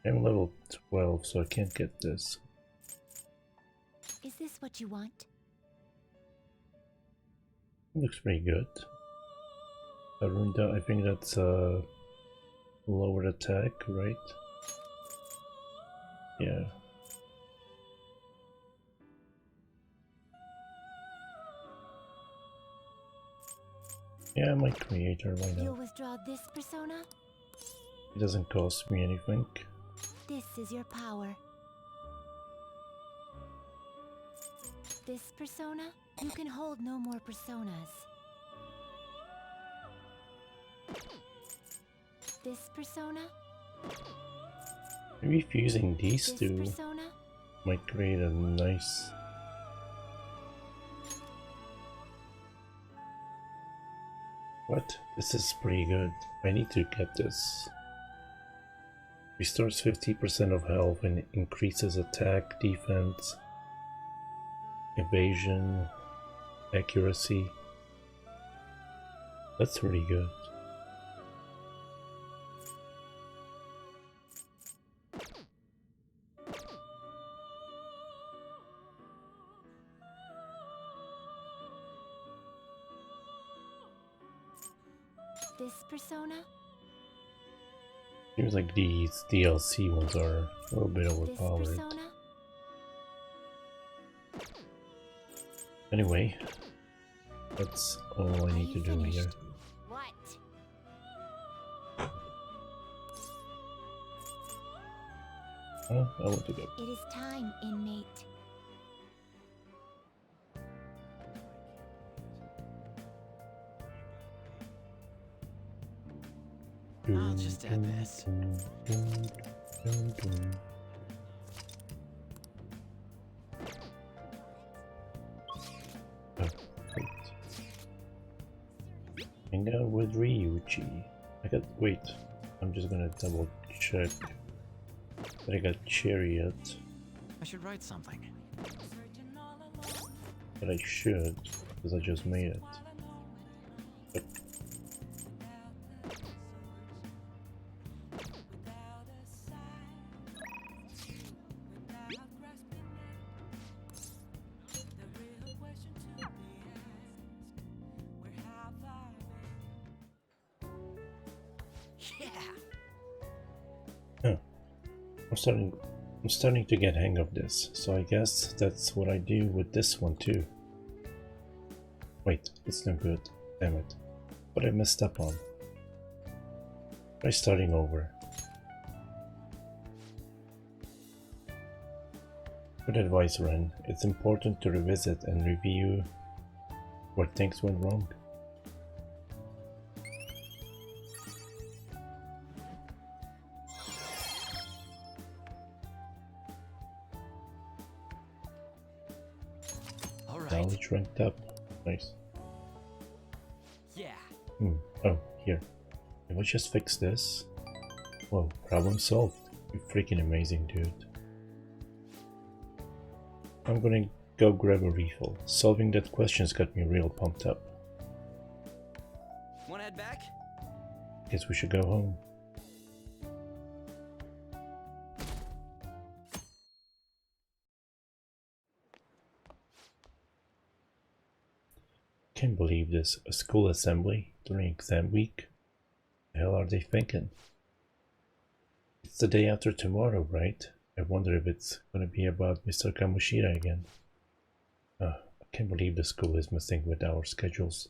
I'm level 12, so I can't get this. Is this what you want? Looks pretty good. Arunda, I think that's lower attack, right? Yeah. Yeah, I might create her, why You'll not? withdraw this persona? It doesn't cost me anything. This is your power. This persona? You can hold no more personas. This persona? Maybe if using these This two persona? might create a nice... What? This is pretty good. I need to get this. Restores 50% of health and increases attack, defense, evasion, accuracy. That's really good. This persona? Seems like these DLC ones are a little bit This overpowered. persona? Anyway, that's all I need to do here. What? Oh, I want to go. It is time, inmate. I'll just add this. Oh, wait. Hang out with Ryuji. Wait, I'm just gonna double check that I got Chariot, I should write something. but I should, because I just made it. But Yeah. huh. I'm starting to get hang of this, so I guess that's what I do with this one too. Wait, it's no good. Damn it. What I messed up on. Try starting over. Good advice, Ren. It's important to revisit and review where things went wrong. All right. Knowledge ranked up. Nice. Yeah. Oh, here. Can we just fix this? Whoa, problem solved. You're freaking amazing, dude. I'm gonna go grab a refill. Solving that question's got me real pumped up. Wanna head back? Guess we should go home. Can't believe this. A school assembly during exam week? The hell are they thinking? It's the day after tomorrow, right? I wonder if it's gonna be about Mr. Kamoshida again. I can't believe the school is messing with our schedules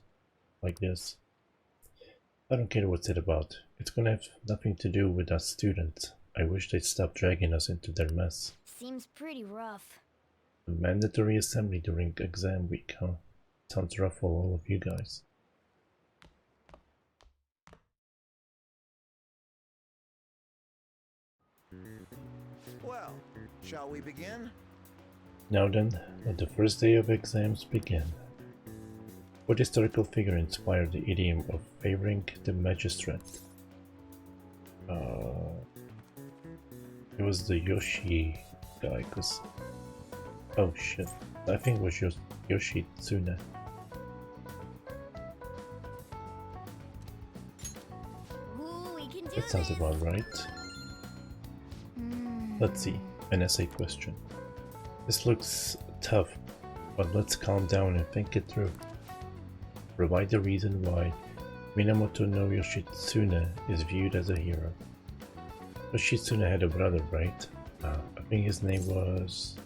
like this. I don't care what's it about. It's gonna have nothing to do with us students. I wish they'd stop dragging us into their mess. Seems pretty rough. A mandatory assembly during exam week, huh? Sounds rough for all of you guys. Well, shall we begin? Now then, let the first day of exams begin. What historical figure inspired the idiom of favoring the magistrate? It was the Yoshi guy, cause... Oh shit, I think it was Yoshi Tsune. Ooh, That sounds about right. Let's see, an essay question. This looks tough, but let's calm down and think it through. Provide the reason why Minamoto no Yoshitsune is viewed as a hero. Yoshitsune had a brother, right? I think his name was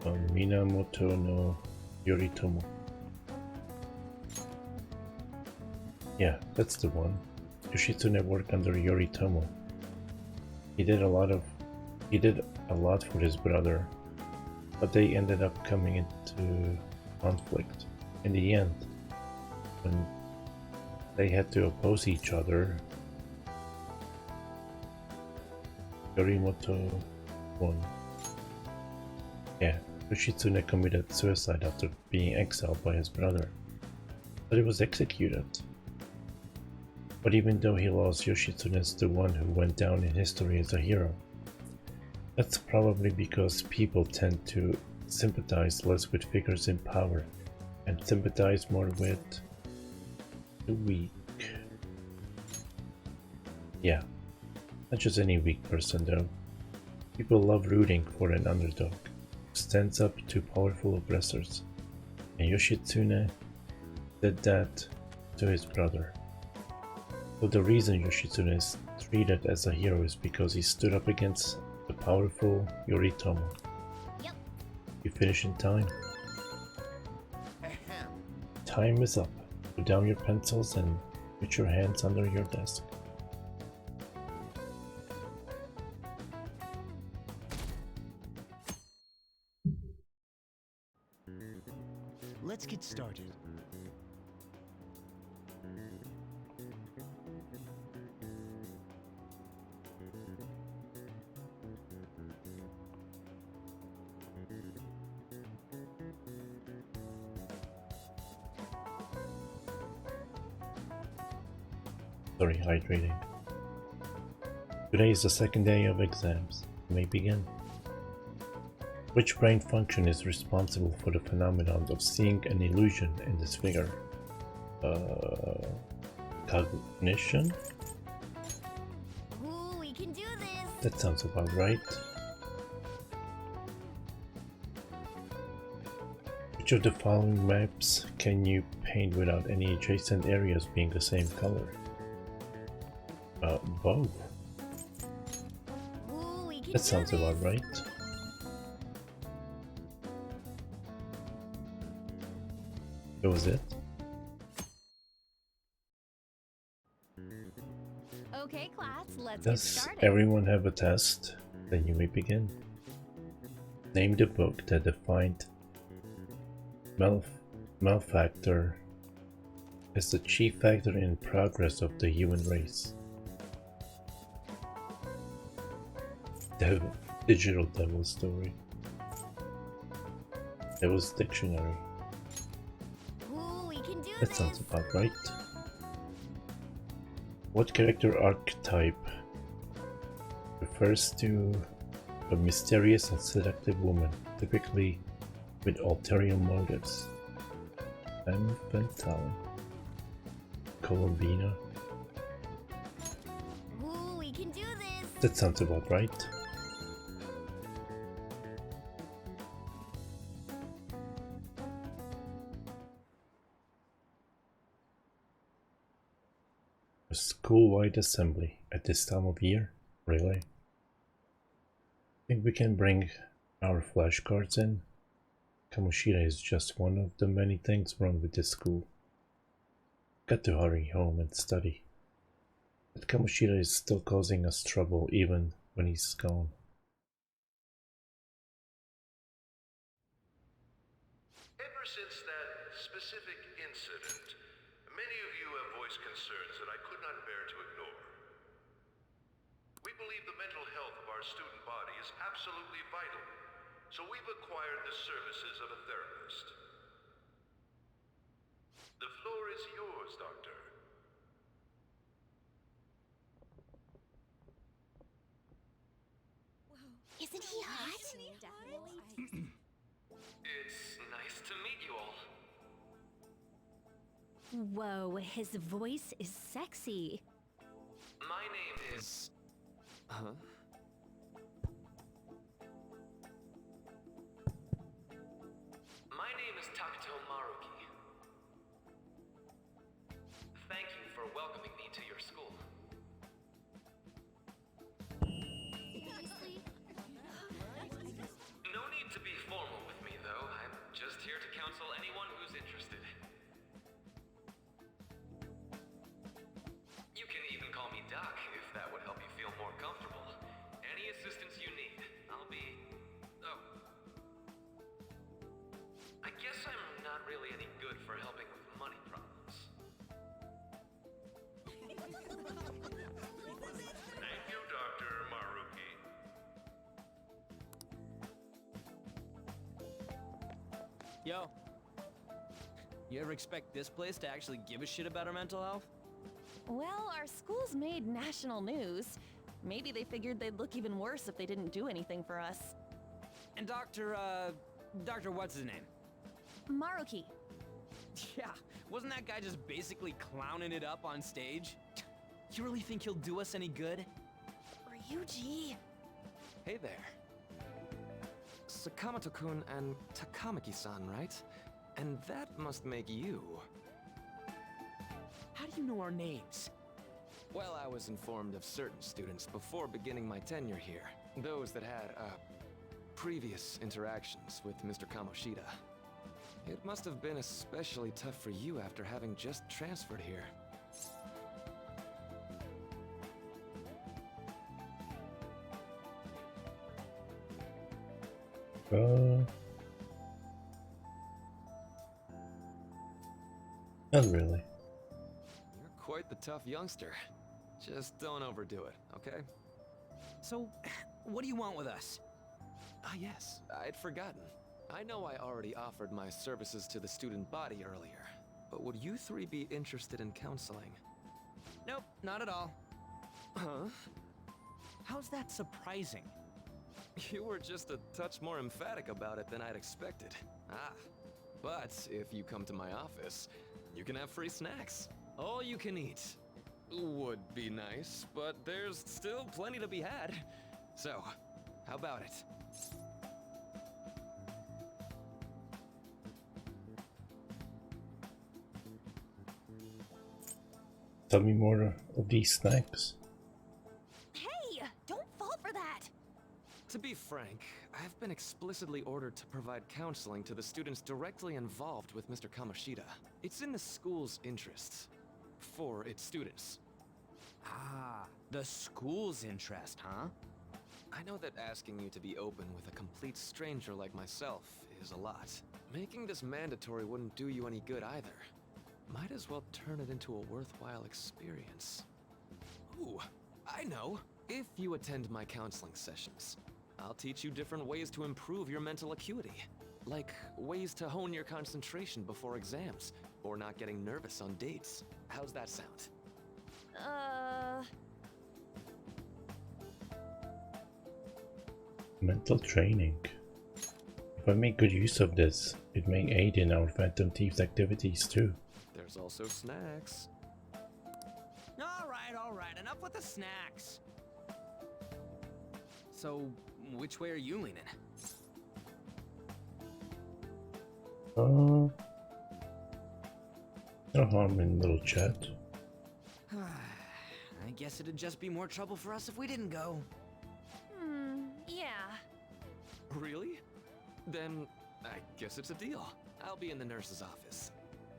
Minamoto no Yoritomo. Yeah, that's the one. Yoshitsune worked under Yoritomo. He did a lot for his brother, but they ended up coming into conflict. In the end, when they had to oppose each other, Yorimoto won. Yeah, Yoshitsune committed suicide after being exiled by his brother, but he was executed. But even though he lost, Yoshitsune is the one who went down in history as a hero. That's probably because people tend to sympathize less with figures in power and sympathize more with the weak. Yeah, not just any weak person though. People love rooting for an underdog who stands up to powerful oppressors, and Yoshitsune did that to his brother. So the reason Yoshitsune is treated as a hero is because he stood up against the powerful Yoritomo. Yep. You finish in time. Time is up. Put down your pencils and put your hands under your desk. Let's get started. Sorry, hydrating. Today is the second day of exams. You may begin. Which brain function is responsible for the phenomenon of seeing an illusion in this figure? Cognition? Ooh, we can do this. That sounds about right. Which of the following maps can you paint without any adjacent areas being the same color? Both. Ooh, we can That sounds about right. That was it? Okay, class, let's get Does started. everyone have a test? Then you may begin. Name the book that defined malfactor as the chief factor in progress of the human race. Digital Devil Story. Devil's Dictionary. Ooh, we can do That sounds about right. What character archetype refers to a mysterious and seductive woman, typically with ulterior motives? Femme fatale. Columbina. Ooh, we can do this. That sounds about right. A school-wide assembly at this time of year? Really? Think we can bring our flashcards in? Kamoshida is just one of the many things wrong with this school. Got to hurry home and study. But Kamoshida is still causing us trouble even when he's gone. Ever since that specific incident, many of you have voiced concerns that I could not bear to ignore. We believe the mental health of our student body is absolutely vital, so we've acquired the services of a therapist. The floor is yours, Doctor. Isn't he hot? It's nice to meet you all. Whoa, his voice is sexy. My name is... Huh? My name is Takuto Maruki. Thank you for welcoming me to your school. No need to be formal with me, though. I'm just here to counsel anyone who's interested. You can even call me Doc, if that would help you feel more comfortable. Any assistance you need, I'll be... Oh. I guess I'm not really any good for helping with money problems. Thank you, Dr. Maruki. Yo. You ever expect this place to actually give a shit about our mental health? Well, our school's made national news. Maybe they figured they'd look even worse if they didn't do anything for us. And Dr. what's his name? Maruki. Yeah, wasn't that guy just basically clowning it up on stage? You really think he'll do us any good? Ryuji. Hey there. Sakamoto-kun and Takamaki-san, right? And that must make you. How do you know our names? Well, I was informed of certain students before beginning my tenure here. Those that had, previous interactions with Mr. Kamoshida. It must have been especially tough for you after having just transferred here. Not really. You're quite the tough youngster. Just don't overdo it, okay? So, what do you want with us? Ah, yes, I'd forgotten. I know I already offered my services to the student body earlier, but would you three be interested in counseling? Nope, not at all. Huh? How's that surprising? You were just a touch more emphatic about it than I'd expected. Ah, but if you come to my office, you can have free snacks. All you can eat. Would be nice, but there's still plenty to be had. So, how about it? Tell me more of these snacks. Hey, don't fall for that. To be frank, I've been explicitly ordered to provide counseling to the students directly involved with Mr. Kamoshida. It's in the school's interests. For its students. Ah, the school's interest, huh? I know that asking you to be open with a complete stranger like myself is a lot. Making this mandatory wouldn't do you any good either. Might as well turn it into a worthwhile experience. Ooh, I know. If you attend my counseling sessions, I'll teach you different ways to improve your mental acuity. Like ways to hone your concentration before exams, or not getting nervous on dates. How's that sound? Mental training. If I make good use of this, it may aid in our Phantom Thieves activities too. There's also snacks. All right, enough with the snacks. So, which way are you leaning? No harm in little chat. I guess it'd just be more trouble for us if we didn't go. Yeah. Really? Then, I guess it's a deal. I'll be in the nurse's office.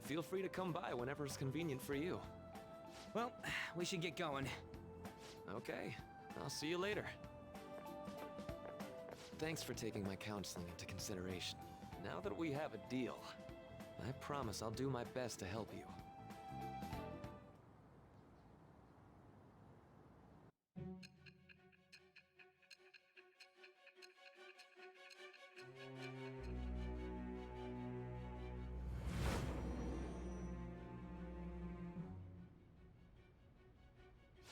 Feel free to come by whenever it's convenient for you. Well, we should get going. Okay, I'll see you later. Thanks for taking my counseling into consideration. Now that we have a deal, I promise I'll do my best to help you.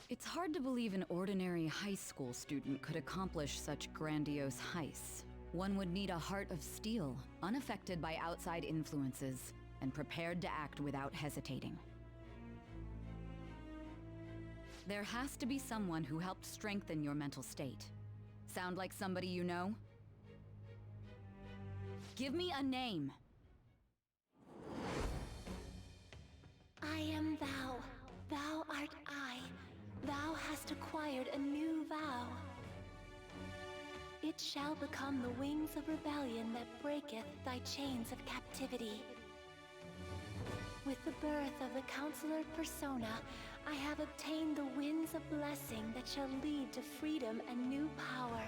It's hard to believe an ordinary high school student could accomplish such grandiose heists. One would need a heart of steel, unaffected by outside influences. and prepared to act without hesitating. There has to be someone who helped strengthen your mental state. Sound like somebody you know? Give me a name. I am thou. Thou art I. Thou hast acquired a new vow. It shall become the wings of rebellion that breaketh thy chains of captivity. With the birth of the Counselor Persona, I have obtained the winds of blessing that shall lead to freedom and new power.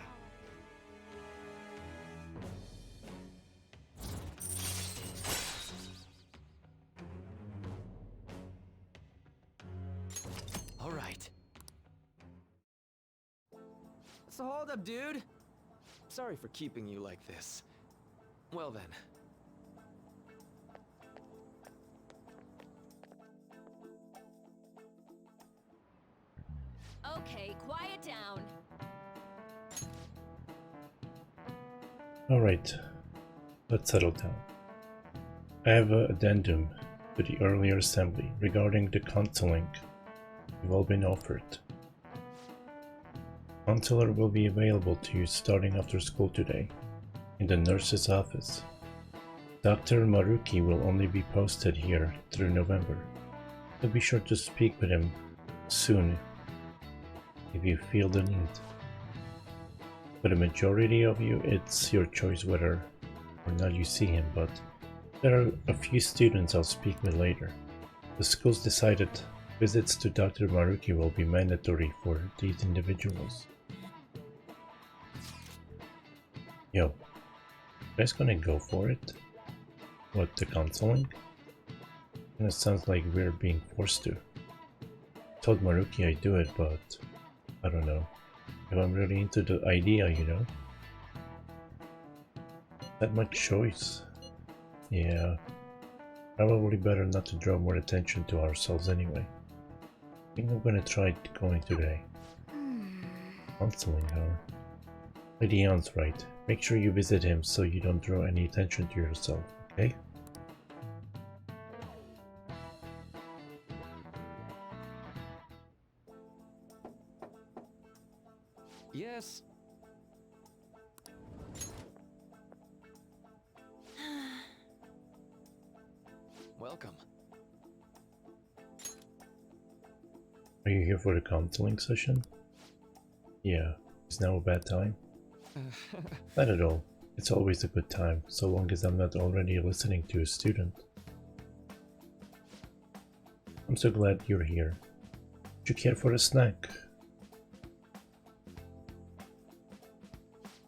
All right. So hold up, dude. Sorry for keeping you like this. Well then. Okay, quiet down. Alright, let's settle down. I have an addendum to the earlier assembly regarding the counseling you've all been offered. Counselor will be available to you starting after school today, in the nurse's office. Dr. Maruki will only be posted here through November, so be sure to speak with him soon if you feel the need. For the majority of you, it's your choice whether or not you see him, but there are a few students I'll speak with later. The school's decided visits to Dr. Maruki will be mandatory for these individuals. Yo, you guys gonna go for it? What, the counseling? And it sounds like we're being forced to. I told Maruki I'd do it, but I don't know if I'm really into the idea, you know? That much choice. Yeah, probably better not to draw more attention to ourselves anyway. I think I'm gonna try going today. Counseling, huh? Lady Ann's right. Make sure you visit him so you don't draw any attention to yourself, okay? Yes. Welcome. Are you here for the counseling session? Yeah, is now a bad time? Not at all. It's always a good time, so long as I'm not already listening to a student. I'm so glad you're here. Would you care for a snack?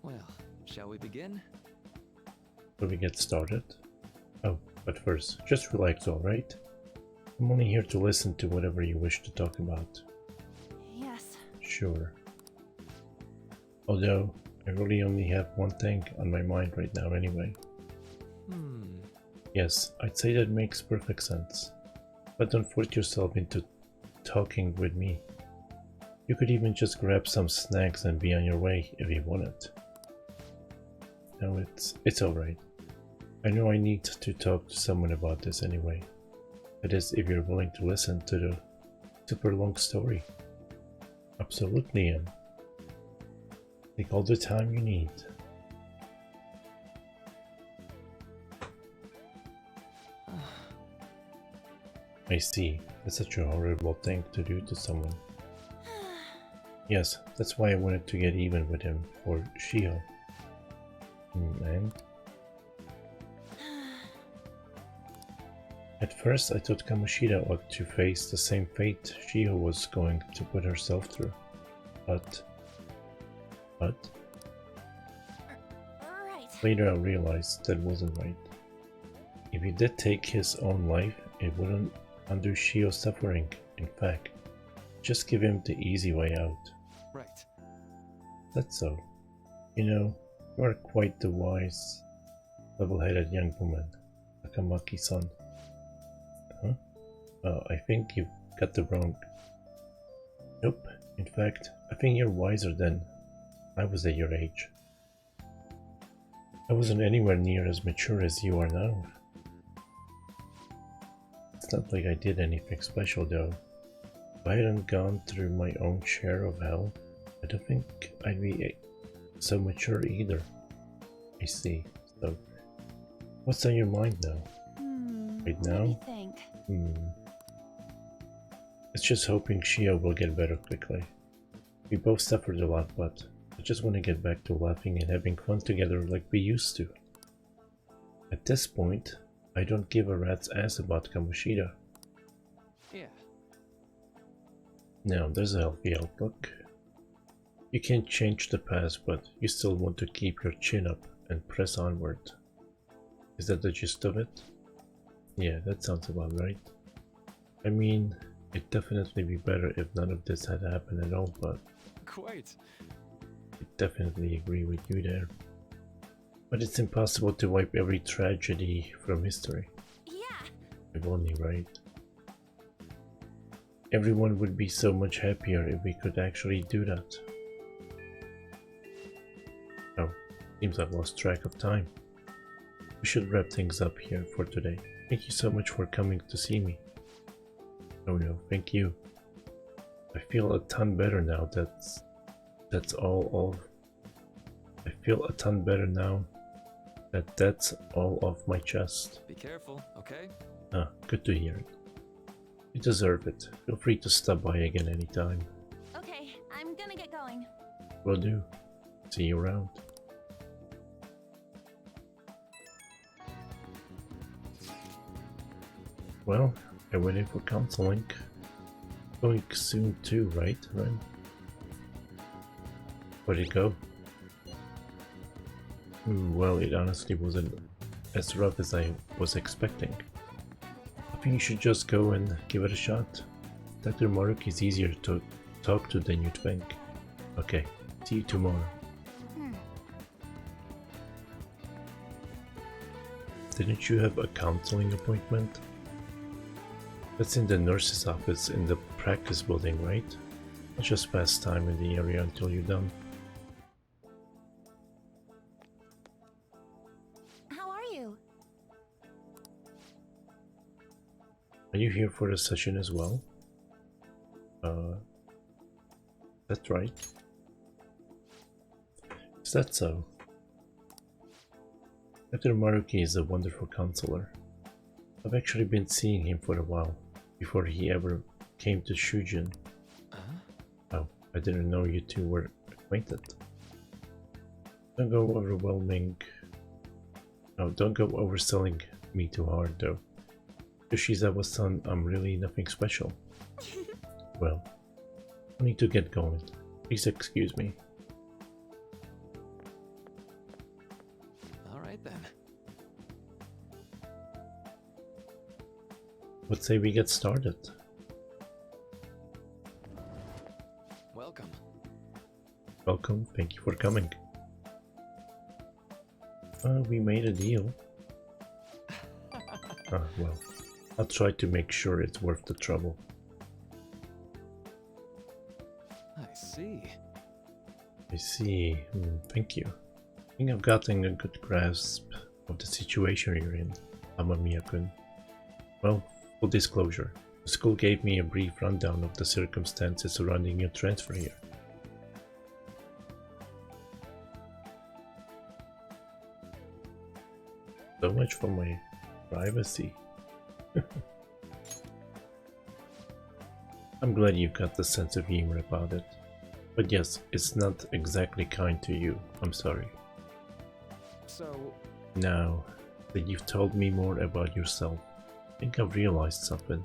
Well, shall we begin? Will we get started? Oh, but first, just relax, alright? I'm only here to listen to whatever you wish to talk about. Yes. Sure. Although, I really only have one thing on my mind right now anyway. Yes, I'd say that makes perfect sense. But don't force yourself into talking with me. You could even just grab some snacks and be on your way if you wanted. No, it's alright. I know I need to talk to someone about this anyway. That is, if you're willing to listen to the super long story. Absolutely am. Take all the time you need. I see. That's such a horrible thing to do to someone. Yes, that's why I wanted to get even with him for Shiho. And? At first I thought Kamoshida ought to face the same fate Shiho was going to put herself through. But... Later I realized that wasn't right. If he did take his own life, it wouldn't undo Shiho's suffering. In fact, just give him the easy way out. Right. That's so. You know, you are quite the wise, level-headed young woman, Akamaki-san. Huh? I think you've got the wrong... Nope. In fact, I think you're wiser than I was at your age. I wasn't anywhere near as mature as you are now. It's not like I did anything special though. If I hadn't gone through my own share of hell, I don't think I'd be so mature either. I see. So, what's on your mind now? Right now? What do you think? It's just hoping Shio will get better quickly. We both suffered a lot, but I just want to get back to laughing and having fun together like we used to. At this point, I don't give a rat's ass about Kamoshida. Yeah. Now, there's a healthy outlook. You can't change the past, but you still want to keep your chin up and press onward. Is that the gist of it? Yeah, that sounds about right. I mean, it'd definitely be better if none of this had happened at all, but... Quite. I definitely agree with you there. But it's impossible to wipe every tragedy from history. Yeah. If only, right? Everyone would be so much happier if we could actually do that. Oh, seems I've lost track of time. We should wrap things up here for today. Thank you so much for coming to see me. Oh no, thank you. I feel a ton better now. That's all I feel a ton better now that that's all off my chest. Be careful, okay? Ah, good to hear it. You deserve it. Feel free to stop by again anytime. Okay, I'm gonna get going. Will do. See you around. Well, I went in for counseling. Going soon too, right, Ren? Where'd it go? Well, it honestly wasn't as rough as I was expecting. I think you should just go and give it a shot. Dr. Maruk is easier to talk to than you'd think. Okay, see you tomorrow. Didn't you have a counseling appointment? That's in the nurse's office in the practice building, right? I'll just pass time in the area until you're done. How are you? Are you here for the session as well? That's right. Is that so? Dr. Maruki is a wonderful counselor. I've actually been seeing him for a while, before he ever came to Shujin. Oh, I didn't know you two were acquainted. Don't go overselling me too hard though. Yoshizawa-san, I'm really nothing special. Well, I need to get going. Please excuse me. Alright then. Let's say we get started. Welcome. Welcome, thank you for coming. We made a deal. Well, I'll try to make sure it's worth the trouble. I see. I see. Thank you. I think I've gotten a good grasp of the situation you're in, Amamiya-kun. Well, full disclosure, the school gave me a brief rundown of the circumstances surrounding your transfer here. So much for my privacy. I'm glad you've got the sense of humor about it. But yes, it's not exactly kind to you. I'm sorry. So... Now that you've told me more about yourself, I think I've realized something.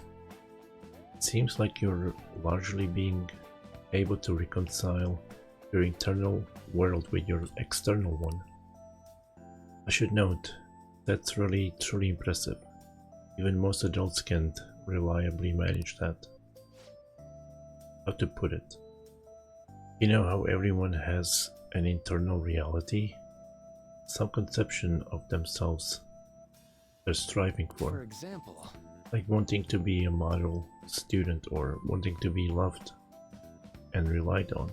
It seems like you're largely being able to reconcile your internal world with your external one. I should note, that's really truly impressive. Even most adults can't reliably manage that. How to put it? You know how everyone has an internal reality? Some conception of themselves they're striving for. For example? Like wanting to be a model student or wanting to be loved and relied on.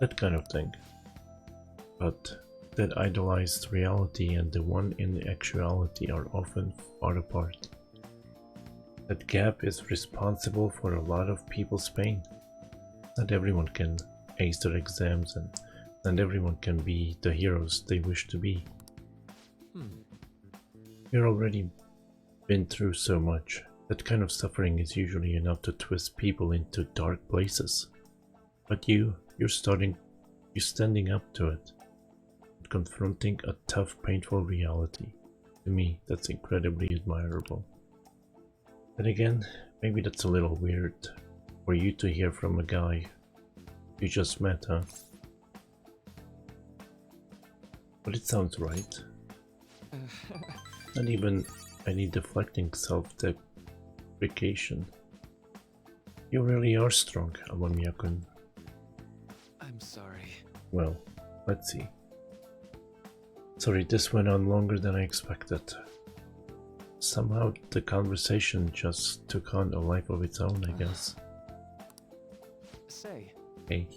That kind of thing. But that idealized reality and the one in actuality are often far apart. That gap is responsible for a lot of people's pain. Not everyone can ace their exams, and not everyone can be the heroes they wish to be. You've already been through so much. That kind of suffering is usually enough to twist people into dark places. But you're standing up to it, confronting a tough, painful reality. To me, that's incredibly admirable. Then again, maybe that's a little weird for you to hear from a guy you just met, huh? But it sounds right. Not even any deflecting self-deprecation. You really are strong, Amon-mya-kun. I'm sorry. Well, let's see. Sorry, this went on longer than I expected. Somehow the conversation just took on a life of its own, I guess. Say. Hey.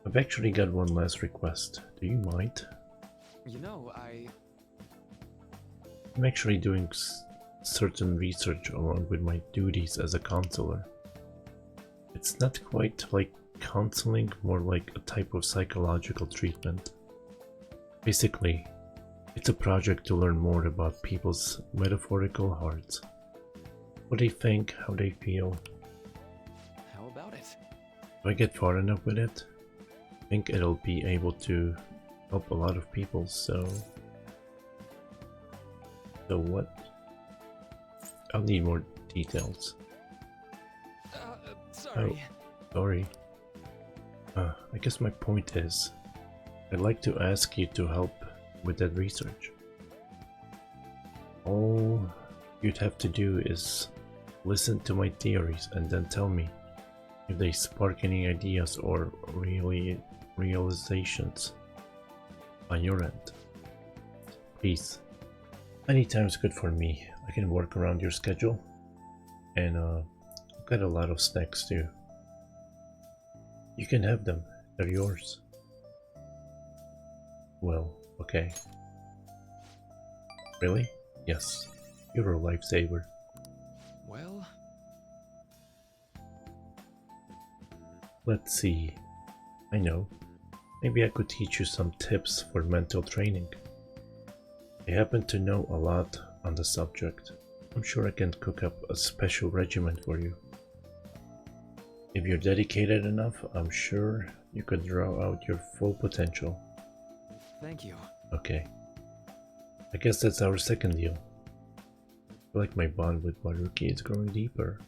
I've actually got one last request. Do you mind? You know, I'm actually doing certain research along with my duties as a counselor. It's not quite like counseling, more like a type of psychological treatment. Basically, it's a project to learn more about people's metaphorical hearts. What they think, how they feel. How about it? If I get far enough with it, I think it'll be able to help a lot of people, so what? I'll need more details. Sorry. Oh, sorry. I guess my point is, I'd like to ask you to help with that research. All you'd have to do is listen to my theories and then tell me if they spark any ideas or realizations on your end. Please. Anytime's good for me. I can work around your schedule. And I've got a lot of snacks too. You can have them. They're yours. Well, okay. Really? Yes. You're a lifesaver. Well... Let's see. I know. Maybe I could teach you some tips for mental training. I happen to know a lot on the subject. I'm sure I can cook up a special regimen for you. If you're dedicated enough, I'm sure you could draw out your full potential. Thank you. Okay. I guess that's our second deal. I feel like my bond with Maruki is growing deeper.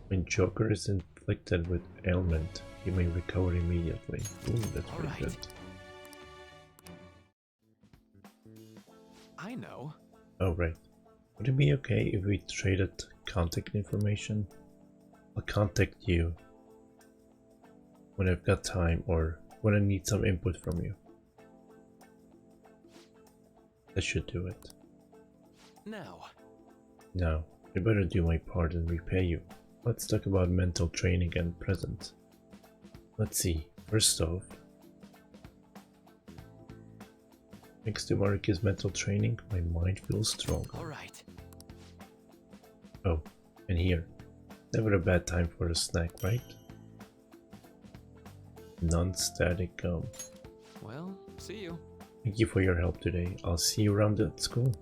When Joker is inflicted with ailment, he may recover immediately. Ooh, that's pretty good. I know. Oh, right. Would it be okay if we traded contact information? I'll contact you when I've got time or when I need some input from you. That should do it. Now. Now, I better do my part and repay you. Let's talk about mental training and present. Let's see. First off, thanks to Maruki's mental training, my mind feels strong. Alright. Oh, and here. Never a bad time for a snack, right? Non-static gum. Well, see you. Thank you for your help today. I'll see you around at school.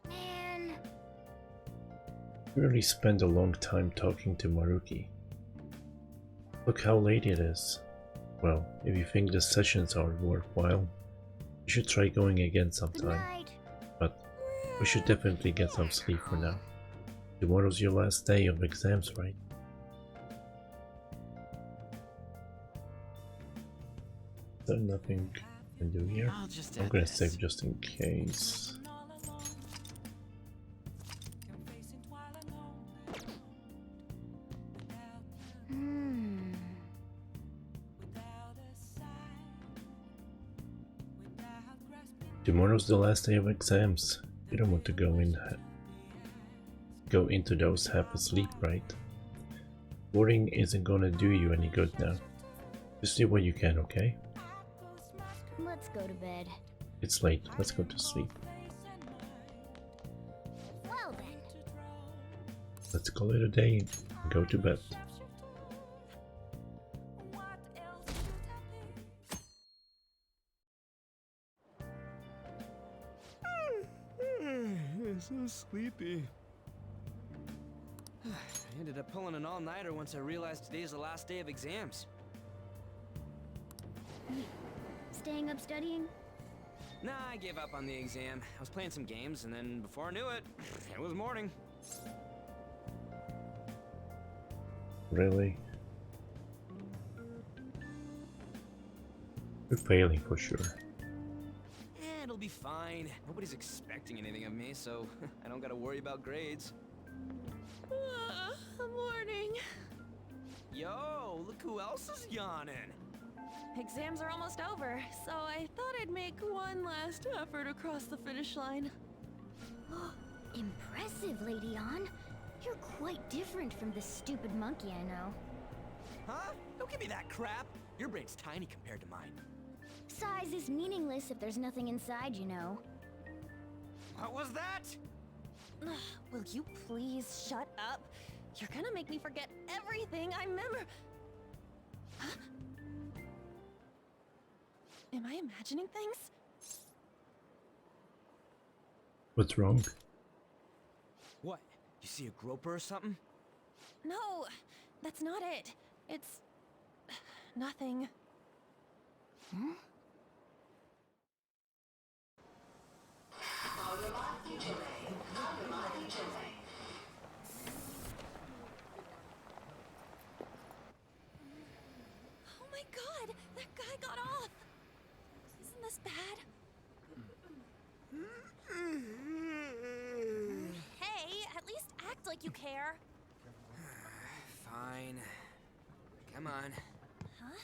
Man. We really spent a long time talking to Maruki. Look how late it is. Well, if you think the sessions are worthwhile, you should try going again sometime. But we should definitely get some sleep for now. Tomorrow's your last day of exams, right? Is there nothing I can do here? I'm gonna save just in case. Tomorrow's the last day of exams. You don't want to go into those half asleep, right? Boring isn't gonna do you any good now. Just do what you can, okay? Let's go to bed. It's late. Let's go to sleep. Well then. Let's call it a day and go to bed. I'm so sleepy. I ended up pulling an all-nighter once I realized today's the last day of exams. Staying up studying? Nah, I gave up on the exam. I was playing some games, and then before I knew it, it was morning. Really? You're failing for sure. It'll be fine. Nobody's expecting anything of me, so I don't gotta worry about grades. Morning. Yo, look who else is yawning. Exams are almost over, so I thought I'd make one last effort across the finish line. Impressive, Lady Ann. You're quite different from this stupid monkey I know. Huh? Don't give me that crap. Your brain's tiny compared to mine. Size is meaningless if there's nothing inside, you know. What was that? Will you please shut up? You're gonna make me forget everything I remember. Huh? Am I imagining things? What's wrong? What? You see a groper or something? No, that's not it. It's nothing. Hmm? Oh my god, that guy got off. Isn't this bad? Hey, at least act like you care. Fine. Come on. Huh?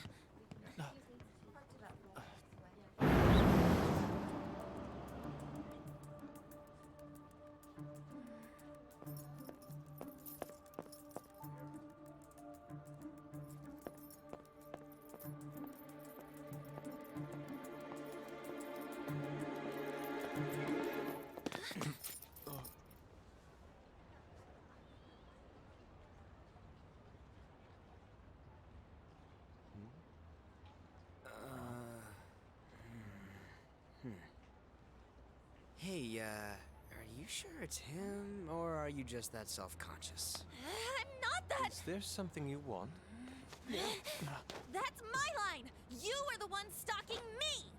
Hey, are you sure it's him, or are you just that self-conscious? I'm not that. Is there something you want? That's my line. You are the one stalking me.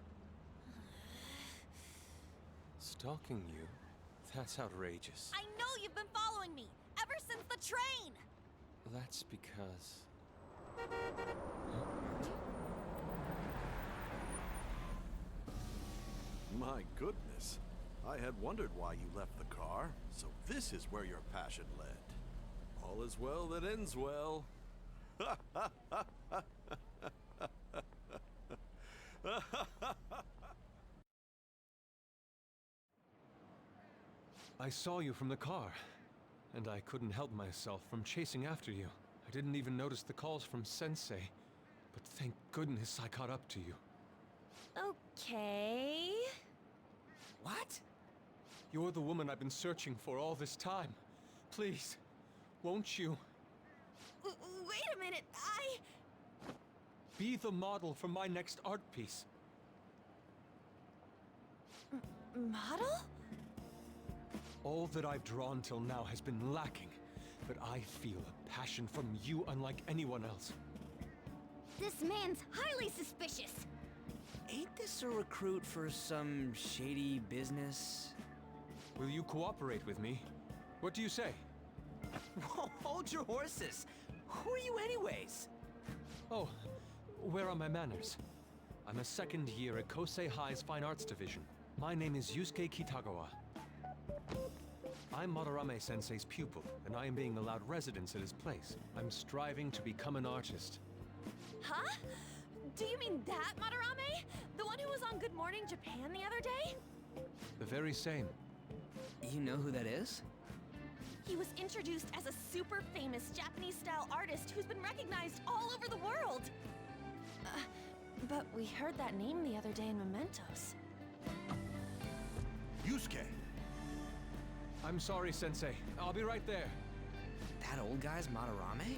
Stalking you? That's outrageous. I know you've been following me ever since the train. That's because... My goodness. I had wondered why you left the car, so this is where your passion led. All is well that ends well. I saw you from the car, and I couldn't help myself from chasing after you. I didn't even notice the calls from Sensei, but thank goodness I caught up to you. Okay. What? You're the woman I've been searching for all this time. Please, won't you? Wait a minute, Be the model for my next art piece. Model? All that I've drawn till now has been lacking, but I feel a passion from you unlike anyone else. This man's highly suspicious. Ain't this a recruit for some shady business? Will you cooperate with me? What do you say? Whoa, hold your horses! Who are you anyways? Oh, where are my manners? I'm a second year at Kosei High's Fine Arts Division. My name is Yusuke Kitagawa. I'm Madarame Sensei's pupil, and I am being allowed residence at his place. I'm striving to become an artist. Huh? Do you mean that Madarame? The one who was on Good Morning Japan the other day? The very same. You know who that is? He was introduced as a super famous Japanese-style artist who's been recognized all over the world. But we heard that name the other day in Mementos. Yusuke! I'm sorry, Sensei. I'll be right there. That old guy's Madarame?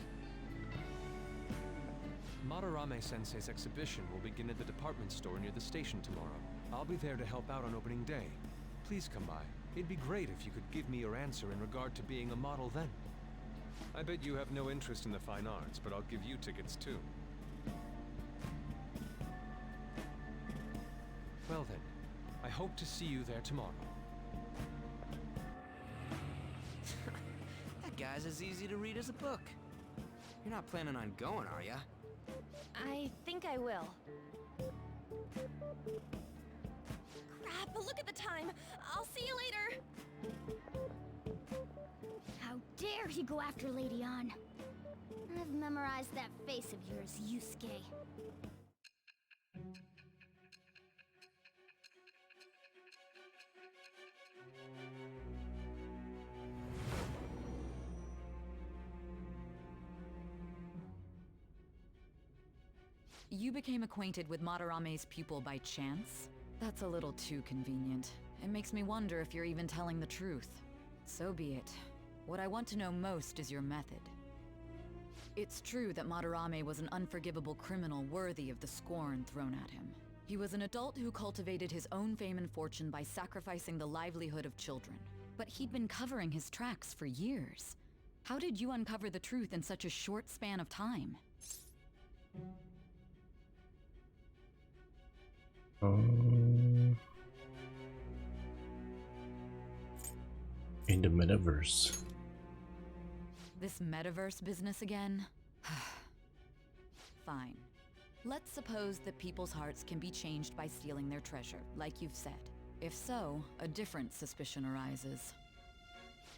Madarame Sensei's exhibition will begin at the department store near the station tomorrow. I'll be there to help out on opening day. Please come by. It'd be great if you could give me your answer in regard to being a model then. I bet you have no interest in the fine arts, but I'll give you tickets too. Well then, I hope to see you there tomorrow. That guy's as easy to read as a book. You're not planning on going, are ya? I think I will. Crap, look at the time! I'll see you later! How dare he go after Lady Ann? I've memorized that face of yours, Yusuke. You became acquainted with Madarame's pupil by chance? That's a little too convenient. It makes me wonder if you're even telling the truth. So be it. What I want to know most is your method. It's true that Madarame was an unforgivable criminal worthy of the scorn thrown at him. He was an adult who cultivated his own fame and fortune by sacrificing the livelihood of children. But he'd been covering his tracks for years. How did you uncover the truth in such a short span of time? In the metaverse. This metaverse business again? Fine. Let's suppose that people's hearts can be changed by stealing their treasure, like you've said. If so, a different suspicion arises.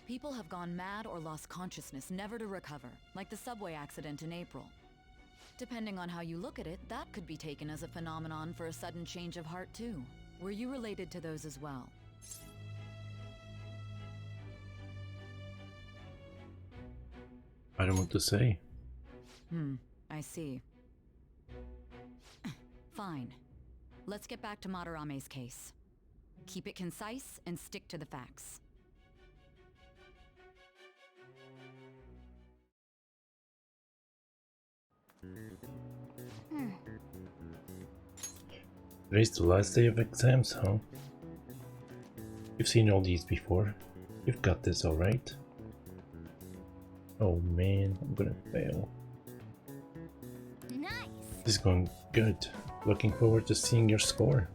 People have gone mad or lost consciousness, never to recover, like the subway accident in April. Depending on how you look at it, that could be taken as a phenomenon for a sudden change of heart too. Were you related to those as well? I don't want to say. I see. Fine. Let's get back to Madarame's case. Keep it concise and stick to the facts. Today's the last day of exams, huh? You've seen all these before. You've got this alright. Oh man, I'm gonna fail. Nice! This is going good. Looking forward to seeing your score.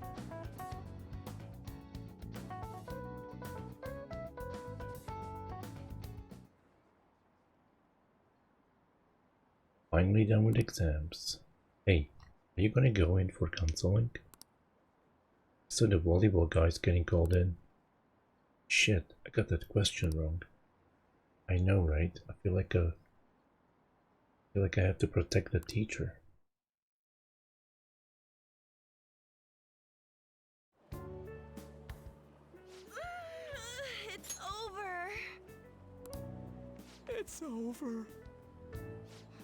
Finally done with exams. Hey, are you gonna go in for counseling? So the volleyball guy's getting called in. Shit, I got that question wrong. I know, right? I feel like I have to protect the teacher. It's over. It's over.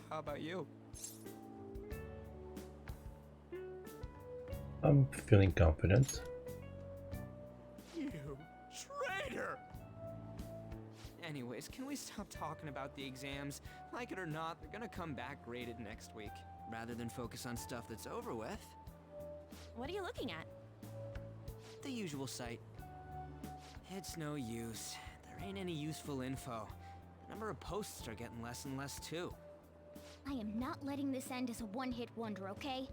How about you? I'm feeling confident. You traitor! Anyways, can we stop talking about the exams? Like it or not, they're gonna come back graded next week. Rather than focus on stuff that's over with. What are you looking at? The usual site. It's no use. There ain't any useful info. The number of posts are getting less and less too. I am not letting this end as a one-hit wonder, okay?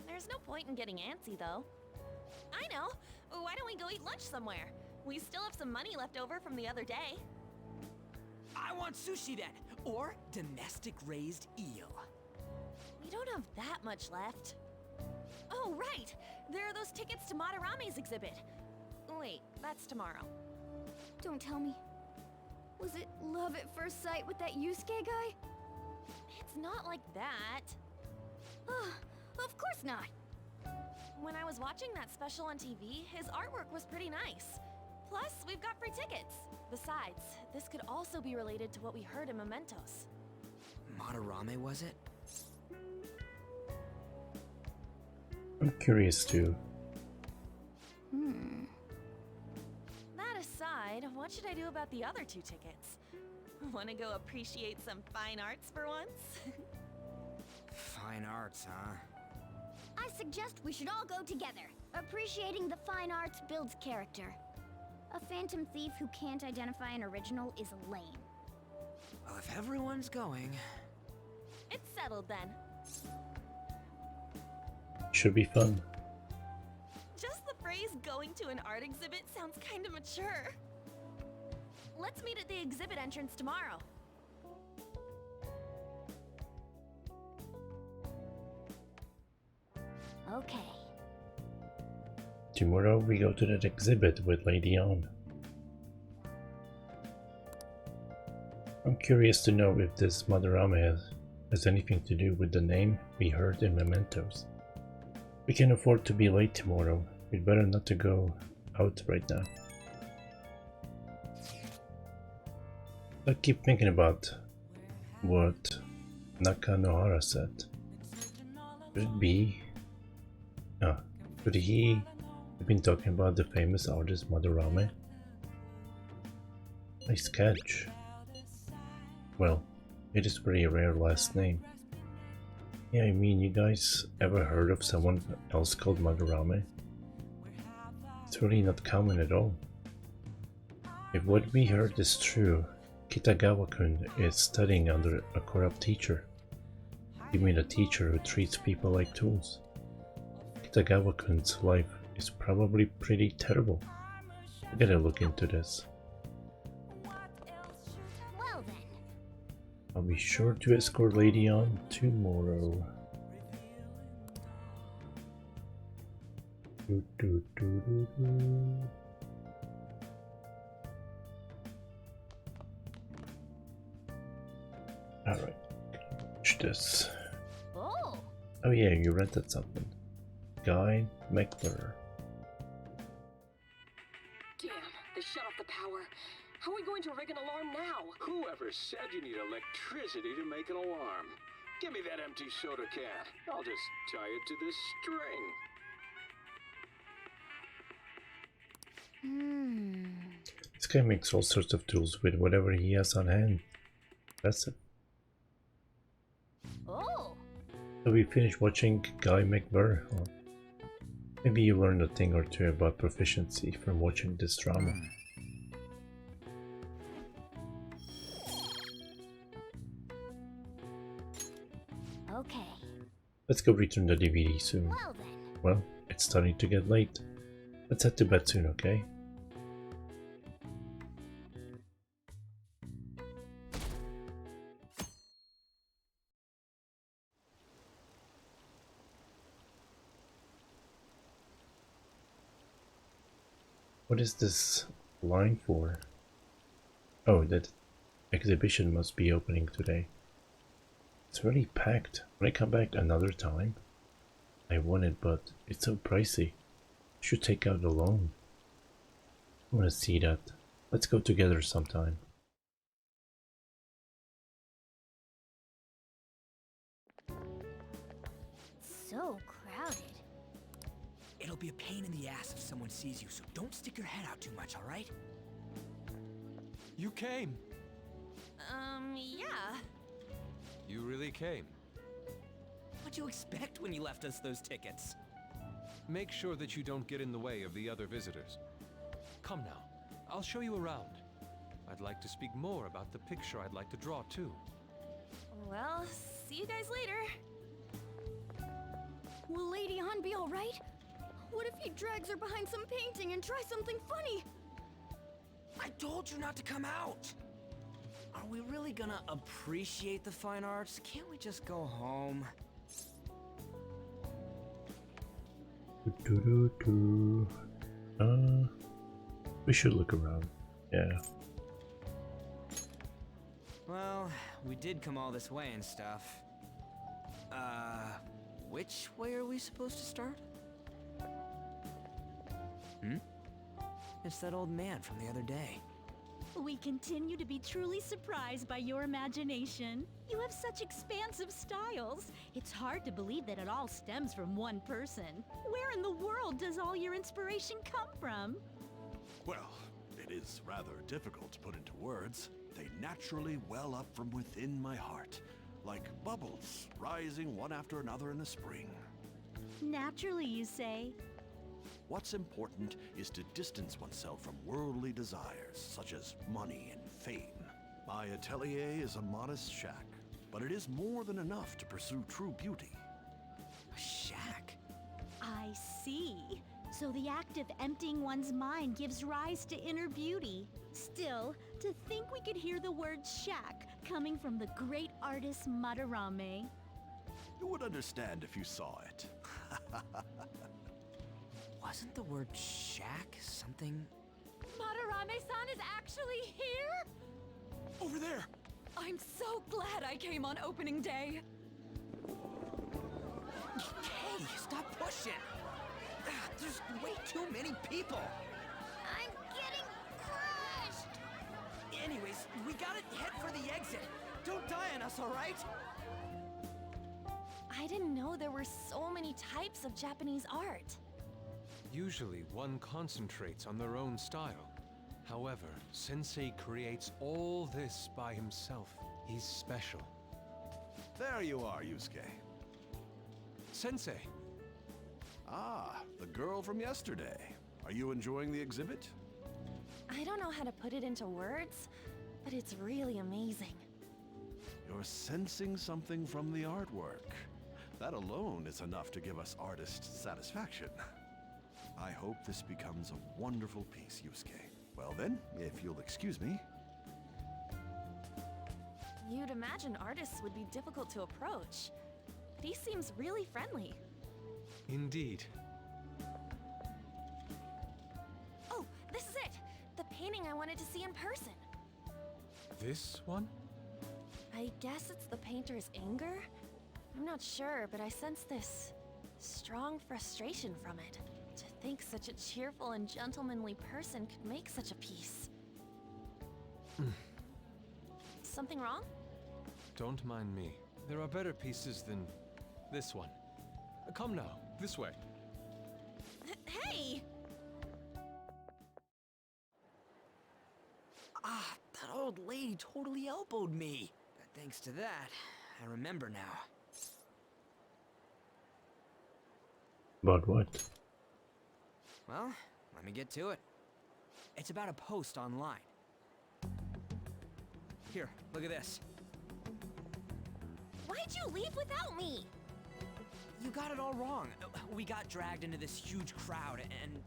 There's no point in getting antsy, though. I know! Why don't we go eat lunch somewhere? We still have some money left over from the other day. I want sushi then! Or domestic-raised eel. We don't have that much left. Oh, right! There are those tickets to Madarame's exhibit. Wait, that's tomorrow. Don't tell me. Was it love at first sight with that Yusuke guy? It's not like that. Of course not. When I was watching that special on TV, his artwork was pretty nice. Plus, we've got free tickets. Besides, this could also be related to what we heard in Mementos. Madarame, was it? I'm curious too. That aside, what should I do about the other 2 tickets? Want to go appreciate some fine arts for once? Fine arts, huh? I suggest we should all go together. Appreciating the fine arts builds character. A phantom thief who can't identify an original is lame. Well, if everyone's going... It's settled then. Should be fun. Just the phrase going to an art exhibit sounds kinda mature. Let's meet at the exhibit entrance tomorrow. Okay. Tomorrow we go to that exhibit with Lady On. I'm curious to know if this Madarame has anything to do with the name we heard in Mementos. We can afford to be late tomorrow. We'd better not to go out right now. I keep thinking about what Nakanohara said. Could it be? Could he have been talking about the famous artist Madarame? Nice catch. Well, it is a pretty rare last name. Yeah, I mean, you guys ever heard of someone else called Madarame? It's really not common at all. If what we heard is true, Kitagawa-kun is studying under a corrupt teacher. You mean a teacher who treats people like tools? Kitagawa-kun's life is probably pretty terrible. I gotta look into this. Well then. I'll be sure to escort Lady On tomorrow. Alright, watch this. Oh yeah, you rented something. Guy McBurr. Damn, they shut off the power. How are we going to rig an alarm now? Whoever said you need electricity to make an alarm? Give me that empty soda can. I'll just tie it to this string. This guy makes all sorts of tools with whatever he has on hand. That's it. So we finished watching Guy McBurr. Or maybe you learned a thing or two about proficiency from watching this drama. Okay. Let's go return the DVD soon. Well then. Well, it's starting to get late. Let's head to bed soon, okay? What is this line for? Oh, that exhibition must be opening today. It's really packed. Will I come back another time? I want it, but it's so pricey. I should take out a loan. I want to see that. Let's go together sometime. So crowded. It'll be a pain in the ass if someone sees you, so don't stick your head out too much, alright? You came. Yeah. You really came. What'd you expect when you left us those tickets? Make sure that you don't get in the way of the other visitors. Come now, I'll show you around. I'd like to speak more about the picture I'd like to draw too. Well, see you guys later. Will Lady Han be alright? What if he drags her behind some painting and tries something funny? I told you not to come out! Are we really gonna appreciate the fine arts? Can't we just go home? We should look around. Yeah. Well, we did come all this way and stuff. Which way are we supposed to start? It's that old man from the other day. We continue to be truly surprised by your imagination. You have such expansive styles. It's hard to believe that it all stems from one person. Where in the world does all your inspiration come from? Well, it is rather difficult to put into words. They naturally well up from within my heart, like bubbles rising one after another in the spring. Naturally, you say? What's important is to distance oneself from worldly desires, such as money and fame. My atelier is a modest shack, but it is more than enough to pursue true beauty. A shack? I see. So the act of emptying one's mind gives rise to inner beauty. Still, to think we could hear the word shack coming from the great artist Madarame. You would understand if you saw it. Wasn't the word shack something? Madarame-san is actually here? Over there! I'm so glad I came on opening day. Hey, stop pushing! There's way too many people! I'm getting crushed! Anyways, we gotta head for the exit. Don't die on us, alright? I didn't know there were so many types of Japanese art. Usually, one concentrates on their own style. However, Sensei creates all this by himself. He's special. There you are, Yusuke. Sensei! Ah, the girl from yesterday. Are you enjoying the exhibit? I don't know how to put it into words, but it's really amazing. You're sensing something from the artwork. That alone is enough to give us artist satisfaction. I hope this becomes a wonderful piece, Yusuke. Well then, if you'll excuse me. You'd imagine artists would be difficult to approach, but he seems really friendly. Indeed. Oh, this is it! The painting I wanted to see in person. This one? I guess it's the painter's anger? I'm not sure, but I sense this strong frustration from it. To think such a cheerful and gentlemanly person could make such a piece. Something wrong? Don't mind me. There are better pieces than this one. Come now, this way. Hey! Ah, that old lady totally elbowed me. But thanks to that, I remember now. About what? Well, let me get to it. It's about a post online. Here, look at this. Why'd you leave without me? You got it all wrong. We got dragged into this huge crowd and...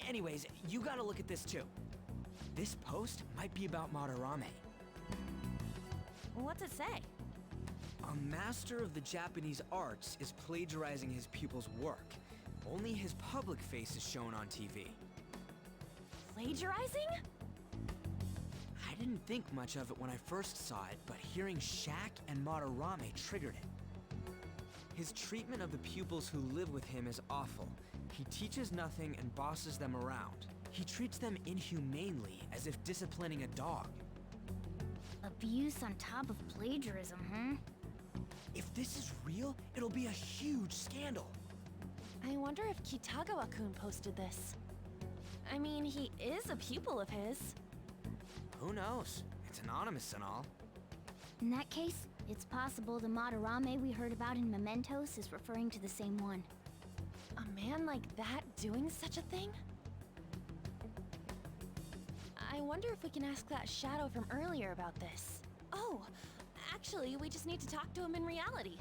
Anyways, you gotta look at this too. This post might be about Madarame. What's it say? A master of the Japanese arts is plagiarizing his pupil's work. Only his public face is shown on TV. Plagiarizing? I didn't think much of it when I first saw it, but hearing Shack and Madarame triggered it. His treatment of the pupils who live with him is awful. He teaches nothing and bosses them around. He treats them inhumanely, as if disciplining a dog. Abuse on top of plagiarism, huh? If this is real, it'll be a huge scandal. I wonder if Kitagawa-kun posted this. I mean, he is a pupil of his. Who knows? It's anonymous and all. In that case, it's possible the Madarame we heard about in Mementos is referring to the same one. A man like that doing such a thing? I wonder if we can ask that shadow from earlier about this. Oh, actually, we just need to talk to him in reality.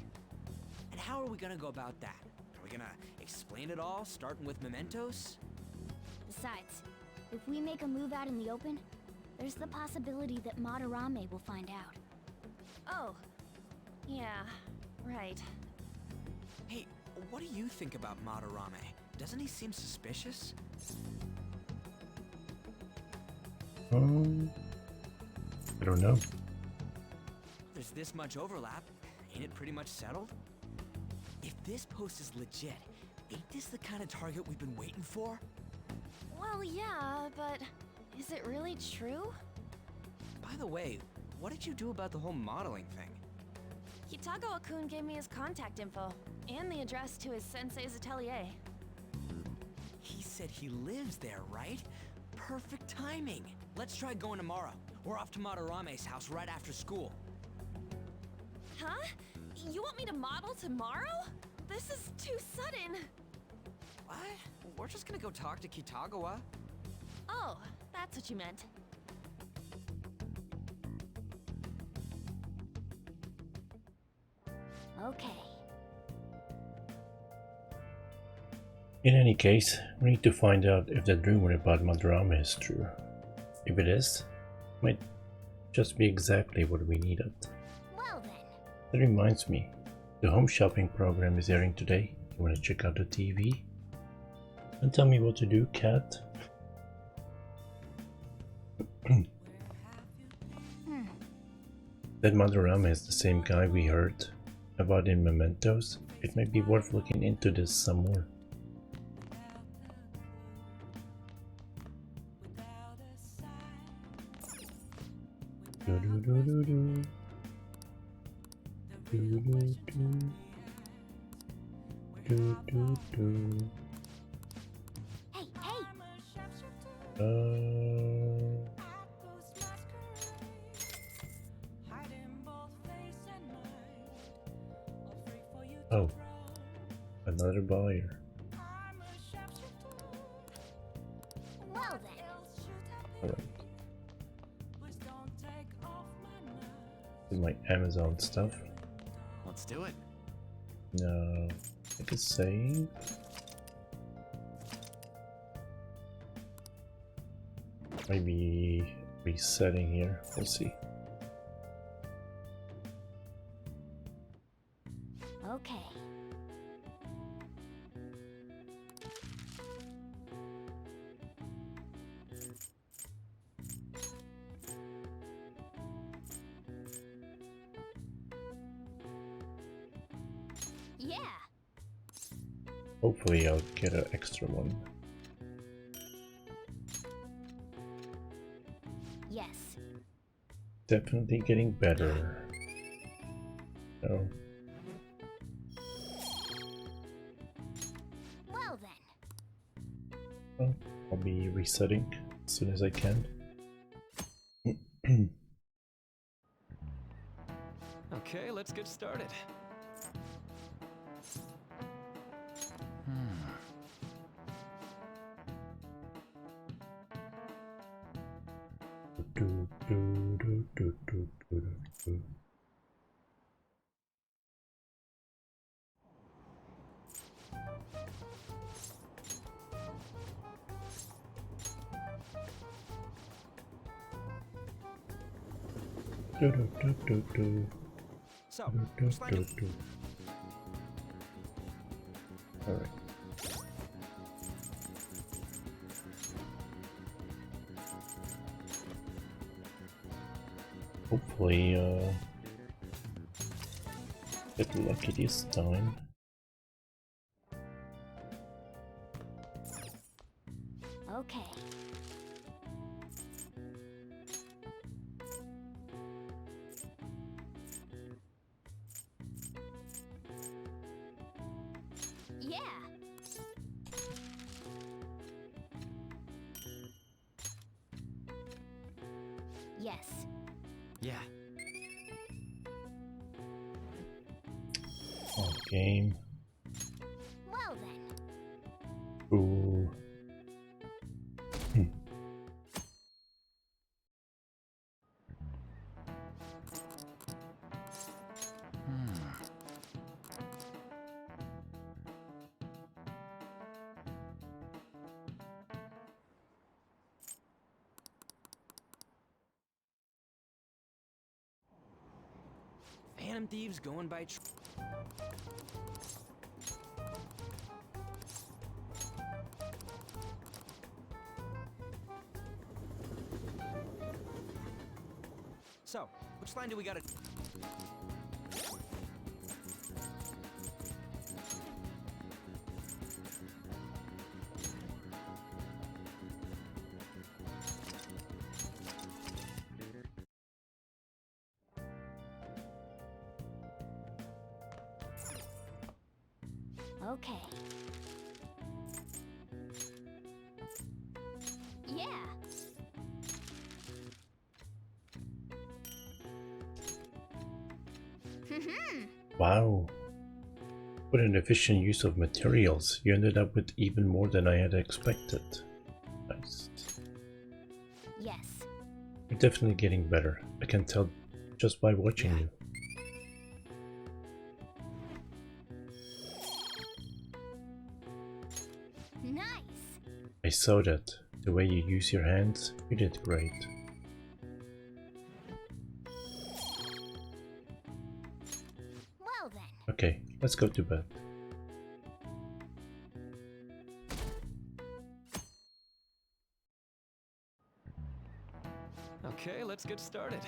And how are we gonna go about that? Are we gonna explain it all, starting with Mementos? Besides, if we make a move out in the open, there's the possibility that Madarame will find out. Oh, yeah, right. Hey, what do you think about Madarame? Doesn't he seem suspicious? I don't know. There's this much overlap. Ain't it pretty much settled? If this post is legit, ain't this the kind of target we've been waiting for? Well, yeah, but Is it really true? By the way, what did you do about the whole modeling thing? Kitagawa-kun gave me his contact info, and the address to his sensei's atelier. He said he lives there, right? Perfect timing. Let's try going tomorrow. We're off to Madarame's house right after school. Huh? You want me to model tomorrow? This is too sudden. What? We're just gonna go talk to Kitagawa. Oh, that's what you meant. Okay. In any case, we need to find out if that rumor about Madarame is true. If it is, it might just be exactly what we needed. Well then. That reminds me, the home shopping program is airing today. You wanna check out the TV? And tell me what to do, cat? That Madarame is the same guy we heard about in Mementos. It may be worth looking into this some more. Do do do do do. Do do do. Do do do. Hey, hey! Oh, another buyer. Well then. Alright. Is my Amazon stuff? Let's do it. No, I could save. Maybe resetting here. We'll see. Okay. Yeah. Hopefully I'll get an extra one. Yes. Definitely getting better. No. Well then. Well, I'll be resetting as soon as I can. Okay, let's get started. Do, do, do, do, do, do, do. Do, do, do, do, do. So, Do, which line do, do do. Alright. Hopefully, get lucky this time. Okay. Yeah. Yes. Yeah. Oh, game. Well then. Ooh. Phantom thieves going by So, which line do we gotta... Okay. Yeah. Wow. What an efficient use of materials. You ended up with even more than I had expected. Nice. Yes. You're definitely getting better. I can tell just by watching you. Nice. I saw that. The way you use your hands, you did great. Well then. Okay, let's go to bed. Okay, let's get started.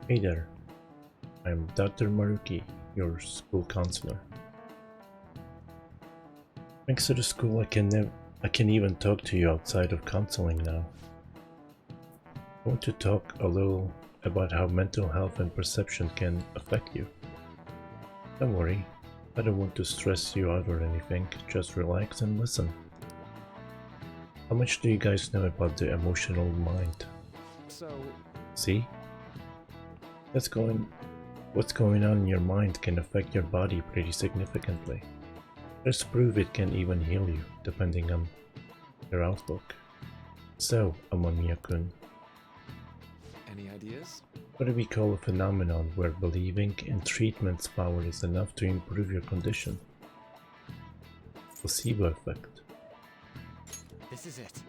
Hey there. I'm Dr. Maruki, your school counselor. Thanks to the school, I can even talk to you outside of counseling now. I want to talk a little about how mental health and perception can affect you. Don't worry, I don't want to stress you out or anything, just relax and listen. How much do you guys know about the emotional mind? So... See? What's going on in your mind can affect your body pretty significantly. There's proof it can even heal you, depending on your outlook. So, Amamiya-kun, Any ideas? what do we call a phenomenon where believing in treatment's power is enough to improve your condition? Placebo effect. This is it.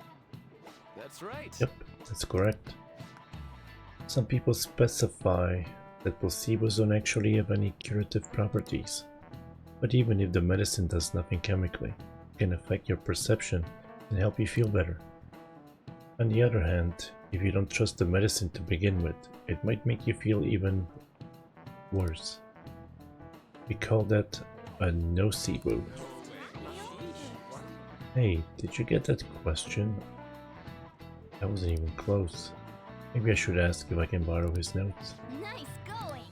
That's right. Yep, that's correct. Some people specify that placebos don't actually have any curative properties. But even if the medicine does nothing chemically, it can affect your perception and help you feel better. On the other hand, if you don't trust the medicine to begin with, it might make you feel even worse. We call that a nocebo. Hey, did you get that question? That wasn't even close. Maybe I should ask if I can borrow his notes. Nice going.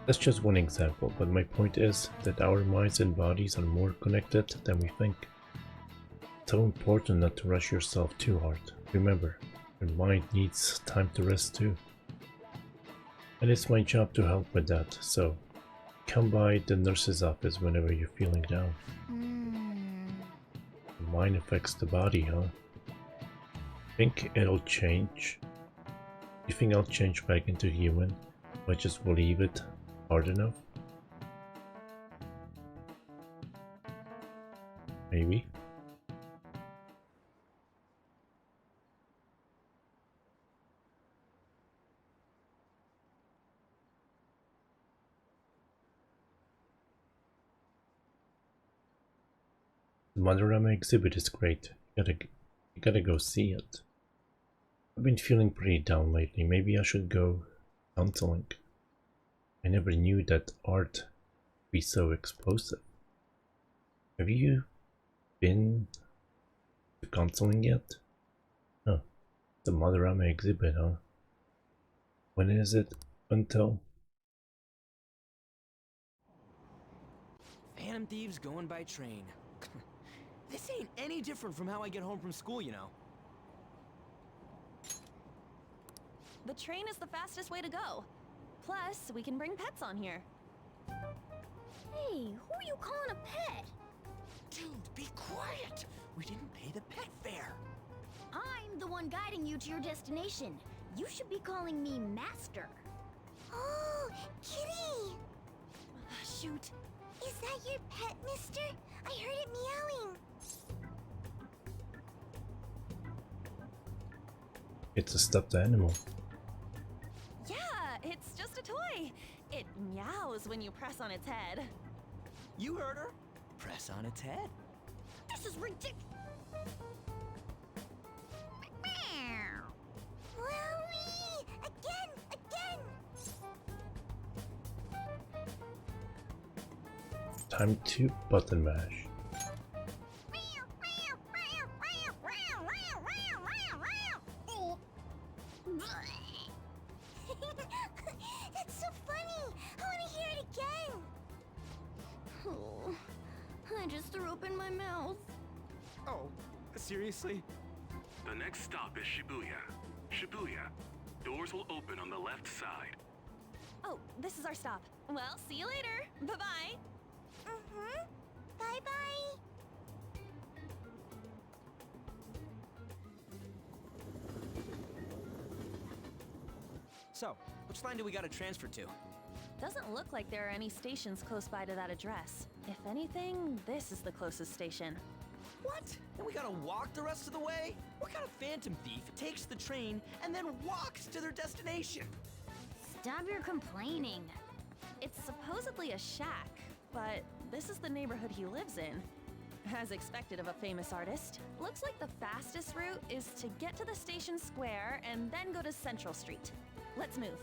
That's just one example, but my point is that our minds and bodies are more connected than we think. It's so important not to rush yourself too hard. Remember, your mind needs time to rest too. And it's my job to help with that, so come by the nurse's office whenever you're feeling down. The mind affects the body, huh? Think it'll change? You think I'll change back into human if I just believe it hard enough? Maybe. The Manorama exhibit is great. You gotta go see it. I've been feeling pretty down lately. Maybe I should go counseling. I never knew that art could be so explosive. Have you been to counseling yet? Huh. The Manorama exhibit, huh? When is it until? Phantom thieves going by train. This ain't any different from how I get home from school, you know. The train is the fastest way to go. Plus, we can bring pets on here. Hey, who are you calling a pet? Dude, be quiet! We didn't pay the pet fare. I'm the one guiding you to your destination. You should be calling me Master. Oh, Kitty! Shoot. Is that your pet, mister? I heard it meowing. It's a stuffed animal. Yeah, it's just a toy. It meows when you press on its head. You heard her. Press on its head. This is ridiculous. Wowie! Again! Time to button mash. threw up in my mouth. Oh, seriously? The next stop is Shibuya. Shibuya. Doors will open on the left side. Oh, this is our stop. Well, see you later. Bye-bye. Mm-hmm. Bye-bye. So, which line do we gotta transfer to? Doesn't look like there are any stations close by to that address. If anything, this is the closest station. What? And we gotta walk the rest of the way? What kind of phantom thief takes the train and then walks to their destination? Stop your complaining. It's supposedly a shack, but this is the neighborhood he lives in. As expected of a famous artist, looks like the fastest route is to get to the station square and then go to Central Street. Let's move.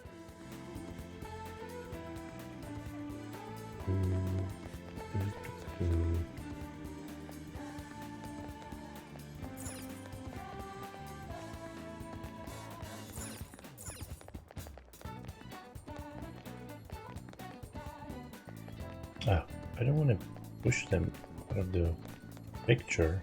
I don't want to push them out of the picture.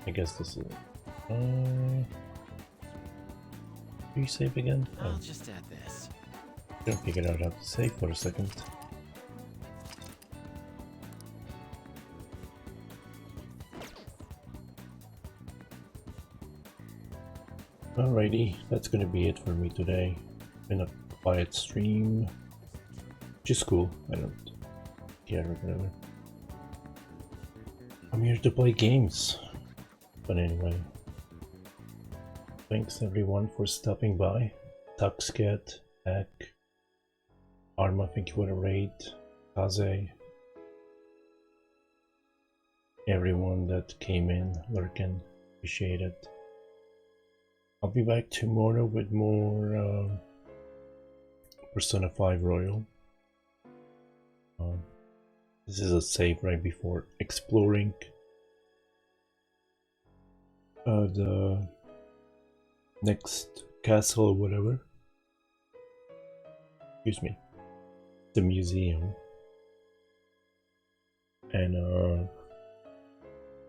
I guess this is... do you save again? I'll just add this. Couldn't figure out how to save for a second. Alrighty, that's gonna be it for me today. Been a quiet stream, which is cool. I don't care or whatever. I'm here to play games. But anyway, thanks everyone for stopping by. Tuxcat, Hack, Arma, thank you for the raid. Kaze, everyone that came in, lurking, appreciate it. I'll be back tomorrow with more Persona 5 Royal. This is a save right before exploring the next castle or whatever. Excuse me. The museum. And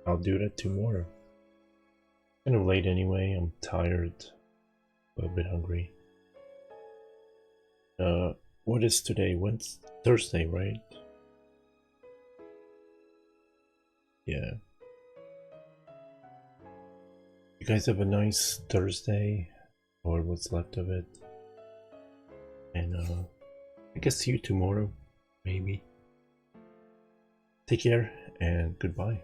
I'll do that tomorrow. Kind of late anyway, I'm tired, but a bit hungry. What is today? Wednesday? Thursday, right? Yeah. You guys have a nice Thursday, or what's left of it. And I guess see you tomorrow, maybe. Take care, and goodbye.